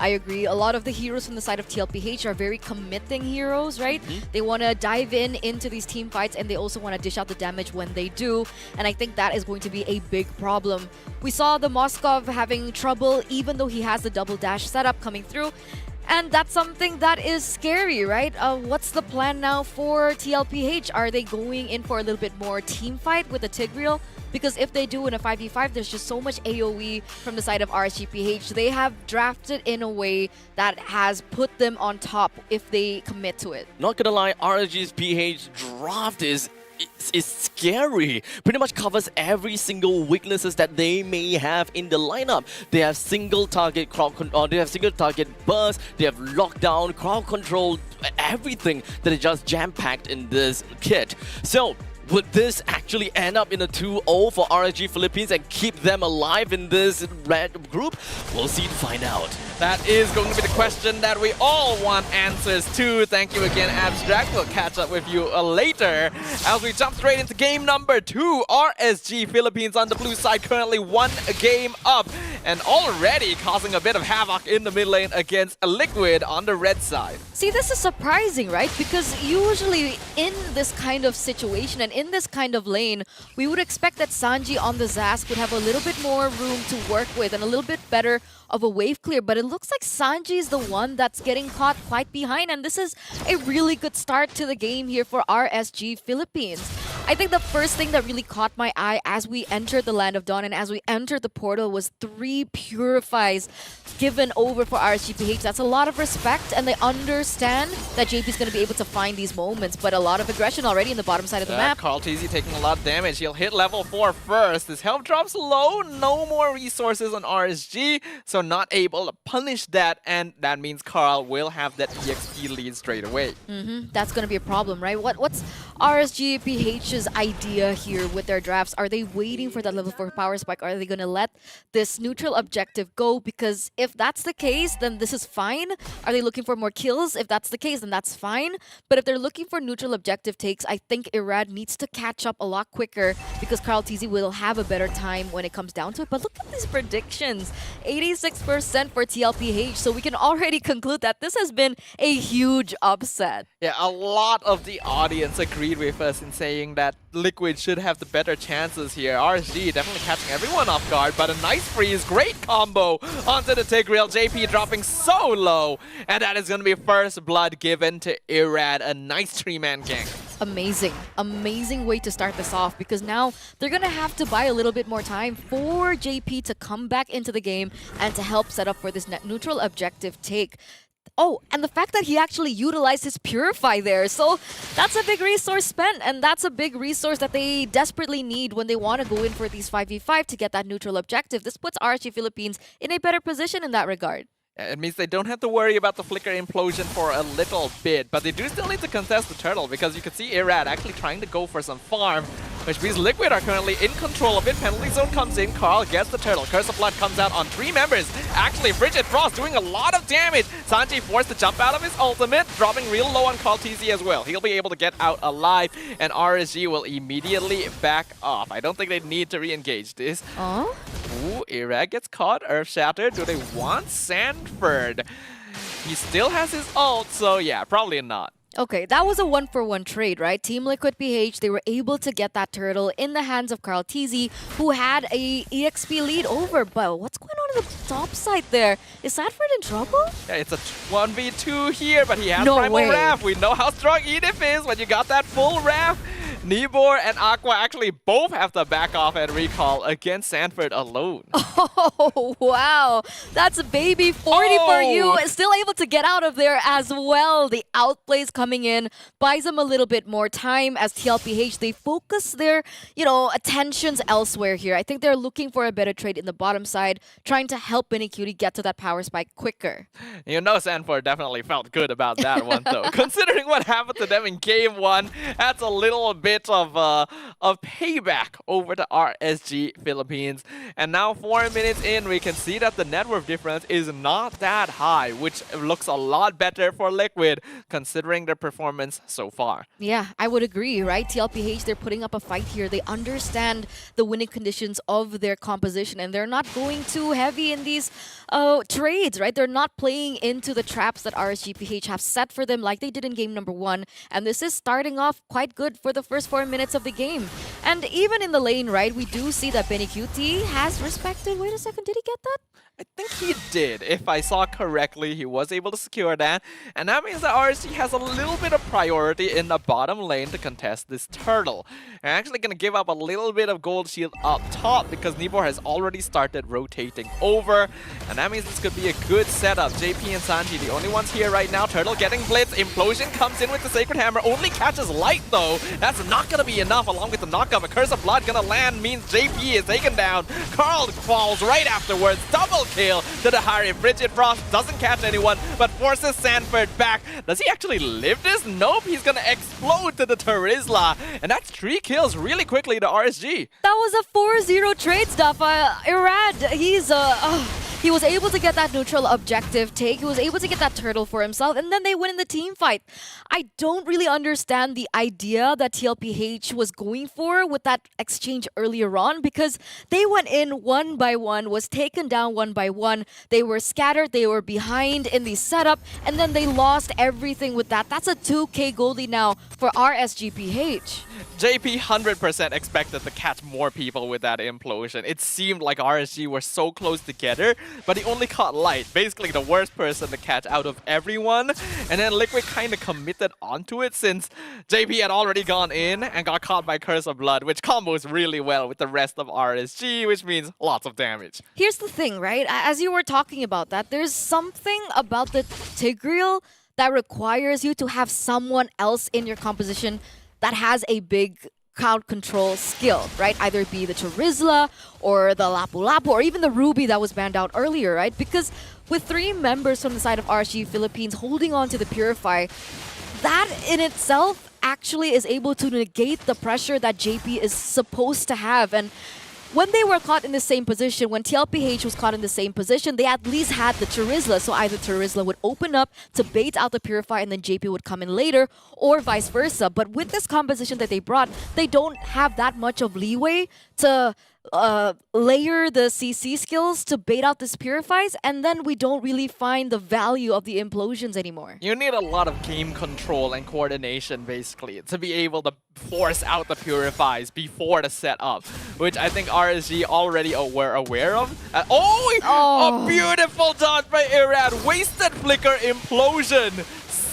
A lot of the heroes from the side of TLPH are very committing heroes, right? They want to dive into these team fights, and they also want to dish out the damage when they do. And I think that is going to be a big problem. We saw the Moskov having trouble, even though he has the double dash setup coming through. And that's something that is scary, right? What's the plan now for TLPH? Are they going in for a little bit more team fight with the Tigreal? Because if they do in a 5v5, there's just so much AoE from the side of RSGPH. They have drafted in a way that has put them on top if they commit to it. Not gonna lie, RSGPH draft is scary. Pretty much covers every single weaknesses that they may have in the lineup. They have single target crowd control, they have single target burst, they have lockdown, crowd control, everything that is just jam-packed in this kit. So would this actually end up in a 2-0 for RSG Philippines and keep them alive in this red group? We'll see to find out. That is going to be the question that we all want answers to. Thank you again, Abstract. We'll catch up with you later. As we jump straight into game number 2, RSG Philippines on the blue side currently 1 game up and already causing a bit of havoc in the mid lane against Liquid on the red side. See, this is surprising, right? Because usually in this kind of situation and in this kind of lane, we would expect that Sanji on the Zask would have a little bit more room to work with and a little bit better of a wave clear, but it looks like Sanji is the one that's getting caught quite behind, and this is a really good start to the game here for RSG Philippines. I think the first thing that really caught my eye as we entered the Land of Dawn and as we entered the portal was 3 Purifies given over for RSGPH. That's a lot of respect, and they understand that JP is going to be able to find these moments, but a lot of aggression already in the bottom side of the map. Karltzy taking a lot of damage. He'll hit level 4 first. His health drops low, no more resources on RSG, so not able to punish that, and that means Karl will have that EXP lead straight away. That's going to be a problem, right? What's RSGPH's idea here with their drafts? Are they waiting for that level 4 power spike? Are they going to let this neutral objective go? Because if that's the case, then this is fine. Are they looking for more kills? If that's the case, then that's fine. But if they're looking for neutral objective takes, I think Irad needs to catch up a lot quicker because Karltzy will have a better time when it comes down to it. But look at these predictions. 86% for TLPH. So we can already conclude that this has been a huge upset. Yeah, a lot of the audience agreed with us in saying that Liquid should have the better chances here. RSG definitely catching everyone off guard, but a nice freeze, great combo onto the Tigreal. JP dropping so low, and that is going to be first blood given to Irad. A nice 3-man gank. Amazing way to start this off, because now they're gonna have to buy a little bit more time for JP to come back into the game and to help set up for this net neutral objective take. Oh, and the fact that he actually utilized his Purify there. So that's a big resource spent, and that's a big resource that they desperately need when they want to go in for these 5v5 to get that neutral objective. This puts RSG Philippines in a better position in that regard. It means they don't have to worry about the Flicker implosion for a little bit, but they do still need to contest the turtle, because you can see Irad actually trying to go for some farm, which means Liquid are currently in control of it. Penalty zone comes in, Karl gets the turtle, Curse of Blood comes out on 3 members. Actually, Frigid Frost doing a lot of damage. Sanji forced to jump out of his ultimate, dropping real low on Karltzy as well. He'll be able to get out alive, and RSG will immediately back off. I don't think they need to re-engage this. Oh? Ooh, Irad gets caught, Earth Shatter. Do they want Sanford? He still has his ult, so yeah, probably not. Okay, that was a 1-for-1 trade, right? Team Liquid PH, they were able to get that turtle in the hands of Karltzy, who had a EXP lead over. But what's going on in the top side there? Is Sanford in trouble? Yeah, it's a 1v2 here, but he has No Primal way. Wrath. We know how strong Edith is when you got that full Wrath. Nibor and Aqua actually both have to back off and recall against Sanford alone. Oh, wow. That's a baby 40 for you. Still able to get out of there as well. The outplays coming in buys them a little bit more time as TLPH. They focus their, attentions elsewhere here. I think they're looking for a better trade in the bottom side, trying to help Cutie get to that power spike quicker. You know Sanford definitely felt good about that one, though. Considering what happened to them in game 1, that's a little bit bit of payback over to RSG Philippines. And now 4 minutes in, we can see that the net worth difference is not that high, which looks a lot better for Liquid considering their performance so far. Yeah, I would agree, right? TLPH, they're putting up a fight here. They understand the winning conditions of their composition, and they're not going too heavy in these trades, right? They're not playing into the traps that RSGPH have set for them like they did in game number 1. And this is starting off quite good for the first 4 minutes of the game. And even in the lane, right, we do see that Benny QT has respected. Wait a second, did he get that? I think he did. If I saw correctly, he was able to secure that. And that means that RSG has a little bit of priority in the bottom lane to contest this turtle. They're actually going to give up a little bit of gold shield up top because Nibor has already started rotating over. And that means this could be a good setup. JP and Sanji, the only ones here right now. Turtle getting blitz. Implosion comes in with the Sacred Hammer. Only catches Light though. That's not going to be enough along with the knockup. A Curse of Blood going to land means JP is taken down. Carl falls right afterwards. Double kill to the Harry. Frigid Frost doesn't catch anyone, but forces Sanford back. Does he actually live this? Nope, he's gonna explode to the Terizla. And that's 3 kills really quickly to RSG. That was a 4-0 trade stuff. Irad, he was able to get that neutral objective take. He was able to get that turtle for himself, and then they win in the team fight. I don't really understand the idea that TLPH was going for with that exchange earlier on, because they went in one by one, was taken down one by one. They were scattered, they were behind in the setup, and then they lost everything with that. That's a 2k goldie now for RSGPH. JP 100% expected to catch more people with that implosion. It seemed like RSG were so close together, but he only caught Light, basically the worst person to catch out of everyone. And then Liquid kind of committed onto it since JP had already gone in and got caught by Curse of Blood, which combos really well with the rest of RSG, which means lots of damage. Here's the thing, right? As you were talking about that, there's something about the Tigreal that requires you to have someone else in your composition that has a big crowd control skill, right? Either it be the Terizla or the Lapu Lapu or even the Ruby that was banned out earlier, right? Because with 3 members from the side of RSG Philippines holding on to the Purify, that in itself actually is able to negate the pressure that JP is supposed to have. And when they were caught in the same position, when TLPH was caught in the same position, they at least had the Terizla. So either Terizla would open up to bait out the Purify and then JP would come in later, or vice versa. But with this composition that they brought, they don't have that much of leeway to layer the CC skills to bait out these Purifies, and then we don't really find the value of the implosions anymore. You need a lot of game control and coordination, basically, to be able to force out the Purifies before the setup, which I think RSG already were aware of. A beautiful dodge by Irad. Wasted Flicker Implosion.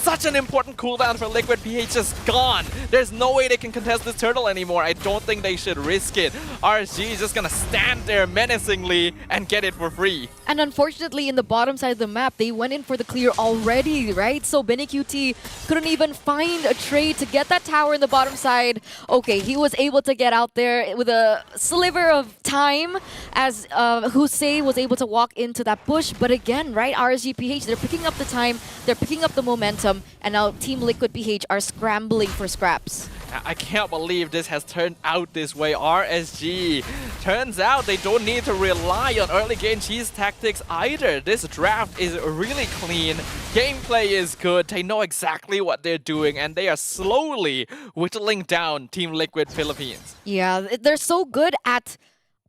Such an important cooldown for Liquid. PH is gone. There's no way they can contest this turtle anymore. I don't think they should risk it. RSG is just gonna stand there menacingly and get it for free. And unfortunately, in the bottom side of the map, they went in for the clear already, right? So Benny QT couldn't even find a trade to get that tower in the bottom side. Okay, he was able to get out there with a sliver of time as Hussein was able to walk into that bush. But again, right, RSG PH, they're picking up the time, they're picking up the momentum, and now Team Liquid PH are scrambling for scraps. I can't believe this has turned out this way. RSG. Turns out they don't need to rely on early game cheese tactics either. This draft is really clean. Gameplay is good. They know exactly what they're doing, and they are slowly whittling down Team Liquid Philippines. Yeah, they're so good at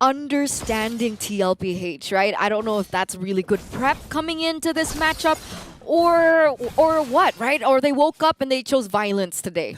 understanding TLPH, right? I don't know if that's really good prep coming into this matchup, or what, right? Or they woke up and they chose violence today.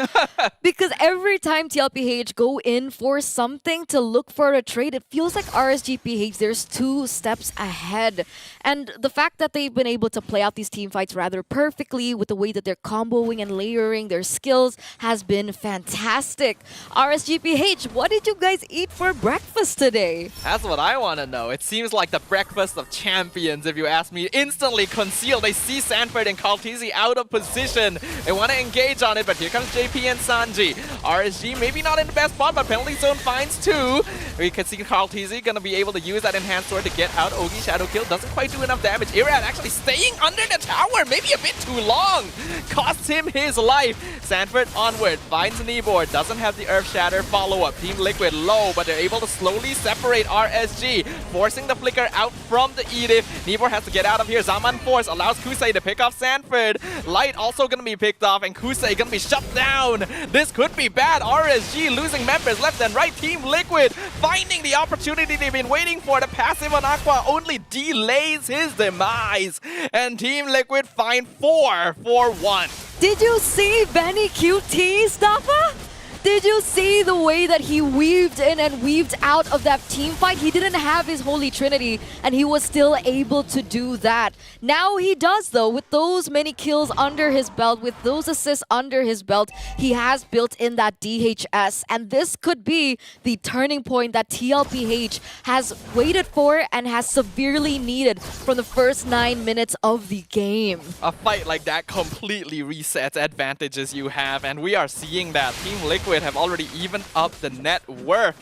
Because every time TLPH go in for something to look for a trade, it feels like RSGPH, there's 2 steps ahead. And the fact that they've been able to play out these team fights rather perfectly with the way that they're comboing and layering their skills has been fantastic. RSGPH, what did you guys eat for breakfast today? That's what I want to know. It seems like the breakfast of champions, if you ask me. Instantly concealed. They see Sanford and Kaltizi out of position. They want to engage on it, but here comes JP and Sanji. RSG maybe not in the best spot, but penalty zone finds 2. We can see Kaltizi gonna be able to use that enhanced sword to get out. Ogi shadow kill doesn't quite do enough damage. Irad actually staying under the tower, maybe a bit too long. Costs him his life. Sanford onward, finds Nibor, doesn't have the Earth Shatter follow-up. Team Liquid low, but they're able to slowly separate RSG, forcing the flicker out from the Edith. Nibor has to get out of here. Zaman Force allows Kusei to pick off Sanford. Light also gonna be picked off, and Kusei gonna be shut down. This could be bad. RSG losing members left and right. Team Liquid finding the opportunity they've been waiting for. The passive on Aqua only delays his demise. And Team Liquid find 4 for 1. Did you see Benny QT, Staffa? Did you see the way that he weaved in and weaved out of that team fight? He didn't have his Holy Trinity, and he was still able to do that. Now he does, though, with those many kills under his belt, with those assists under his belt, he has built in that DHS, and this could be the turning point that TLPH has waited for and has severely needed from the first 9 minutes of the game. A fight like that completely resets advantages you have, and we are seeing that. Team Liquid have already evened up the net worth.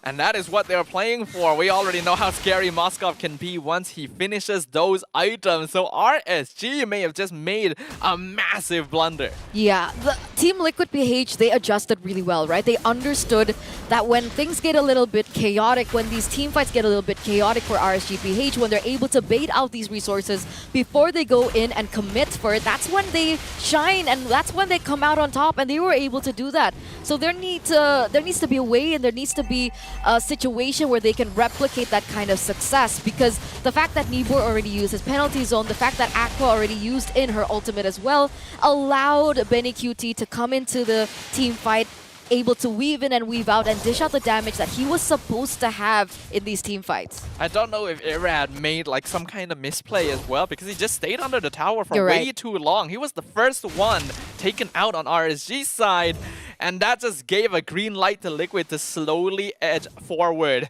And that is what they're playing for. We already know how scary Moskov can be once he finishes those items. So RSG may have just made a massive blunder. Yeah, the Team Liquid PH, they adjusted really well, right? They understood that when things get a little bit chaotic, when these team fights get a little bit chaotic for RSG PH, when they're able to bait out these resources before they go in and commit for it, that's when they shine and that's when they come out on top, and they were able to do that. So there needs to be a way, and there needs to be a situation where they can replicate that kind of success, because the fact that Nibor already used his penalty zone, the fact that Aqua already used in her ultimate as well, allowed Benny QT to come into the team fight able to weave in and weave out and dish out the damage that he was supposed to have in these team fights. I don't know if Irad made like some kind of misplay as well, because he just stayed under the tower for way too long. He was the first one taken out on RSG's side, and that just gave a green light to Liquid to slowly edge forward.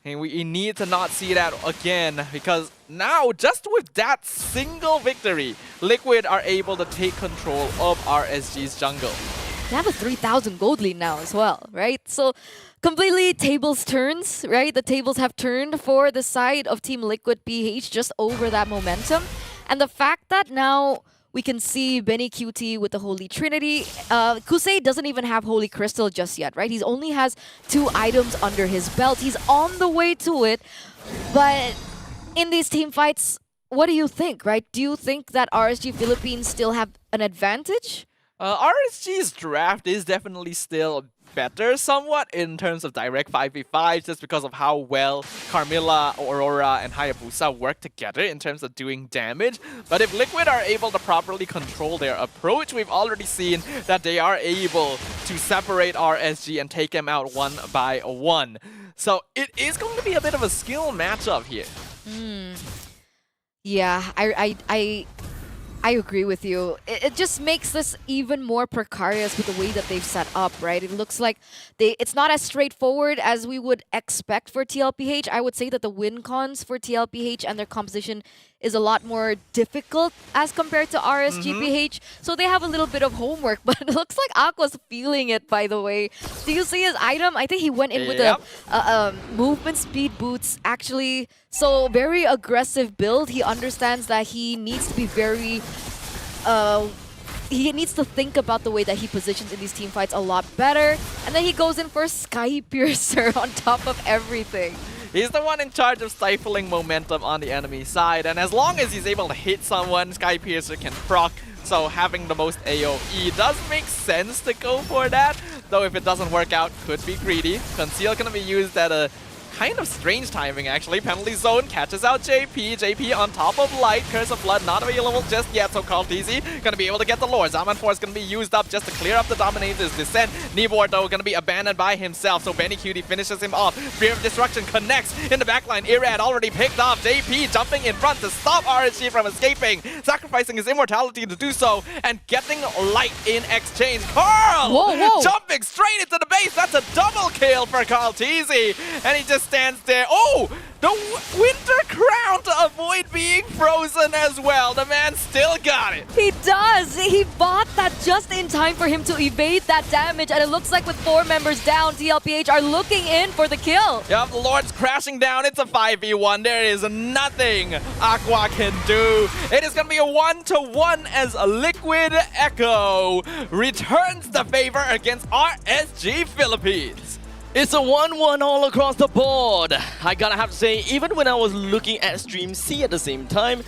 And we need to not see that again, because now, just with that single victory, Liquid are able to take control of RSG's jungle. They have a 3,000 gold lead now as well, right? So completely tables turns, right? The tables have turned for the side of Team Liquid PH just over that momentum. And the fact that now we can see Benny QT with the Holy Trinity. Kusei doesn't even have Holy Crystal just yet, right? He only has 2 items under his belt. He's on the way to it. But in these team fights, what do you think, right? Do you think that RSG Philippines still have an advantage? RSG's draft is definitely still better somewhat in terms of direct 5v5, just because of how well Carmilla, Aurora, and Hayabusa work together in terms of doing damage. But if Liquid are able to properly control their approach, we've already seen that they are able to separate RSG and take them out one by one. So it is going to be a bit of a skill matchup here. Yeah, I agree with you. It just makes this even more precarious with the way that they've set up, right? It looks like it's not as straightforward as we would expect for TLPH. I would say that the win cons for TLPH and their composition is a lot more difficult as compared to RSGPH. So they have a little bit of homework, but it looks like Aqua's feeling it, by the way. Do you see his item? I think he went in with the movement speed boots, actually. So very aggressive build. He understands that he needs to be very... he needs to think about the way that he positions in these team fights a lot better. And then he goes in for Sky Piercer on top of everything. He's the one in charge of stifling momentum on the enemy side, and as long as he's able to hit someone, Sky Piercer can proc, so having the most AoE does make sense to go for that, though if it doesn't work out, could be greedy. Conceal gonna be used at a kind of strange timing, actually. Penalty zone catches out JP. JP on top of Light. Curse of Blood not available just yet, so Kaltizi gonna be able to get the lore. Zaman Force gonna be used up just to clear up the Dominator's descent. Nibor, though, gonna be abandoned by himself, so Benny QT finishes him off. Fear of Destruction connects in the backline. Irad already picked off. JP jumping in front to stop RSG from escaping, sacrificing his immortality to do so, and getting Light in exchange. Carl! Whoa. Jumping straight into the base. That's a double kill for Kaltizi, and he just just stands there. Oh, the winter crown to avoid being frozen as well. The man still got it. He does. He bought that just in time for him to evade that damage. And it looks like with 4 members down, TLPH are looking in for the kill. Yep, the Lord's crashing down. It's a 5v1. There is nothing Aqua can do. It is going to be a 1-to-1 as Liquid Echo returns the favor against RSG Philippines. It's a 1-1 all across the board. I gotta have to say, even when I was looking at Stream C at the same time,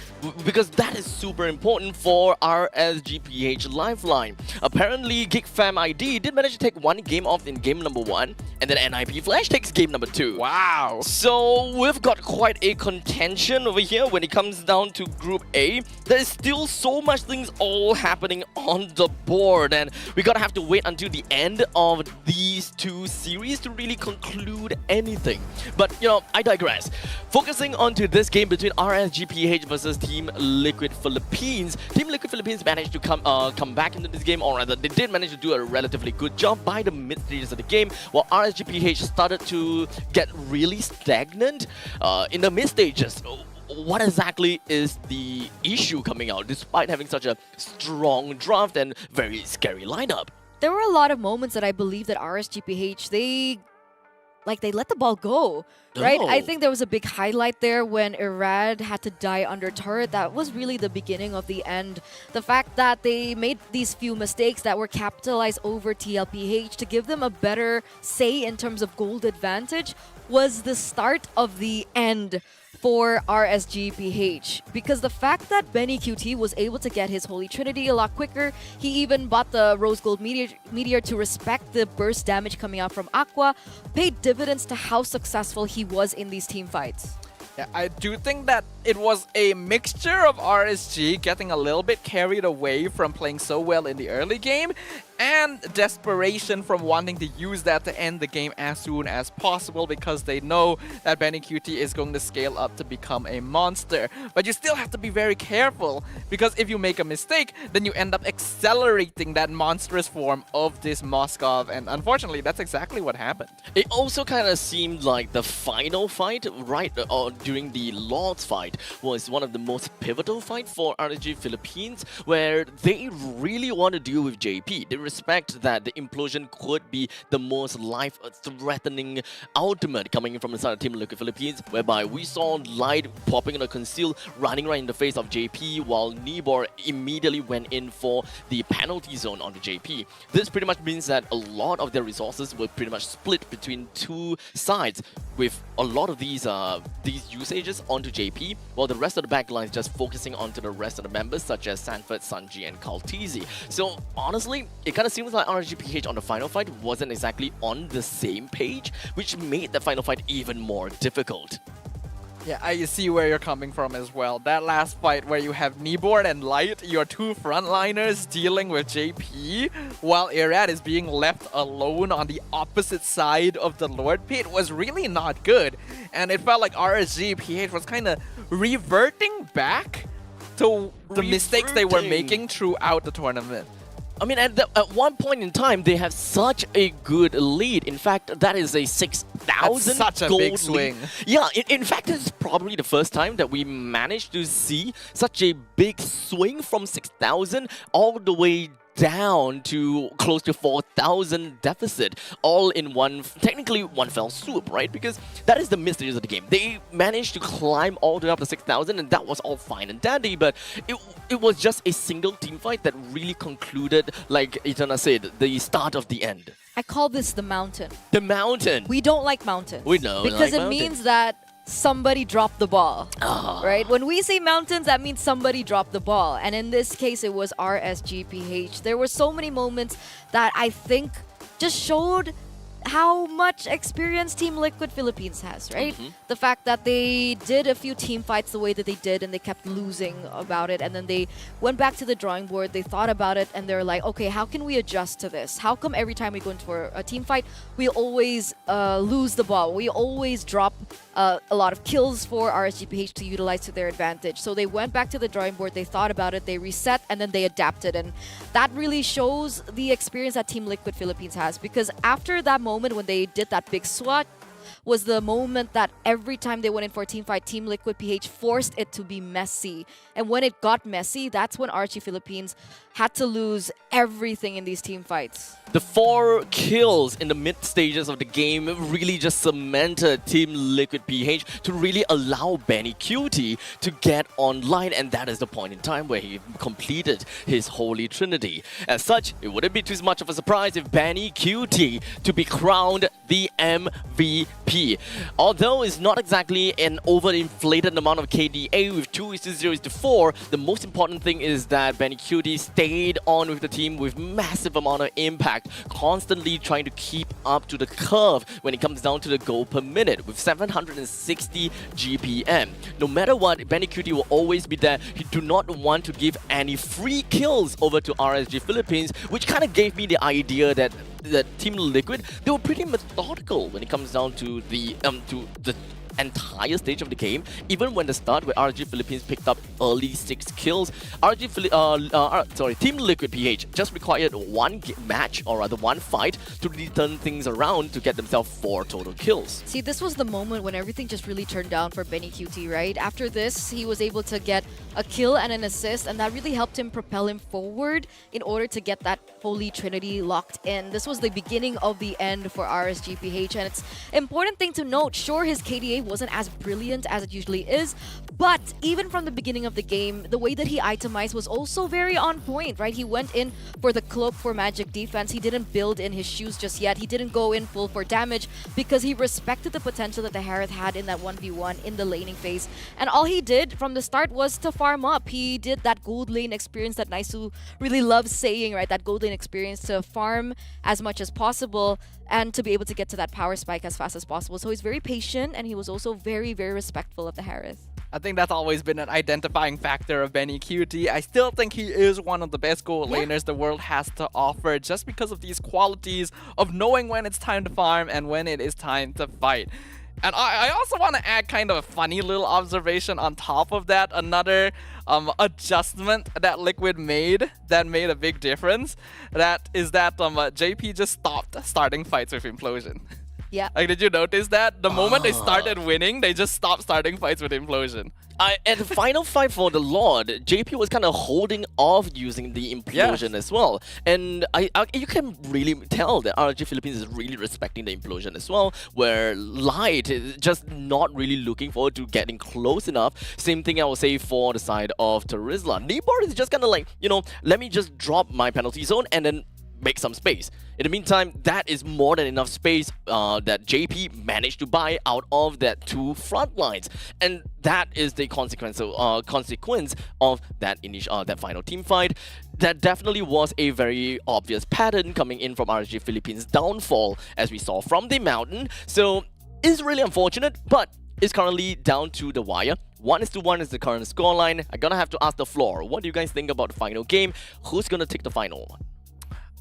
because that is super important for our SGPH Lifeline. Apparently, GigFamID did manage to take 1 game off in game number 1, and then NIP Flash takes game number 2. Wow. So we've got quite a contention over here when it comes down to Group A. There is still so much things all happening on the board, and we gotta have to wait until the end of these 2 series to really conclude anything. But, you know, I digress. Focusing onto this game between RSGPH versus Team Liquid Philippines. Team Liquid Philippines managed to come back into this game, or rather, they did manage to do a relatively good job by the mid stages of the game, while RSGPH started to get really stagnant in the mid stages. What exactly is the issue coming out, despite having such a strong draft and very scary lineup? There were a lot of moments that I believe that RSGPH, they let the ball go, right? Oh. I think there was a big highlight there when Irad had to die under turret. That was really the beginning of the end. The fact that they made these few mistakes that were capitalized over TLPH to give them a better say in terms of gold advantage was the start of the end for RSGPH, because the fact that Benny QT was able to get his Holy Trinity a lot quicker, he even bought the Rose Gold Meteor to respect the burst damage coming out from Aqua, paid dividends to how successful he was in these team fights. Yeah, I do think that it was a mixture of RSG getting a little bit carried away from playing so well in the early game and desperation from wanting to use that to end the game as soon as possible, because they know that Benny QT is going to scale up to become a monster. But you still have to be very careful, because if you make a mistake, then you end up accelerating that monstrous form of this Moskov, and unfortunately that's exactly what happened. It also kind of seemed like the final fight, right, during the Lords fight, was one of the most pivotal fights for RSG Philippines, where they really want to deal with JP. They respect that the implosion could be the most life-threatening ultimate coming in from inside the Team Liquid Philippines, whereby we saw Light popping on a conceal, running right in the face of JP, while Nibor immediately went in for the penalty zone on the JP. This pretty much means that a lot of their resources were pretty much split between 2 sides, with a lot of these usages onto JP, while the rest of the backline is just focusing onto the rest of the members, such as Sanford, Sanji, and Kaltizi. So honestly, it kind of seems like RSGPH on the final fight wasn't exactly on the same page, which made the final fight even more difficult. Yeah, I see where you're coming from as well. That last fight where you have Nibor and Light, your 2 frontliners dealing with JP, while Irad is being left alone on the opposite side of the Lord Pit, was really not good. And it felt like RSGPH was kind of reverting back to the mistakes they were making throughout the tournament. I mean, at one point in time, they have such a good lead. In fact, that is a 6,000 such a gold big swing. lead. Yeah, in fact, this is probably the first time that we managed to see such a big swing from 6,000 all the way down to close to 4,000 deficit, all in technically one fell swoop, right? Because that is the mid stages of the game. They managed to climb all the way up to 6,000, and that was all fine and dandy, but it was just a single team fight that really concluded, like Etana said, the start of the end. I call this the mountain. The mountain. We don't like mountains. We know. Because it means that somebody dropped the ball, right? When we say mountains, that means somebody dropped the ball. And in this case, it was RSGPH. There were so many moments that I think just showed how much experience Team Liquid Philippines has, right? The fact that they did a few team fights the way that they did and they kept losing about it, and then they went back to the drawing board, they thought about it, and they're like, okay, how can we adjust to this? How come every time we go into a team fight, we always lose the ball? We always drop a lot of kills for RSGPH to utilize to their advantage. So they went back to the drawing board, they thought about it, they reset, and then they adapted. And that really shows the experience that Team Liquid Philippines has, because after that moment when they did that big swat, was the moment that every time they went in for a team fight, Team Liquid PH forced it to be messy. And when it got messy, that's when RG Philippines had to lose everything in these team fights. The 4 kills in the mid stages of the game really just cemented Team Liquid PH to really allow Benny Cutie to get online, and that is the point in time where he completed his Holy Trinity. As such, it wouldn't be too much of a surprise if Benny Cutie to be crowned the MVP. Although it's not exactly an overinflated amount of KDA with 2:0:4, the most important thing is that Benny Cutie stayed on with the team with massive amount of impact, constantly trying to keep up to the curve when it comes down to the goal per minute with 760 GPM. No matter what, Benny Cutie will always be there. He do not want to give any free kills over to RSG Philippines, which kind of gave me the idea that Team Liquid, they were pretty methodical when it comes down to the entire stage of the game. Even when the start where RG Philippines picked up early 6 kills, Team Liquid PH just required one match, or rather one fight, to really turn things around to get themselves 4 total kills. See, this was the moment when everything just really turned down for Benny QT, right? After this, he was able to get a kill and an assist, and that really helped him propel him forward in order to get that Holy Trinity locked in. This was the beginning of the end for RSGPH, and it's important thing to note, sure, his KDA wasn't as brilliant as it usually is, but even from the beginning of the game, the way that he itemized was also very on point, right? He went in for the cloak for magic defense. He didn't build in his shoes just yet. He didn't go in full for damage because he respected the potential that the Harith had in that 1v1 in the laning phase. And all he did from the start was to farm up. He did that gold lane experience that Naisu really loves saying, right? That gold lane experience, to farm as much as possible and to be able to get to that power spike as fast as possible. So he's very patient, and he was also very, very respectful of the Harith. I think that's always been an identifying factor of Benny QT. I still think he is one of the best gold laners the world has to offer, just because of these qualities of knowing when it's time to farm and when it is time to fight. And I also want to add kind of a funny little observation on top of that. Another adjustment that Liquid made that made a big difference. That is that JP just stopped starting fights with Implosion. Yeah. Like, did you notice that? The moment they started winning, they just stopped starting fights with Implosion. At the final fight for the Lord, JP was kind of holding off using the Implosion as well. And you can really tell that RG Philippines is really respecting the Implosion as well, where Light is just not really looking forward to getting close enough. Same thing I would say for the side of Terizla. Nibor is just kind of like, let me just drop my penalty zone and then make some space. In the meantime, that is more than enough space that JP managed to buy out of that 2 front lines, and that is the consequence of that that final team fight. That definitely was a very obvious pattern coming in from RG Philippines' downfall, as we saw from the mountain. So it's really unfortunate, but it's currently down to the wire. 1-1 is the current scoreline. I'm gonna have to ask the floor, what do you guys think about the final game? Who's gonna take the final?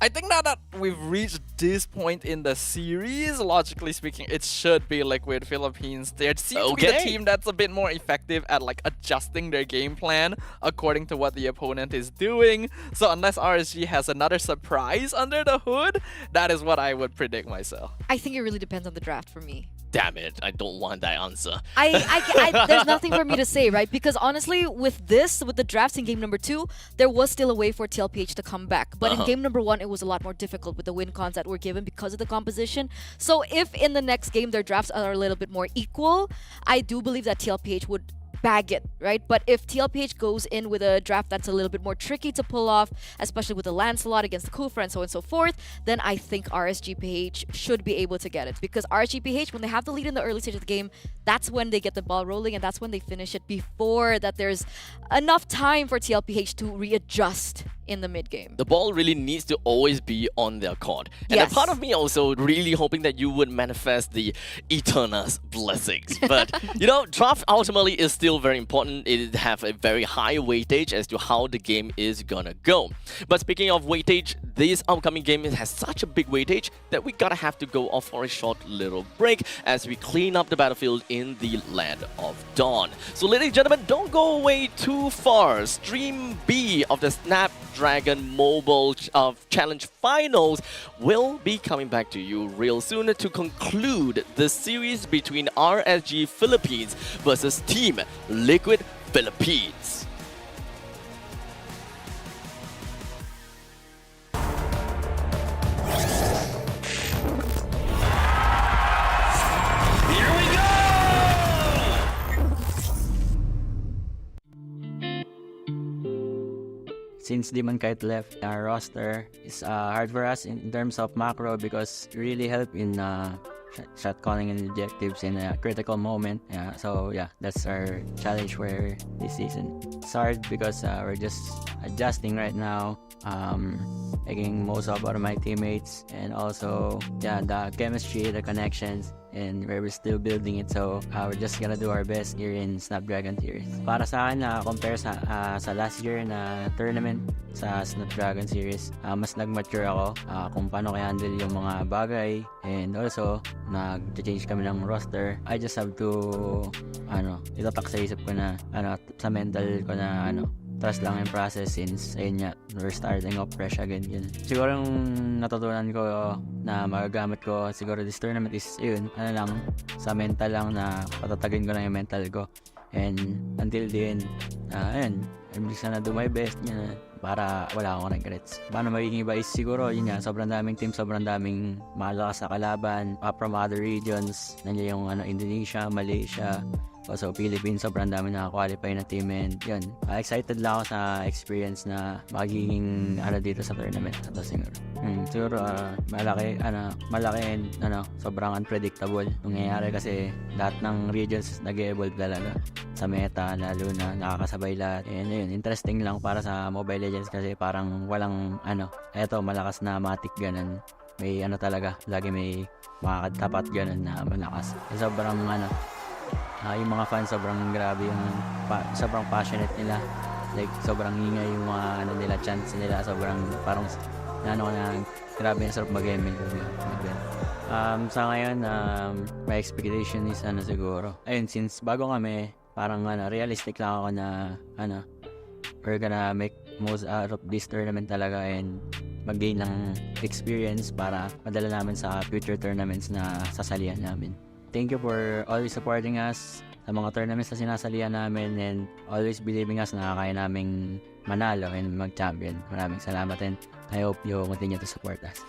I think now that we've reached this point in the series, logically speaking, it should be Liquid Philippines. They seem to be the team that's a bit more effective at adjusting their game plan according to what the opponent is doing. So unless RSG has another surprise under the hood, that is what I would predict myself. I think it really depends on the draft for me. Damn it, I don't want that answer. There's nothing for me to say, right? Because honestly, with the drafts in game number 2, there was still a way for TLPH to come back. But in game number 1, it was a lot more difficult with the win cons that were given because of the composition. So if in the next game their drafts are a little bit more equal, I do believe that TLPH would bag it, right? But if TLPH goes in with a draft that's a little bit more tricky to pull off, especially with the Lancelot against the Kufra and so on and so forth, then I think RSGPH should be able to get it. Because RSGPH, when they have the lead in the early stage of the game, that's when they get the ball rolling, and that's when they finish it before that there's enough time for TLPH to readjust in the mid game. The ball really needs to always be on their court. And a part of me also really hoping that you would manifest the Eterna's blessings. But, draft ultimately is still very important. It have a very high weightage as to how the game is gonna go. But speaking of weightage, this upcoming game has such a big weightage that we gotta have to go off for a short little break as we clean up the battlefield in the land of Dawn. So ladies and gentlemen, don't go away too far. Stream B of the Snapdragon Snapdragon Mobile Challenge Finals will be coming back to you real soon to conclude the series between RSG Philippines versus Team Liquid Philippines. Since Demon Kite left our roster, it's hard for us in terms of macro because it really help in shot calling and objectives in a critical moment. So that's our challenge for this season. It's hard because we're just adjusting right now, making most of out of my teammates, and also the chemistry, the connections, and we're still building it. So we're just gonna do our best here in Snapdragon Series. Para sa akin, compare sa last year na tournament sa Snapdragon Series, mas nag-mature ako kung paano i-handle yung mga bagay, and also nag-change kami ng roster. I just have to itatak sa isip ko na sa mental ko na trust lang yung process, since ayun nga, we're starting off fresh again. Yun. Siguro yung natutunan ko na magagamit ko siguro this tournament is yun, sa mental lang, na patatagin ko lang yung mental ko, and until the end, ayun, I'm just gonna do my best yun, para wala akong regrets. Paano magiging iba is siguro yun nga, sobrang daming team, sobrang daming malakas sa kalaban, from other regions. Nandiyan yung Indonesia, Malaysia, also Philippines, sobrang dami na-qualify na team, and yun, excited lang ako sa experience na magiging dito sa tournament. Ito siguro malaki and sobrang unpredictable nangyayari, kasi lahat ng regions nag-evolve talaga sa meta, lalo na nakakasabay lahat. And yun, interesting lang para sa Mobile Legends, kasi parang walang eto malakas na matic ganun, may talaga lagi may makakatapat ganun na malakas. Sobrang yung mga fans sobrang grabe, yung sobrang passionate nila, like sobrang ingay yung mga nila, chants nila, sobrang parang grabe, sarap mag-ML. Sa ngayon, my expectation is siguro ayun, since bago kami, parang realistic lang ako na we're gonna make most out of this tournament talaga, and mag-gain ng experience para madala namin sa future tournaments na sasalihan namin. Thank you for always supporting us sa mga tournaments na sinasalihan namin, and always believing us na kaya naming manalo and mag-champion. Maraming salamat, and I hope you continue to support us.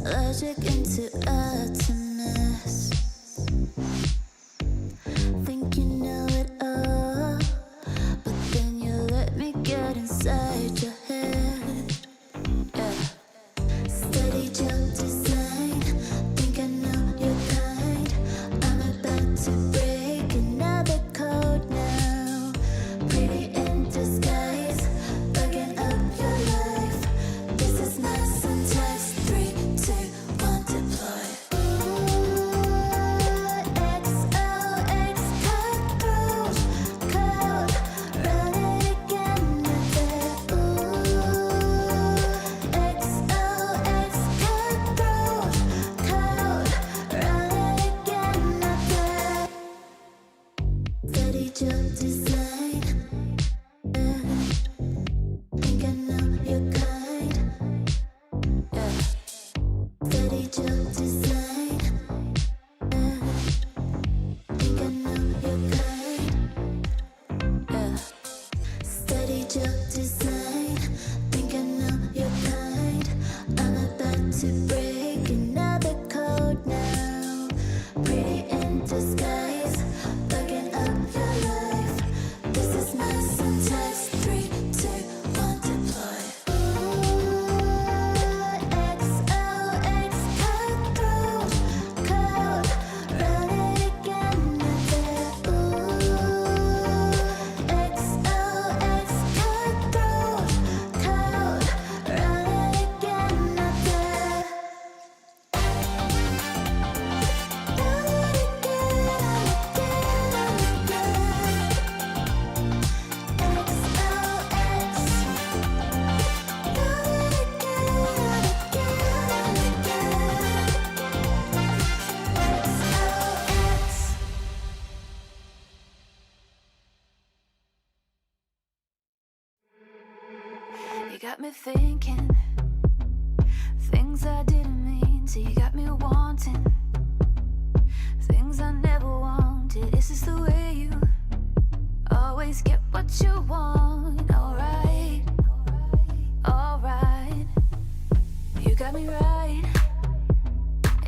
logic into atoms. Think you know it all, but then you let me get inside your head. Yeah. Steady jump design, think I know your kind. I'm about to break another code now. Pretty in disguise, bugging up your life. This is not some test. 3, 2, 1, deploy. got me thinking things I didn't mean to. You got me wanting things I never wanted. Is this the way you always get what you want? Alright, alright. You got me right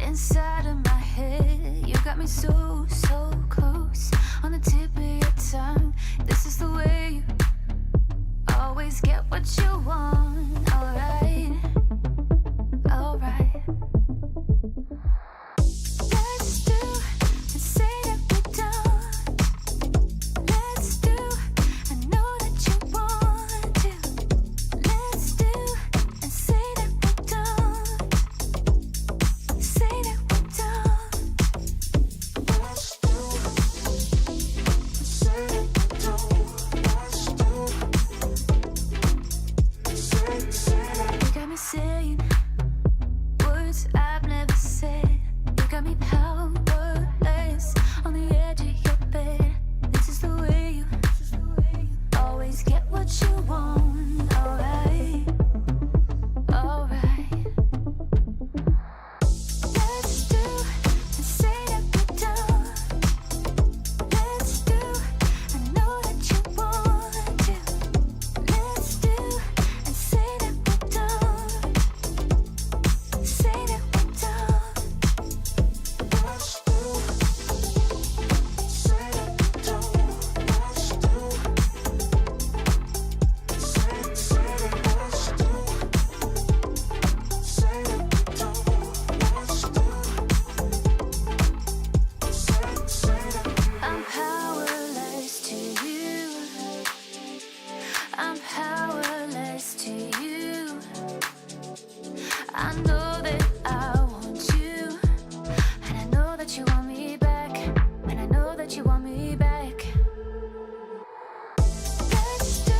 inside of my head. You got me so, so close on the tip of your tongue. This is the way you always get what you want. Alright, alright. Let's do and say that we don't. Let's do, I know that you want to. Let's do and say that we don't. Say that we don't. Let's do and say that we don't. Let's do. You got me saying words I've never said. You got me powerless on the edge of your bed. This is the way you always get what you want. Alright, alright. Let's do and say that we don't. Let's do, I know that you want to. Let's do and say that we don't. Say that we don't. Let's do, say that we don't. Let's do, say that let's do, say that we don't. Let's do, say that. I'm powerless to you. I'm powerless to you. I know that I want you, and I know that you want me back, and I know that you want me back. Let's do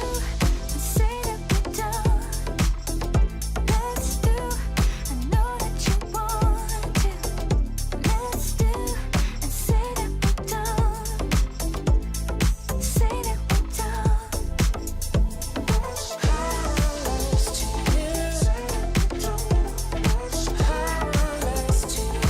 and say that we don't. Let's do, I know that you want to. Let's do and say that we don't. Say that we don't. Powerless to you. Powerless to you.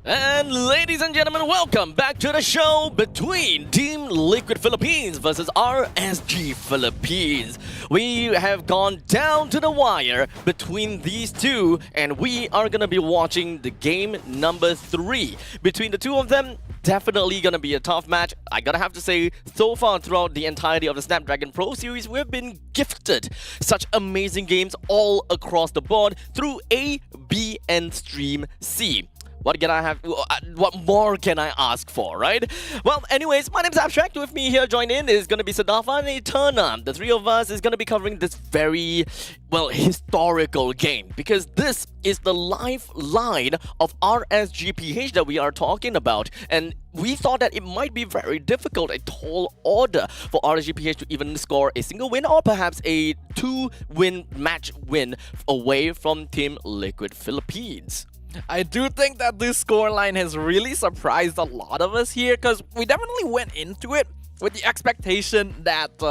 And ladies and gentlemen, welcome back to the show between Team Liquid Philippines versus RSG Philippines. We have gone down to the wire between these two, and we are gonna be watching the game number 3. Between the two of them, definitely gonna be a tough match. I gotta have to say, so far throughout the entirety of the Snapdragon Pro Series, we've been gifted such amazing games all across the board through A, B, and Stream C. What can I have? What more can I ask for, right? Well, anyways, my name's Abstract. With me here, join in is going to be Sadafa and Eterna. The three of us is going to be covering this very, well, historical game, because this is the lifeline of RSGPH that we are talking about. And we thought that it might be very difficult, a tall order for RSGPH to even score a single win or perhaps a 2-win match win away from Team Liquid Philippines. I do think that this scoreline has really surprised a lot of us here because we definitely went into it with the expectation that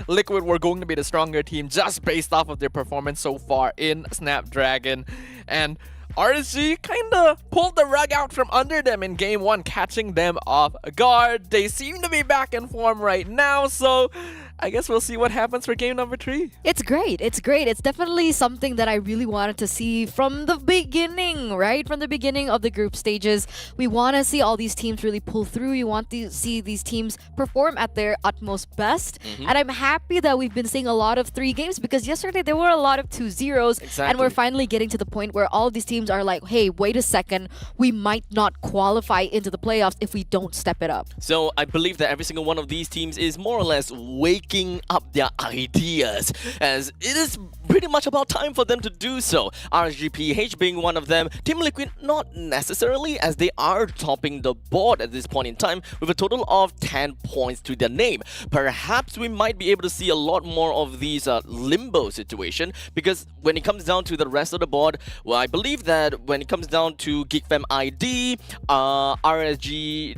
Liquid were going to be the stronger team just based off of their performance so far in Snapdragon. And RSG kind of pulled the rug out from under them in game 1, catching them off guard. They seem to be back in form right now, so I guess we'll see what happens for game number 3. It's great. It's great. It's definitely something that I really wanted to see from the beginning, right? From the beginning of the group stages. We want to see all these teams really pull through. You want to see these teams perform at their utmost best. And I'm happy that we've been seeing a lot of 3 games because yesterday there were a lot of 2-0s. Exactly. And we're finally getting to the point where all of these teams are like, hey, wait a second. We might not qualify into the playoffs if we don't step it up. So I believe that every single one of these teams is more or less waking up their ideas, as it is pretty much about time for them to do so. RSGPH being one of them. Team Liquid not necessarily, as they are topping the board at this point in time with a total of 10 points to their name. Perhaps we might be able to see a lot more of these limbo situation, because when it comes down to the rest of the board, well, I believe that when it comes down to GeekFam ID, RSGPH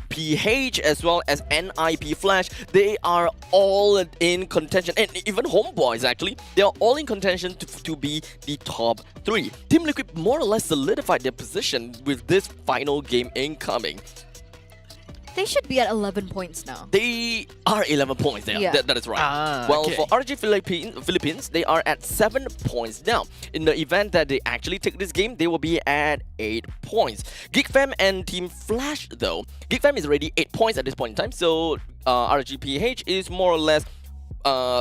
as well as NIP Flash, they are all in contention, and even Homeboys actually, they are all in contention to be the top 3. Team Liquid more or less solidified their position with this final game incoming. They should be at 11 points now. They are 11 points now. Yeah. That is right. Well, for RG Philippines, they are at 7 points now. In the event that they actually take this game, they will be at 8 points. GeekFam and Team Flash, though, GeekFam is already 8 points at this point in time, so RGPH is more or less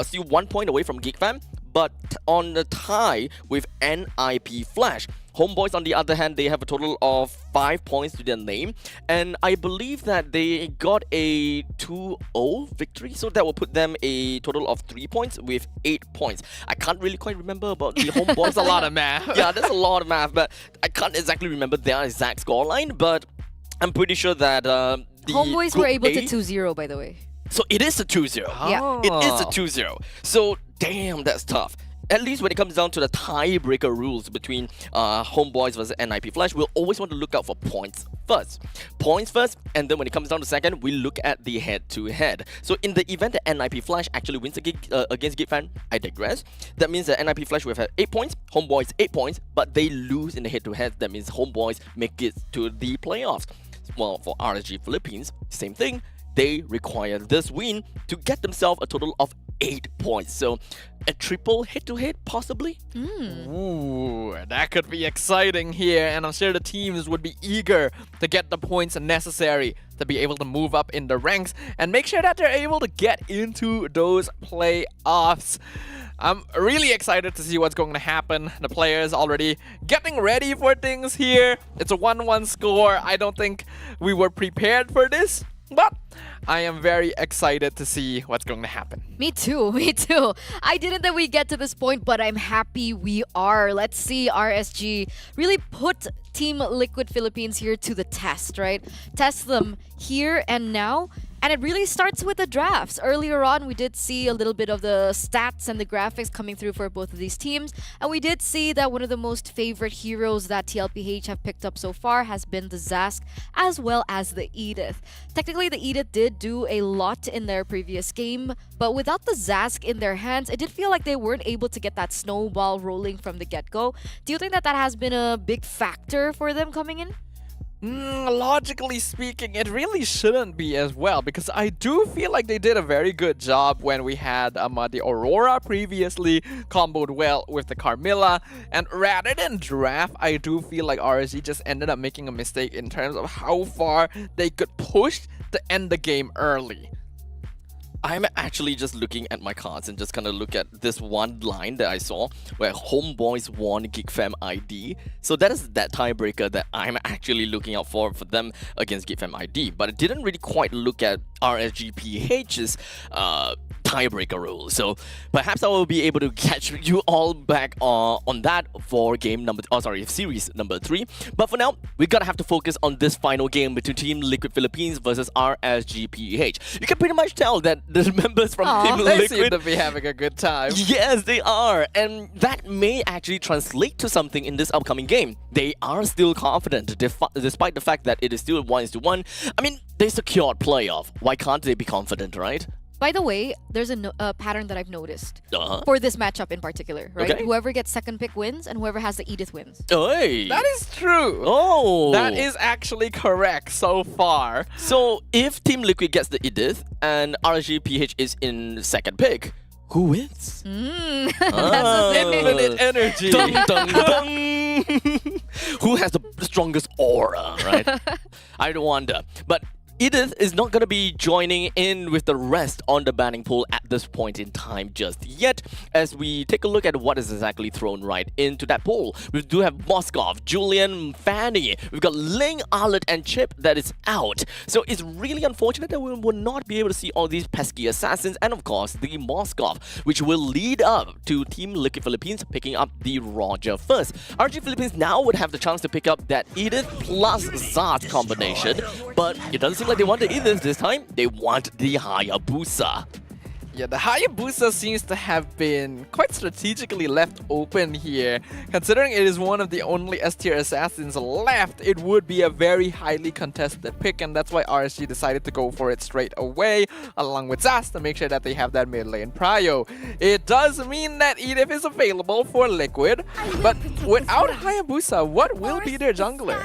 still 1 point away from GeekFam, but on the tie with NIP Flash. Homeboys, on the other hand, they have a total of 5 points to their name, and I believe that they got a 2-0 victory, so that will put them a total of 3 points with 8 points. I can't really quite remember about the Homeboys. That's a lot of math. Yeah, that's a lot of math, but I can't exactly remember their exact scoreline, but I'm pretty sure that the Homeboys were able A, to 2-0, by the way. so it is a 2-0. Yeah. It is a 2-0. So, damn, that's tough. At least when it comes down to the tiebreaker rules between Homeboys versus NIP Flash, we'll always want to look out for points first. Points first, and then when it comes down to second, we look at the head-to-head. So in the event that NIP Flash actually wins against GeekFam, I digress. That means that NIP Flash will have 8 points, Homeboys 8 points, but they lose in the head-to-head. That means Homeboys make it to the playoffs. Well, for RSG Philippines, same thing. They require this win to get themselves a total of 8 points. So a triple head-to-head, possibly? Ooh, that could be exciting here, and I'm sure the teams would be eager to get the points necessary to be able to move up in the ranks and make sure that they're able to get into those playoffs. I'm really excited to see what's going to happen. The players already getting ready for things here. It's a 1-1 score. I don't think we were prepared for this, but I am very excited to see what's going to happen. Me too, me too. I didn't think we'd get to this point, but I'm happy we are. Let's see RSG really put Team Liquid Philippines here to the test, right? Test them here and now. And it really starts with the drafts. Earlier on, we did see a little bit of the stats and the graphics coming through for both of these teams. And we did see that one of the most favorite heroes that TLPH have picked up so far has been the Zask as well as the Edith. Technically, the Edith did do a lot in their previous game, but without the Zask in their hands, it did feel like they weren't able to get that snowball rolling from the get-go. Do you think that that has been a big factor for them coming in? Logically speaking, it really shouldn't be as well, because I do feel like they did a very good job when we had the Aurora previously comboed well with the Carmilla, and rather than draft, I do feel like RSG just ended up making a mistake in terms of how far they could push to end the game early. I'm actually just looking at my cards and just kind of look at this one line that I saw where Homeboys won GeekFam ID. So that is that tiebreaker that I'm actually looking out for them against GeekFam ID. But I didn't really quite look at RSGPH's tiebreaker rule. So perhaps I will be able to catch you all back on that for series number 3. But for now, we gotta have to focus on this final game between Team Liquid Philippines versus RSGPH. You can pretty much tell that the members from Team They Liquid seem to be having a good time. Yes, they are. And that may actually translate to something in this upcoming game. They are still confident, despite the fact that it is still 1-1. I mean, they secured playoff. Why can't they be confident, right? By the way, there's a pattern that I've noticed Uh-huh. for this matchup in particular, right? Okay. Whoever gets second pick wins, and whoever has the Edith wins. Hey. That is true. Oh. That is actually correct so far. So if Team Liquid gets the Edith and RSGPH is in second pick, who wins? That's Infinite energy. Dun, dun, dun. Who has the strongest aura, right? I wonder. But Edith is not going to be joining in with the rest on the banning pool at this point in time just yet, as we take a look at what is exactly thrown right into that pool. We do have Moskov, Julian, Fanny, we've got Ling, Arlet, and Chip that is out. So it's really unfortunate that we will not be able to see all these pesky assassins, and of course the Moskov, which will lead up to Team Liquid Philippines picking up the Roger first. RG Philippines now would have the chance to pick up that Edith plus Zart combination, but it doesn't seem like they want the Edith this time. They want the Hayabusa. Yeah, the Hayabusa seems to have been quite strategically left open here. Considering it is one of the only S-tier assassins left, it would be a very highly contested pick, and that's why RSG decided to go for it straight away, along with Zas, to make sure that they have that mid lane prio. It does mean that Edith is available for Liquid, but without Hayabusa, what will be their jungler?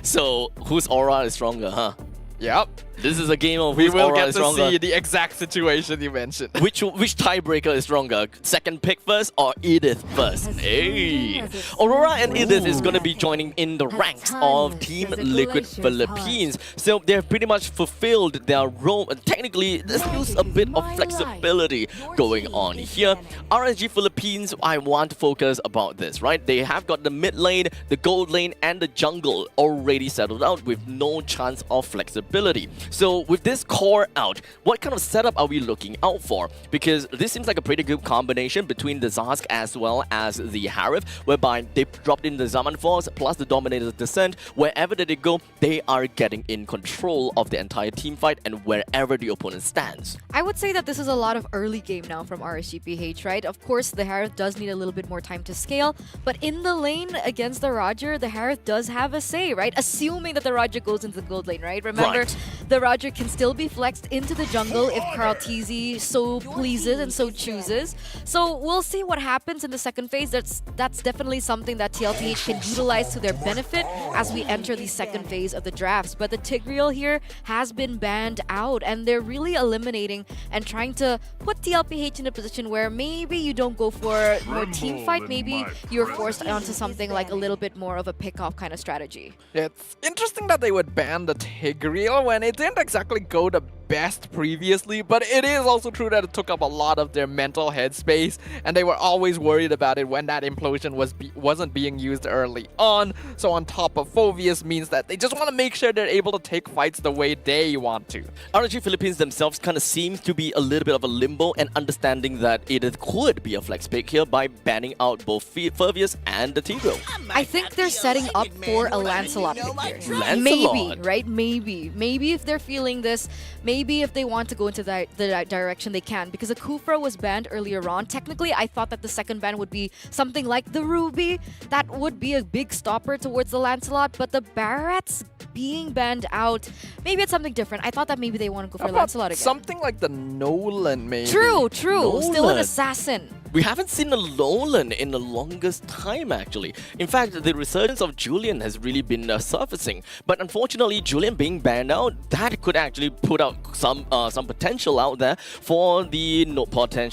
So, whose aura is stronger, huh? Yep. This is a game of We whose will aura get is to stronger. see the exact situation you mentioned. Which tiebreaker is stronger? Second pick first or Edith first? Hey! Aurora and Edith is going to be joining in the ranks of Team Liquid Philippines. So they've pretty much fulfilled their role. And technically, there's still a bit of flexibility going on here. RSG Philippines, I want to focus about this, right? They have got the mid lane, the gold lane, and the jungle already settled out with no chance of flexibility. So with this core out, what kind of setup are we looking out for? Because this seems like a pretty good combination between the Zarsk as well as the Harith, whereby they dropped in the Zaman Force plus the Dominator's Descent. Wherever they go, they are getting in control of the entire team fight and wherever the opponent stands. I would say that this is a lot of early game now from RSGPH, right? Of course, the Harith does need a little bit more time to scale, but in the lane against the Roger, the Harith does have a say, right? Assuming that the Roger goes into the gold lane, right? Remember, the Roger can still be flexed into the jungle if Karl TZ so pleases and so chooses. So we'll see what happens in the second phase. That's definitely something that TLPH can utilize to their benefit as we enter the second phase of the drafts. But the Tigreal here has been banned out, and they're really eliminating and trying to put TLPH in a position where maybe you don't go for more team fight, maybe you're forced onto something like a little bit more of a pick-off kind of strategy. It's interesting that they would ban the Tigreal when it didn't exactly go the best previously, but it is also true that it took up a lot of their mental headspace, and they were always worried about it when that implosion wasn't being used early on. So on top of Phoveus means that they just want to make sure they're able to take fights the way they want to. RG Philippines themselves kind of seems to be a little bit of a limbo and understanding that Edith could be a flex pick here by banning out both Phoveus and the Tigreal. I think they're setting up for a Lancelot pick here. Lancelot. Maybe, right? Maybe if they're feeling this, maybe if they want to go into the direction, they can. Because the Kufra was banned earlier on. Technically, I thought that the second ban would be something like the Ruby. That would be a big stopper towards the Lancelot. But the Barrett's being banned out, maybe it's something different. I thought that maybe they want to go for Lancelot again. Something like the Nolan, maybe. True. Still an Nolan. assassin. We haven't seen a Nolan in the longest time, actually. In fact, the resurgence of Julian has really been surfacing. But unfortunately, Julian being banned out, that could actually put out some potential out there for the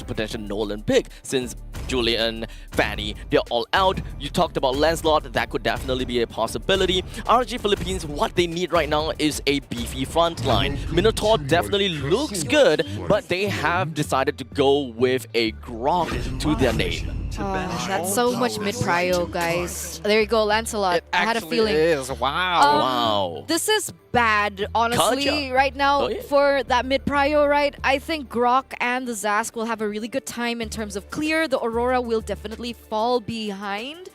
potential Nolan pick. Since Julian, Fanny, they're all out. You talked about Lancelot, that could definitely be a possibility. RG Philippines, what they need right now is a beefy front line. Minotaur definitely looks good, but they have decided to go with a Grok to their name. That's so much mid-prio, guys. There you go, Lancelot. I had a feeling. Is. Wow. This is bad, honestly, Kaja. right now Oh, yeah. for that mid-prio, right? I think Grok and the Zask will have a really good time in terms of clear. The Aurora will definitely fall behind.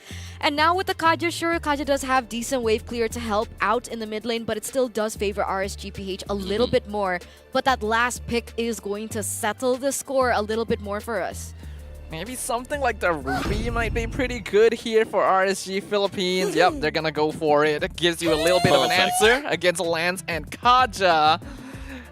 And now with the Kaja, sure, Kaja does have decent wave clear to help out in the mid lane, but it still does favor RSGPH a little bit more. But that last pick is going to settle the score a little bit more for us. Maybe something like the Ruby might be pretty good here for RSG Philippines. Yep, they're gonna go for it. It gives you a little bit of an answer against Lance and Kaja.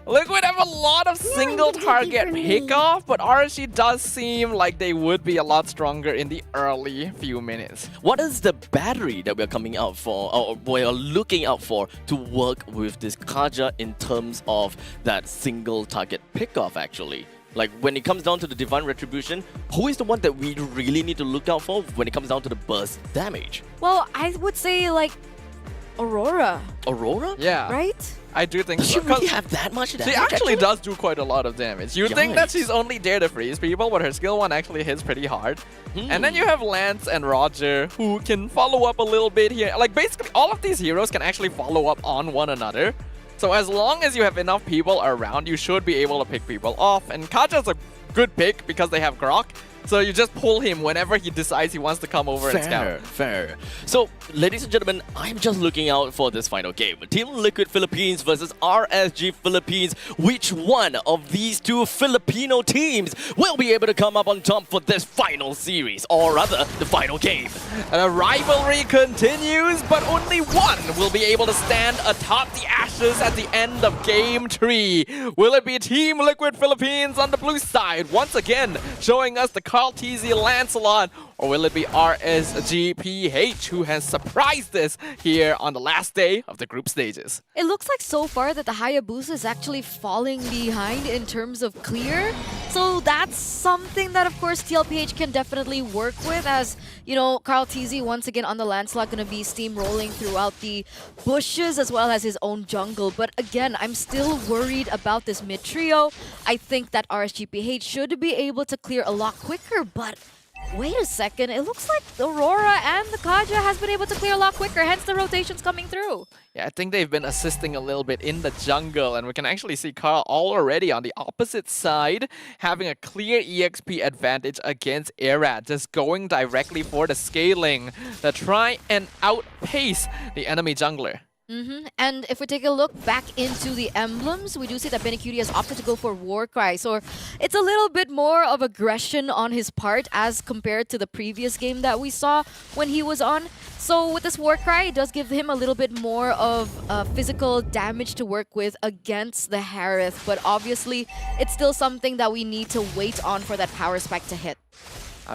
Liquid have a lot of single target pickoff, but RSG does seem like they would be a lot stronger in the early few minutes. What is the battery that we're coming out for, or we're looking out for to work with this Kaja in terms of that single target pickoff actually? Like when it comes down to the Divine Retribution, who is the one that we really need to look out for when it comes down to the burst damage? Well, I would say like Aurora. Aurora? Yeah. Right? I do think Does so. she really have that much damage? She actually does do quite a lot of damage. You'd think that Yikes. she's only there to freeze people, but her skill 1 actually hits pretty hard. And then you have Lance and Roger who can follow up a little bit here. Like basically all of these heroes can actually follow up on one another. So as long as you have enough people around, you should be able to pick people off. And Kaja's a good pick because they have Grok. So you just pull him whenever he decides he wants to come over and scout. Fair. So, ladies and gentlemen, I'm just looking out for this final game. Team Liquid Philippines versus RSG Philippines. Which one of these two Filipino teams will be able to come up on top for this final series, or rather, the final game? And the rivalry continues, but only one will be able to stand atop the ashes at the end of Game 3. Will it be Team Liquid Philippines on the blue side, once again showing us the Carl TZ Lancelot, or will it be RSGPH who has surprised us here on the last day of the group stages? It looks like so far that the Hayabusa is actually falling behind in terms of clear. So that's something that, of course, TLPH can definitely work with, as, you know, Carl TZ once again on the Lancelot going to be steamrolling throughout the bushes as well as his own jungle. But again, I'm still worried about this mid trio. I think that RSGPH should be able to clear a lot quicker, but wait a second, it looks like the Aurora and the Kaja has been able to clear a lot quicker, hence the rotations coming through. Yeah, I think they've been assisting a little bit in the jungle, and we can actually see Carl already on the opposite side having a clear EXP advantage against Erad, just going directly for the scaling to try and outpace the enemy jungler. And if we take a look back into the emblems, we do see that Benecutie has opted to go for Warcry. So it's a little bit more of aggression on his part as compared to the previous game that we saw when he was on. So with this Warcry, it does give him a little bit more of physical damage to work with against the Harith. But obviously, it's still something that we need to wait on for that power spike to hit.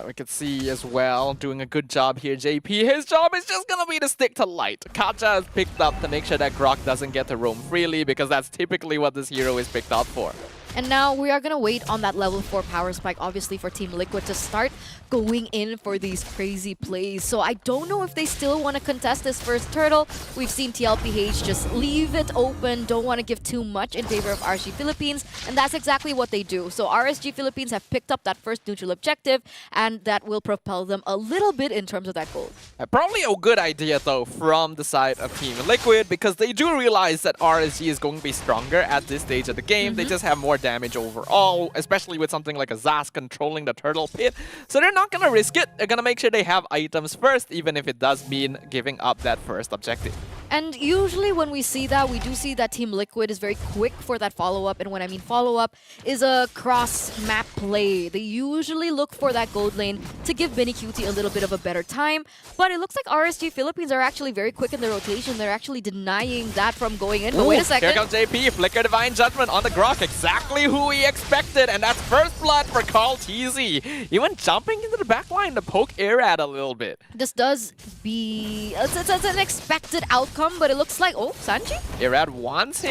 We can see as well, doing a good job here, JP. His job is just gonna be to stick to light. Kaja has picked up to make sure that Grok doesn't get to roam freely, because that's typically what this hero is picked up for. And now we are going to wait on that level 4 power spike, obviously, for Team Liquid to start going in for these crazy plays. So I don't know if they still want to contest this first turtle. We've seen TLPH just leave it open, don't want to give too much in favor of RSG Philippines, and that's exactly what they do. So RSG Philippines have picked up that first neutral objective, and that will propel them a little bit in terms of that gold. Probably a good idea, though, from the side of Team Liquid, because they do realize that RSG is going to be stronger at this stage of the game. They just have more damage overall, especially with something like a Zaz controlling the turtle pit. So they're not going to risk it. They're going to make sure they have items first, even if it does mean giving up that first objective. And usually when we see that, we do see that Team Liquid is very quick for that follow-up. And when I mean follow-up is a cross-map play. They usually look for that gold lane to give Benecutie a little bit of a better time. But it looks like RSG Philippines are actually very quick in the rotation. They're actually denying that from going in. But wait a second. Here comes JP, Flicker Divine Judgment on the Grok. Exactly who he expected. And that's first blood for Carl TZ. Even jumping into the backline to poke Erad a little bit. This does be... It's an expected outcome outcome, but it looks like, oh, Sanji? Irad wants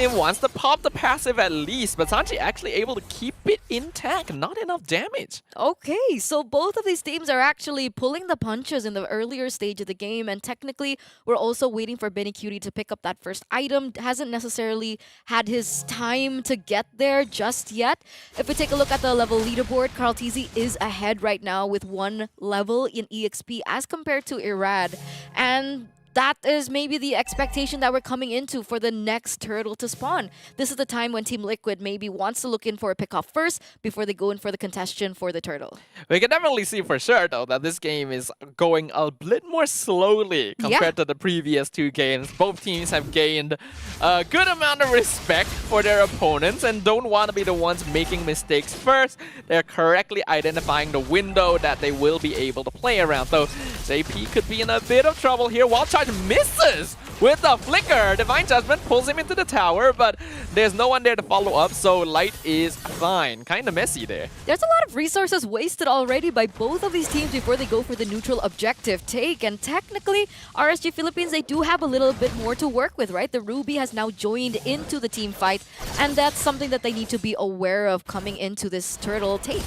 to pop the passive at least, but Sanji actually able to keep it intact, not enough damage. Okay, so both of these teams are actually pulling the punches in the earlier stage of the game, and technically we're also waiting for Benny Cutie to pick up that first item. Hasn't necessarily had his time to get there just yet. If we take a look at the level leaderboard, Carl TZ is ahead right now with 1 level in EXP as compared to Irad. And that is maybe the expectation that we're coming into for the next turtle to spawn. This is the time when Team Liquid maybe wants to look in for a pickoff first before they go in for the contention for the turtle. We can definitely see for sure, though, that this game is going a bit more slowly compared to the previous 2 games. Both teams have gained a good amount of respect for their opponents and don't want to be the ones making mistakes first. They're correctly identifying the window that they will be able to play around. So JP could be in a bit of trouble here. Wild Charge misses with the flicker. Divine Judgment pulls him into the tower, but there's no one there to follow up, so Light is fine. Kind of messy there. There's a lot of resources wasted already by both of these teams before they go for the neutral objective take, and technically RSG Philippines, they do have a little bit more to work with, right? The Ruby has now joined into the team fight, and that's something that they need to be aware of coming into this turtle take.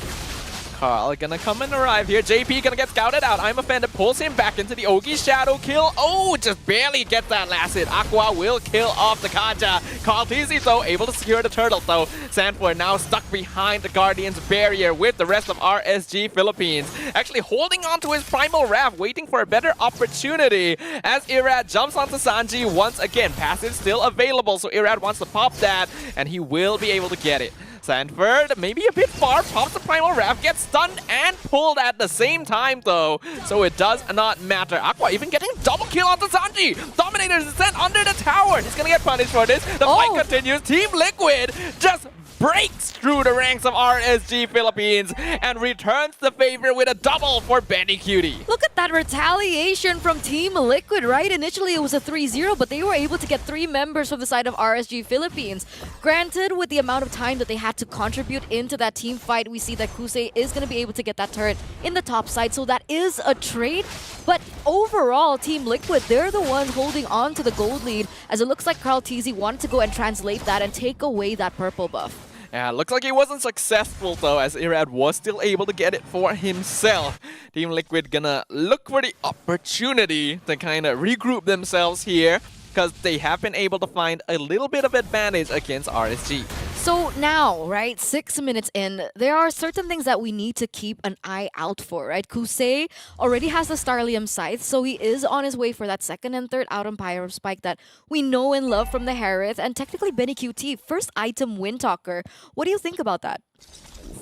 Carl gonna come and arrive here. JP gonna get scouted out. I'm offended. Pulls him back into the Ogi shadow kill. Oh, just barely gets that last hit. Aqua will kill off the Kaja. Carl TZ though able to secure the turtle though. Sanford now stuck behind the Guardian's barrier with the rest of RSG Philippines. Actually holding on to his Primal Wrath, waiting for a better opportunity as Irad jumps onto Sanji once again. Passive still available, so Irad wants to pop that and he will be able to get it. Sanford, maybe a bit far, pops the Primal Wrath, gets stunned and pulled at the same time though, so it does not matter. Aqua even getting double kill onto Sanji. Dominator is sent under the tower. He's gonna get punished for this. The fight continues. Team Liquid just breaks through the ranks of RSG Philippines and returns the favor with a double for Benny Cutie. Look at that retaliation from Team Liquid, right? Initially it was a 3-0, but they were able to get 3 members from the side of RSG Philippines. Granted, with the amount of time that they had to contribute into that team fight, we see that Kusei is going to be able to get that turret in the top side, so that is a trade. But overall, Team Liquid, they're the ones holding on to the gold lead, as it looks like Carl TZ wanted to go and translate that and take away that purple buff. Yeah, looks like he wasn't successful though, as Irad was still able to get it for himself. Team Liquid gonna look for the opportunity to kind of regroup themselves here, because they have been able to find a little bit of advantage against RSG. So now, right, 6 minutes in, there are certain things that we need to keep an eye out for, right? Kusei already has the Starlium Scythe, so he is on his way for that second and third Autumn Pyro Spike that we know and love from the Harith, and technically Benny QT, first item Windtalker. What do you think about that?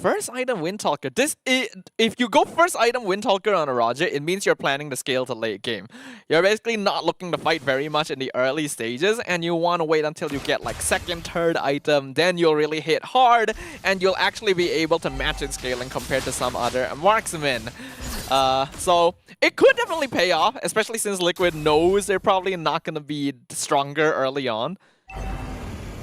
First item Windtalker. If you go first item Windtalker on a Roger, it means you're planning to scale to late game. You're basically not looking to fight very much in the early stages, and you want to wait until you get like second, third item, then you'll really hit hard, and you'll actually be able to match in scaling compared to some other marksmen. So it could definitely pay off, especially since Liquid knows they're probably not going to be stronger early on.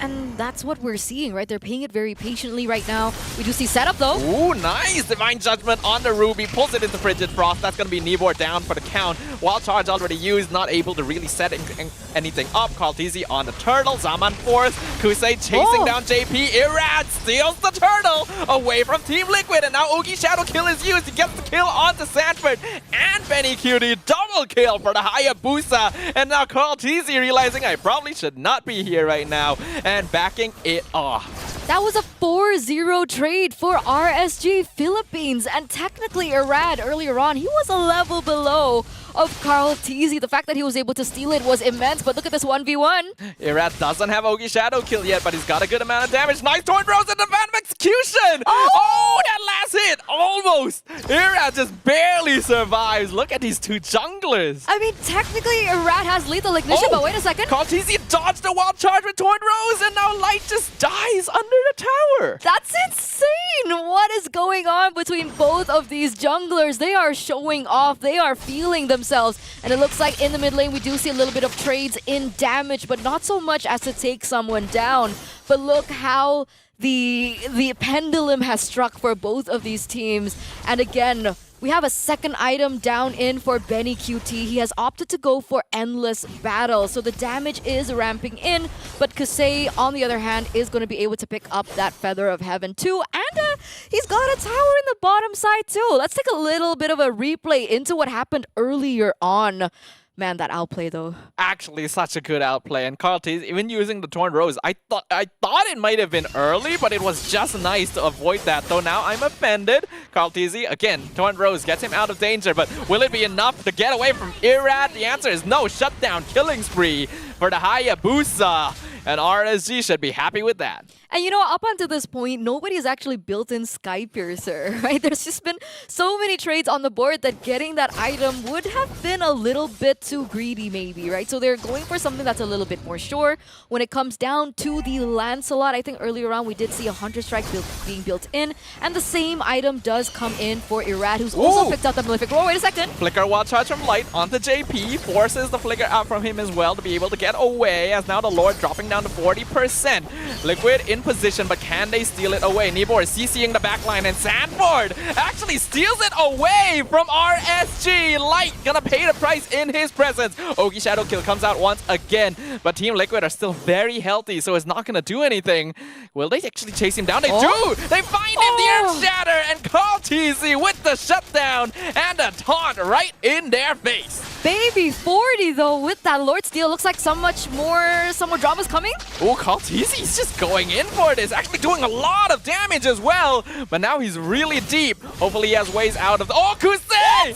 And that's what we're seeing, right? They're paying it very patiently right now. We do see setup, though. Ooh, nice! Divine Judgment on the Ruby. Pulls it into Frigid Frost. That's going to be Nivor down for the count. Wild Charge already used. Not able to really set anything up. Carl TZ on the Turtle. Zaman Force. Kusei chasing down JP. Irad steals the Turtle away from Team Liquid. And now Ogi Shadow Kill is used. He gets the kill onto Sanford. And Benny Cutie. Double kill for the Hayabusa. And now Carl TZ realizing I probably should not be here right now. And backing it off. That was a 4-0 trade for RSG Philippines. And technically, Irad earlier on, he was a level below of Carl TZ. The fact that he was able to steal it was immense, but look at this 1v1. Irad doesn't have Ogi Shadow Kill yet, but he's got a good amount of damage. Nice Torn Rose and the Phantom Execution! Oh, that last hit! Almost! Irad just barely survives. Look at these two junglers. I mean, technically, Irad has lethal ignition, but wait a second. Carl TZ dodged the Wild Charge with Torn Rose, and now Light just dies under the tower. That's insane! What is going on between both of these junglers? They are showing off. They are feeling themselves. And it looks like in the mid lane, we do see a little bit of trades in damage, but not so much as to take someone down. But look how the pendulum has struck for both of these teams. And again, We have a second item down in for Benny QT. He has opted to go for Endless Battle, so the damage is ramping in, but Kusei, on the other hand, is going to be able to pick up that Feather of Heaven too, and he's got a tower in the bottom side too. Let's take a little bit of a replay into what happened earlier on. Man, that outplay though. Actually, such a good outplay, and Carl T's even using the Torn Rose. I thought it might have been early, but it was just nice to avoid that. Though now I'm offended. Carl TZ, again, Torn Rose gets him out of danger, but will it be enough to get away from Irad? The answer is no. Shutdown, killing spree for the Hayabusa, and RSG should be happy with that. And you know, up until this point, nobody's actually built in Sky Piercer, right? There's just been so many trades on the board that getting that item would have been a little bit too greedy maybe, right? So they're going for something that's a little bit more sure. When it comes down to the Lancelot, I think earlier on we did see a Hunter Strike being built in, and the same item does come in for Irad, who's also picked up the Malefic Roar. Wait a second. Flicker Wild Charge from Light onto JP, forces the Flicker out from him as well to be able to get away, as now the Lord dropping down to 40%. Liquid in position, but can they steal it away? Nibor is CCing the backline, and Sanford actually steals it away from RSG. Light gonna pay the price in his presence. Ogi Shadow Kill comes out once again, but Team Liquid are still very healthy, so it's not gonna do anything. Will they actually chase him down? They do! They find him, the Earth Shatter, and Call TZ with the shutdown and a taunt right in their face. Baby 40 though with that Lord Steal. Looks like some more drama's coming. Oh, Call TZ is just going in for this, actually doing a lot of damage as well, but now he's really deep. Hopefully he has ways out of the— oh, Kusei!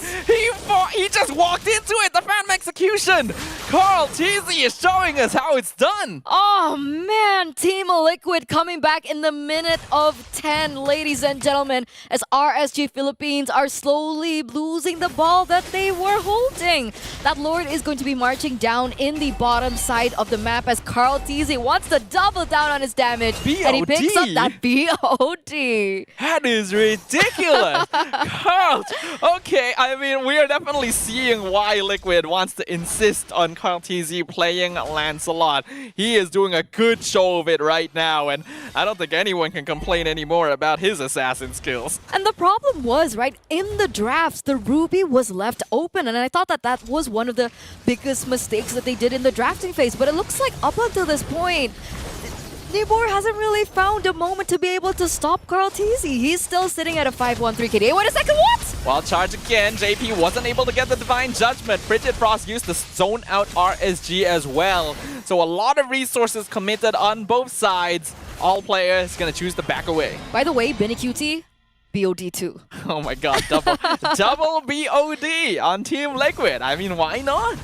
He just walked into it, the Phantom Execution! Carl TZ is showing us how it's done! Oh man, Team Liquid coming back in the minute of 10, ladies and gentlemen, as RSG Philippines are slowly losing the ball that they were holding. That Lord is going to be marching down in the bottom side of the map as Carl TZ wants to double down on his damage. And he picks up that BOD. That is ridiculous. Carl, okay, I mean, we are definitely seeing why Liquid wants to insist on Carl TZ playing Lancelot. He is doing a good show of it right now, and I don't think anyone can complain anymore about his assassin skills. And the problem was, right, in the drafts, the Ruby was left open, and I thought that that was one of the biggest mistakes that they did in the drafting phase, but it looks like up until this point, Nibor hasn't really found a moment to be able to stop Carl TZ. He's still sitting at a 5-1-3 KDA. Wait a second, what? Wild Charge again. JP wasn't able to get the Divine Judgment. Bridget Frost used to zone out RSG as well. So a lot of resources committed on both sides. All players gonna choose to back away. By the way, Benny QT, BOD too. Oh my god, double BOD on Team Liquid. I mean, why not?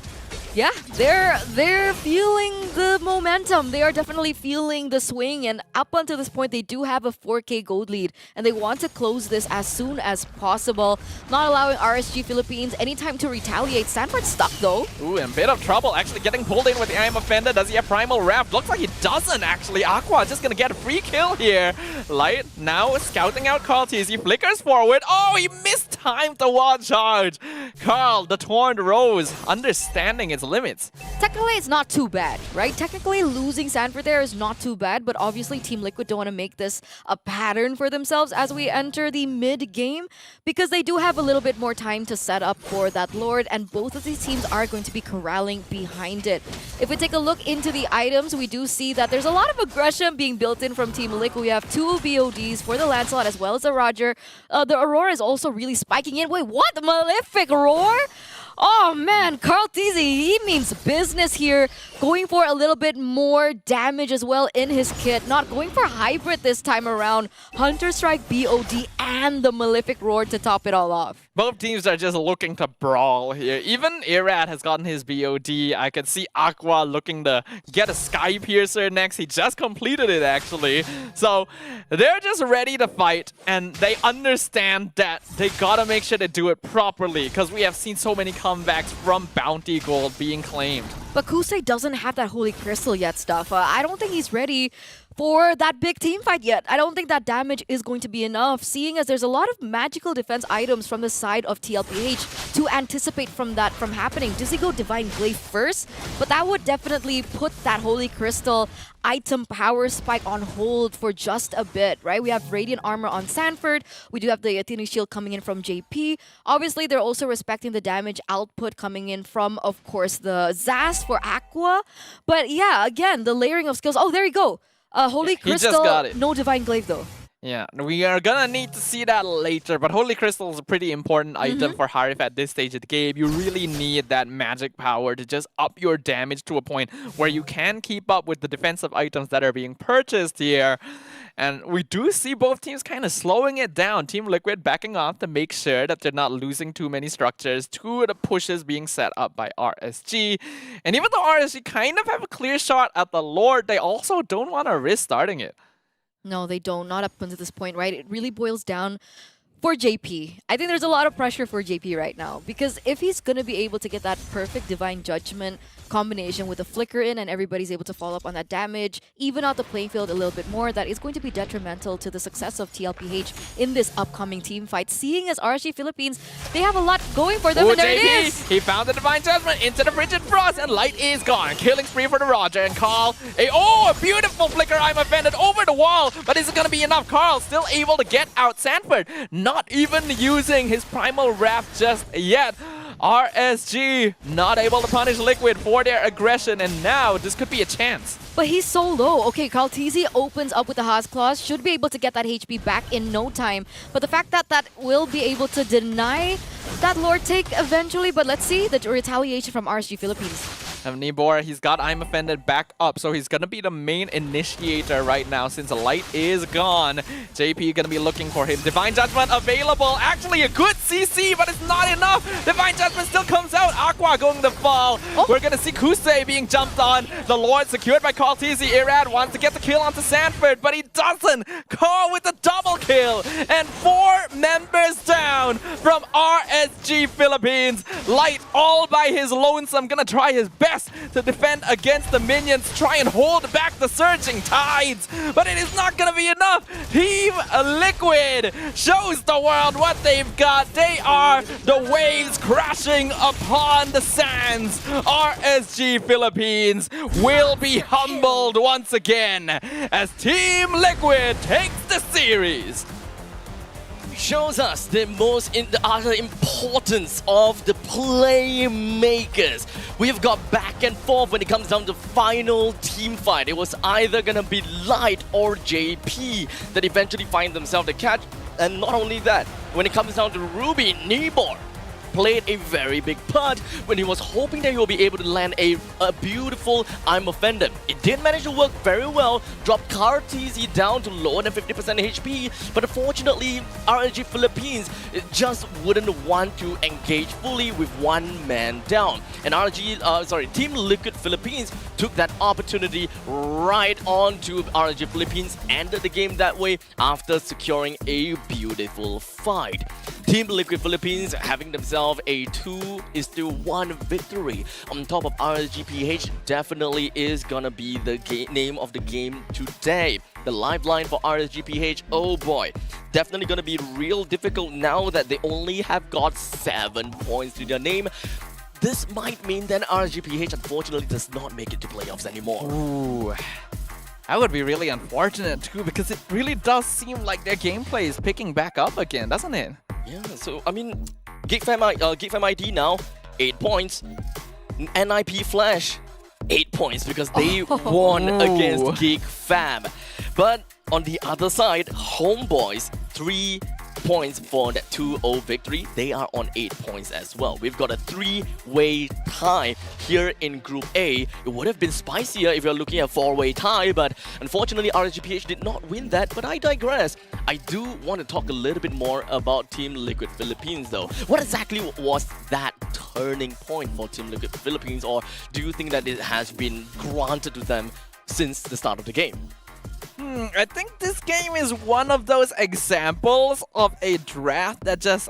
Yeah, they're feeling the momentum. They are definitely feeling the swing, and up until this point, they do have a 4K gold lead, and they want to close this as soon as possible, not allowing RSG Philippines any time to retaliate. Stanford stuck though. Ooh, in a bit of trouble, actually getting pulled in with the I Am Offender. Does he have Primal Wrath? Looks like he doesn't actually. Aqua just gonna get a free kill here. Light now scouting out Carl TZ. He flickers forward. Oh, he missed time to Wild Charge. Carl, the Torn Rose, understanding its limits. Technically, it's not too bad, right? Technically, losing Sanford there is not too bad, but obviously Team Liquid don't want to make this a pattern for themselves as we enter the mid-game, because they do have a little bit more time to set up for that Lord, and both of these teams are going to be corralling behind it. If we take a look into the items, we do see that there's a lot of aggression being built in from Team Liquid. We have 2 BODs for the Lancelot as well as the Roger. The Aurora is also really spiking in. Wait, what? The Malefic Roar? Oh man, Carl TZ, he means business here. Going for a little bit more damage as well in his kit. Not going for hybrid this time around. Hunter Strike, BOD, and the Malefic Roar to top it all off. Both teams are just looking to brawl here. Even Irad has gotten his BOD. I could see Aqua looking to get a Sky Piercer next. He just completed it, actually. So they're just ready to fight, and they understand that they gotta make sure to do it properly, because we have seen so many comebacks from Bounty Gold being claimed. But Kusei doesn't have that Holy Crystal yet, stuff. I don't think he's ready for that big team fight yet. I don't think that damage is going to be enough, seeing as there's a lot of magical defense items from the side of TLPH to anticipate from that from happening. Does he go Divine Glaive first? But that would definitely put that Holy Crystal item power spike on hold for just a bit, right? We have Radiant Armor on Sanford. We do have the Athena Shield coming in from JP. Obviously, they're also respecting the damage output coming in from, of course, the Zas for Aqua. But yeah, again, the layering of skills. Oh, there you go. Holy He just Crystal, got it. no Divine Glaive though. Yeah, we are gonna need to see that later, but Holy Crystal is a pretty important item for Harif at this stage of the game. You really need that magic power to just up your damage to a point where you can keep up with the defensive items that are being purchased here. And we do see both teams kind of slowing it down. Team Liquid backing off to make sure that they're not losing too many structures. Two of the pushes being set up by RSG. And even though RSG kind of have a clear shot at the Lord, they also don't want to risk starting it. No, they don't. Not up until this point, right? It really boils down for JP. I think there's a lot of pressure for JP right now because if he's going to be able to get that perfect Divine Judgment combination with a flicker in and everybody's able to follow up on that damage, even out the playing field a little bit more, that is going to be detrimental to the success of TLPH in this upcoming team fight. Seeing as RSG Philippines, they have a lot going for them, Ooh, and there it JP, is! he found the Divine Judgment into the Frigid Frost, and Light is gone. Killing spree for the Roger, and Carl, a beautiful flicker. I'm offended over the wall, but is it going to be enough? Carl still able to get out Sanford, not even using his Primal Wrath just yet. RSG not able to punish Liquid for their aggression, and now this could be a chance. But he's so low. Okay, Kaltizi opens up with the Haas Claws, should be able to get that HP back in no time. But the fact that that will be able to deny that Lord take eventually, but let's see the retaliation from RSG Philippines. Nibor, he's got I'm Offended back up, so he's gonna be the main initiator right now since the Light is gone. JP gonna be looking for him. Divine Judgment available. Actually a good CC, but it's not enough. Divine Judgment still comes out. Aqua going to fall. We're gonna see Kusei being jumped on. The Lord secured by Carl TZ. Irad wants to get the kill onto Sanford, but he doesn't. Carl with the double kill. And 4 members down from RSG Philippines. Light all by his lonesome, gonna try his best to defend against the minions, try and hold back the surging tides, but it is not gonna be enough. Team Liquid shows the world what they've got. They are the waves crashing upon the sands. RSG Philippines will be humbled once again as Team Liquid takes the series. Shows us the other importance of the playmakers. We've got back and forth when it comes down to final team fight. It was either gonna be Light or JP that eventually find themselves the catch. And not only that, when it comes down to Ruby, Nibor played a very big part when he was hoping that he will be able to land a beautiful I'm Offended. It did manage to work very well, dropped KarTZ down to lower than 50% HP, but unfortunately RNG Philippines just wouldn't want to engage fully with one man down. And Team Liquid Philippines took that opportunity right on to RNG Philippines, ended the game that way after securing a beautiful fight. Team Liquid Philippines having themselves a 2-1 victory. On top of RSGPH definitely is gonna be the name of the game today. The lifeline for RSGPH, oh boy, definitely gonna be real difficult now that they only have got 7 points to their name. This might mean that RSGPH unfortunately does not make it to playoffs anymore. Ooh. That would be really unfortunate too, because it really does seem like their gameplay is picking back up again, doesn't it? Yeah, so I mean, GigFam ID now, 8 points. NIP Flash, 8 points because they won against GigFam. But on the other side, Homeboys, 3 points for that 2-0 victory. They are on 8 points as well. We've got a 3-way tie here in Group A. It would have been spicier if you're looking at a 4-way tie, but unfortunately RSGPH did not win that, but I digress. I do want to talk a little bit more about Team Liquid Philippines though. What exactly was that turning point for Team Liquid Philippines, or do you think that it has been granted to them since the start of the game? I think this game is one of those examples of a draft that just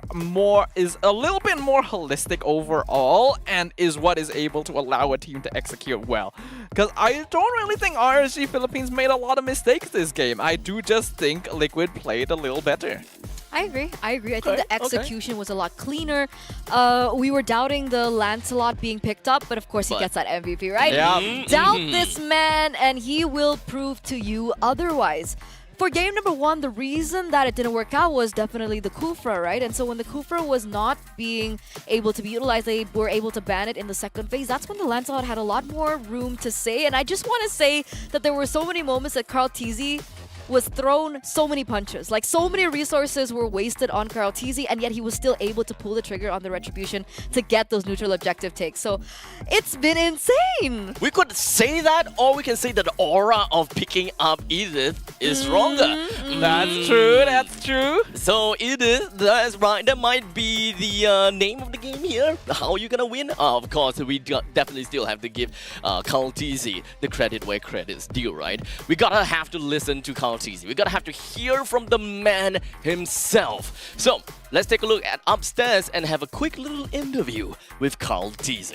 is a little bit more holistic overall and is what is able to allow a team to execute well. Because I don't really think RSG Philippines made a lot of mistakes this game. I do just think Liquid played a little better. I agree. I think the execution was a lot cleaner. We were doubting the Lancelot being picked up, but of course he gets that MVP, right? Yeah. Doubt this man, and he will prove to you otherwise. For game number 1, the reason that it didn't work out was definitely the Kufra, right? And so when the Kufra was not being able to be utilized, they were able to ban it in the second phase. That's when the Lancelot had a lot more room to say. And I just want to say that there were so many moments that Carl TZ was thrown so many punches. Like, so many resources were wasted on Carl TZ, and yet he was still able to pull the trigger on the Retribution to get those neutral objective takes. So it's been insane. We could say that, or we can say that the aura of picking up Edith is stronger. That's true, that's true. So Edith, that's right, that might be the name of the game here. How are you gonna win? Of course, we definitely still have to give Carl TZ the credit where credit's due, right? We gotta have to listen to Carl TZ. We gotta have to hear from the man himself. So let's take a look at upstairs and have a quick little interview with Carl TZ.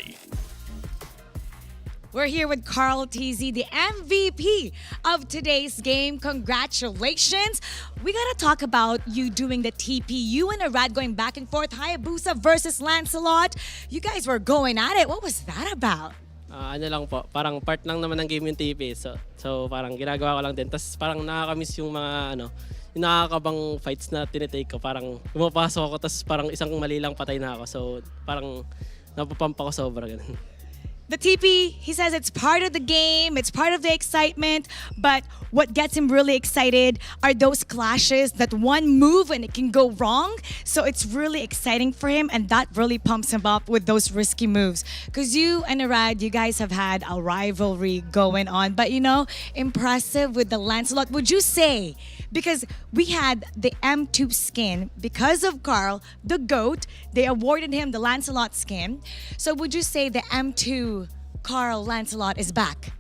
We're here with Carl TZ, the MVP of today's game. Congratulations. We gotta talk about you doing the TP. You and Arad going back and forth. Hayabusa versus Lancelot. You guys were going at it. What was that about? Ano lang po, parang part lang naman ng game yung TP. So parang ginagawa ko lang din. Tapos parang nakakamiss yung mga yung nakakabang fights na tinitake ko. Parang pumapasok ako, tapos parang isang mali lang patay na ako. So parang napapampa ko sobra ganun. The TP, he says it's part of the game, it's part of the excitement, but what gets him really excited are those clashes, that one move and it can go wrong. So it's really exciting for him, and that really pumps him up with those risky moves. Because you and Arad, you guys have had a rivalry going on, but impressive with the Lancelot. Would you say, because we had the M2 skin, because of Carl, the GOAT, they awarded him the Lancelot skin. So would you say the M2 Carl Lancelot is back?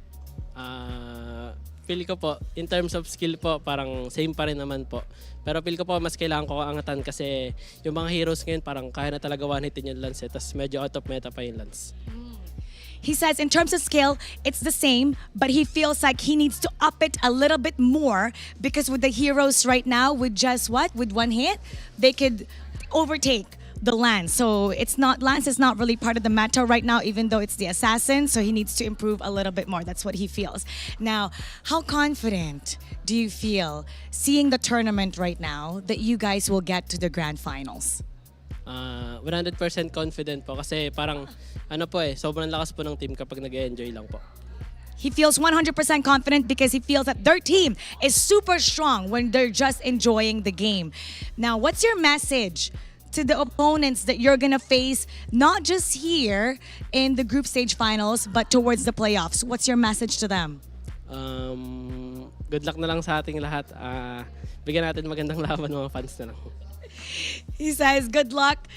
Feel ko po, in terms of skill po, parang same pa rin naman po. Pero feel ko po, mas kailangan ko angatan kasi yung mga heroes ngayon, parang kaya na talaga one-hitin yung Lance. Tapos medyo out of meta pa yung Lance. He says in terms of skill, it's the same, but he feels like he needs to up it a little bit more because with the heroes right now, with just with one hit, they could overtake the Lance. So Lance is not really part of the meta right now, even though it's the assassin. So he needs to improve a little bit more. That's what he feels. Now, how confident do you feel seeing the tournament right now that you guys will get to the grand finals? 100% confident po kasi parang sobrang lakas po ng team kapag nag-enjoy lang po. He feels 100% confident because he feels that their team is super strong when they're just enjoying the game. Now, what's your message to the opponents that you're gonna face, not just here in the group stage finals, but towards the playoffs? What's your message to them? Good luck na lang sa ating lahat. Bigyan natin magandang laban mga fans na lang. He says good luck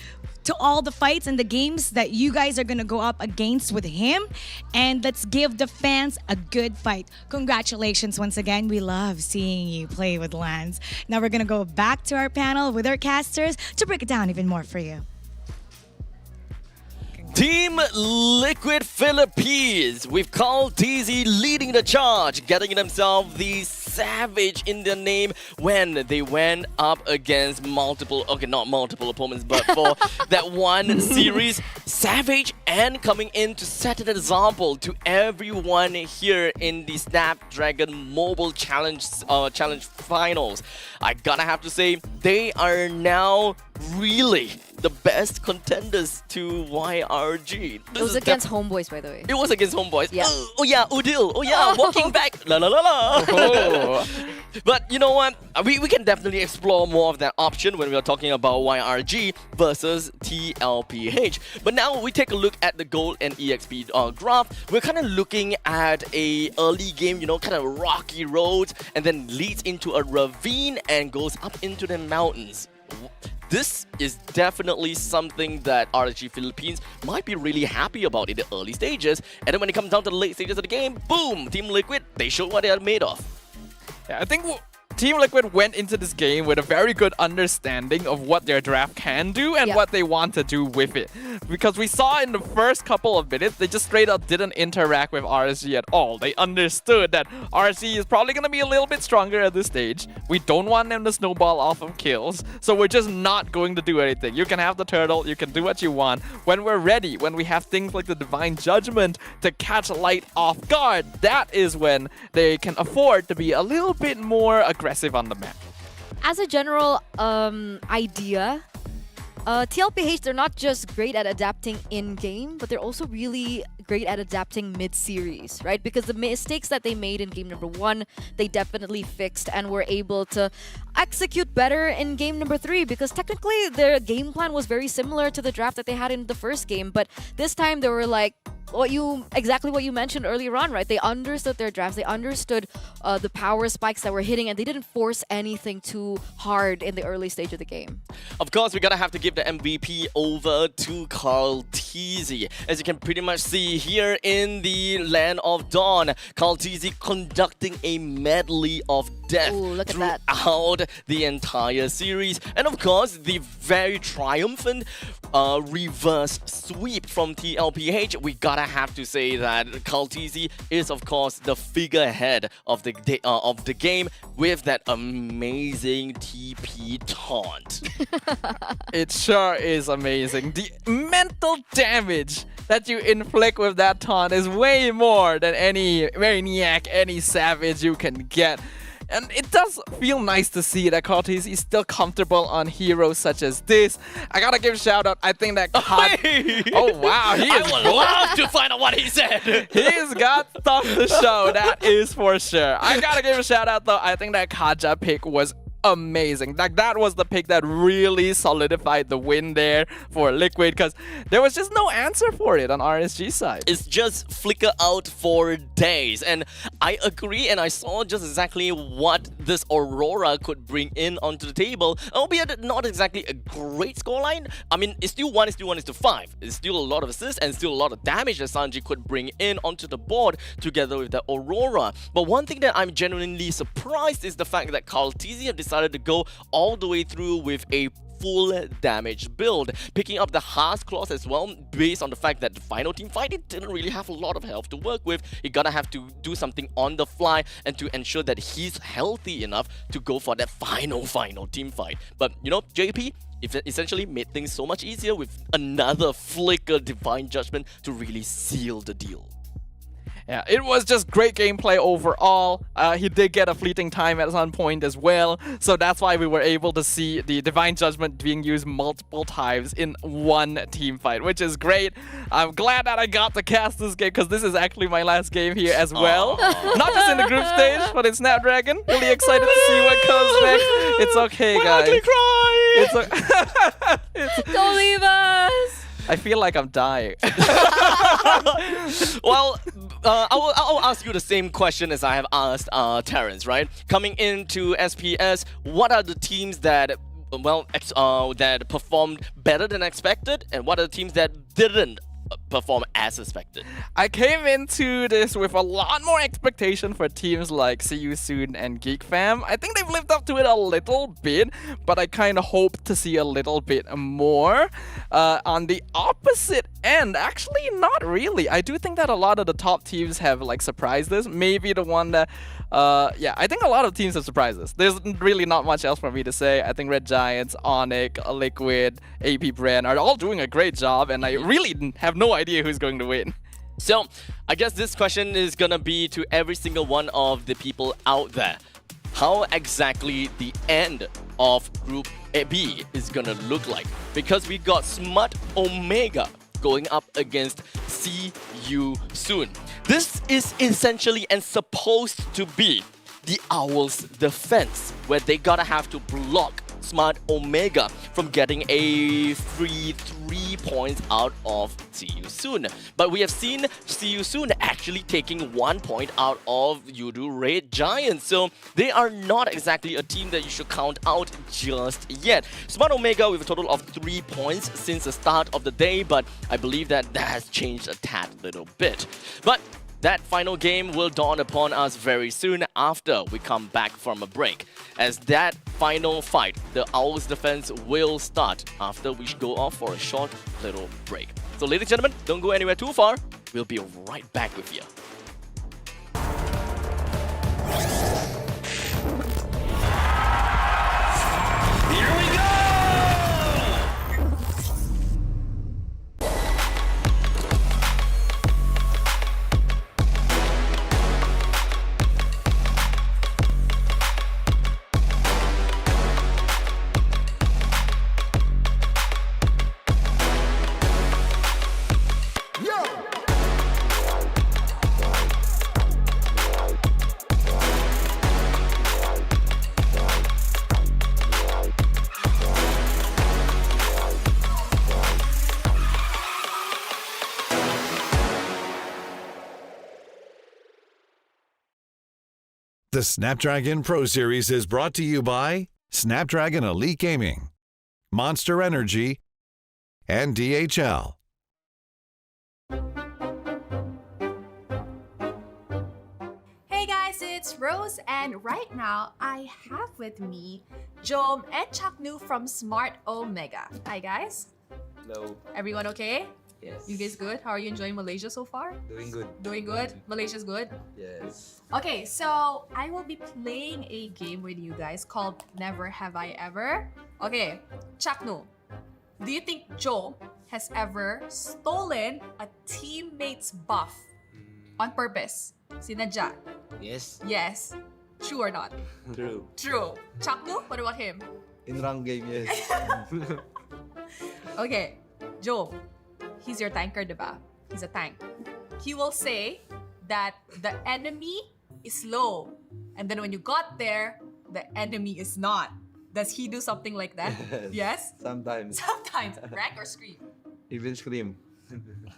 to all the fights and the games that you guys are gonna go up against with him, and let's give the fans a good fight. Congratulations once again. We love seeing you play with Lance. Now we're gonna go back to our panel with our casters to break it down even more for you. Team Liquid Philippines with Carl TZ leading the charge, getting themselves the Savage in their name when they went up against not multiple opponents, but for that one series, Savage, and coming in to set an example to everyone here in the Snapdragon Mobile Challenge Finals. I gotta have to say, they are now really the best contenders to YRG. It was against Homeboys, by the way. It was against Homeboys. Yeah. Oh yeah, Udil. Oh yeah, walking back. La la la la. Oh. But you know what? We can definitely explore more of that option when we are talking about YRG versus TLPH. But now we take a look at the gold and EXP graph. We're kind of looking at a early game, kind of rocky roads, and then leads into a ravine and goes up into the mountains. This is definitely something that RSG Philippines might be really happy about in the early stages. And then when it comes down to the late stages of the game, boom! Team Liquid, they show what they are made of. Yeah, I think Team Liquid went into this game with a very good understanding of what their draft can do and what they want to do with it. Because we saw in the first couple of minutes, they just straight up didn't interact with RSG at all. They understood that RSG is probably going to be a little bit stronger at this stage. We don't want them to snowball off of kills, so we're just not going to do anything. You can have the turtle, you can do what you want. When we're ready, when we have things like the Divine Judgment to catch Light off guard, that is when they can afford to be a little bit more aggressive on the map. As a general idea, TLPH, they're not just great at adapting in-game, but they're also really great at adapting mid-series, right? Because the mistakes that they made in game number 1, they definitely fixed and were able to execute better in game number 3, because technically their game plan was very similar to the draft that they had in the first game, but this time they were like, exactly what you mentioned earlier on, right? They understood their drafts, they understood the power spikes that were hitting, and they didn't force anything too hard in the early stage of the game. Of course, we're gonna have to give the MVP over to Kaltizi. As you can pretty much see here in the Land of Dawn, Kaltizi conducting a medley of death throughout the entire series. And of course, the very triumphant reverse sweep from TLPH. We gotta have to say that Kaltizi is, of course, the figurehead of the game with that amazing TP taunt. It sure is amazing. The mental damage that you inflict with that taunt is way more than any maniac, any savage you can get. And it does feel nice to see that Cortez is still comfortable on heroes such as this. I gotta give a shout out. I think that oh wow, he is I would love to find out what he said. He's got stuff to show, that is for sure. I gotta give a shout out though. I think that Kaja pick was amazing. Like, that was the pick that really solidified the win there for Liquid, because there was just no answer for it on RSG side. It's just flicker out for days, and I agree, and I saw just exactly what this Aurora could bring in onto the table, albeit not exactly a great scoreline. I mean, it's still 1:5. It's still a lot of assists and still a lot of damage that Sanji could bring in onto the board together with the Aurora. But one thing that I'm genuinely surprised is the fact that Kaltizi have decided to go all the way through with a full damage build, picking up the Heart's Claws as well, based on the fact that the final team fight, it didn't really have a lot of health to work with. You're gonna have to do something on the fly and to ensure that he's healthy enough to go for that final team fight. But you know, JP essentially made things so much easier with another flicker Divine Judgment to really seal the deal. Yeah, it was just great gameplay overall. He did get a fleeting time at some point as well, so that's why we were able to see the Divine Judgment being used multiple times in one team fight, which is great. I'm glad that I got to cast this game, because this is actually my last game here as well. Not just in the group stage, but in Snapdragon. Really excited to see what comes next. It's okay, guys. Don't leave us! I feel like I'm dying. Well, I'll ask you the same question as I have asked Terrence, right? Coming into SPS, what are the teams that, well, that performed better than expected, and what are the teams that didn't perform as expected? I came into this with a lot more expectation for teams like See You Soon and Geek Fam. I think they've lived up to it a little bit, but I kind of hope to see a little bit more. On the opposite end, actually not really. I do think that a lot of the top teams have like surprised us. Maybe the one that yeah, I think a lot of teams have surprised us. There's really not much else for me to say. I think Red Giants, Onyx, Liquid, AP Brand are all doing a great job, and I really have no idea who's going to win. So, I guess this question is gonna be to every single one of the people out there. How exactly the end of Group B is gonna look like? Because we got Smart Omega going up against See You Soon. This is essentially and supposed to be the Owls' defense, where they gotta have to block Smart Omega from getting a free 3 points out of See You Soon. But we have seen See You Soon actually taking 1 point out of Yudu Red Giants, so they are not exactly a team that you should count out just yet. Smart Omega with a total of 3 points since the start of the day, but I believe that has changed a tad little bit. But That final game will dawn upon us very soon after we come back from a break. As that final fight, the Owls defense will start after we go off for a short little break. So ladies and gentlemen, don't go anywhere too far. We'll be right back with you. Here we go! The Snapdragon Pro Series is brought to you by Snapdragon Elite Gaming, Monster Energy, and DHL. Hey guys, it's Rose, and right now I have with me Jom and Chaknu from Smart Omega. Hi guys. Hello. Everyone okay? Yes. You guys good? How are you enjoying Malaysia so far? Doing good. Doing good? Malaysia's good? Yes. Okay, so I will be playing a game with you guys called Never Have I Ever. Okay, Chaknu, do you think Joe has ever stolen a teammate's buff on purpose? Sinadya? Yes. Yes. True or not? True. True. Chaknu, what about him? In rank game, yes. Okay, Joe, he's your tanker, diba? He's a tank. He will say that the enemy is low, and then when you got there, the enemy is not. Does he do something like that? Yes? Sometimes. Sometimes. Rank or scream? Even scream.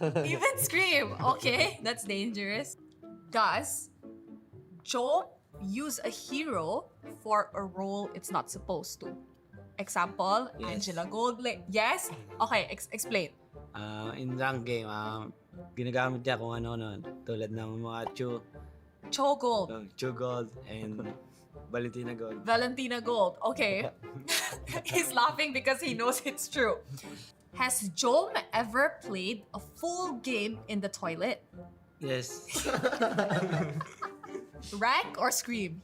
Even scream. Okay, that's dangerous. Does Joe use a hero for a role it's not supposed to? Example, Yes. Angela Goldblum. Yes? Okay, explain. In rank game, ginagamit niya kung ano nun. Tulad ng mga Cho Gold. Chu Gold and Valentina Gold. Valentina Gold. Okay. He's laughing because he knows it's true. Has Joe ever played a full game in the toilet? Yes. Rank or scream?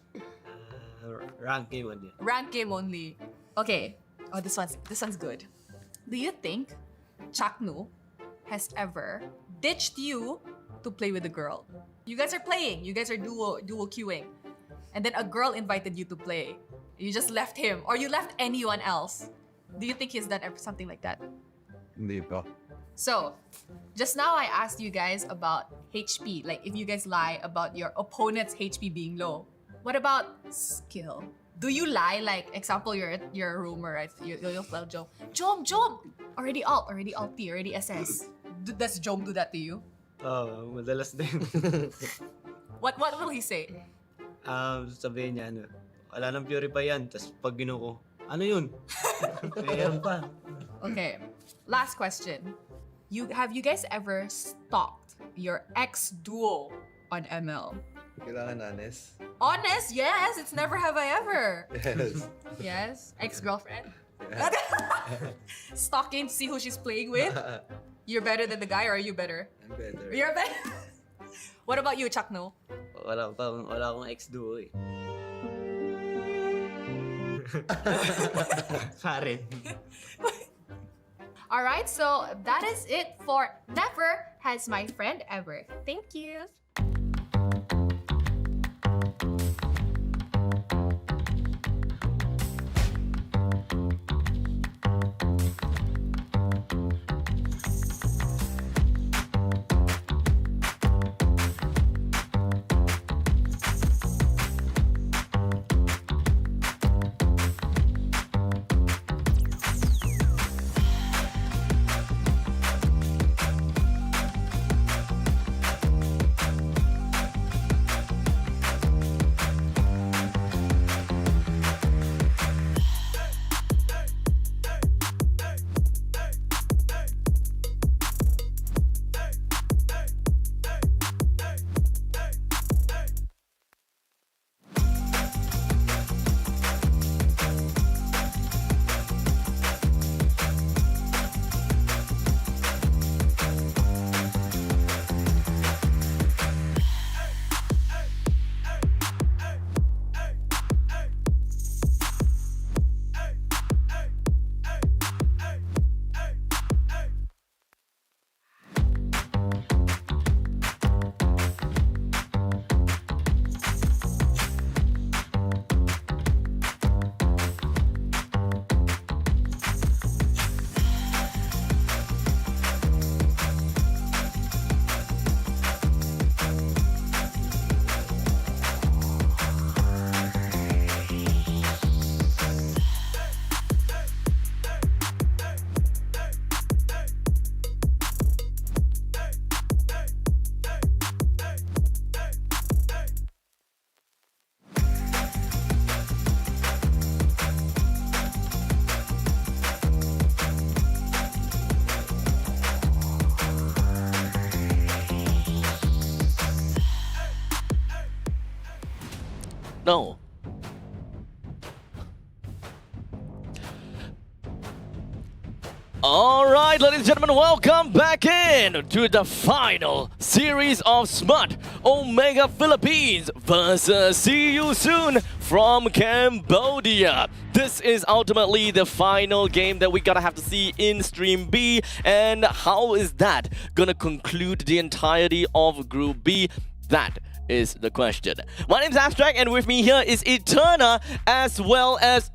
Rank game only. Rank game only. Okay. Oh, this one's good. Do you think Chaknu has ever ditched you to play with a girl? You guys are playing. You guys are duo queuing. And then a girl invited you to play. You just left him or you left anyone else. Do you think he's done something like that? Hindi pa. So, just now I asked you guys about HP. Like if you guys lie about your opponent's HP being low. What about skill? Do you lie? Like example, you're a rumor, right? You'll tell Jom, already alt T, already SS. Does Jom do that to you? Oh, madalas din. What will he say? Sabihin niya ano, wala nang purify yan. Tapos pag ginuko, ano yun? Mayroon pa. Okay, last question. Have you guys ever stalked your ex-duo on ML? Kailangan honest. Honest, yes. It's never have I ever. Yes. Yes. Ex-girlfriend. Stalking to see who she's playing with. You're better than the guy, or are you better? I'm better. You're better. What about you, Chakno? Wala akong ex-duo eh. Pare. All right, so that is it for Never Has My Friend Ever. Thank you. know. All right, ladies and gentlemen, welcome back in to the final series of Smart Omega Philippines versus See You Soon from Cambodia. This is ultimately the final game that we gotta have to see in Stream B. And how is that gonna conclude the entirety of Group B? That is the question. My name's Abstract, and with me here is Eterna as well as...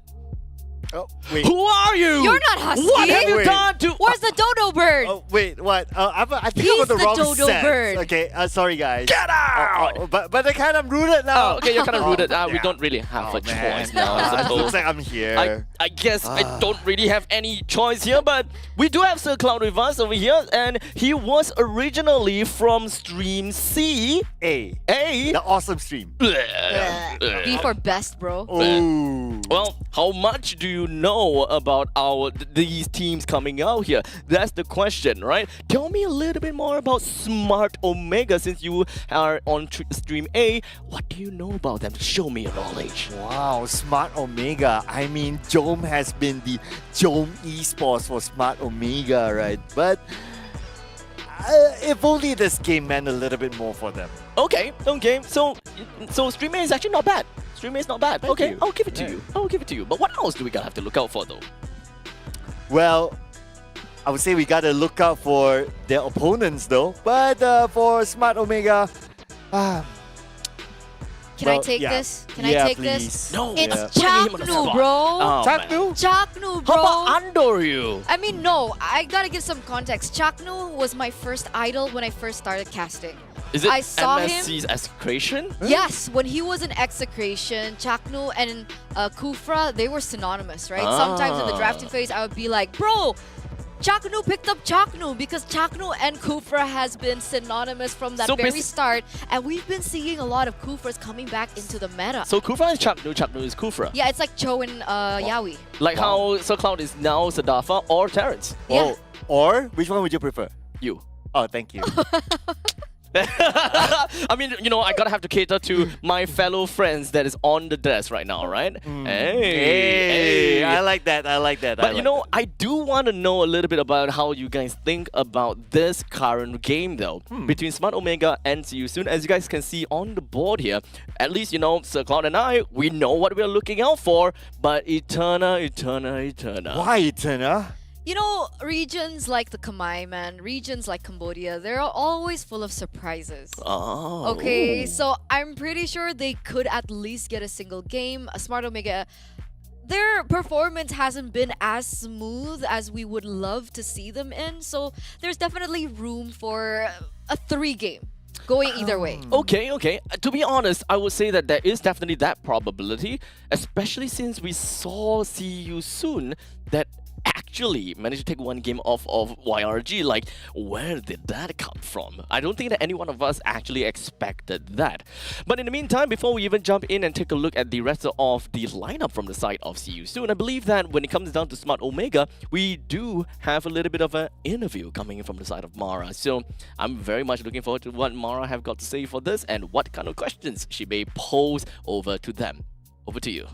Oh, wait. Who are you? You're not Husky. What have you done to... Where's the dodo bird? Oh, wait, what? I think He's I'm on the wrong dodo set. bird. Okay, sorry guys. Get out! But I kind of rooted now. Oh, okay, you're kind of rooted. We don't really have a choice now, I suppose. Looks like I'm here. I guess I don't really have any choice here, but we do have Sir Cloud with us over here, and he was originally from Stream C. A. A. The awesome stream. B for best, bro. Ooh. Well, how much do you know about these teams coming out here? That's the question, right? Tell me a little bit more about Smart Omega since you are on Stream A. What do you know about them? Show me your knowledge. Wow, Smart Omega. I mean, Jome has been the Jome Esports for Smart Omega, right? But if only this game meant a little bit more for them. Okay. So Stream A is actually not bad. Stream A is not bad. Thank Okay, you. I'll give it to you. I'll give it to you. But what else do we gotta have to look out for though? Well, I would say we gotta look out for their opponents though. But for Smart Omega, Can I take this? Can I take please. this? No. It's Yeah. Chaknu, bro. Oh, Chaknu? Chaknu, bro. How about Andoryu? I mean, no. I gotta give some context. Chaknu was my first idol when I first started casting. Is it I saw MSC's Execration? Yes, when he was in Execration, Chaknu and Kufra, they were synonymous, right? Sometimes in the drafting phase, I would be like, bro, Chaknu picked up Chaknu because Chaknu and Kufra has been synonymous from that So very basi- start, and we've been seeing a lot of Kufras coming back into the meta. So Kufra is Chaknu, Chaknu is Kufra. Yeah, it's like Cho and Yawi. Like how Sir Cloud is now Sadafa or Terrence. Yeah. Or which one would you prefer? You. Oh, thank you. I mean, you know, I gotta have to cater to my fellow friends that is on the desk right now, right? Hey, I like that. I like that. But you know, I do want to know a little bit about how you guys think about this current game though. Between Smart Omega and See You Soon. As you guys can see on the board here, at least, you know, Sir Cloud and I, we know what we're looking out for. But Eterna. Why Eterna? You know, regions like the Khmer, man, regions like Cambodia, they're always full of surprises. Oh. Okay, so I'm pretty sure they could at least get a single game. Smart Omega, their performance hasn't been as smooth as we would love to see them in, so there's definitely room for a 3-game. Going either way. Okay. To be honest, I would say that there is definitely that probability, especially since we saw See You Soon that actually managed to take one game off of YRG. Like, where did that come from? I don't think that any one of us actually expected that. But in the meantime, before we even jump in and take a look at the rest of the lineup from the side of See You Soon, I believe that when it comes down to Smart Omega, we do have a little bit of an interview coming in from the side of Mara. So I'm very much looking forward to what Mara have got to say for this and what kind of questions she may pose over to them. Over to you.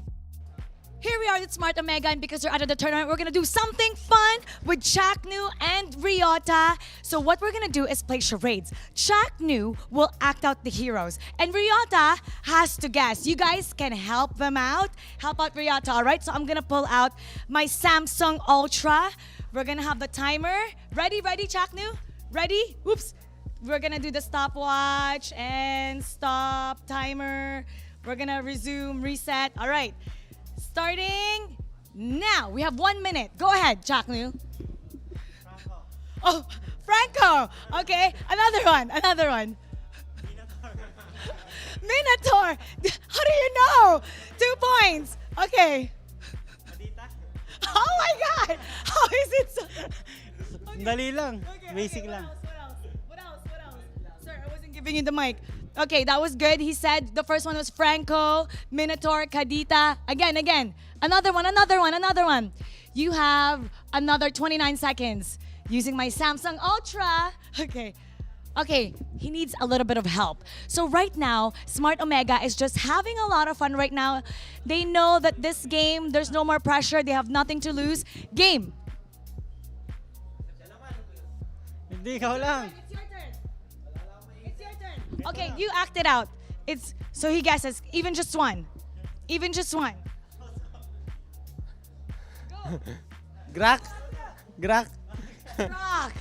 Here we are with Smart Omega, and because they're out of the tournament, we're gonna do something fun with Chaknu and Ryota. So what we're gonna do is play charades. Chaknu will act out the heroes, and Ryota has to guess. You guys can help them out. Help out Ryota, all right? So I'm gonna pull out my Samsung Ultra. We're gonna have the timer. Ready, Chaknu? Ready? Oops. We're gonna do the stopwatch and stop timer. We're gonna resume, reset. All right. Starting now. We have 1 minute. Go ahead, Chaknu. Oh, Franco. Okay, another one. Minotaur. How do you know? 2 points. Okay. Oh my God. How is it so? Dali lang. Basic lang. What else? Sir, I wasn't giving you the mic. Okay, that was good. He said the first one was Franco, Minotaur, Kadita. Again. Another one. You have another 29 seconds using my Samsung Ultra. Okay. Okay, he needs a little bit of help. So right now, Smart Omega is just having a lot of fun right now. They know that this game, there's no more pressure. They have nothing to lose. Game. Hindi, ikaw lang. Okay, you act it out. It's so he guesses even just one. Even just one. Grak. Grak. Rock.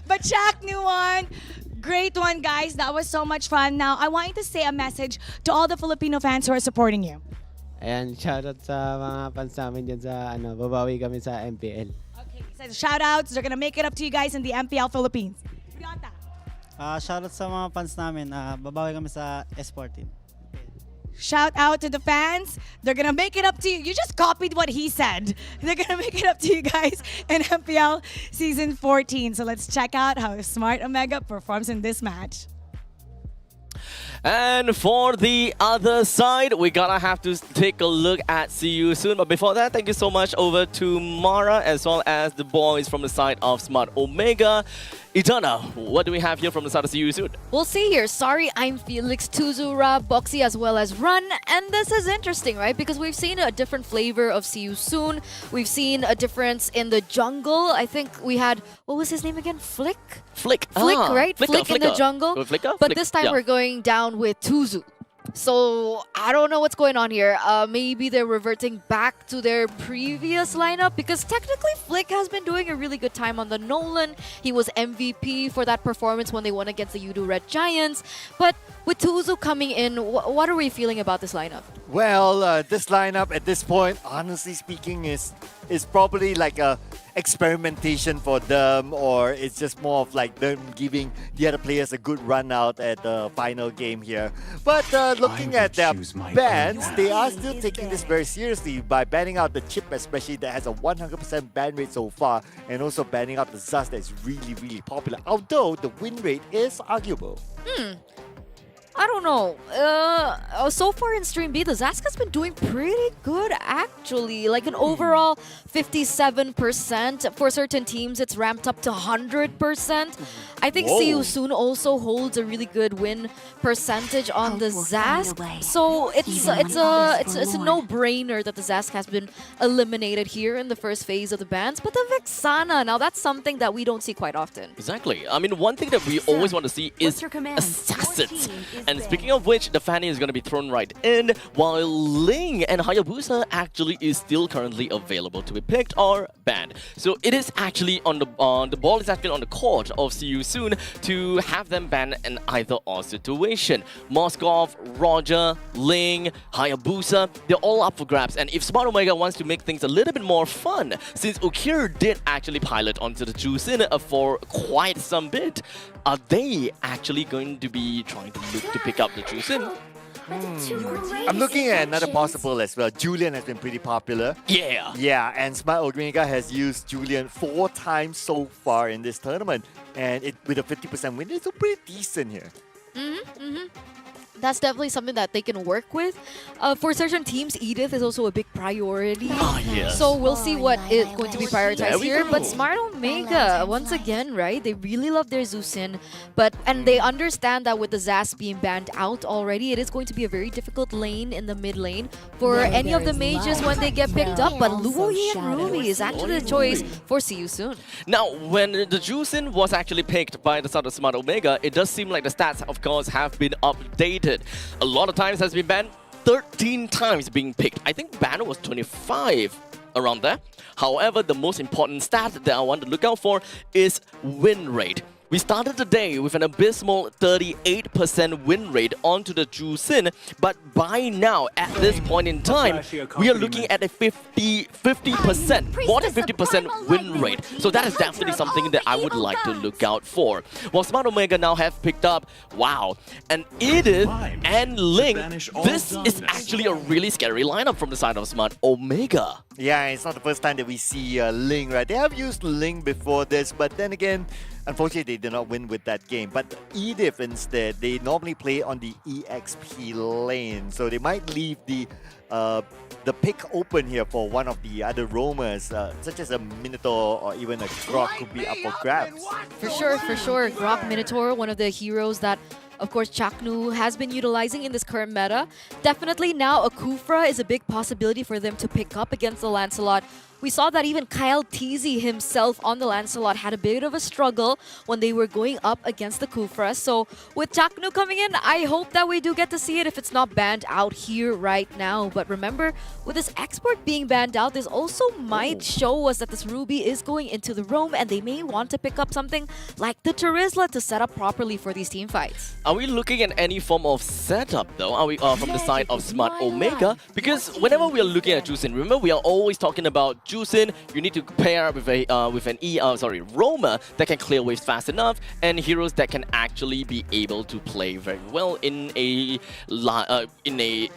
But Shaq knew one. Great one, guys. That was so much fun. Now, I want you to say a message to all the Filipino fans who are supporting you. Ayan, shoutout sa mga fans namin dyan sa babawi kami sa MPL. Okay, so shout outs. They're gonna make it up to you guys in the MPL Philippines. Shoutout sa mga fans namin. Babawi kami sa Esports team. Shout out to the fans. They're gonna make it up to you. You just copied what he said. They're gonna make it up to you guys in MPL Season 14. So let's check out how Smart Omega performs in this match. And for the other side, we're gonna have to take a look at See You Soon. But before that, thank you so much over to Mara as well as the boys from the side of Smart Omega. Etana, what do we have here from the side of See You Soon? We'll see here. Sorry, I'm Felix, Tuzura, Boxy, as well as Run. And this is interesting, right? Because we've seen a different flavor of See You Soon. We've seen a difference in the jungle. I think we had, what was his name again? Flick? Flick, right? Flicker, Flick in the jungle. Flicker? But this time we're going down with Tuzu. So I don't know what's going on here. Maybe they're reverting back to their previous lineup because technically Flick has been doing a really good time on the Nolan. He was MVP for that performance when they won against the Yudu Red Giants. But with Tuzu coming in, what are we feeling about this lineup? Well, this lineup at this point, honestly speaking, is probably like a experimentation for them, or it's just more of like them giving the other players a good run out at the final game here. But looking at their bans, they are still taking this very seriously by banning out the chip, especially that has a 100% ban rate so far, and also banning out the Zust that's really, really popular, although the win rate is arguable. I don't know. So far in Stream B, the Zaska's been doing pretty good, actually. Like an overall 57%. For certain teams, it's ramped up to 100%. I think See You Soon also holds a really good win percentage on the Zask. So it's a no-brainer that the Zask has been eliminated here in the first phase of the bans. But the Vexana, now that's something that we don't see quite often. Exactly. I mean, one thing that we always want to see is assassins. And speaking of which, the Fanny is going to be thrown right in, while Ling and Hayabusa actually is still currently available to be picked or banned. So it is actually on the ball is actually on the court of See You Soon to have them banned in either or situation. Moskov, Roger, Ling, Hayabusa, they're all up for grabs. And if Smart Omega wants to make things a little bit more fun, since Ukir did actually pilot onto the Juicin for quite some bit, are they actually going to be trying to look to pick up the Juicin? I'm looking at another possible as well. Julian has been pretty popular. Yeah. Yeah, and Smart Omega has used Julian 4 times so far in this tournament. And with a 50% win, it's pretty decent here. That's definitely something that they can work with. For certain teams, Edith is also a big priority. Yes. So we'll see what is going to be There prioritized we here. go. But Smart Omega, once again, right? They really love their Zusin, and they understand that with the Zas being banned out already, it is going to be a very difficult lane in the mid lane for any of the mages when they get picked up. But Luoyi and Ruby is actually the choice for See You Soon. Now, when the Juicin was actually picked by the side of Smart Omega, it does seem like the stats, of course, have been updated. A lot of times has been banned, 13 times being picked. I think ban was 25 around there. However, the most important stat that I want to look out for is win rate. We started the day with an abysmal 38% win rate onto the Juicin, but by now, at this point in time, we are looking at a 50%, more than 50% win rate. So that is definitely something that I would like to look out for. While Smart Omega now have picked up, wow, and Edith and Ling, this is actually a really scary lineup from the side of Smart Omega. Yeah, it's not the first time that we see Ling, right? They have used Ling before this, but then again, Unfortunately, they did not win with that game. But Edith instead, they normally play on the EXP lane. So they might leave the pick open here for one of the other roamers, such as a Minotaur or even a Grok could be up for grabs. For sure, for sure. Grok Minotaur, one of the heroes that, of course, Chaknu has been utilizing in this current meta. Definitely now a Kufra is a big possibility for them to pick up against the Lancelot. We saw that even Kyle Teasy himself on the Lancelot had a bit of a struggle when they were going up against the Kufra. So with Chaknu coming in, I hope that we do get to see it if it's not banned out here right now. But remember, with this export being banned out, this also might show us that this Ruby is going into the roam and they may want to pick up something like the Terizla to set up properly for these team fights. Are we looking at any form of setup though? Are we from the side of Smart Omega? Because whenever we are looking at Juicin, remember we are always talking about Juicin, you need to pair up with an roamer that can clear waves fast enough, and heroes that can actually be able to play very well in a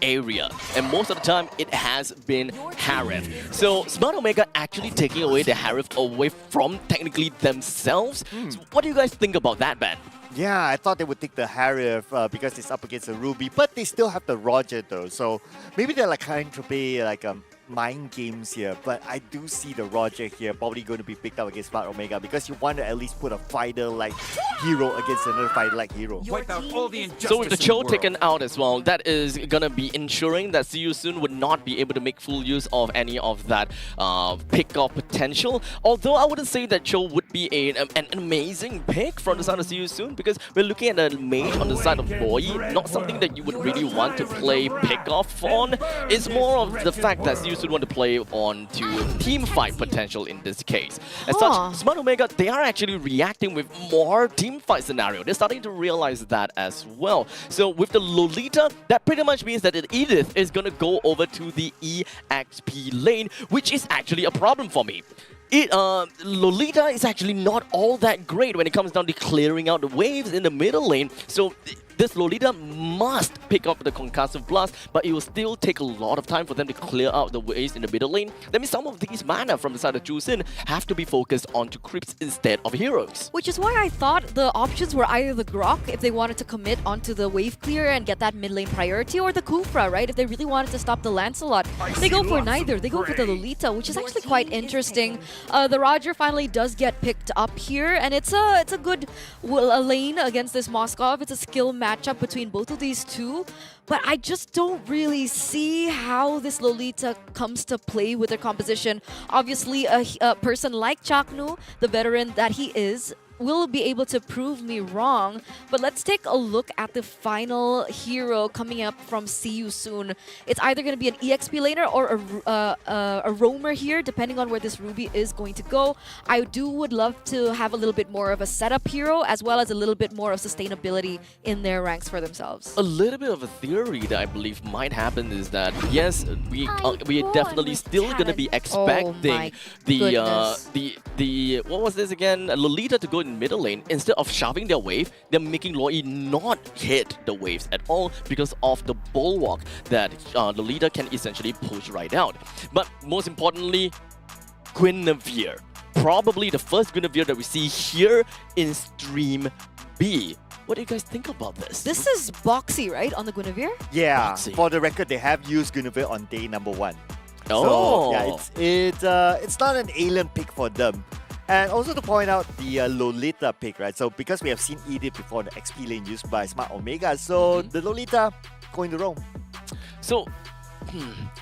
area. And most of the time, it has been Harif. So Smart Omega actually taking away the Harif away from technically themselves. So what do you guys think about that, Ben? Yeah, I thought they would take the Harif because it's up against the Ruby, but they still have the Roger though. So maybe they're like trying to play like mind games here, but I do see the Roger here probably going to be picked up against Smart Omega because you want to at least put a fighter-like hero against another fighter-like hero. So with the Cho taken out as well, that is gonna be ensuring that See You Soon would not be able to make full use of any of that pick-off potential. Although I wouldn't say that Cho would be an amazing pick from the side of See You Soon, because we're looking at a mage on the side of Loi, not something that you would really want to play pick-off on. It's more of the fact that See You Soon want to play on to team fight potential in this case. As such, Smart Omega, they are actually reacting with more team fight scenario. They're starting to realize that as well. So with the Lolita, that pretty much means that Edith is going to go over to the EXP lane, which is actually a problem for me. Lolita is actually not all that great when it comes down to clearing out the waves in the middle lane. So this Lolita must pick up the Concussive Blast, but it will still take a lot of time for them to clear out the waves in the middle lane. That means some of these mana from the side of Juicin have to be focused onto creeps instead of heroes. Which is why I thought the options were either the Grok, if they wanted to commit onto the wave clear and get that mid lane priority, or the Kufra, right? If they really wanted to stop the Lancelot. They go for neither. They go for the Lolita, which is actually quite interesting. The Roger finally does get picked up here, and it's a good lane against this Moskov. It's a skill matchup between both of these two, but I just don't really see how this Lolita comes to play with their composition. Obviously, a person like Chaknu, the veteran that he is, will be able to prove me wrong. But let's take a look at the final hero coming up from See You Soon. It's either going to be an EXP laner or a roamer here, depending on where this Ruby is going to go. I would love to have a little bit more of a setup hero, as well as a little bit more of sustainability in their ranks for themselves. A little bit of a theory that I believe might happen is that, yes, we are definitely still going to be expecting the what was this again? Lolita to go in middle lane. Instead of shoving their wave, they're making Loi not hit the waves at all because of the bulwark that Lolita can essentially push right out. But most importantly, Guinevere. Probably the first Guinevere that we see here in Stream B. What do you guys think about this? This is Boxy, right, on the Guinevere? Yeah, Boxy. For the record, they have used Guinevere on day number 1. Oh. So, yeah, it's not an alien pick for them. And also to point out the Lolita pick, right? So because we have seen Edith before the XP lane used by Smart Omega, so the Lolita going to roam. So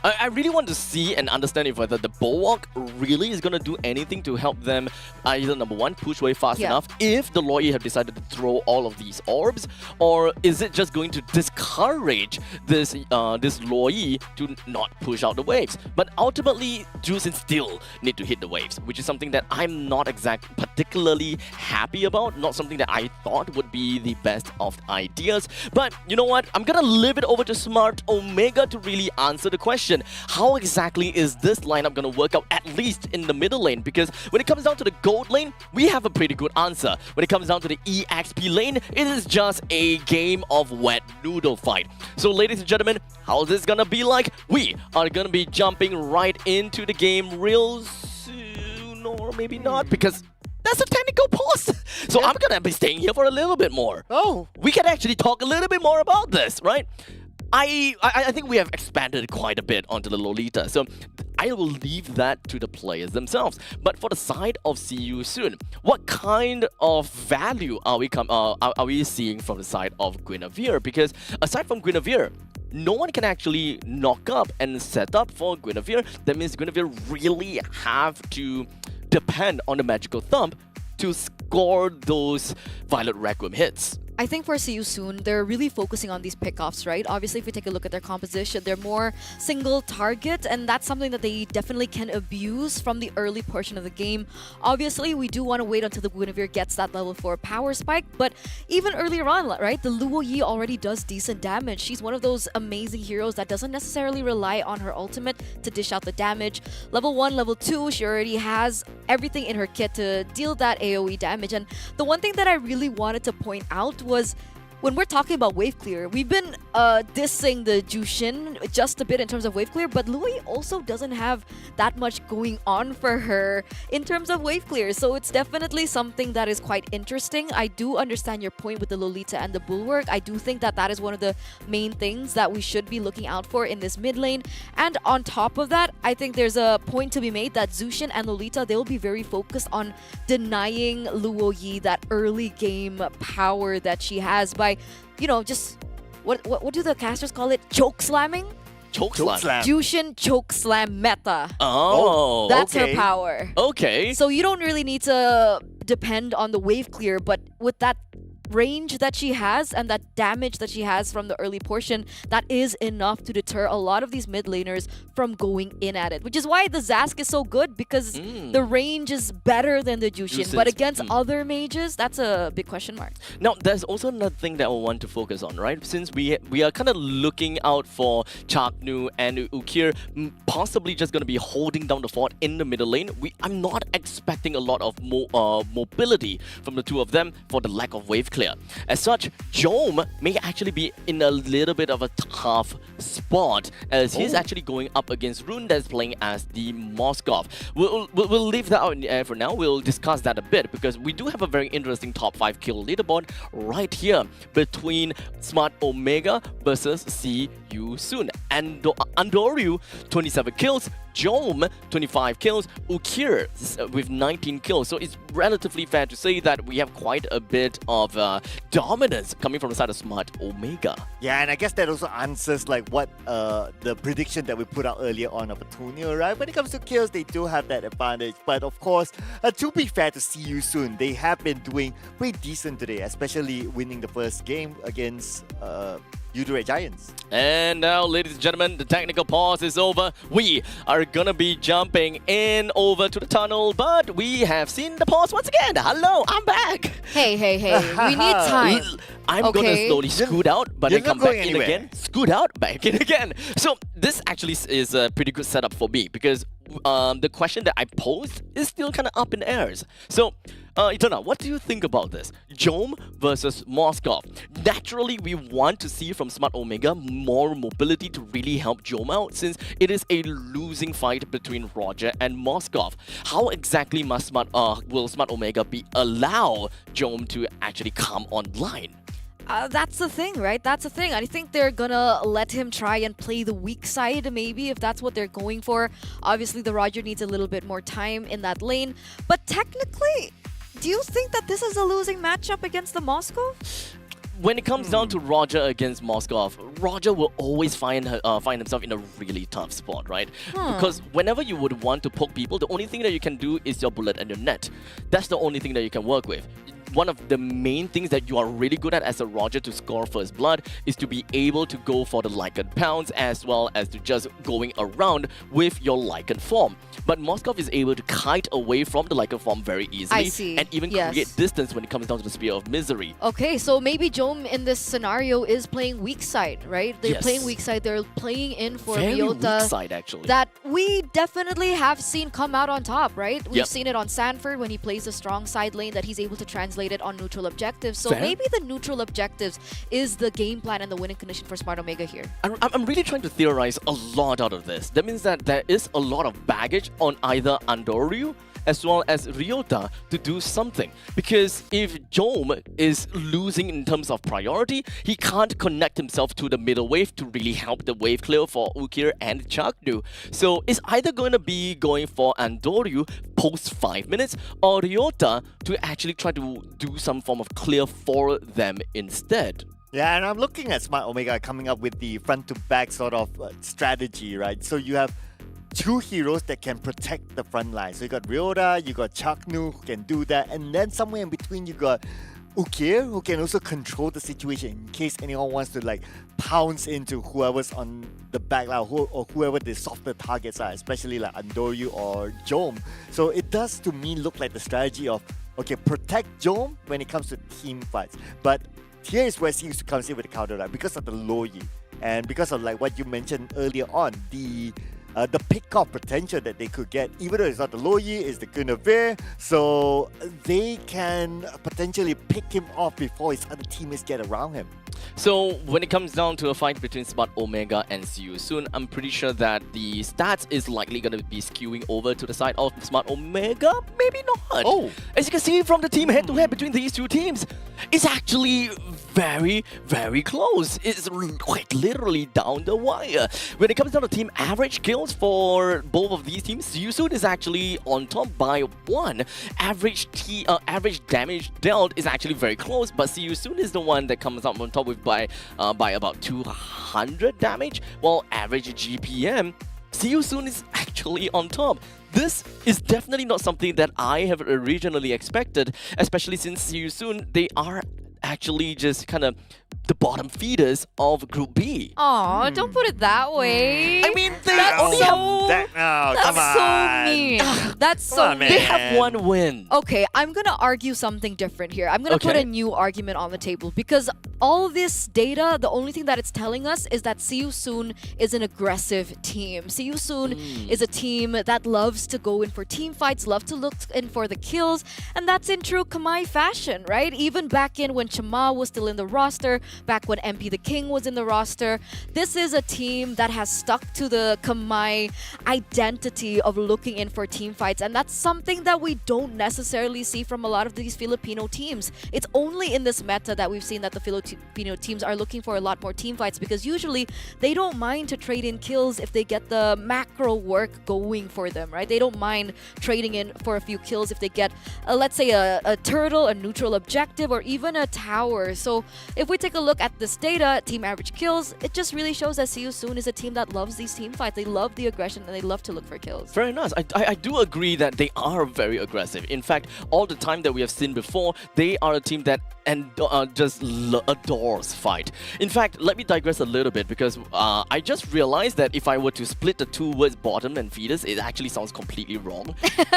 I really want to see and understand if whether the Bulwark really is going to do anything to help them either number one, push away fast enough if the Loi have decided to throw all of these orbs, or is it just going to discourage this Loi to not push out the waves? But ultimately, Juicin still need to hit the waves, which is something that I'm not particularly happy about, not something that I thought would be the best of ideas. But you know what? I'm going to leave it over to Smart Omega to really answer the question. How exactly is this lineup going to work out, at least in the middle lane? Because when it comes down to the gold lane, we have a pretty good answer. When it comes down to the EXP lane, it is just a game of wet noodle fight. So ladies and gentlemen, how's this going to be like? We are going to be jumping right into the game real soon, or maybe not, because that's a technical technical pause. So I'm gonna be staying here for a little bit more. Oh. We can actually talk a little bit more about this, right? I think we have expanded quite a bit onto the Lolita, so I will leave that to the players themselves. But for the side of See You Soon, what kind of value are we seeing from the side of Guinevere? Because aside from Guinevere, no one can actually knock up and set up for Guinevere. That means Guinevere really have to depend on the magical thumb to score those Violet Requiem hits. I think for See You Soon, they're really focusing on these pickoffs, right? Obviously, if you take a look at their composition, they're more single target, and that's something that they definitely can abuse from the early portion of the game. Obviously, we do want to wait until the Guinevere gets that level 4 power spike, but even earlier on, right, the Luo Yi already does decent damage. She's one of those amazing heroes that doesn't necessarily rely on her ultimate to dish out the damage. Level 1, level 2, she already has everything in her kit to deal that AoE damage. And the one thing that I really wanted to point out was when we're talking about wave clear, we've been dissing the Jushin just a bit in terms of wave clear, but Louis also doesn't have that much going on for her in terms of wave clear. So it's definitely something that is quite interesting. I do understand your point with the Lolita and the Bulwark. I do think that that is one of the main things that we should be looking out for in this mid lane. And on top of that, I think there's a point to be made that Zushin and Lolita, they'll be very focused on denying Luo Yi that early game power that she has by, you know, just what do the casters call it? Choke slamming? Choke slam. Jushin choke slam meta. Oh, that's okay. her power. Okay. So you don't really need to depend on the wave clear, but with that range that she has and that damage that she has from the early portion, that is enough to deter a lot of these mid laners from going in at it, which is why the Zask is so good, because the range is better than the Jushin, but against other mages, that's a big question mark. Now, there's also another thing that I want to focus on, right? Since we are kind of looking out for Chaknu and Ukir possibly just going to be holding down the fort in the middle lane, I'm not expecting a lot of mobility from the two of them for the lack of wave clear. As such, Jome may actually be in a little bit of a tough spot, as he's actually going up against Rune that's playing as the Moskov. We'll leave that out in the air for now. We'll discuss that a bit, because we do have a very interesting top 5 kill leaderboard right here between Smart Omega versus See You Soon. And Andoryu, 27 kills, Jome, 25 kills, Ukir with 19 kills. So it's relatively fair to say that we have quite a bit of dominance coming from the side of Smart Omega. Yeah, and I guess that also answers like what the prediction that we put out earlier on of Petunia, right? When it comes to kills, they do have that advantage. But of course, to be fair to See You Soon, they have been doing pretty decent today, especially winning the first game against Udire Giants. And now, ladies and gentlemen, the technical pause is over. We are gonna be jumping in over to the tunnel, but we have seen the pause once again. Hello, I'm back. Hey, we need time. I'm gonna slowly scoot out, but then come back in anywhere. again. Scoot out, back in again. So this actually is a pretty good setup for me, because the question that I posed is still kind of up in airs. So, Eternal, what do you think about this? Jome versus Moskov. Naturally, we want to see from Smart Omega more mobility to really help Jome out, since it is a losing fight between Roger and Moskov. How exactly must will Smart Omega allow Jome to actually come online? That's the thing, right? That's the thing. I think they're gonna let him try and play the weak side, maybe, if that's what they're going for. Obviously, the Roger needs a little bit more time in that lane. But technically, do you think that this is a losing matchup against the Moscow? When it comes down to Roger against Moskov, Roger will always find himself in a really tough spot, right? Because whenever you would want to poke people, the only thing that you can do is your bullet and your net. That's the only thing that you can work with. One of the main things that you are really good at as a Roger to score first blood is to be able to go for the Lycan pounds, as well as to just going around with your Lycan form. But Moskov is able to kite away from the Lycan form very easily. I see. And even create distance when it comes down to the Spear of Misery. Okay, so maybe Jome in this scenario is playing weak side, right? They're playing weak side. They're playing in for Very Ryota. weak side, actually. That we definitely have seen come out on top, right? We've seen it on Sanford when he plays the strong side lane, that he's able to translate it on neutral objectives. So maybe the neutral objectives is the game plan and the winning condition for Smart Omega here. I'm really trying to theorize a lot out of this. That means that there is a lot of baggage on either Andoryu as well as Ryota to do something. Because if Jom is losing in terms of priority, he can't connect himself to the middle wave to really help the wave clear for Ukir and Chaknu. So it's either going to be going for Andoryu post 5 minutes or Ryota to actually try to do some form of clear for them instead. Yeah, and I'm looking at Smart Omega coming up with the front-to-back sort of strategy, right? So you have two heroes that can protect the front line. So you got Ryota, you got Chaknu who can do that, and then somewhere in between you got Ukir who can also control the situation in case anyone wants to like pounce into whoever's on the back line or whoever the softer targets are, especially like Andoryu or Jom. So it does to me look like the strategy of, okay, protect Jom when it comes to team fights. But here is where CU comes in with the counter, right? Because of the low yi and because of like what you mentioned earlier on, the pick-off potential that they could get, even though it's not the low yi, it's the Guinevere, so they can potentially pick him off before his other teammates get around him. So when it comes down to a fight between Smart Omega and CU Soon, I'm pretty sure that the stats is likely going to be skewing over to the side of Smart Omega. Maybe not. Oh, as you can see from the team head-to-head between these two teams, it's actually very, very close. It's quite literally down the wire. When it comes down to team average kills for both of these teams, CU Soon is actually on top by 1. Average damage dealt is actually very close, but CU Soon is the one that comes up on top with by about 200 damage, while average GPM, CU Soon is actually on top. This is definitely not something that I have originally expected, especially since CU Soon, they are actually just kind of the bottom feeders of Group B. Aw, don't put it that way. I mean, they that's only so, have... that's so mean. That's so mean. They have 1 win. Okay, I'm gonna argue something different here. I'm gonna put a new argument on the table because all this data, the only thing that it's telling us is that CU Soon is an aggressive team. CU Soon is a team that loves to go in for team fights, love to look in for the kills, and that's in true Kamai fashion, right? Even back in when Chama was still in the roster, back when MP the King was in the roster, this is a team that has stuck to the Kamai identity of looking in for team fights, and that's something that we don't necessarily see from a lot of these Filipino teams. It's only in this meta that we've seen that the Filipino teams are looking for a lot more team fights because usually they don't mind to trade in kills if they get the macro work going for them, right? They don't mind trading in for a few kills if they get, let's say, a turtle, a neutral objective, or even a tower. So if we take a look at this data, team average kills, it just really shows that CU Soon is a team that loves these team fights. They love the aggression and they love to look for kills. Very nice. I do agree that they are very aggressive. In fact, all the time that we have seen before, they are a team that just adores fight. In fact, let me digress a little bit because I just realized that if I were to split the two words bottom and feeders, it actually sounds completely wrong.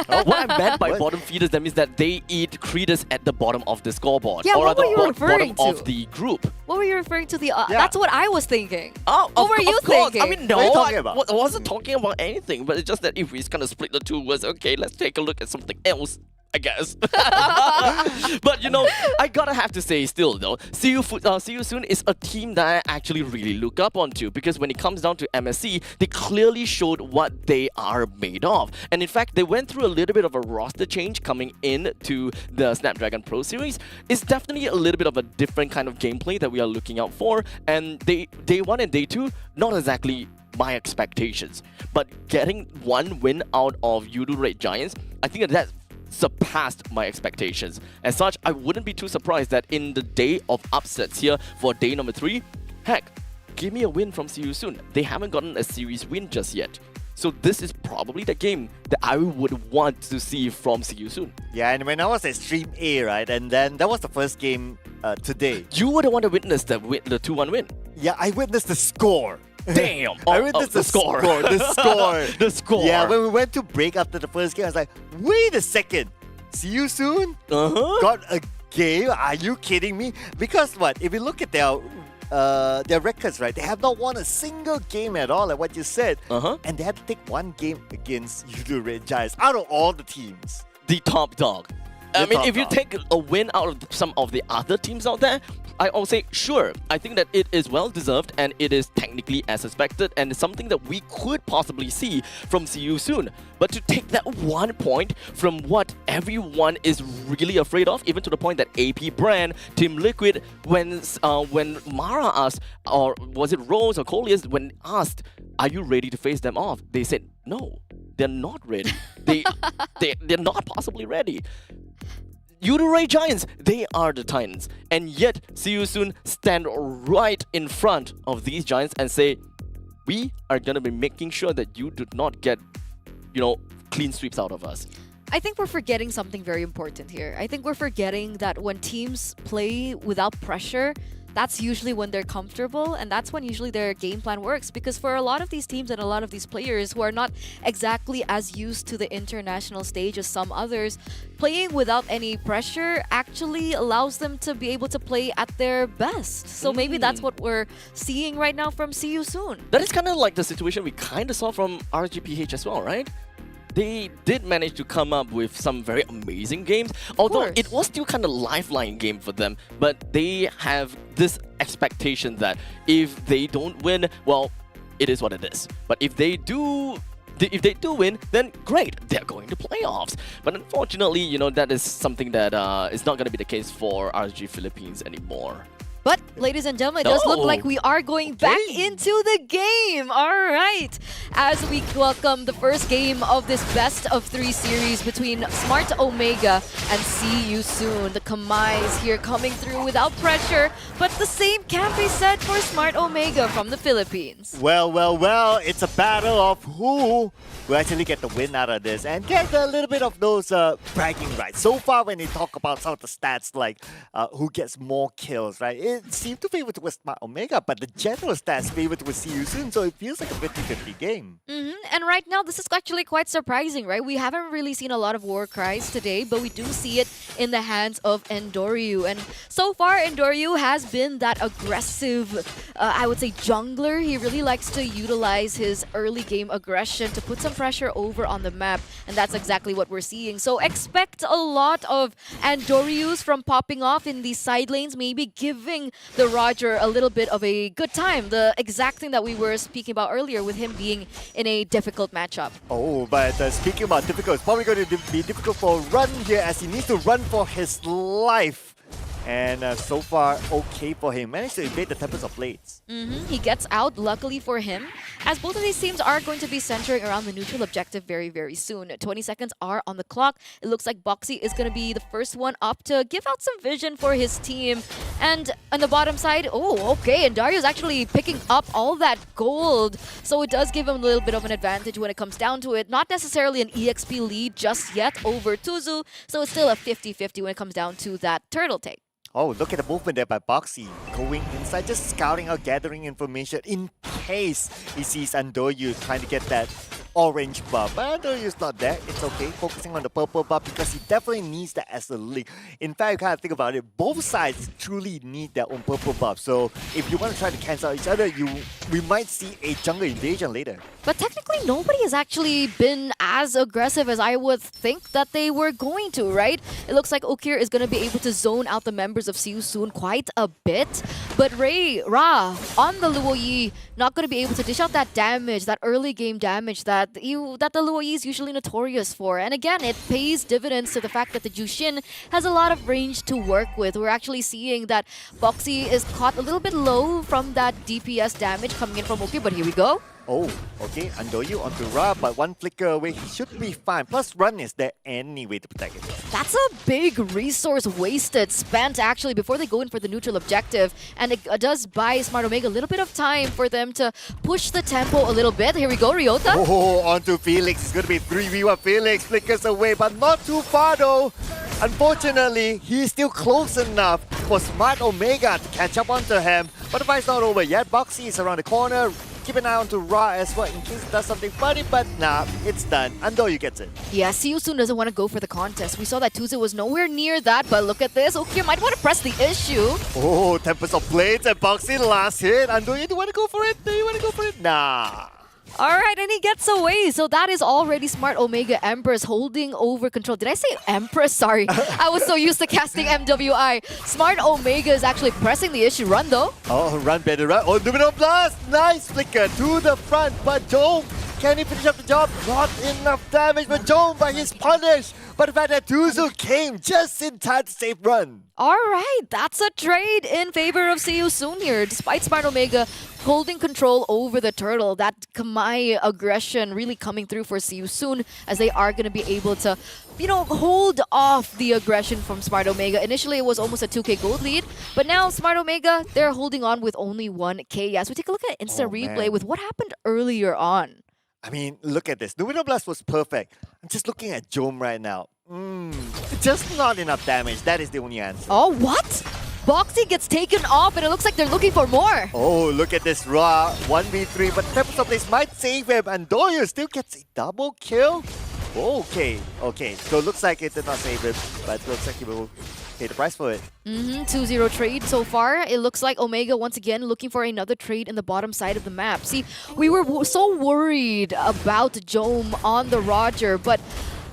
What I meant by bottom feeders, that means that they eat creators at the bottom of the scoreboard. Yeah, or what at were you the referring bottom to? of the group. What were you referring to? That's what I was thinking. Oh, what were you thinking? I mean, no, I wasn't talking about anything, but it's just that if we kind of split the two words, okay, let's take a look at something else, I guess. But you know, I gotta have to say still though, CU Soon is a team that I actually really look up onto because when it comes down to MSC, they clearly showed what they are made of. And in fact, they went through a little bit of a roster change coming into the Snapdragon Pro Series. It's definitely a little bit of a different kind of gameplay that we are looking out for. And day 1 and day 2, not exactly my expectations. But getting 1 win out of Yudu Red Giants, I think that surpassed my expectations. As such, I wouldn't be too surprised that in the day of upsets here for day number 3, heck, give me a win from CU Soon. They haven't gotten a series win just yet. So this is probably the game that I would want to see from CU Soon. Yeah, and when I was at Stream A, right, and then that was the first game today. You were the one to witness the 2-1 win. Yeah, I witnessed the score. Damn! I witnessed the score. The score. The score. Yeah, when we went to break after the first game, I was like, wait a second. CU Soon got a game? Are you kidding me? Because what? If you look at their records, right, they have not won a single game at all, like what you said. And they had to take 1 game against Yudu Red Giants out of all the teams. The top dog. I mean, if you take a win out of some of the other teams out there, I'll say, sure, I think that it is well deserved and it is technically as expected and it's something that we could possibly see from CU soon. But to take that 1 point from what everyone is really afraid of, even to the point that AP Brand, Team Liquid, when Mara asked, or was it Rose or Coleus, when asked, are you ready to face them off? They said, no, they're not ready. They're not possibly ready. Ray Giants, they are the Titans. And yet, CU soon stand right in front of these Giants and say, we are going to be making sure that you do not get, clean sweeps out of us. I think we're forgetting something very important here. I think we're forgetting that when teams play without pressure, that's usually when they're comfortable and that's when usually their game plan works, because for a lot of these teams and a lot of these players who are not exactly as used to the international stage as some others, playing without any pressure actually allows them to be able to play at their best. So maybe that's what we're seeing right now from CU soon. That is kind of like the situation we kind of saw from RGPH as well, right? They did manage to come up with some very amazing games, although it was still kind of lifeline game for them. But they have this expectation that if they don't win, well, it is what it is. But if they do win, then great, they're going to playoffs. But unfortunately, that is something that is not going to be the case for RG Philippines anymore. But, ladies and gentlemen, it does look like we are going back into the game. All right. As we welcome the first game of this best-of-3 series between Smart Omega and CU soon. The Kamais here coming through without pressure, but the same can be said for Smart Omega from the Philippines. Well, it's a battle of who will actually get the win out of this and get a little bit of those bragging rights. So far, when they talk about some of the stats like who gets more kills, right? It seemed to favor towards Smart Omega, but the general stats favor towards CU soon, so it feels like a 50-50 game. And right now, this is actually quite surprising, right? We haven't really seen a lot of war cries today, but we do see it in the hands of Endoryu. And so far, Endoryu has been that aggressive, I would say, jungler. He really likes to utilize his early game aggression to put some pressure over on the map, and that's exactly what we're seeing. So expect a lot of Endoryus from popping off in these side lanes, maybe giving the Roger a little bit of a good time. The exact thing that we were speaking about earlier with him being in a difficult matchup. Oh, but speaking about difficult, it's probably going to be difficult for Run here as he needs to run for his life. And so far, okay for him. Managed to evade the Tempest of Blades. He gets out, luckily for him, as both of these teams are going to be centering around the neutral objective very, very soon. 20 seconds are on the clock. It looks like Boxy is going to be the first one up to give out some vision for his team. And on the bottom side, and Dario's actually picking up all that gold. So it does give him a little bit of an advantage when it comes down to it. Not necessarily an EXP lead just yet over Tuzu. So it's still a 50-50 when it comes down to that turtle take. Oh, look at the movement there by Boxy. Going inside, just scouting out, gathering information in case he sees Endoryu trying to get that orange buff. But Andoryu's not there. It's okay. Focusing on the purple buff because he definitely needs that as a link. In fact, you kind of think about it, both sides truly need their own purple buff. So if you want to try to cancel each other, we might see a jungle invasion later. But technically, nobody has actually been as aggressive as I would think that they were going to, right? It looks like Okir is going to be able to zone out the members of CU soon quite a bit. But Ra, on the Luo Yi, not going to be able to dish out that damage, that early game damage that the Luo Yi is usually notorious for. And again, it pays dividends to the fact that the Jushin has a lot of range to work with. We're actually seeing that Boxy is caught a little bit low from that DPS damage coming in from Okir, but here we go. Oh, okay, Endoryu onto Ra, but one flicker away, he should be fine. Plus, Run is there anyway to protect it. That's a big resource wasted, spent actually before they go in for the neutral objective. And it does buy Smart Omega a little bit of time for them to push the tempo a little bit. Here we go, Ryota. Oh, onto Felix. It's going to be 3v1 Felix. Flickers away, but not too far though. Unfortunately, he's still close enough for Smart Omega to catch up onto him. But the fight's not over yet. Boxy is around the corner. Keep an eye on to Ra as well in case it does something funny, but nah, it's done. Endoryu gets it. Yeah, CU soon doesn't want to go for the contest. We saw that Tuzu was nowhere near that, but look at this. Okir might want to press the issue. Oh, Tempest of Blades and Boxy last hit. Endoryu, do you want to go for it? Do you want to go for it? Nah. All right, and he gets away. So that is already Smart Omega Empress holding over control. Did I say Empress? Sorry. I was so used to casting MWI. Smart Omega is actually pressing the issue. Run though. Oh, run better, run. Oh, Domino Blast! Nice flicker to the front, but Jom, can he finish up the job? Not enough damage, but Jom, but he's punished. But the fact that Tuzu came just in time to save run. All right, that's a trade in favor of See You Soon here. Despite Smart Omega holding control over the turtle, that Kamai aggression really coming through for See You Soon, as they are going to be able to, you know, hold off the aggression from Smart Omega. Initially, it was almost a 2k gold lead, but now Smart Omega, they're holding on with only 1k. As we take a look at instant replay man. with what happened earlier on. I mean, look at this. Domino Blast was perfect. I'm just looking at Jom right now. Just not enough damage. That is the only answer. Oh, what? Boxy gets taken off and it looks like they're looking for more. Oh, look at this Ra 1v3, but Tempest of Place might save him, and Doyo still gets a double kill. Okay. So it looks like it did not save him, but it looks like he will pay the price for it. 2-0 trade so far. It looks like Omega once again looking for another trade in the bottom side of the map. See, we were so worried about Jom on the Roger, but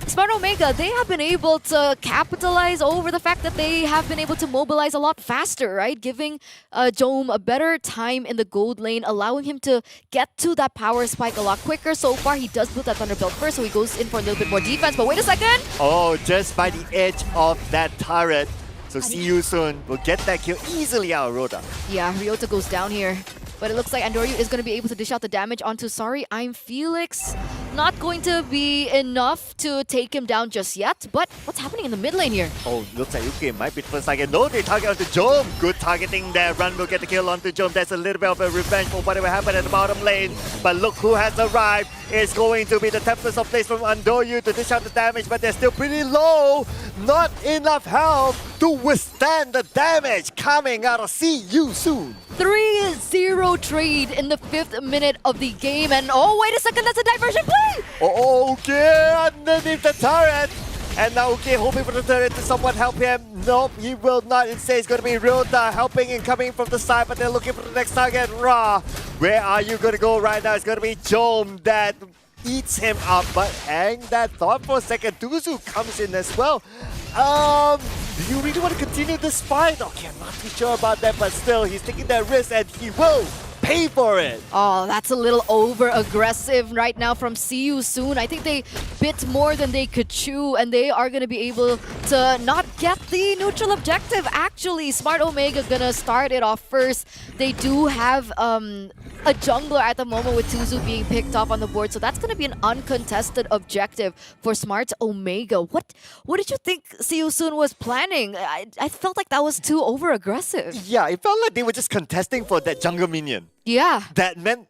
Smart Omega, they have been able to capitalize over the fact that they have been able to mobilize a lot faster, right? Giving Jom a better time in the gold lane, allowing him to get to that power spike a lot quicker. So far, he does put that Thunderbelt first, so he goes in for a little bit more defense. But wait a second! Oh, just by the edge of that turret. So See You Soon will get that kill easily out of Rhoda. Yeah, Ryota goes down here. But it looks like Andoryu is going to be able to dish out the damage onto Sorry, I'm Felix. Not going to be enough to take him down just yet. But what's happening in the mid lane here? Oh, looks like UK might be the first target. No, they target onto Jom. Good targeting there. Run will get the kill onto Jom. That's a little bit of a revenge for whatever happened at the bottom lane. But look who has arrived. It's going to be the Tempest of Place from Andoryu to dish out the damage, but they're still pretty low. Not enough health to withstand the damage coming out of See You Soon. 3-0 trade in the 5th minute of the game. And oh, wait a second, that's a diversion play! Oh, okay, underneath the turret. And now okay, hoping for the turret to somewhat help him. Nope, he will not. Instead, it's going to be Ryota helping and coming from the side, but they're looking for the next target. Ra, where are you going to go right now? It's going to be Jom that eats him up, but hang that thought for a second. Tuzu comes in as well. Do you really want to continue this fight? Okay, I'm not too sure about that, but still, he's taking that risk and he will pay for it. Oh, that's a little over-aggressive right now from See You Soon. I think they bit more than they could chew, and they are going to be able to not get the neutral objective. Actually, Smart Omega gonna start it off first. They do have a jungler at the moment with Tuzu being picked off on the board, so that's going to be an uncontested objective for Smart Omega. What did you think See You Soon was planning? I felt like that was too over-aggressive. Yeah, it felt like they were just contesting for that jungle minion. Yeah. That meant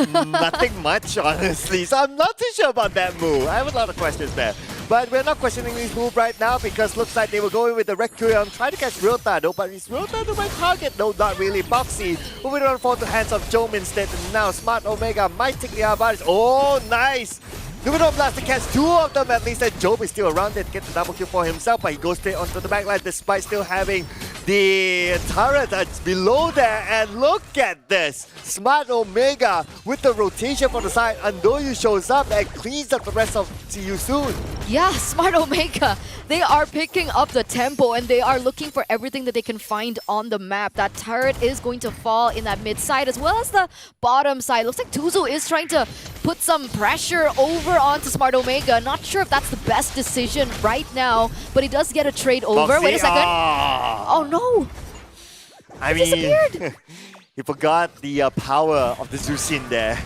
nothing much, honestly. So I'm not too sure about that move. I have a lot of questions there. But we're not questioning this move right now because looks like they were going with the Requiem, trying to catch Ryota though, but is Ryota the right target? No, not really. Boxy moving on fall to hands of Jom instead, and now Smart Omega might take the advantage. Oh, nice! Domino Blast to catch two of them at least, and Jom is still around it to get the double kill for himself, but he goes straight onto the backline despite still having the turret that's below there. And look at this! Smart Omega with the rotation from the side. Andoryu shows up and cleans up the rest of See You Soon. Yeah, Smart Omega. They are picking up the tempo and they are looking for everything that they can find on the map. That turret is going to fall in that mid side as well as the bottom side. Looks like Tuzu is trying to put some pressure over onto Smart Omega. Not sure if that's the best decision right now, but he does get a trade over. Boxy, wait a second. Oh no! I He disappeared. he forgot the power of the Zusin there.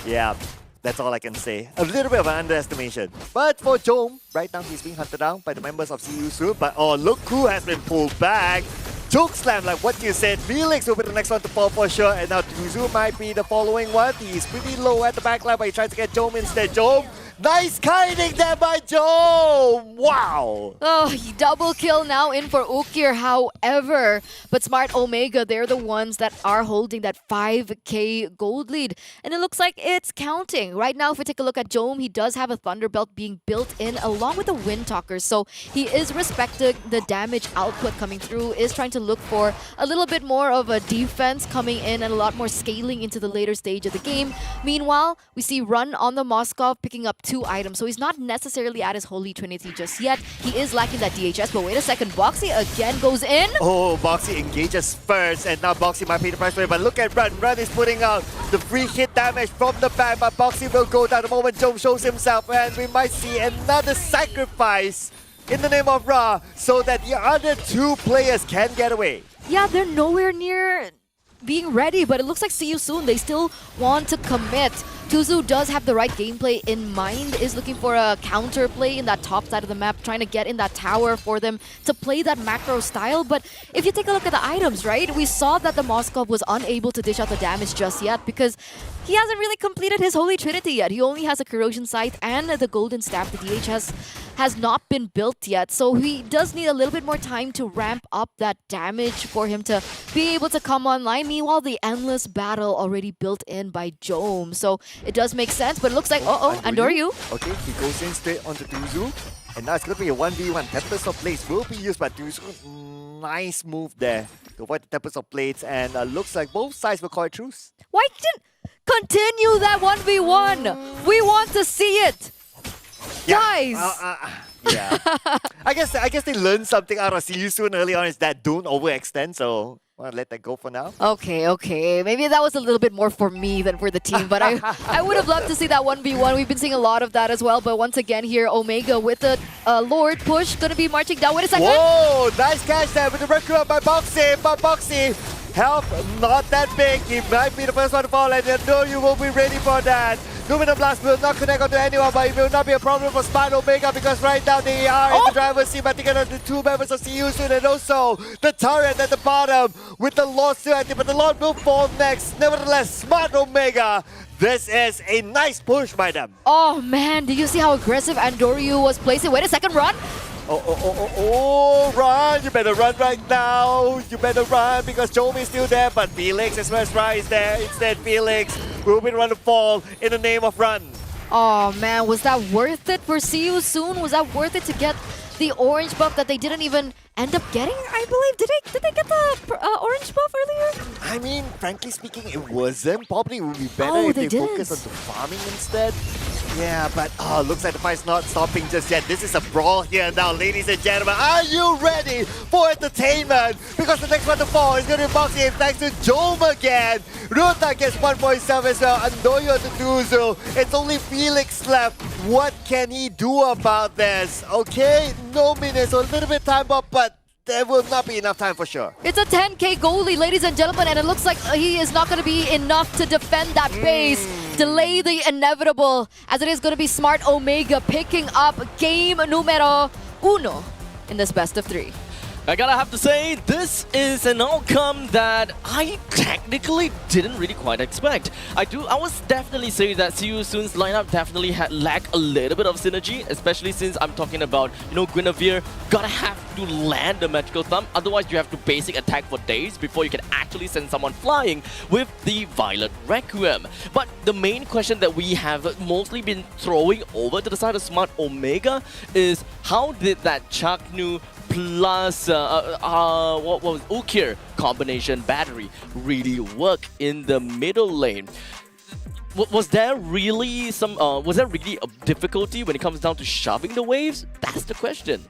Yeah. That's all I can say. A little bit of an underestimation. But for Jom, right now he's being hunted down by the members of See You Soon. But oh, look who has been pulled back. Choke slam, like what you said. Felix will be the next one to fall for sure. And now Tuzu might be the following one. He's pretty low at the backline, but he tries to get Jom instead. Jom Nice kiting there by Joe! Wow! Oh, he double kill now in for Ukir. However, but Smart Omega, they're the ones that are holding that 5k gold lead. And it looks like it's counting. Right now, if we take a look at Jome, he does have a Thunder Belt being built in along with the Wind Talker. So he is respecting the damage output coming through, is trying to look for a little bit more of a defense coming in and a lot more scaling into the later stage of the game. Meanwhile, we see Run on the Moskov picking up 2 items. So he's not necessarily at his Holy Trinity just yet. He is lacking that DHS, but wait a second. Boxy again goes in. Oh, Boxy engages first, and now Boxy might pay the price for it. But look at Run. Run is putting out the free hit damage from the back, but Boxy will go down the moment Joe shows himself, and we might see another sacrifice in the name of Ra so that the other 2 players can get away. Yeah, they're nowhere near being ready, but it looks like see you soon. They still want to commit. Tuzu does have the right gameplay in mind, is looking for a counter play in that top side of the map, trying to get in that tower for them to play that macro style. But if you take a look at the items, right, we saw that the Moskov was unable to dish out the damage just yet because he hasn't really completed his Holy Trinity yet. He only has a Corrosion Scythe and the Golden Staff. The DHS has not been built yet, so he does need a little bit more time to ramp up that damage for him to be able to come online. Meanwhile, the Endless Battle already built in by Jome, so it does make sense, but it looks like, Andoryu. Okay, he goes in straight onto Tuzu, and now it's going to be a 1v1. Tempest of Blades will be used by Tuzu. Nice move there to avoid the Tempest of Blades, and looks like both sides will call it truce. Why didn't continue that 1v1? We want to see it. Guys! Yeah. I guess they learned something out of See You Soon early on, is that don't overextend, so I'll let that go for now. Okay. Maybe that was a little bit more for me than for the team, but I would have loved to see that 1v1. We've been seeing a lot of that as well, but once again here, Omega with the Lord push, gonna be marching down. Wait a second. Whoa! Nice catch there with the record up by Boxy, but Boxy, health not that big. He might be the first one to fall, and I know you will be ready for that. Luminous Blast will not connect onto anyone, but it will not be a problem for Smart Omega because right now they are in the driver's seat, but together the 2 members of CU Soon and also the turret at the bottom with the Lord still active, but the Lord will fall next. Nevertheless, Smart Omega, this is a nice push by them. Oh man, did you see how aggressive Andoryu was placing? Wait a second, Run! Run! You better run right now. You better run because Jome is still there, but Felix as well as Ra is there. Instead, Felix will be run to fall in the name of Run. Oh man, was that worth it for See You Soon? Was that worth it to get the orange buff that they didn't even end up getting? I believe, did they get the orange buff earlier? I mean, frankly speaking, it wasn't. Probably would be better if they focus on the farming instead. Yeah, but looks like the fight's not stopping just yet. This is a brawl here now, ladies and gentlemen. Are you ready for entertainment? Because the next one to fall is going to be Boxy, and thanks to Jome again. Ruta gets 1 point serve as well. Andoyo to Tuzu. It's only Felix left. What can he do about this? Okay, no minutes, so a little bit time up, but there will not be enough time for sure. It's a 10k goalie, ladies and gentlemen, and it looks like he is not going to be enough to defend that base. Delay the inevitable, as it is going to be Smart Omega picking up game numero 1 in this best of 3. I gotta have to say, this is an outcome that I technically didn't really quite expect. I was definitely saying that See You Soon's lineup definitely had lacked a little bit of synergy, especially since I'm talking about, Guinevere gotta have to land the Magical Thumb, otherwise you have to basic attack for days before you can actually send someone flying with the Violet Requiem. But the main question that we have mostly been throwing over to the side of Smart Omega is, how did that Chaknu plus what was Ukir combination battery really work in the middle lane? Was there really a difficulty when it comes down to shoving the waves? That's the question.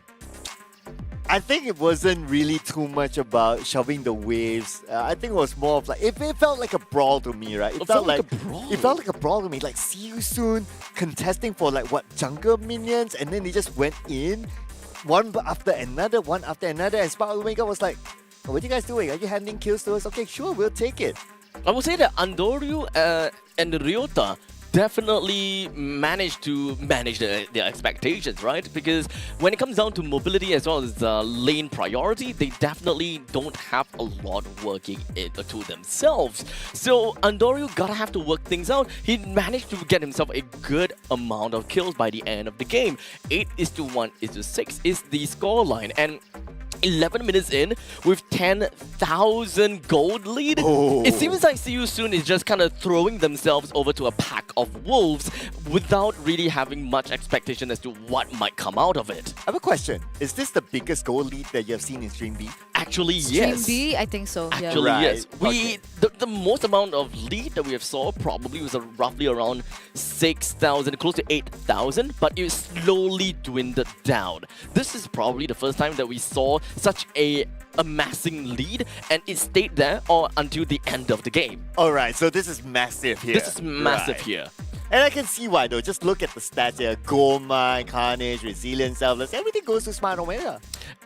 I think it wasn't really too much about shoving the waves. I think it was more of like, it felt like a brawl to me, right? It felt like a brawl. It felt like a brawl to me. Like, See You Soon contesting for like what, jungle minions, and then they just went in one after another, and Smart Omega was like, what are you guys doing? Are you handing kills to us? Okay, sure, we'll take it. I would say that Andoryu and Ryota definitely managed to manage their expectations, right? Because when it comes down to mobility as well as lane priority, they definitely don't have a lot working to themselves. So Andorio gotta have to work things out. He managed to get himself a good amount of kills by the end of the game. 8:1:6 is the scoreline, and 11 minutes in with 10,000 gold lead. It seems like See You Soon is just kind of throwing themselves over to a pack of wolves without really having much expectation as to what might come out of it. I have a question. Is this the biggest goal lead that you have seen in Stream B? Actually, Stream yes. B, I think so. Yeah. Actually, yes. Okay. The most amount of lead that we have saw probably was roughly around 6,000, close to 8,000, but it slowly dwindled down. This is probably the first time that we saw such a amassing lead, and it stayed there or until the end of the game. Alright, so this is massive here. This is massive Right. here. And I can see why though. Just look at the stats here. Gold mine, Carnage, Resilience, Selfless. Everything goes to Smart Omega.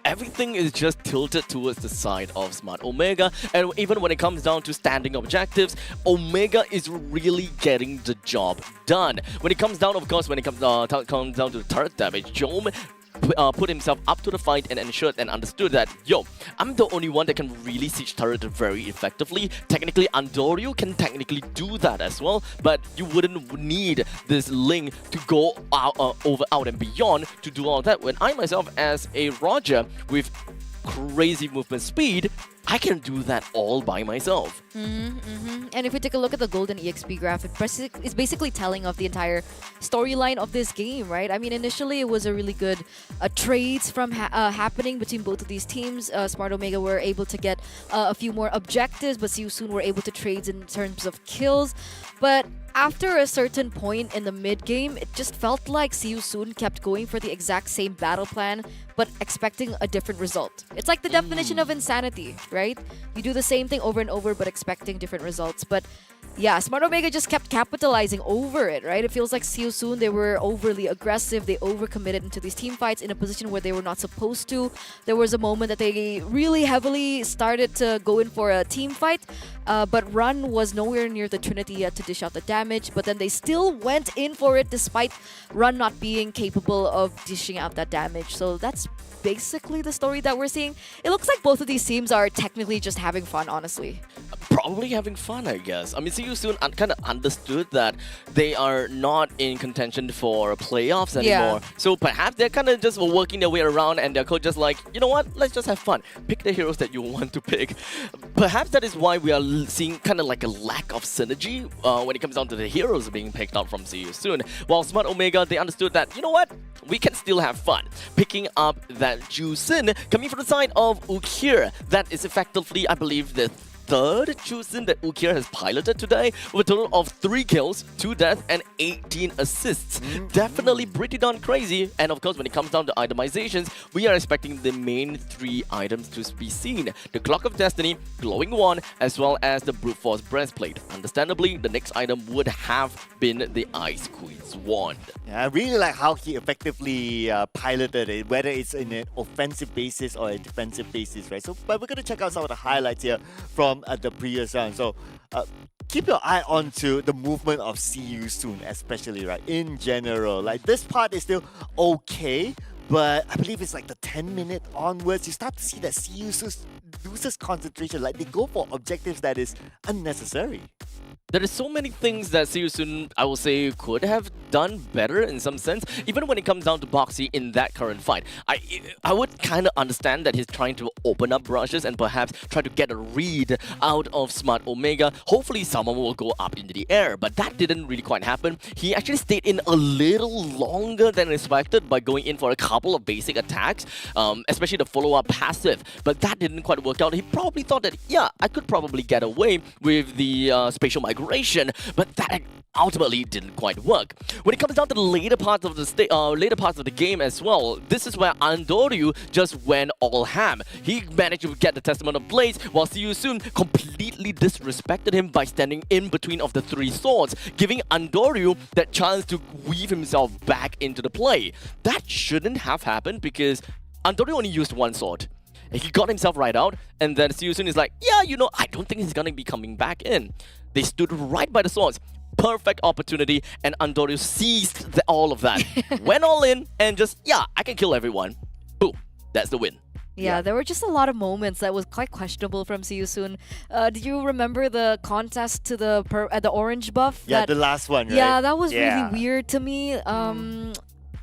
Everything is just tilted towards the side of Smart Omega, and even when it comes down to standing objectives, Omega is really getting the job done. When it comes down, of course, when it comes down to turret damage, Jome put himself up to the fight and ensured and understood that, yo, I'm the only one that can really siege turret very effectively. Technically, Andorio can technically do that as well, but you wouldn't need this Ling to go out and beyond to do all that. When I myself, as a Roger with crazy movement speed, I can do that all by myself. And if we take a look at the golden EXP graph, it's basically telling of the entire storyline of this game, right? I mean, initially it was a really good trades from happening between both of these teams. Smart Omega were able to get a few more objectives, but See You Soon were able to trade in terms of kills. But after a certain point in the mid-game, it just felt like See You Soon kept going for the exact same battle plan, but expecting a different result. It's like the definition of insanity, right? You do the same thing over and over, but expecting different results. But yeah, Smart Omega just kept capitalizing over it, right? It feels like See You Soon, they were overly aggressive. They overcommitted into these team fights in a position where they were not supposed to. There was a moment that they really heavily started to go in for a team fight, but Run was nowhere near the Trinity yet to dish out the damage, but then they still went in for it despite Run not being capable of dishing out that damage. So that's basically the story that we're seeing. It looks like both of these teams are technically just having fun, honestly. Probably having fun, I guess. I mean, See You Soon kind of understood that they are not in contention for playoffs anymore. So perhaps they're kind of just working their way around, and their coach just like, you know what, let's just have fun. Pick the heroes that you want to pick. Perhaps that is why we are seeing kind of like a lack of synergy when it comes down to the heroes being picked up from See You Soon. While Smart Omega, they understood that, you know what, we can still have fun. Picking up that Jusin coming from the side of Ukir. That is effectively, I believe, the third Jusin that Ukir has piloted today, with a total of 3 kills, 2 deaths, and 18 assists. Definitely pretty darn crazy. And of course, when it comes down to itemizations, we are expecting the main 3 items to be seen. The Clock of Destiny, Glowing Wand, as well as the Brute Force Breastplate. Understandably, the next item would have been the Ice Queen's Wand. Yeah, I really like how he effectively piloted it, whether it's in an offensive basis or a defensive basis, right? So, but we're going to check out some of the highlights here from the previous round. So, keep your eye on to the movement of See You Soon, especially, right? In general, like this part is still okay, but I believe it's like the 10-minute onwards, you start to see that See You Soon loses concentration. Like they go for objectives that is unnecessary. There is so many things that See You Soon, I will say, could have done better in some sense. Even when it comes down to Boxy in that current fight, I would kind of understand that he's trying to open up brushes and perhaps try to get a read out of Smart Omega. Hopefully someone will go up into the air, but that didn't really quite happen. He actually stayed in a little longer than expected by going in for a couple of basic attacks, especially the follow-up passive, but that didn't quite work out. He probably thought that, yeah, I could probably get away with the spatial migration, but that ultimately didn't quite work. When it comes down to the later parts of the game as well, this is where Andorio just went all ham. He managed to get the Testament of Blaze, while See You Soon completely disrespected him by standing in between of the 3 swords, giving Andorio that chance to weave himself back into the play. That shouldn't have happened because Andorio only used 1 sword. He got himself right out, and then See You Soon is like, yeah, you know, I don't think he's gonna be coming back in. They stood right by the swords. perfect opportunity, and Andorio seized all of that. Went all in and just, yeah, I can kill everyone. Boom. That's the win. Yeah, there were just a lot of moments that was quite questionable from See You Soon. Did you remember the contest to the orange buff? Yeah, the last one, right? Yeah, that was Yeah. really weird to me.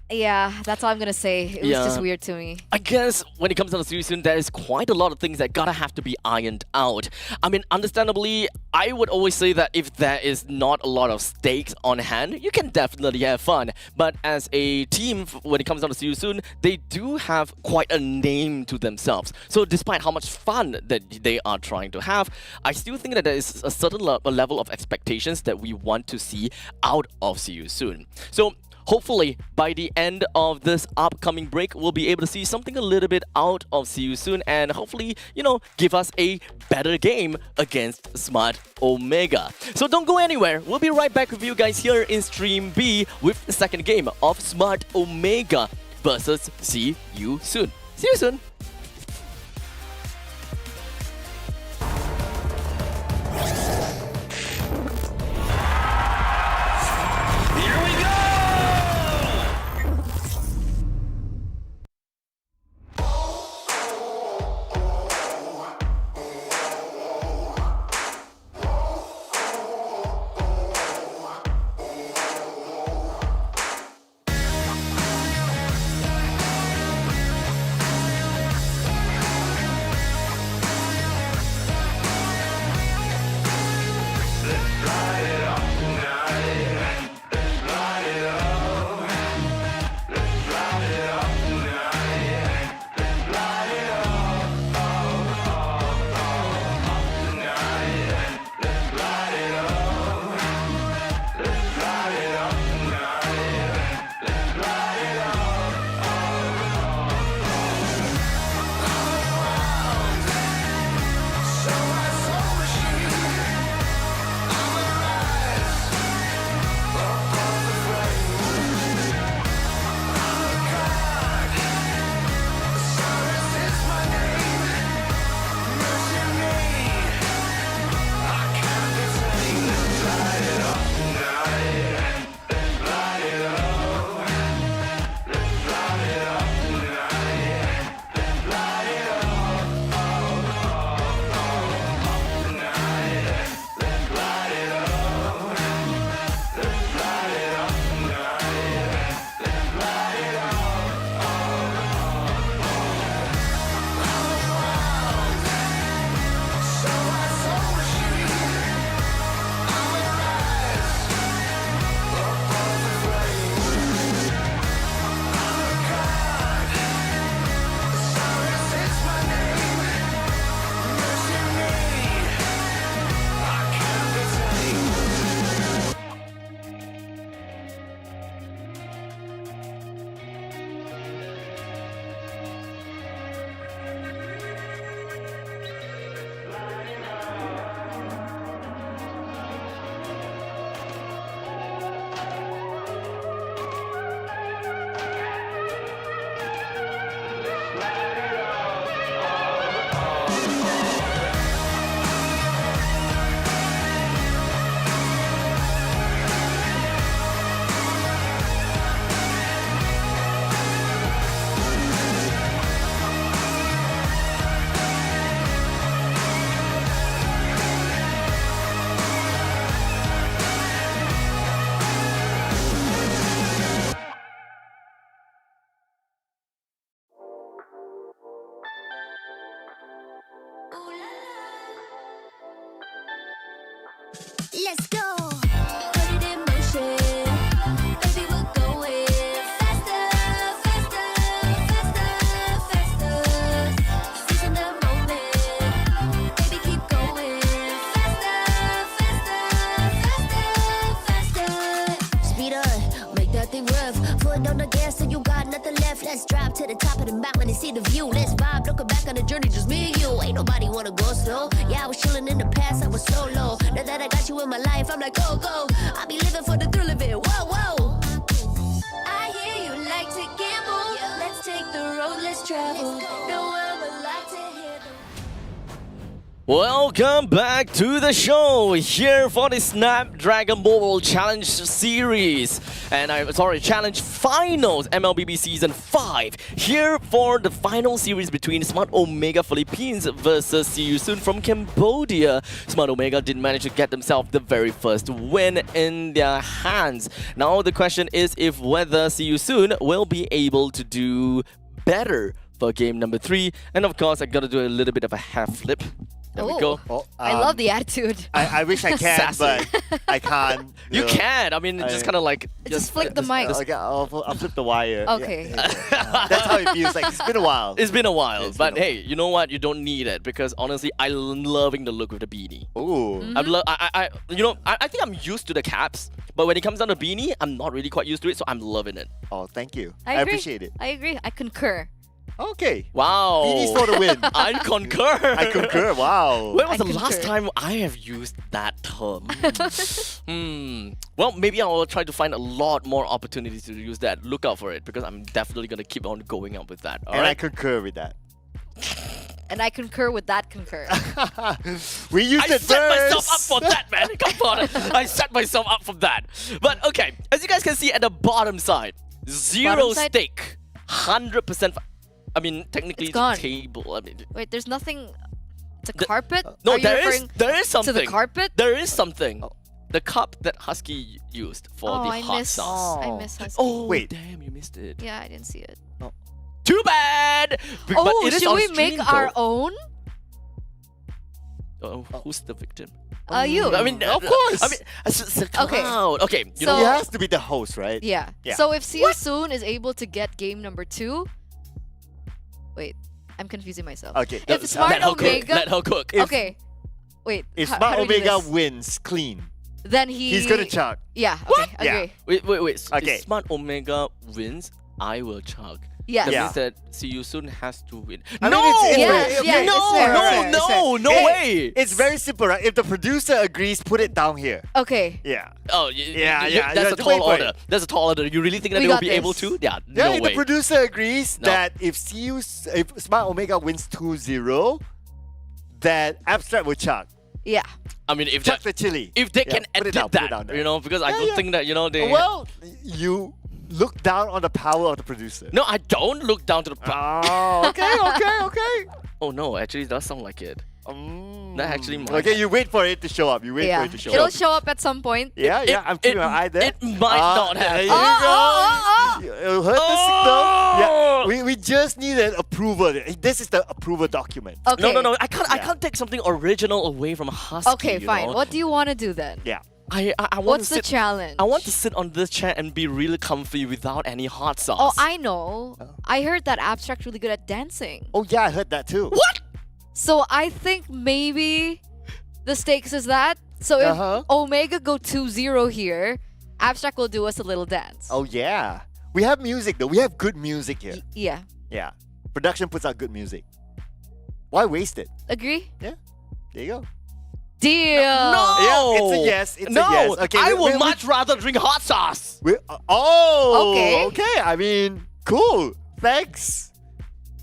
Yeah, that's all I'm gonna say. It was just weird to me. I guess when it comes down to See You Soon, there is quite a lot of things that gotta have to be ironed out. I mean, understandably, I would always say that if there is not a lot of stakes on hand, you can definitely have fun. But as a team, when it comes down to See You Soon, they do have quite a name to themselves. So despite how much fun that they are trying to have, I still think that there is a certain level of expectations that we want to see out of See You Soon. So hopefully, by the end of this upcoming break, we'll be able to see something a little bit out of See You Soon and hopefully, give us a better game against Smart Omega. So don't go anywhere. We'll be right back with you guys here in Stream B with the second game of Smart Omega versus See You Soon. See you soon. Let's go. Put it in motion. Baby, we're going faster, faster, faster, faster. Seizing the moment. Baby, keep going faster, faster, faster, faster. Speed on, make that thing rev. Foot on the gas so you got nothing left. Let's drive to the top of the mountain and see the view. Let's vibe, looking back on the journey, just me and you. Ain't nobody wanna go slow. Yeah, I was chilling in the past, I was solo. Now that I got you in my life, I'm like, go, go. I be living for the thrill of it, whoa, whoa. I hear you like to gamble. Let's take the road, let's travel. No one would like to hear Welcome back to the show here for the Snapdragon Mobile Challenge Series Challenge Finals MLBB Season 5 here for the final series between Smart Omega Philippines versus See You Soon from Cambodia. Smart Omega did manage to get themselves the very first win in their hands. Now the question is if whether See You Soon will be able to do better for game number 3, and of course I gotta do a little bit of a half flip. There we go. I love the attitude. I wish I can, but I can't. You can. I mean, just kind of like just flick the mic. Okay, I'll flip the wire. Okay. That's how it feels like. It's been a while. It's been a while, but hey, you know what? You don't need it because honestly, I'm loving the look of the beanie. Ooh. I think I'm used to the caps, but when it comes down to beanie, I'm not really quite used to it, so I'm loving it. Oh, thank you. I appreciate it. I agree. I concur. Okay. Wow. Beanies for the win. I concur. I concur. Wow. When was the last time I have used that term? Well, maybe I will try to find a lot more opportunities to use that. Look out for it because I'm definitely going to keep on going up with that. And I concur with that. And I concur with that concur. We used I it set first. myself up for that, man. Come on. I set myself up for that. But okay, as you guys can see at the bottom side, zero stake, 100%. I mean, technically it's a table. I mean, wait, there's nothing. It's a carpet? No, Are you there referring is something. to the carpet? There is something. The cup that Husky used for the hot sauce. I miss Husky. Oh, wait. Damn, you missed it. Yeah, I didn't see it. Too bad! But Oh, it is should on we stream, make our though. own? Who's the victim? You. I mean, of course. I mean, it's a cloud. Okay, you So know he what? has to be the host, right? Yeah. Yeah. So if See You Soon is able to get game number 2, wait, I'm confusing myself. Okay. If Smart let her Omega, cook. Let her cook. okay, wait. If how Smart do we do Omega this? wins clean, then he's gonna chug. Yeah. Okay. Yeah. Agree. Wait. Okay. If Smart Omega wins, I will chug. Yes. That Yeah. means that See You Soon has to win. I mean, no! it's Yes, very- yes, no, it's fair, no, it's fair, no, it's fair. no Hey, way! It's very simple, right? If the producer agrees, put it down here. Okay. Yeah. Oh, Yeah, That's a wait tall for it. order. That's a tall order. You really think that We they will got be this. able to? Yeah, Yeah, no if way. the producer agrees No. that if Smart Omega wins 2-0, that Abstract will chug. Yeah. I mean, if Chuck that, the chili. if they Yeah, can put edit it down, put it that, down there. you know, because I Yeah, don't yeah. think that, you know, they. Well, you look down on the power of the producer. No, I don't look down to the. Oh, okay. Oh no, actually, it does sound like it. That actually might. Okay, you wait for it to show up. You wait Yeah. for it to show It'll up. show up at some point. Yeah, I'm keeping my eye there. It might not There happen. you Oh, go. You heard the signal. Yeah, we just need an approval. This is the approval document. Okay. No. I can't take something original away from Husky. Okay, you fine. know? What do you want to do then? Yeah. I want What's to the sit. challenge? I want to sit on this chair and be really comfy without any hot sauce. Oh, I know. I heard that Abstract really good at dancing. Oh yeah, I heard that too. What? So I think maybe the stakes is that. So if Omega go 2-0 here, Abstract will do us a little dance. Oh yeah. We have music though. We have good music here. Yeah. Yeah. Production puts out good music. Why waste it? Agree? Yeah. There you go. Deal. No. Yeah, it's a yes. It's no. a yes. Okay. I we- would we- much rather drink hot sauce. Oh. Okay. I mean, cool. Thanks.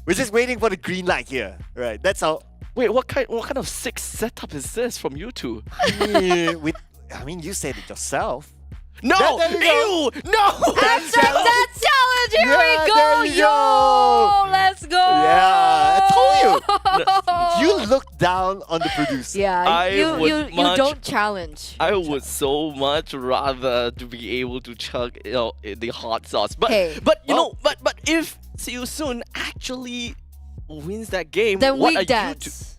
We're just waiting for the green light here. Right. That's how. Wait, what kind of sick setup is this from you two? I mean, you said it yourself. No! There you go. Ew! No! Abstract dance challenge. Here Yeah, we go. there you go. Let's go. Yeah, I told you. You look down on the producer. Yeah. I You would much- don't challenge. I would so much rather to be able to chug the hot sauce. But Hey. but you know, but if See You Soon actually wins that game, Then what we are dance.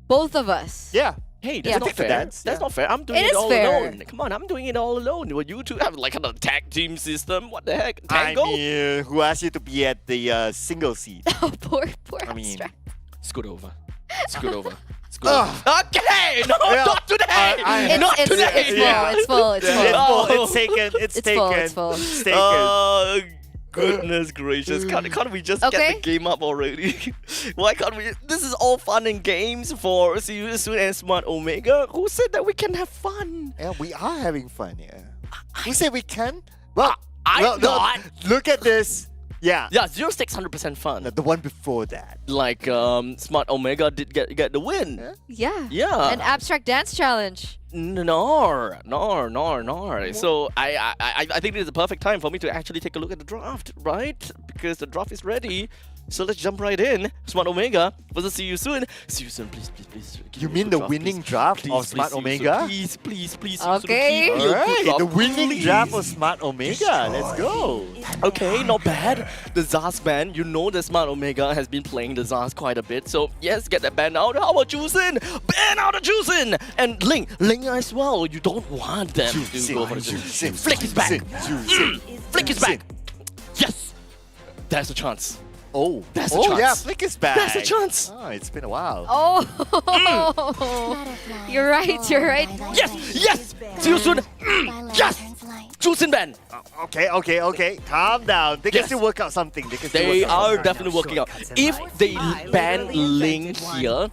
Both of us. Yeah. Hey, Yeah. that's not Take the fair. dance, That's yeah. not fair. I'm doing It it, is all fair. alone. Come on, I'm doing it all alone. Well, you two have like a tag team system. What the heck? I Tango? mean, who asked you to be at the single seat? poor I mean, Abstract. Scoot over. Scoot over. Scoot over. Okay, no, Yeah. not today. Not It's today. full. It's full. It's full. It's Oh. full. It's taken. It's It's taken. full, it's full. It's taken. Oh, goodness gracious. Can't we just Okay. get the game up already? Why can't we? This is all fun and games for See You Soon and Smart Omega. Who said that we can have fun? Yeah, we are having fun here. Who said we can? Well, I'm well, no, not. look at this. Yeah. Yeah, Zero Stakes 100% fun. The one before that. Like Smart Omega did get the win. Yeah. Yeah. An abstract dance challenge. No. So I think this is the perfect time for me to actually take a look at the draft, right? Because the draft is ready. So let's jump right in. Smart Omega versus See You Soon. See You Soon, please. Give You me a mean good the draft, winning please. draft Please, of please, Smart See You Soon. Omega? Please. See You Soon, Okay. keep me a good Alright, draft, the winning please. draft of Smart Omega. Let's go. Okay, not bad. The Zaz band, you know that Smart Omega has been playing the Zaz quite a bit. So yes, get that band out. How about Juicin? Ban out of Juicin! And Ling as well. You don't want them to go for the Juicin. Flick is back. Flick is back. Yes. There's a chance. Oh, There's a chance. yeah, Flick is back. There's a chance. Oh, it's been a while. Oh. You're right. Yes. See you soon. Yes. Juicin band. Okay. Calm down. They can still work out something. They are definitely working out. If they ban Ling here,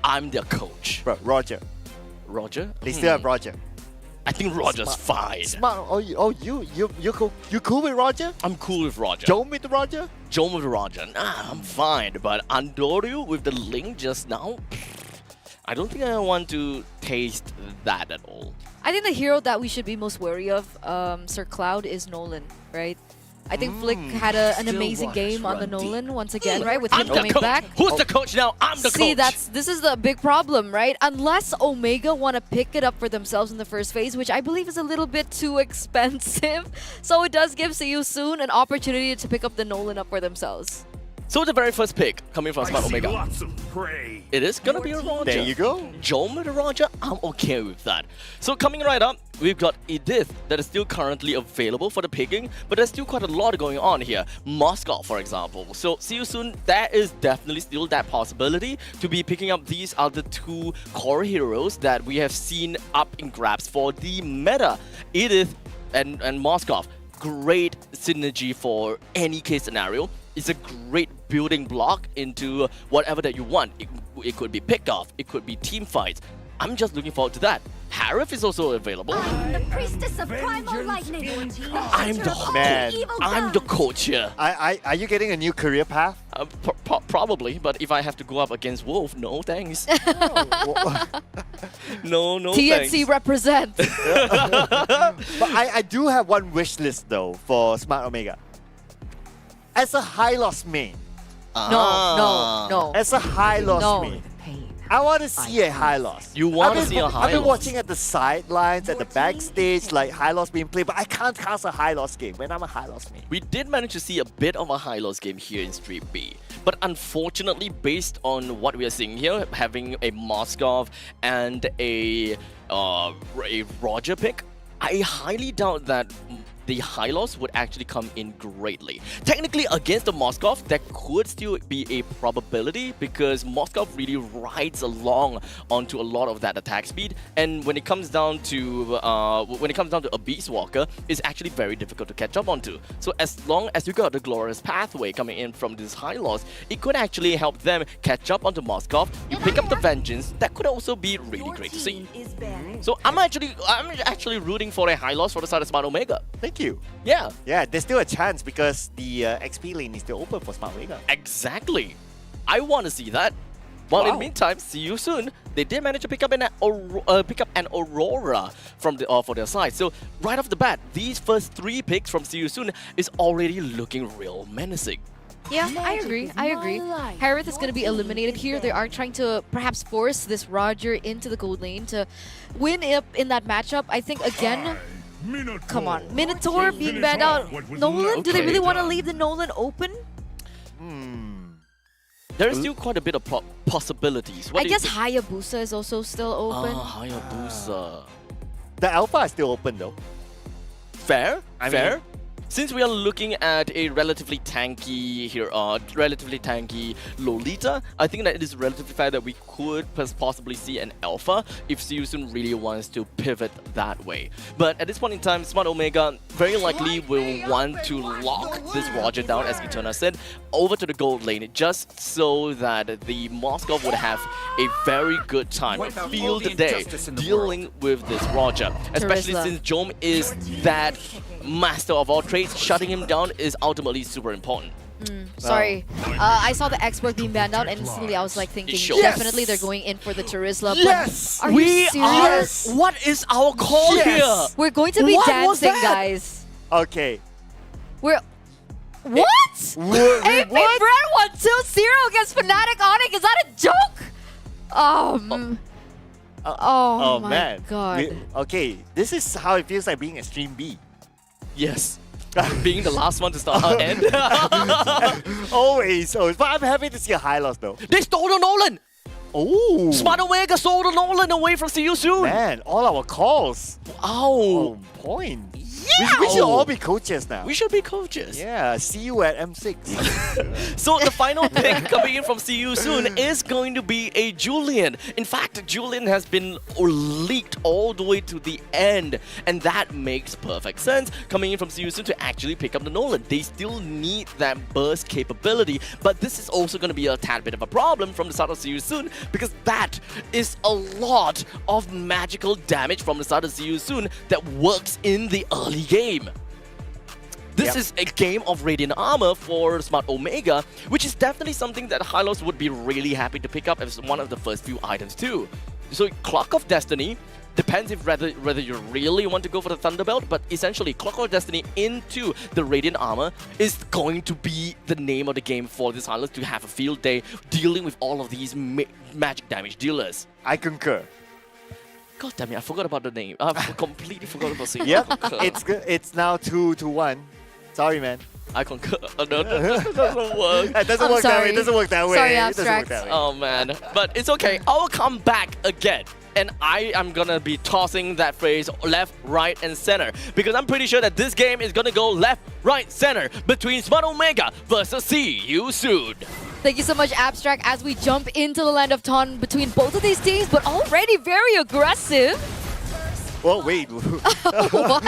I'm their coach. Bro, Roger. They still have Roger. I think Roger's fine. Smart. You cool with Roger? I'm cool with Roger. Jome with Roger? Jome with Roger. Nah, I'm fine. But Andoryu with the Ling just now, I don't think I want to taste that at all. I think the hero that we should be most wary of, Sir Cloud, is Nolan, right? I think Flick had an amazing game on the Nolan once again, right? With him coming back. Who's the coach now? I'm the See, coach. this is the big problem, right? Unless Omega want to pick it up for themselves in the first phase, which I believe is a little bit too expensive. So it does give See You Soon an opportunity to pick up the Nolan up for themselves. So the very first pick coming from Smart Omega. It is gonna be a Roger. There you go. Jome with a Roger, I'm okay with that. So coming right up, we've got Edith that is still currently available for the picking, but there's still quite a lot going on here. Moscow, for example. So See You Soon, there is definitely still that possibility to be picking up these other two core heroes that we have seen up in grabs for the meta. Edith and Moscow. Great synergy for any case scenario. It's a great building block into whatever that you want. It could be picked off, it could be team fights. I'm just looking forward to that. Harif is also available. The priestess of primal lightning. I'm the coach here. Are you getting a new career path? Probably, but if I have to go up against Wolf, no thanks. No TNC thanks. represent. But I do have one wish list though for Smart Omega. As a high loss main. No. As a high loss main. I want to see a high loss. You want to see a high I've been loss? watching at the sidelines, at the backstage, like high loss being played, but I can't cast a high loss game when I'm a high loss main. We did manage to see a bit of a high-loss game here in Street B. But unfortunately, based on what we are seeing here, having a Moskov and a Roger pick, I highly doubt that the high loss would actually come in greatly. Technically, against the Moskov, there could still be a probability because Moskov really rides along onto a lot of that attack speed, and when it comes down to a Beast Walker, it's actually very difficult to catch up onto. So as long as you got the glorious pathway coming in from this high loss, it could actually help them catch up onto Moskov. You pick up the Vengeance, that could also be really great to see. So I'm actually rooting for a high loss for the side of Smart Omega. Thank you. Yeah. Yeah, there's still a chance because the XP lane is still open for Smart Omega. Exactly. I want to see that. Well, in the meantime, See You Soon. They did manage to pick up an Aurora from for their side. So right off the bat, these first 3 picks from See You Soon is already looking real menacing. Yeah, I agree. Harith is going to be eliminated here. They are trying to perhaps force this Roger into the gold lane to win up in that matchup. I think, again, come on. Minotaur being banned out. Nolan? Do they really want to leave the Nolan open? There is still quite a bit of possibilities. I guess Hayabusa is also still open. Hayabusa. The Alpha is still open though. Fair. I mean, Since we are looking at a relatively tanky Lolita, I think that it is relatively fair that we could possibly see an alpha if See You Soon really wants to pivot that way. But at this point in time, Smart Omega very likely will want to lock this Roger down, as Eterna said, over to the gold lane, just so that the Moskov would have a very good time, field day, dealing with this Roger. Especially since Jome is that master of all trades. race, shutting him down is ultimately super important. Sorry. I saw the export being banned out and instantly I was like thinking, shows. definitely they're going in for the Charisla. Yes! But are you serious? What is our call here? We're going to be What was dancing, that? guys. Okay. What? AP Brand 1-2-0 against Fnatic Onyx. Is that a joke? Oh my man. god. Okay, this is how it feels like being Extreme B. Yes. Being the last one to start our end. Always. But I'm happy to see a high loss though. They stole the Nolan! Oh! Smart Omega stole the Nolan away from See You Soon! Man, all our calls. Oh! On point. We should all be coaches now. We should be coaches. Yeah, see you at M6. So the final pick coming in from See You Soon is going to be a Julian. In fact, Julian has been leaked all the way to the end. And that makes perfect sense coming in from See You Soon to actually pick up the Nolan. They still need that burst capability. But this is also going to be a tad bit of a problem from the start of See You Soon because that is a lot of magical damage from the start of See You Soon that works in the early game. This is a game of Radiant Armor for Smart Omega, which is definitely something that Hylos would be really happy to pick up as one of the first few items too. So Clock of Destiny depends if whether you really want to go for the Thunderbelt, but essentially Clock of Destiny into the Radiant Armor is going to be the name of the game for this Hylos to have a field day dealing with all of these magic damage dealers. I concur. God damn it, I forgot about the name. I completely forgot about saying Yep, it's now 2-1. Sorry, man. I concur. No, that doesn't work. It doesn't work that way. It doesn't work that way. Sorry, It doesn't work Abstract. that way. Oh man, but it's okay. I'll come back again. And I am gonna be tossing that phrase left, right, and center. Because I'm pretty sure that this game is gonna go left, right, center between Smart Omega versus See You Soon. Thank you so much, Abstract, as we jump into the land of Ton between both of these teams, but already very aggressive. Well, wait. What?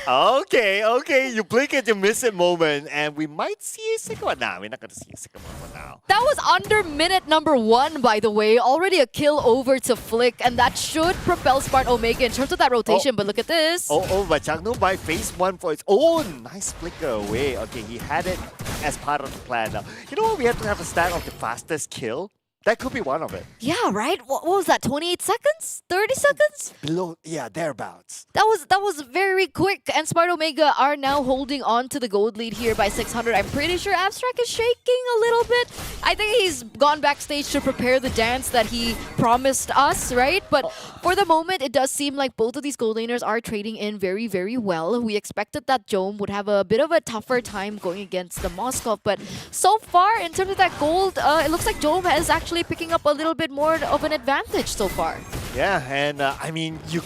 Okay. You blink and you miss it moment, and we might see a second one. Nah, we're not going to see a second one for now. That was under minute number 1, by the way. Already a kill over to Flick, and that should propel Smart Omega in terms of that rotation. But look at this. But Changno by phase 1 for its own. Nice flicker away. Okay, he had it as part of the plan now. You know what? We have to have a stat of the fastest kill. That could be one of it. Yeah, right? What was that, 28 seconds? 30 seconds? Below, yeah, thereabouts. That was very quick, and Smart Omega are now holding on to the gold lead here by 600. I'm pretty sure Abstract is shaking a little bit. I think he's gone backstage to prepare the dance that he promised us, right? But for the moment, it does seem like both of these gold laners are trading in very, very well. We expected that Jome would have a bit of a tougher time going against the Moskov, but so far, in terms of that gold, it looks like Jome has actually picking up a little bit more of an advantage so far. Yeah, and I mean, you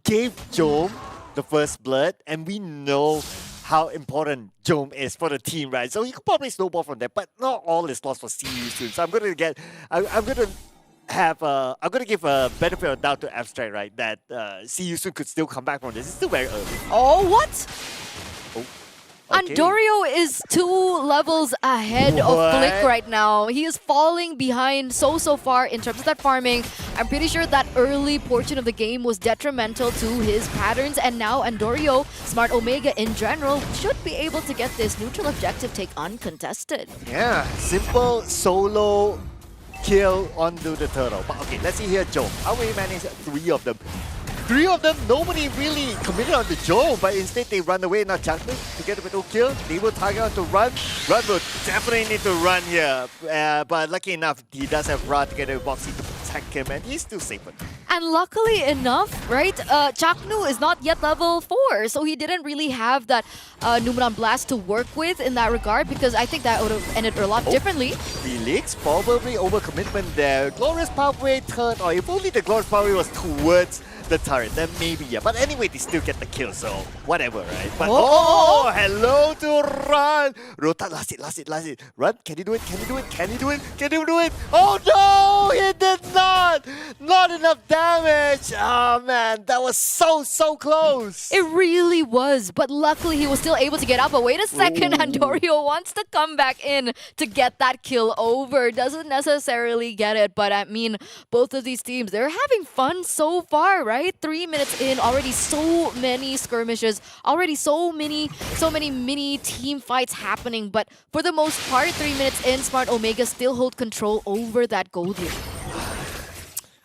gave Jome the first blood, and we know how important Jome is for the team, right? So he could probably snowball from there, but not all is lost for See You Soon. So I'm gonna give a benefit of doubt to Abstract, right? That See You Soon could still come back from this. It's still very early. Oh, what? Okay. Andorio is 2 levels ahead of Flick right now. He is falling behind so far in terms of that farming. I'm pretty sure that early portion of the game was detrimental to his patterns, and now Andorio, Smart Omega in general, should be able to get this neutral objective take uncontested. Yeah, simple solo kill onto the turtle. But okay, let's see here, Joe. How will he manage 3 of them? 3 of them, nobody really committed on the Joe, but instead they run away. Now Changmei to get a bit of kill. They will target on to Run. Run will definitely need to run here. But lucky enough, he does have Ra together with Boxy to protect him, and he's still safer. And luckily enough, right, Chaknu is not yet level 4, so he didn't really have that Numenon Blast to work with in that regard, because I think that would have ended a lot differently. Felix, probably overcommitment there. Glorious Pathway turn, or if only the Glorious Pathway was towards the turret, then maybe, yeah. But anyway, they still get the kill, so whatever, right? But hello to Run! Rota, last it. Run, can he do it? Oh no, he did not! shot. Not enough damage. Oh man, that was so close. It really was, but luckily he was still able to get out. But wait a second, Andorio wants to come back in to get that kill over. Doesn't necessarily get it, but I mean, both of these teams, they're having fun so far, right? 3 minutes in, already so many skirmishes, already so many mini team fights happening. But for the most part, 3 minutes in, Smart Omega still hold control over that gold lead.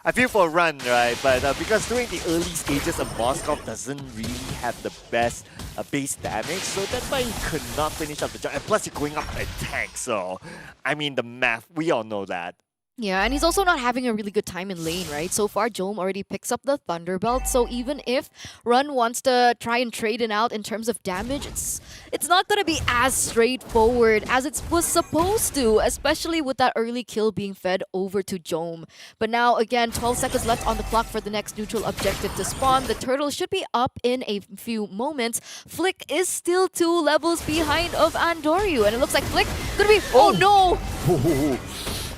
I feel for a run, right? But because during the early stages of Moscow doesn't really have the best base damage, so that's why he could not finish up the job. And plus, you're going up a tank, so I mean the math, we all know that. Yeah, and he's also not having a really good time in lane, right? So far, Jome already picks up the Thunderbelt, so even if Run wants to try and trade it out in terms of damage, it's not going to be as straightforward as it was supposed to, especially with that early kill being fed over to Jome. But now, again, 12 seconds left on the clock for the next neutral objective to spawn. The turtle should be up in a few moments. Flick is still 2 levels behind of Andorio, and it looks like Flick gonna be... Oh no!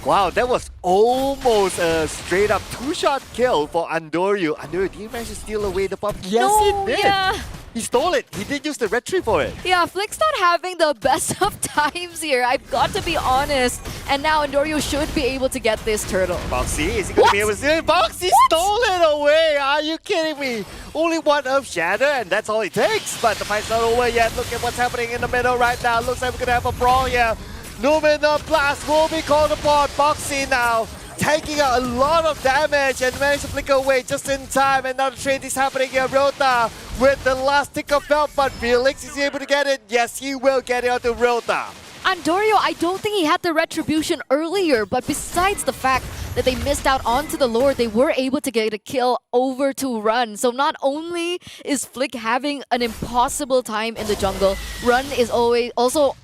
Wow, that was almost a straight up 2-shot kill for Andorio. Andorio, did he manage to steal away the pop? Yes, No, he did. yeah. He stole it. He did use the red tree for it. Yeah, Flick's not having the best of times here. I've got to be honest. And now Andorio should be able to get this turtle. Boxy, is he going to be able to do it? Boxy stole it away. Are you kidding me? Only one Earth Shatter, and that's all it takes. But the fight's not over yet. Look at what's happening in the middle right now. Looks like we're going to have a brawl here. Numina Blast will be called upon. Boxy now taking a lot of damage and managed to flicker away just in time. And now the trade is happening here. Rota with the last tick of belt, but Felix is able to get it. Yes, he will get it onto Rota. Andorio, I don't think he had the retribution earlier, but besides the fact that they missed out onto the Lord, they were able to get a kill over to Run. So not only is Flick having an impossible time in the jungle, Run is also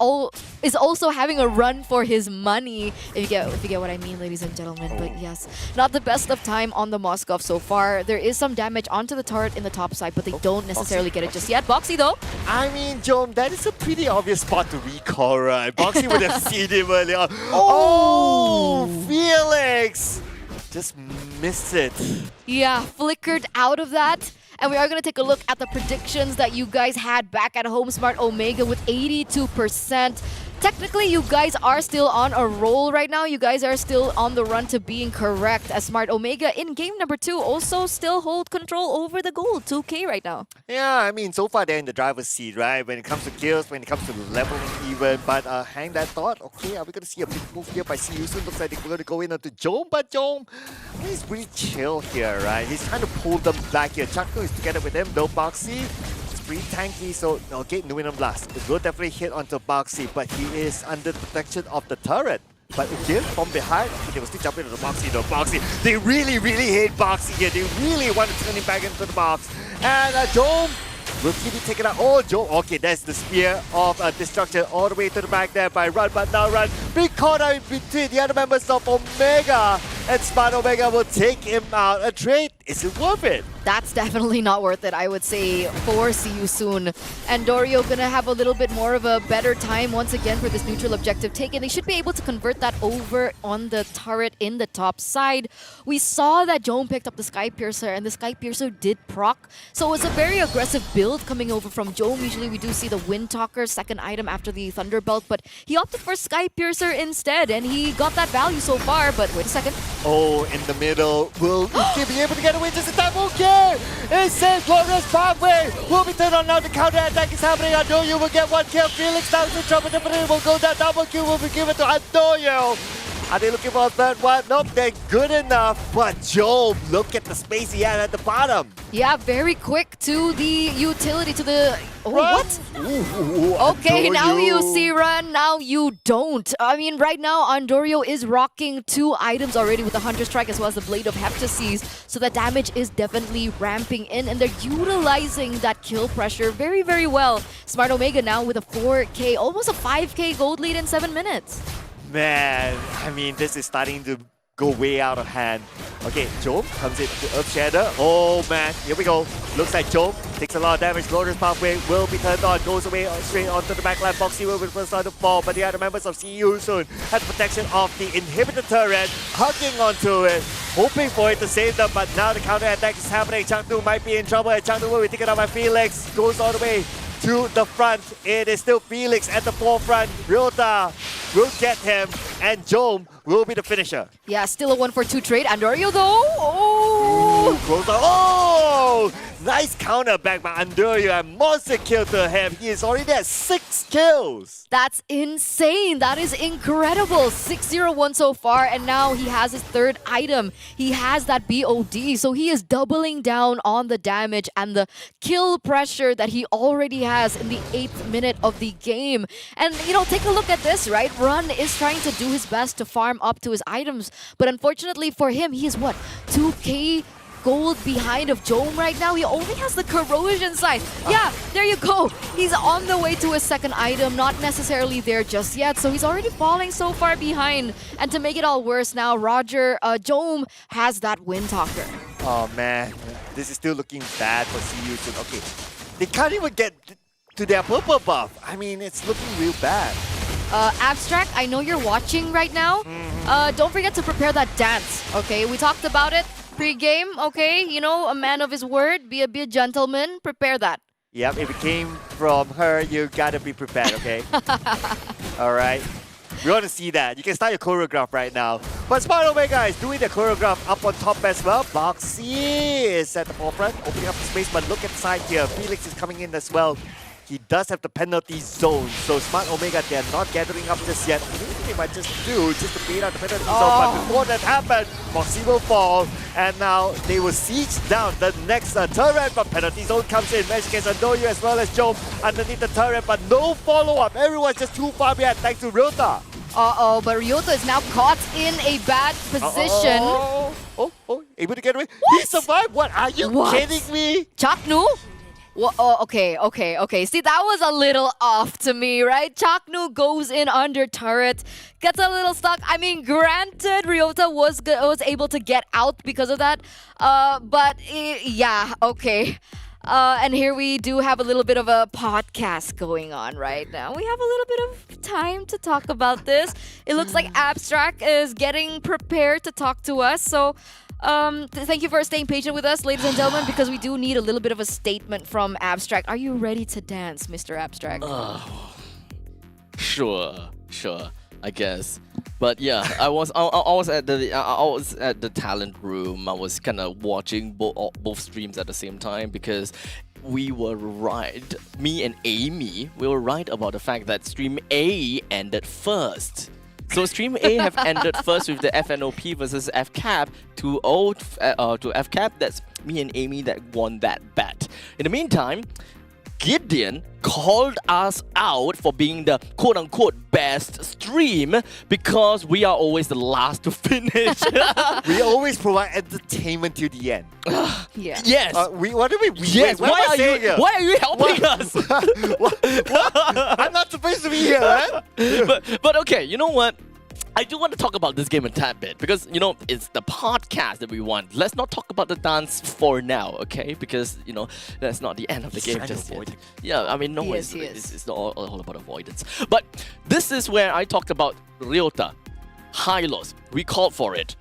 having a run for his money, if you get what I mean, ladies and gentlemen. But yes, not the best of time on the Moskov so far. There is some damage onto the turret in the top side, but they don't necessarily get it just yet. Boxy though? I mean, Jome, that is a pretty obvious spot to recall, right? Boxy would have seen him earlier. Oh, Felix! Just missed it. Yeah, flickered out of that. And we are going to take a look at the predictions that you guys had back at home. Smart Omega with 82%. Technically, you guys are still on a roll right now. You guys are still on the run to being correct, as Smart Omega in game number 2 also still hold control over the gold, 2K right now. Yeah, I mean, so far they're in the driver's seat, right? When it comes to kills, when it comes to leveling even. But hang that thought, okay, are we going to see a big move here by CU soon? Looks like they're going to go in onto Jome, but Jome, he's really chill here, right? He's trying to pull them back here. Chaco is together with him, no Boxy. Pretty tanky, so okay, Numinum Blast. It will definitely hit onto Boxy, but he is under the protection of the turret. But again, from behind, they will still jump into the Boxy though. Boxy, they really hate Boxy here. They really want to turn him back into the box. And Jome will keep it taken out. Oh, Jome, okay, that's the spear of destruction all the way to the back there by Run, but now Run being caught out in between the other members of Omega. And Smart Omega will take him out. A trade isn't worth it. That's definitely not worth it, I would say, for See You Soon. Andorio gonna have a little bit more of a better time once again for this neutral objective taken. They should be able to convert that over on the turret in the top side. We saw that Jome picked up the Sky Piercer, and the Sky Piercer did proc. So it's a very aggressive build coming over from Jome. Usually we do see the Wind Talker, second item after the Thunderbelt, but he opted for Sky Piercer instead, and he got that value so far. But wait a second. Oh, in the middle. Will he be able to get away just in time? Okay! It says Glorious Pathway will be turned on now. The counter attack is happening. Andorio will get 1 kill. Felix down to trouble. Definitely will go down. Double kill will be given to Andorio. Are they looking for a third one? Nope, they're good enough. But Jome, look at the space he had at the bottom. Yeah, very quick to the utility, to the... Oh, Run. what? Ooh, Okay, now you Andorio. see Run, now you don't. I mean, right now, Andorio is rocking 2 items already with the Hunter Strike as well as the Blade of Heptases. So the damage is definitely ramping in, and they're utilizing that kill pressure very well. Smart Omega now with a 4K, almost a 5K gold lead in 7 minutes. Man, I mean, this is starting to go way out of hand. Okay, Jome comes in to Earth Shatter. Oh man, here we go. Looks like Jome takes a lot of damage. Glorious Pathway will be turned on. Goes away straight onto the backline. Boxy will be the first one to fall, but the other members of CU soon has protection of the inhibitor turret, hugging onto it. hoping for it to save them, but now the counter attack is happening. Chengdu might be in trouble, and Chengdu will be taken out by Felix. Goes all the way to the front. It is still Felix at the forefront. Ryota will get him, and Jom will be the finisher. Yeah, still a 1-for-2 trade. Andorio though. Oh! Goes out. Oh! Nice counter back by Andorio, and monster kill to him. He is already at 6 kills. That's insane. That is incredible. 6-0-1 so far, and now he has his third item. He has that BOD, so he is doubling down on the damage and the kill pressure that he already has in the 8th minute of the game. And, you know, take a look at this, right? Run is trying to do his best to farm up to his items, but unfortunately for him, he is what? 2k gold behind of Jom right now. He only has the corrosion side. Yeah, there you go. He's on the way to his second item, not necessarily there just yet. So he's already falling so far behind. And to make it all worse now, Jom has that Wind Talker. Oh man, this is still looking bad for CU soon. Okay, they can't even get to their purple buff. I mean, it's looking real bad. Abstract, I know you're watching right now. Don't forget to prepare that dance, okay? We talked about it pre-game, okay? You know, a man of his word, be a gentleman, prepare that. Yep, if it came from her, you gotta be prepared, okay? Alright. We want to see that. You can start your choreograph right now. But Smart Omega is doing the choreograph up on top as well. Boxy is at the forefront, opening up the space, but look at the side here. Felix is coming in as well. He does have the penalty zone, so Smart Omega, they're not gathering up just yet. Maybe they might just do just to beat out the penalty zone, but before that happened, Boxy will fall, and now they will siege down the next turret, but penalty zone comes in. Magic against Andoyo as well as Jom underneath the turret, but no follow-up. Everyone's just too far behind thanks to Ryota. But Ryota is now caught in a bad position. Able to get away. He survived? What? Are you kidding me? Chaknu? Well, okay. See, that was a little off to me, right? Chaknu goes in under turret, gets a little stuck. I mean, granted, Ryota was able to get out because of that. Yeah, okay. And here we do have a little bit of a podcast going on right now. We have a little bit of time to talk about this. It looks like Abstract is getting prepared to talk to us. So thank you for staying patient with us, ladies and gentlemen, because we do need a little bit of a statement from Abstract. Are you ready to dance, Mr. Abstract? Sure, I guess. But yeah, I was at the talent room. I was kind of watching both streams at the same time because we were right. Me and Amy, we were right about the fact that stream A ended first. So stream A have ended first with the FNOP versus FCAP 2-0 to FCAP. That's me and Amy that won that bet. In the meantime, Gideon called us out for being the quote-unquote best stream because we are always the last to finish. We always provide entertainment to the end. Yeah. Yes. What do we? Yes. Why are you helping us? I'm not supposed to be here, right? But okay, you know what? I do want to talk about this game a tad bit because, you know, it's the podcast that we want. Let's not talk about the dance for now, okay? Because, you know, that's not the end of the game just yet. Yeah, I mean, no, it's not all about avoidance. But this is where I talked about Ryota, Hylos. We called for it.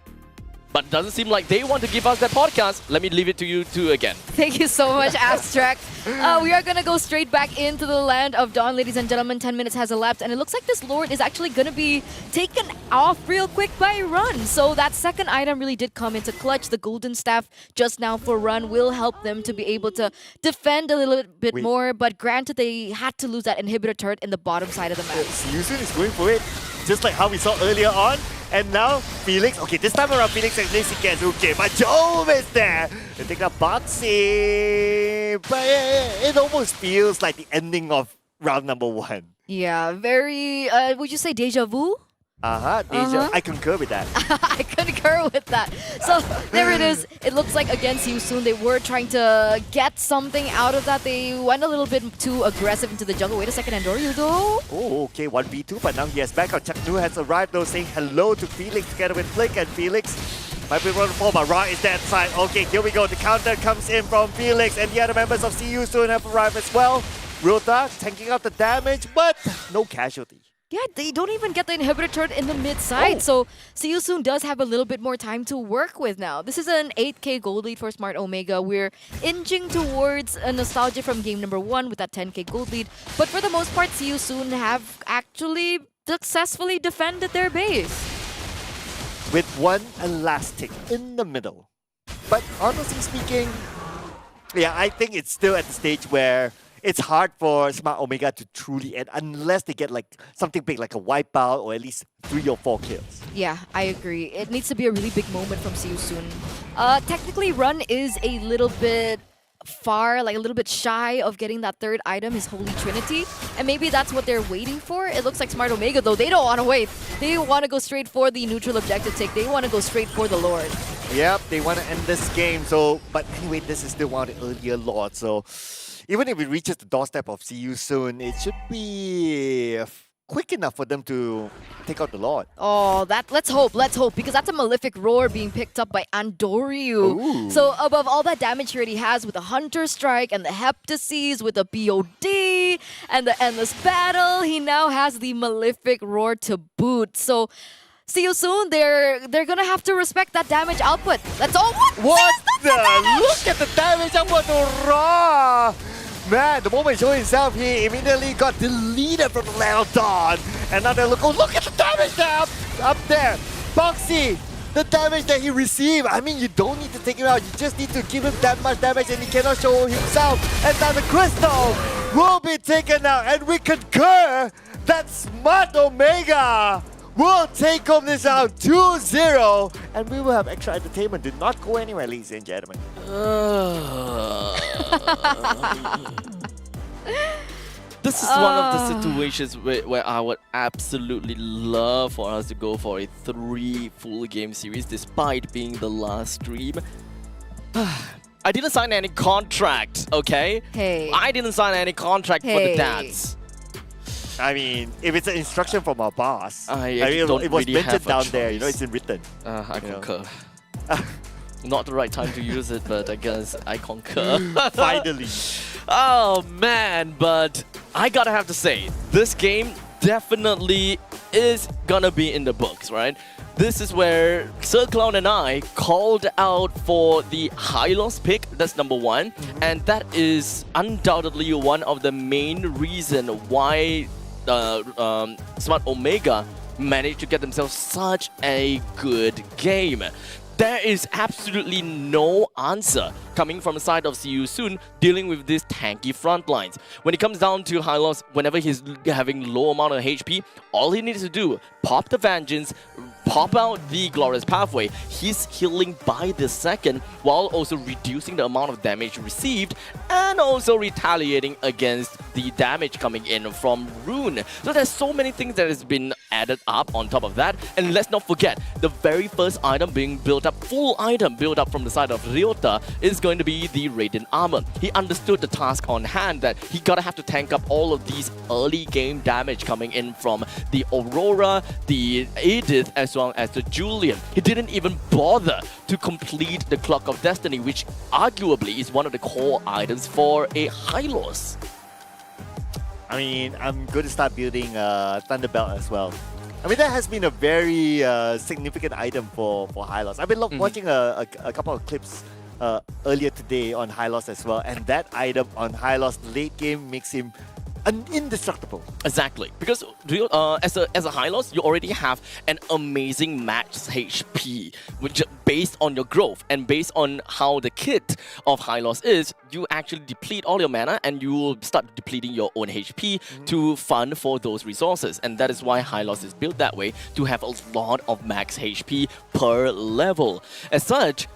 But it doesn't seem like they want to give us that podcast. Let me leave it to you two again. Thank you so much, Abstract. We are going to go straight back into the land of Dawn, ladies and gentlemen. 10 minutes has elapsed, and it looks like this Lord is actually going to be taken off real quick by Run. So that second item really did come into clutch. The Golden Staff just now for Run will help them to be able to defend a little bit more. But granted, they had to lose that inhibitor turret in the bottom side of the map. Yusun is going for it, just like how we saw earlier on. And now Felix, okay, this time around Felix actually gets okay, but Jove is there. They take a boxing, but it almost feels like the ending of round number 1. Yeah, very, would you say deja vu? Deja. I concur with that. I concur with that. So there it is. It looks like against Yusun, they were trying to get something out of that. They went a little bit too aggressive into the jungle. Wait a second, Andorio though. Oh, okay, 1v2, but now he has back out. Chaknu has arrived though, saying hello to Felix together with Flick, and Felix might be running for, but Ra is that side. Okay, here we go. The counter comes in from Felix, and the other members of CU soon have arrived as well. Ryota tanking out the damage, but no casualty. Yeah, they don't even get the inhibitor turret in the mid side. So See You Soon does have a little bit more time to work with now. This is an 8k gold lead for Smart Omega. We're inching towards a nostalgia from game number 1 with that 10k gold lead. But for the most part, See You Soon have actually successfully defended their base. With one elastic in the middle. But honestly speaking, yeah, I think it's still at the stage where it's hard for Smart Omega to truly end unless they get like something big like a wipeout or at least 3 or 4 kills. Yeah, I agree. It needs to be a really big moment from See You Soon. Technically, Run is a little bit far, like a little bit shy of getting that third item, his Holy Trinity. And maybe that's what they're waiting for. It looks like Smart Omega, though, they don't want to wait. They want to go straight for the neutral objective take. They want to go straight for the Lord. Yep, they want to end this game. So, but anyway, this is still one of the earlier Lords. So even if it reaches the doorstep of See You Soon, it should be quick enough for them to take out the Lord. Oh, let's hope, because that's a Malefic Roar being picked up by Andoryu. So above all that damage he already has with the Hunter Strike and the Heptases, with the BOD and the Endless Battle, he now has the Malefic Roar to boot. So See You Soon, they're gonna have to respect that damage output. That's all. What the? Look at the damage output to Raw! Man, the moment he showed himself, he immediately got deleted from the level dawn. And now they look at the damage there up there. Boxy, the damage that he received. I mean, you don't need to take him out. You just need to give him that much damage and he cannot show himself. And now the crystal will be taken out. And we concur that Smart Omega will take home this round 2-0. And we will have extra entertainment. Do not go anywhere, ladies and gentlemen. This is one of the situations where I would absolutely love for us to go for a 3 full game series despite being the last stream. I didn't sign any contract, okay? Hey. I didn't sign any contract for the dance. I mean, if it's an instruction from our boss, it was really mentioned have a down there, you know, choice. it's in written. I concur. Not the right time to use it, but I guess I concur. Finally. Oh man, but I gotta have to say, this game definitely is gonna be in the books, right? This is where Sir Clown and I called out for the Hylos pick, that's number 1. And that is undoubtedly one of the main reason why Smart Omega managed to get themselves such a good game. There is absolutely no answer coming from the side of See You Soon dealing with these tanky front lines. When it comes down to Hylos, whenever he's having low amount of HP, all he needs to do, pop the Vengeance, pop out the Glorious Pathway, he's healing by the second while also reducing the amount of damage received and also retaliating against the damage coming in from Rune. So there's so many things that has been added up on top of that. And let's not forget, the very first item being built up, full item built up from the side of Ryota is going to be the Radiant Armor. He understood the task on hand that he gotta have to tank up all of these early game damage coming in from the Aurora, the Edith, as well as the Julian. He didn't even bother to complete the Clock of Destiny, which arguably is one of the core items for a Hylos. I mean, I'm going to start building Thunderbelt as well. I mean, that has been a very significant item for Hylos. I've been watching a couple of clips earlier today on Hylos as well, and that item on Hylos late game makes him indestructible. Exactly, because as a Hylos, you already have an amazing max HP, which based on your growth and based on how the kit of Hylos is, you actually deplete all your mana and you will start depleting your own HP to fund for those resources. And that is why Hylos is built that way, to have a lot of max HP per level. As such,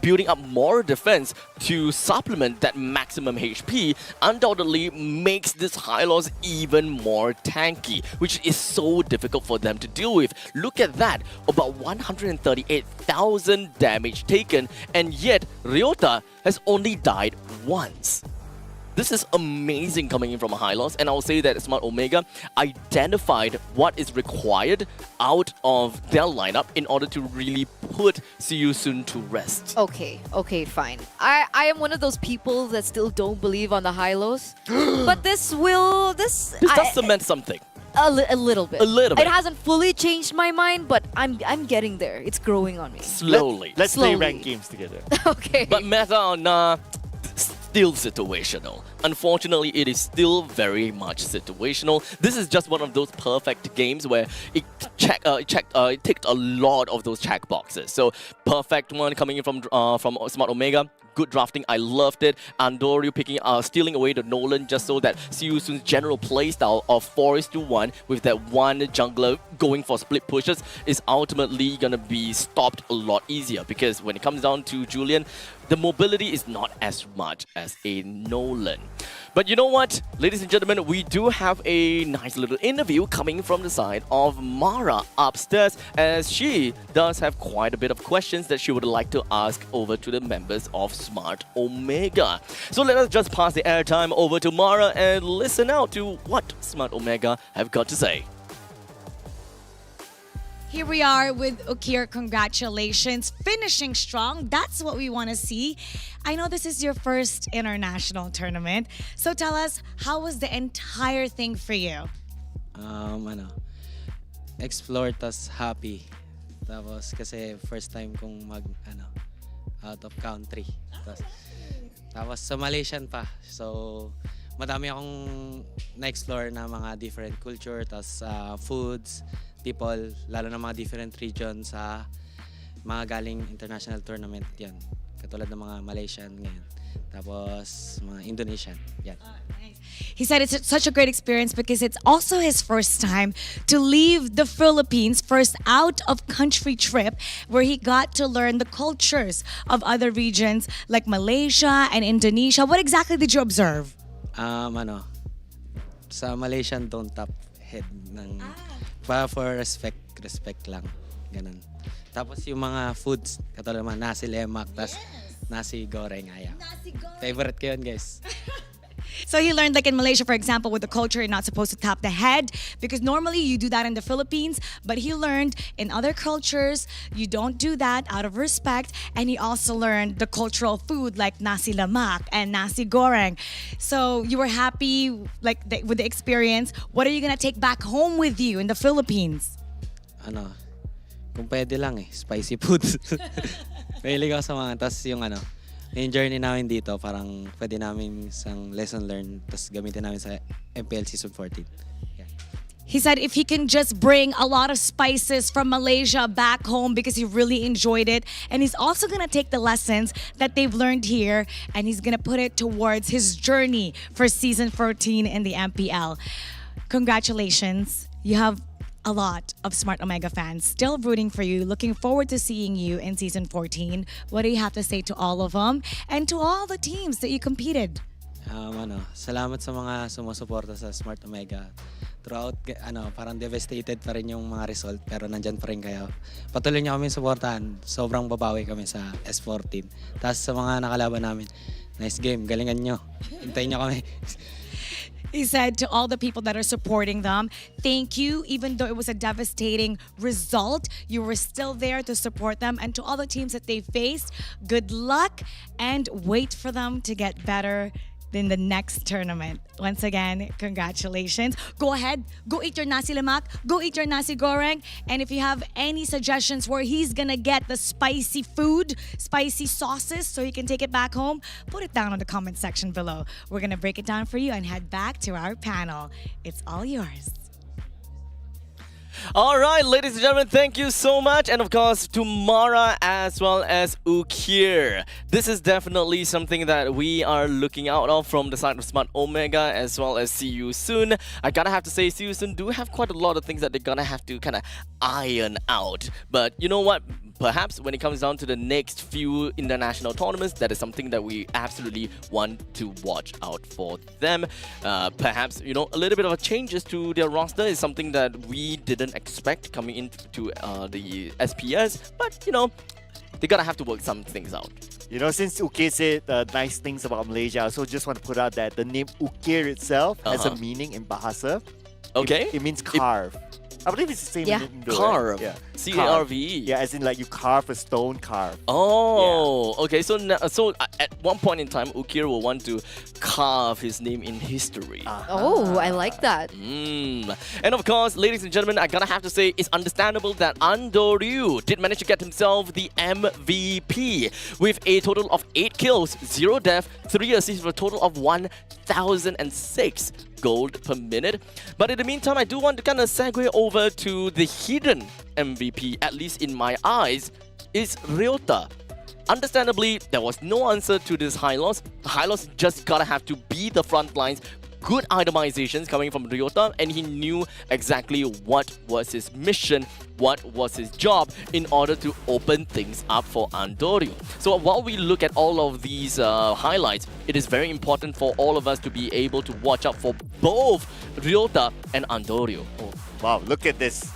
building up more defense to supplement that maximum HP undoubtedly makes this Hylos even more tanky, which is so difficult for them to deal with. Look at that, about 138,000 damage taken, and yet Ryota has only died once. This is amazing coming in from a Hylos, and I'll say that Smart Omega identified what is required out of their lineup in order to really put See You Soon to rest. Okay, fine. I am one of those people that still don't believe on the Hylos. But this does cement something. A little bit. A little bit. It hasn't fully changed my mind, but I'm getting there. It's growing on me. Slowly. Let's play Slowly. ranked games together. Okay. But meta or nah, still situational. Unfortunately, it is still very much situational. This is just one of those perfect games where it ticked a lot of those check boxes. So perfect one coming in from Smart Omega. Good drafting, I loved it. Andoryu stealing away the Nolan just so that Siu Sun's general playstyle of 4:1 with that one jungler going for split pushes is ultimately gonna be stopped a lot easier, because when it comes down to Julian, the mobility is not as much as a Nolan. But you know what, ladies and gentlemen, we do have a nice little interview coming from the side of Mara upstairs, as she does have quite a bit of questions that she would like to ask over to the members of Smart Omega. So let us just pass the airtime over to Mara and listen out to what Smart Omega have got to say. Here we are with Ukir. Congratulations. Finishing strong. That's what we want to see. I know this is your first international tournament. So tell us, how was the entire thing for you? Explore tas happy. Tapos kasi first time kong out of country. Tapos sa Malaysian pa. So madami akong na-explore na mga different culture, tas foods, people, lalo na mga different regions sa mga galing international tournament yan. Katulad ng mga Malaysian ngayon. Tapos mga Indonesian. Yan. He said it's such a great experience because it's also his first time to leave the Philippines, first out of country trip, where he got to learn the cultures of other regions like Malaysia and Indonesia. What exactly did you observe? Sa Malaysian, don't tap head ng for respect lang. Ganun. Tapos yung mga foods, katulad mga nasi lemak, tas nasi goreng ayam. Favorite ko yun, guys. So he learned, like in Malaysia, for example, with the culture, you're not supposed to tap the head because normally you do that in the Philippines. But he learned in other cultures, you don't do that out of respect. And he also learned the cultural food like nasi lemak and nasi goreng. So you were happy with the experience. What are you going to take back home with you in the Philippines? Kung pwede lang spicy food. Mahilig ako sa mga, tas yung yung journey namin dito, parang pwede namin isang lesson learned, tas gamitin namin sa MPL Season 14. Yeah. He said if he can just bring a lot of spices from Malaysia back home because he really enjoyed it. And he's also going to take the lessons that they've learned here and he's going to put it towards his journey for Season 14 in the MPL. Congratulations. You have a lot of Smart Omega fans still rooting for you, looking forward to seeing you in Season 14. What do you have to say to all of them and to all the teams that you competed? Salamat sa mga sumusuporta sa Smart Omega. Throughout, parang devastated pa rin yung mga result, pero nandyan pa rin kayo. Patuloy niyo kami suportahan. Sobrang babawi kami sa S14. Tapos sa mga nakalaban namin, nice game, galingan nyo. Hintayin nyo kami. He said to all the people that are supporting them, thank you. Even though it was a devastating result, you were still there to support them. And to all the teams that they faced, good luck and wait for them to get better in the next tournament. Once again, congratulations. Go ahead, go eat your nasi lemak, go eat your nasi goreng. And if you have any suggestions where he's gonna get the spicy food, spicy sauces, so he can take it back home, put it down in the comment section below. We're gonna break it down for you and head back to our panel. It's all yours. All right, ladies and gentlemen, thank you so much. And of course, to Mara as well as Ukir. This is definitely something that we are looking out of from the side of Smart Omega as well as See You Soon. I gotta have to say, See You Soon do have quite a lot of things that they're gonna have to kind of iron out. But you know what? Perhaps when it comes down to the next few international tournaments, that is something that we absolutely want to watch out for them. Perhaps, a little bit of a changes to their roster is something that we didn't expect coming into the SPS. But, they're gonna have to work some things out. Since Ukir said nice things about Malaysia, I also just want to put out that the name Ukir itself has a meaning in Bahasa. Okay. It means carve. I believe it's the same Yeah. in Indo. Carve. Yeah. C-A-R-V-E. Yeah, as in like you carve a stone carve. Oh, okay. So at one point in time, Ukir will want to carve his name in history. Oh, I like that. And of course, ladies and gentlemen, I gotta have to say, it's understandable that Andoryu did manage to get himself the MVP with a total of 8 kills, 0 death, 3 assists for a total of 1,006 gold per minute. But in the meantime, I do want to kind of segue over to the hidden MVP, at least in my eyes, is Ryota. Understandably, there was no answer to this high loss. High loss just gotta have to be the front lines. Good itemizations coming from Ryota, and he knew exactly what was his mission, what was his job in order to open things up for Andoryu. So while we look at all of these highlights, it is very important for all of us to be able to watch out for both Ryota and Andoryu. Oh, wow, look at this.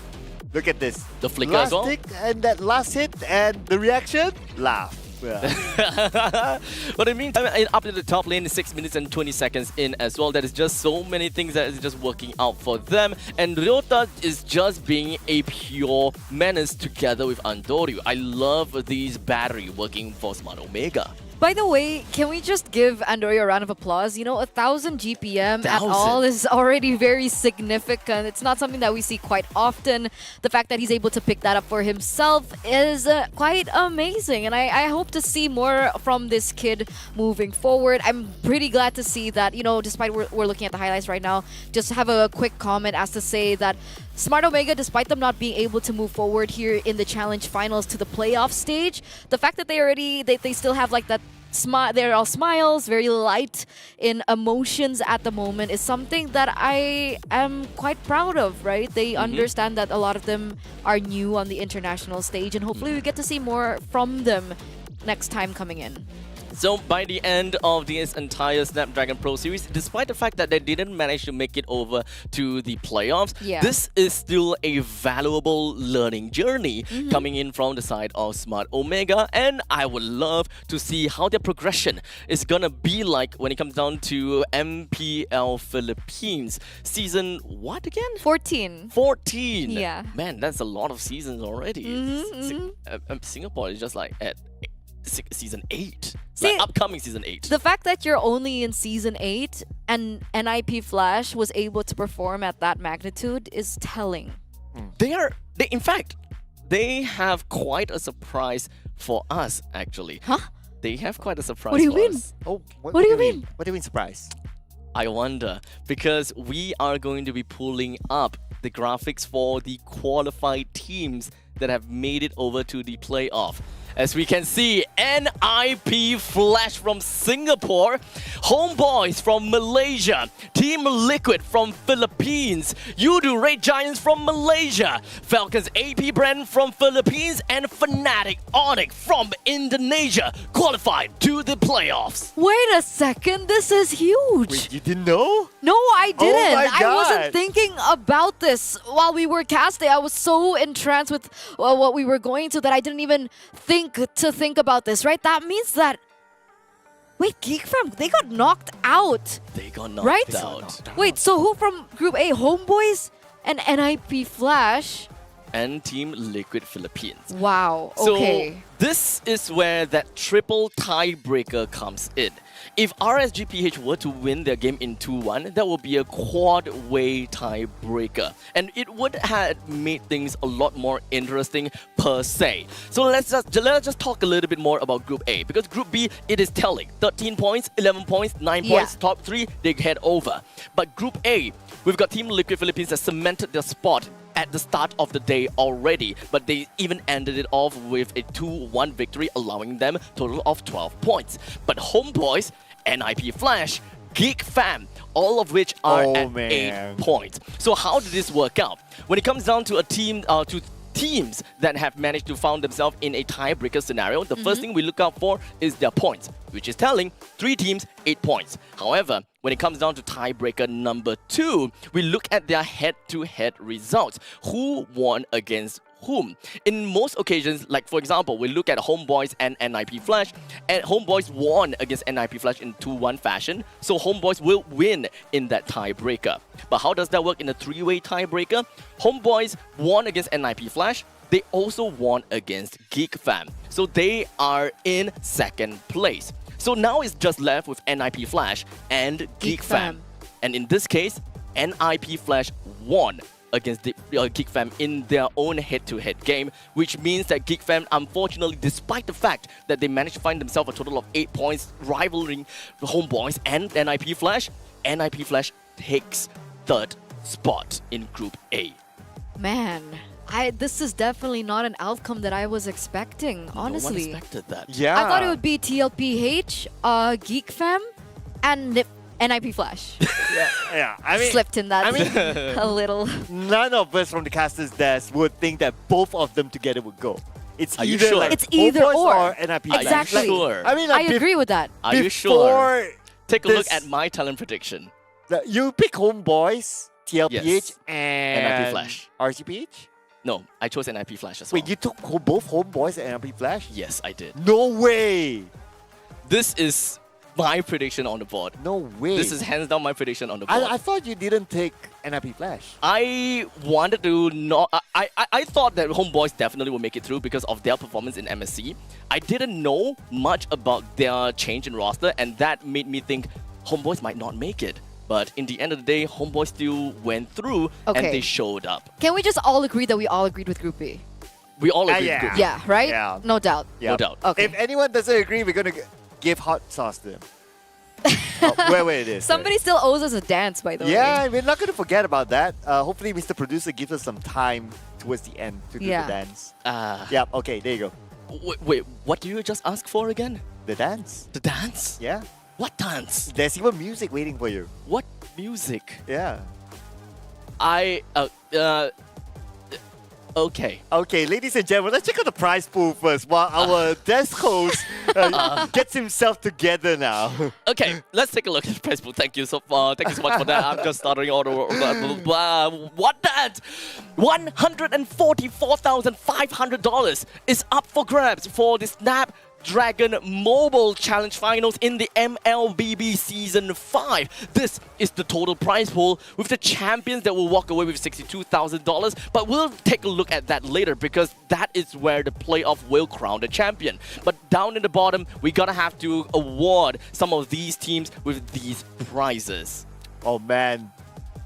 Look at this. The flicker last as well? tick and that last hit and the reaction, laugh. Yeah. But in the meantime, up to the top lane, 6 minutes and 20 seconds in as well. There is just so many things that is just working out for them. And Ryota is just being a pure menace together with Andoryu. I love these battery working for Smart Omega. By the way, can we just give Andoryu a round of applause? You know, 1,000 GPM at 1,000. all is already very significant. It's not something that we see quite often. The fact that he's able to pick that up for himself is quite amazing. And I hope to see more from this kid moving forward. I'm pretty glad to see that, you know, despite we're looking at the highlights right now, just have a quick comment as to say that Smart Omega, despite them not being able to move forward here in the challenge finals to the playoff stage, the fact that they still have like that they're all smiles, very light in emotions at the moment is something that I am quite proud of, right? They understand that a lot of them are new on the international stage, and hopefully we get to see more from them next time coming in. So by the end of this entire Snapdragon Pro Series, despite the fact that they didn't manage to make it over to the playoffs, this is still a valuable learning journey coming in from the side of Smart Omega, and I would love to see how their progression is gonna be like when it comes down to MPL Philippines. Season what again? 14. 14! Yeah. Man, that's a lot of seasons already. Singapore is just like at season 8. See, like upcoming season 8. The fact that you're only in season 8 and NIP Flash was able to perform at that magnitude is telling. In fact, they have quite a surprise for us, actually. Huh? They have quite a surprise What do you for mean? us. Oh, what do you mean? What do you mean surprise? I wonder, because we are going to be pulling up the graphics for the qualified teams that have made it over to the playoff. As we can see, NIP Flash from Singapore, Homeboys from Malaysia, Team Liquid from Philippines, Yudu Red Giants from Malaysia, Falcons AP Brand from Philippines, and Fnatic Onyx from Indonesia qualified to the playoffs. Wait a second, this is huge. Wait, you didn't know? No, I didn't. my I wasn't God. thinking about this while we were casting. I was so entranced with what we were going to that I didn't even think about this, right? That means that... Wait, Geek Fam, they got knocked out. They got knocked right? out. Wait, so who from Group A? Homeboys and NIP Flash? And Team Liquid Philippines. Wow, okay. So this is where that triple tiebreaker comes in. If RSGPH were to win their game in 2-1, that would be a quad-way tiebreaker. And it would have made things a lot more interesting per se. So let's just talk a little bit more about Group A. Because Group B, it is telling. 13 points, 11 points, 9 points, top 3, they head over. But Group A, we've got Team Liquid Philippines that cemented their spot at the start of the day already, but they even ended it off with a 2-1 victory, allowing them a total of 12 points. But Homeboys, NIP Flash, Geek Fam, all of which are at 8 points. So how did this work out? When it comes down to a team, to teams that have managed to found themselves in a tiebreaker scenario, the first thing we look out for is their points, which is telling 3 teams, 8 points. However, when it comes down to tiebreaker number 2, we look at their head-to-head results. Who won against whom. In most occasions, like for example, we look at Homeboys and NIP Flash, and Homeboys won against NIP Flash in 2-1 fashion, so Homeboys will win in that tiebreaker. But how does that work in a three-way tiebreaker? Homeboys won against NIP Flash. They also won against Geek Fam. So they are in second place. So now it's just left with NIP Flash and Geek Fam. And in this case, NIP Flash won against the Geek Fam in their own head-to-head game, which means that Geek Fam, unfortunately, despite the fact that they managed to find themselves a total of 8 points, rivaling the Homeboys and NIP Flash takes third spot in Group A. Man, this is definitely not an outcome that I was expecting, honestly. No one expected that. Yeah. I thought it would be TLPH, Geek Fam, and NIP Flash. Yeah, I mean, Slipped in that a little. None of us from the caster's desk would think that both of them together would go. It's Are you either sure? like It's either Homeboys or. NIP. Exactly. Are you sure? I mean, I like, agree with that. Are you sure? before Take a look this- at my talent prediction. You pick Homeboys, TLPH, Yes. and NIP Flash. RGPH? No, I chose NIP Flash as well. Wait, you took both Homeboys and NIP Flash? Yes, I did. No way! This is my prediction on the board. No way. This is hands down my prediction on the board. I thought you didn't take NIP Flash. I wanted to not. I thought that Homeboys definitely would make it through because of their performance in MSC. I didn't know much about their change in roster, and that made me think Homeboys might not make it. But in the end of the day, Homeboys still went through and Okay. they showed up. Can we just all agree that we all agreed with Group B? We all agree. yeah. with Group. Yeah, right? Yeah. No doubt. No doubt. Okay. If anyone doesn't agree, we're going to give hot sauce to them. Where it is. Somebody still owes us a dance, by the way. Yeah, we're not going to forget about that. Hopefully, Mr. Producer gives us some time towards the end to do Yeah. the dance. Uh, Yeah, okay, there you go. wait, what do you just ask for again? The dance. The dance? Yeah. What dance? There's even music waiting for you. What music? Yeah. Okay. Okay, ladies and gentlemen, let's check out the prize pool first while our desk host gets himself together now. Okay, let's take a look at the prize pool. Thank you so much for that. I'm just stuttering all the what that? $144,500 is up for grabs for the Snapdragon Mobile Challenge Finals in the MLBB Season 5. This is the total prize pool with the champions that will walk away with $62,000. But we'll take a look at that later because that is where the playoff will crown the champion. But down in the bottom, we're gonna have to award some of these teams with these prizes. Oh man,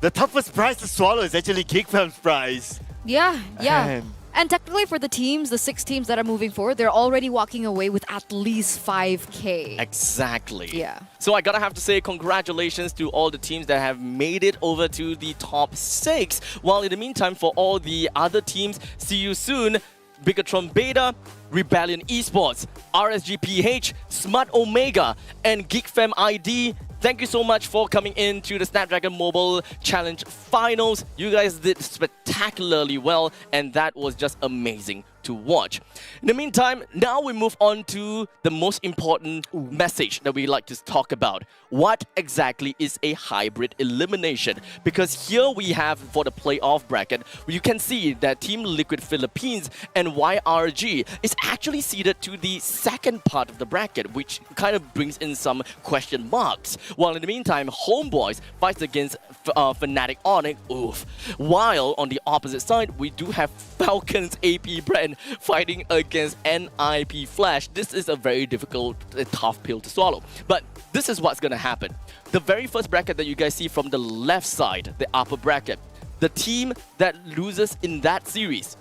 the toughest prize to swallow is actually Geek Fam's prize. Yeah. Man. And technically for the teams, the 6 teams that are moving forward, they're already walking away with at least 5K. Exactly. Yeah. So I gotta have to say congratulations to all the teams that have made it over to the top 6. While in the meantime, for all the other teams, see you soon. Bigatron Beta, Rebellion Esports, RSGPH, Smart Omega, and GeekFam ID. Thank you so much for coming in to the Snapdragon Mobile Challenge Finals. You guys did spectacularly well, and that was just amazing to watch. In the meantime, now we move on to the most important message that we like to talk about. What exactly is a hybrid elimination? Because here we have, for the playoff bracket, you can see that Team Liquid Philippines and YRG is actually seeded to the second part of the bracket, which kind of brings in some question marks. While in the meantime, Homeboys fights against Fnatic Onyx. Oof. While on the opposite side, we do have Falcons AP brand fighting against NIP Flash. This is a very difficult, tough pill to swallow. But this is what's going to happen. The very first bracket that you guys see from the left side, the upper bracket, the team that loses in that series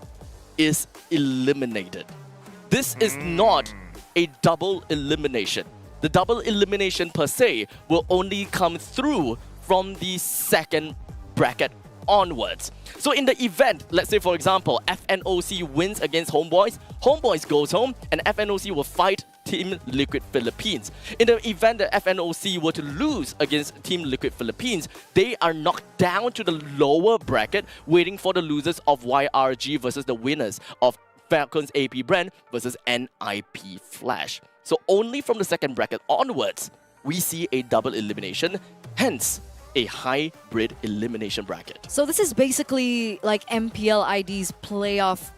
is eliminated. This is not a double elimination. The double elimination per se will only come through from the second bracket onwards. So in the event, let's say for example, FNOC wins against Homeboys, Homeboys goes home and FNOC will fight Team Liquid Philippines. In the event that FNOC were to lose against Team Liquid Philippines, they are knocked down to the lower bracket, waiting for the losers of YRG versus the winners of Falcons AP brand versus NIP Flash. So only from the second bracket onwards, we see a double elimination, hence a hybrid elimination bracket. So this is basically like MPL ID's playoff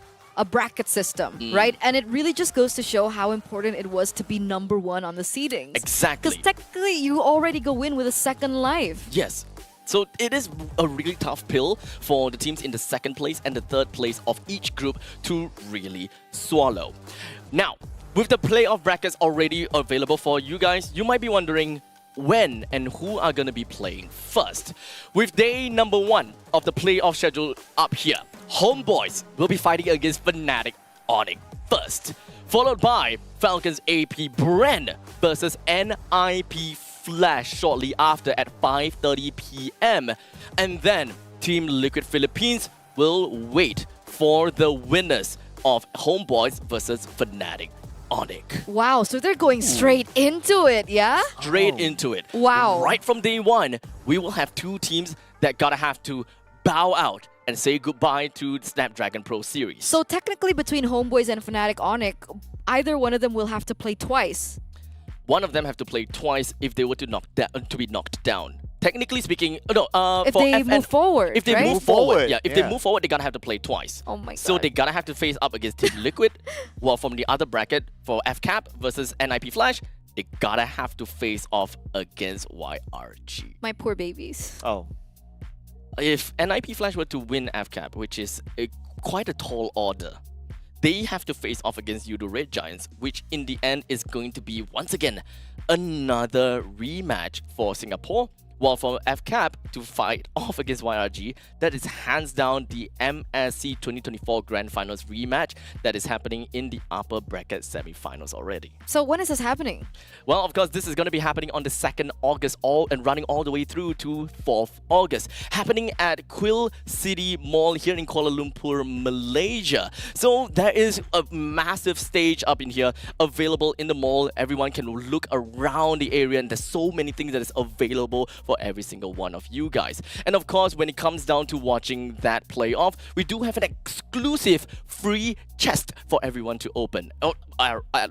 a bracket system, right? And it really just goes to show how important it was to be number one on the seedings. Exactly. Because technically, you already go in with a second life. Yes. So it is a really tough pill for the teams in the second place and the third place of each group to really swallow. Now, with the playoff brackets already available for you guys, you might be wondering when and who are going to be playing first. With day number 1 of the playoff schedule up here, Homeboys will be fighting against Fnatic Onyx first, followed by Falcons AP Brand versus NIP Flash shortly after at 5:30 p.m. And then Team Liquid Philippines will wait for the winners of Homeboys versus Fnatic Onyx. Wow, so they're going straight into it, yeah? Straight into it. Wow. Right from day 1, we will have 2 teams that gotta have to bow out and say goodbye to the Snapdragon Pro Series. So technically between Homeboys and Fnatic Onyx, either one of them will have to play twice. One of them have to play twice if they were to be knocked down. Technically speaking, If they move forward, if they right? move forward, yeah. If they move forward, they gotta have to play twice. Oh my god. So they gotta have to face up against Team Liquid. While from the other bracket for FCAP versus NIP Flash, they gotta have to face off against YRG. My poor babies. Oh. If NIP Flash were to win FCAP, which is quite a tall order, they have to face off against Yudo Red Giants, which in the end is going to be, once again, another rematch for Singapore. While for FCAP to fight off against YRG, that is hands down the MSC 2024 Grand Finals rematch that is happening in the upper bracket semi-finals already. So when is this happening? Well, of course, this is going to be happening on the 2nd August and running all the way through to 4th August. Happening at Quill City Mall here in Kuala Lumpur, Malaysia. So there is a massive stage up in here available in the mall. Everyone can look around the area and there's so many things that is available for every single one of you guys. And of course, when it comes down to watching that playoff, we do have an exclusive free chest for everyone to open.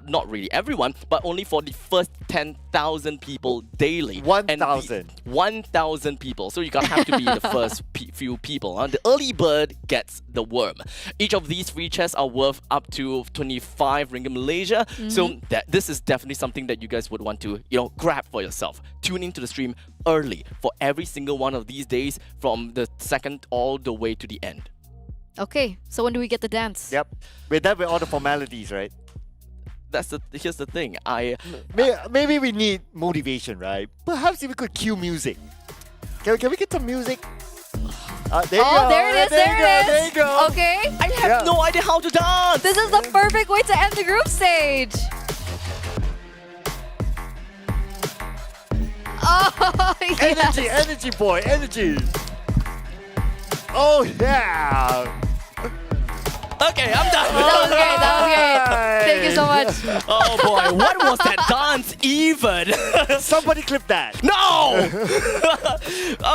Not really everyone, but only for the first 10,000 people daily. 1,000. 1,000 people. So you gotta have to be the first few people. The early bird gets the worm. Each of these free chests are worth up to 25 ringgit Malaysia. So this is definitely something that you guys would want to, grab for yourself. Tune into the stream early for every single one of these days from the 2nd all the way to the end. Okay, so when do we get the dance? Yep. We're done with all the formalities, right? Here's the thing. Maybe we need motivation, right? Perhaps if we could cue music. Can we get some music? There you go. There it is. There you go. Okay. I have no idea how to dance. This is the perfect way to end the group stage. Oh, yes. Energy, boy, energy. Oh, yeah. Okay, I'm done. That was great. Thank you so much. Oh boy, what was that dance even? Somebody clip that. No!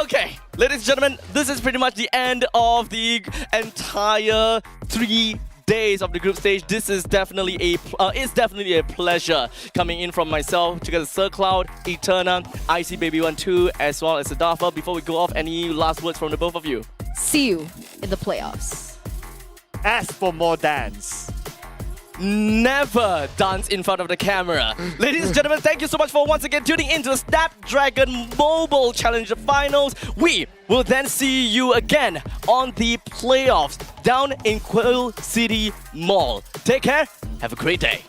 Okay, ladies and gentlemen, this is pretty much the end of the entire 3 days of the group stage. This is definitely a pleasure coming in from myself together Sir Cloud, Eterna, IC Baby 1-2, as well as Sadafa. Before we go off, any last words from the both of you? See you in the playoffs. Ask for more dance. Never dance in front of the camera. Ladies and gentlemen, thank you so much for once again tuning into the Snapdragon Mobile Challenger Finals. We will then see you again on the playoffs down in Quill City Mall. Take care. Have a great day.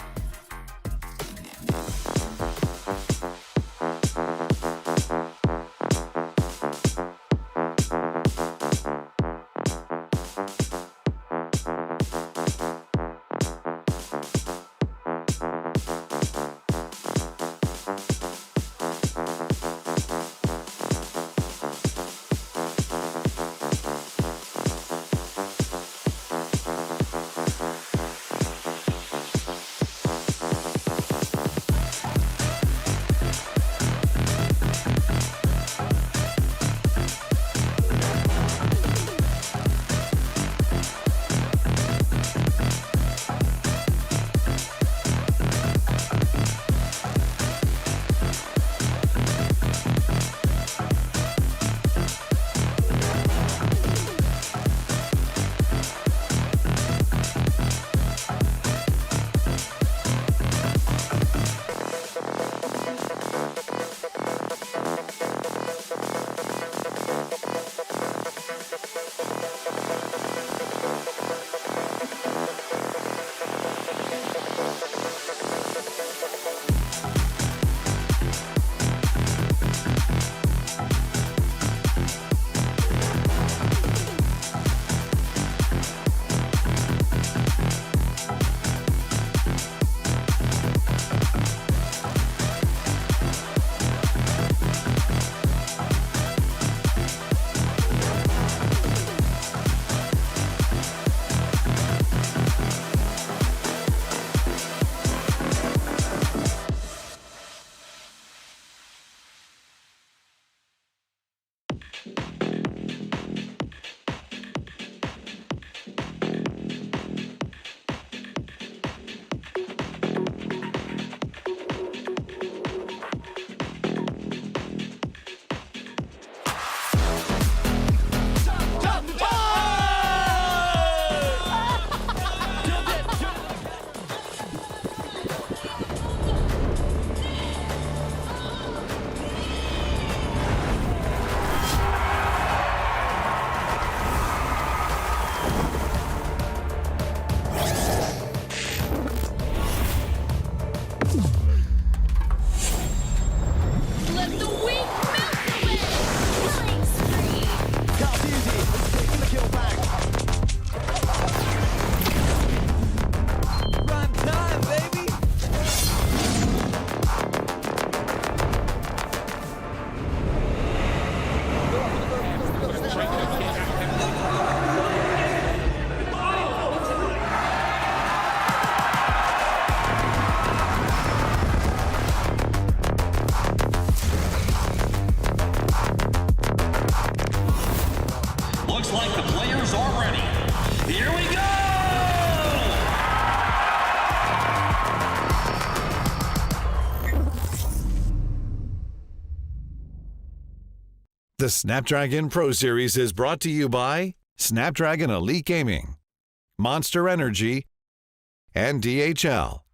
Let the weak melt away. Killing spree. Prime time, baby. Looks like the players are ready. Here we go! The Snapdragon Pro Series is brought to you by Snapdragon Elite Gaming, Monster Energy, and DHL.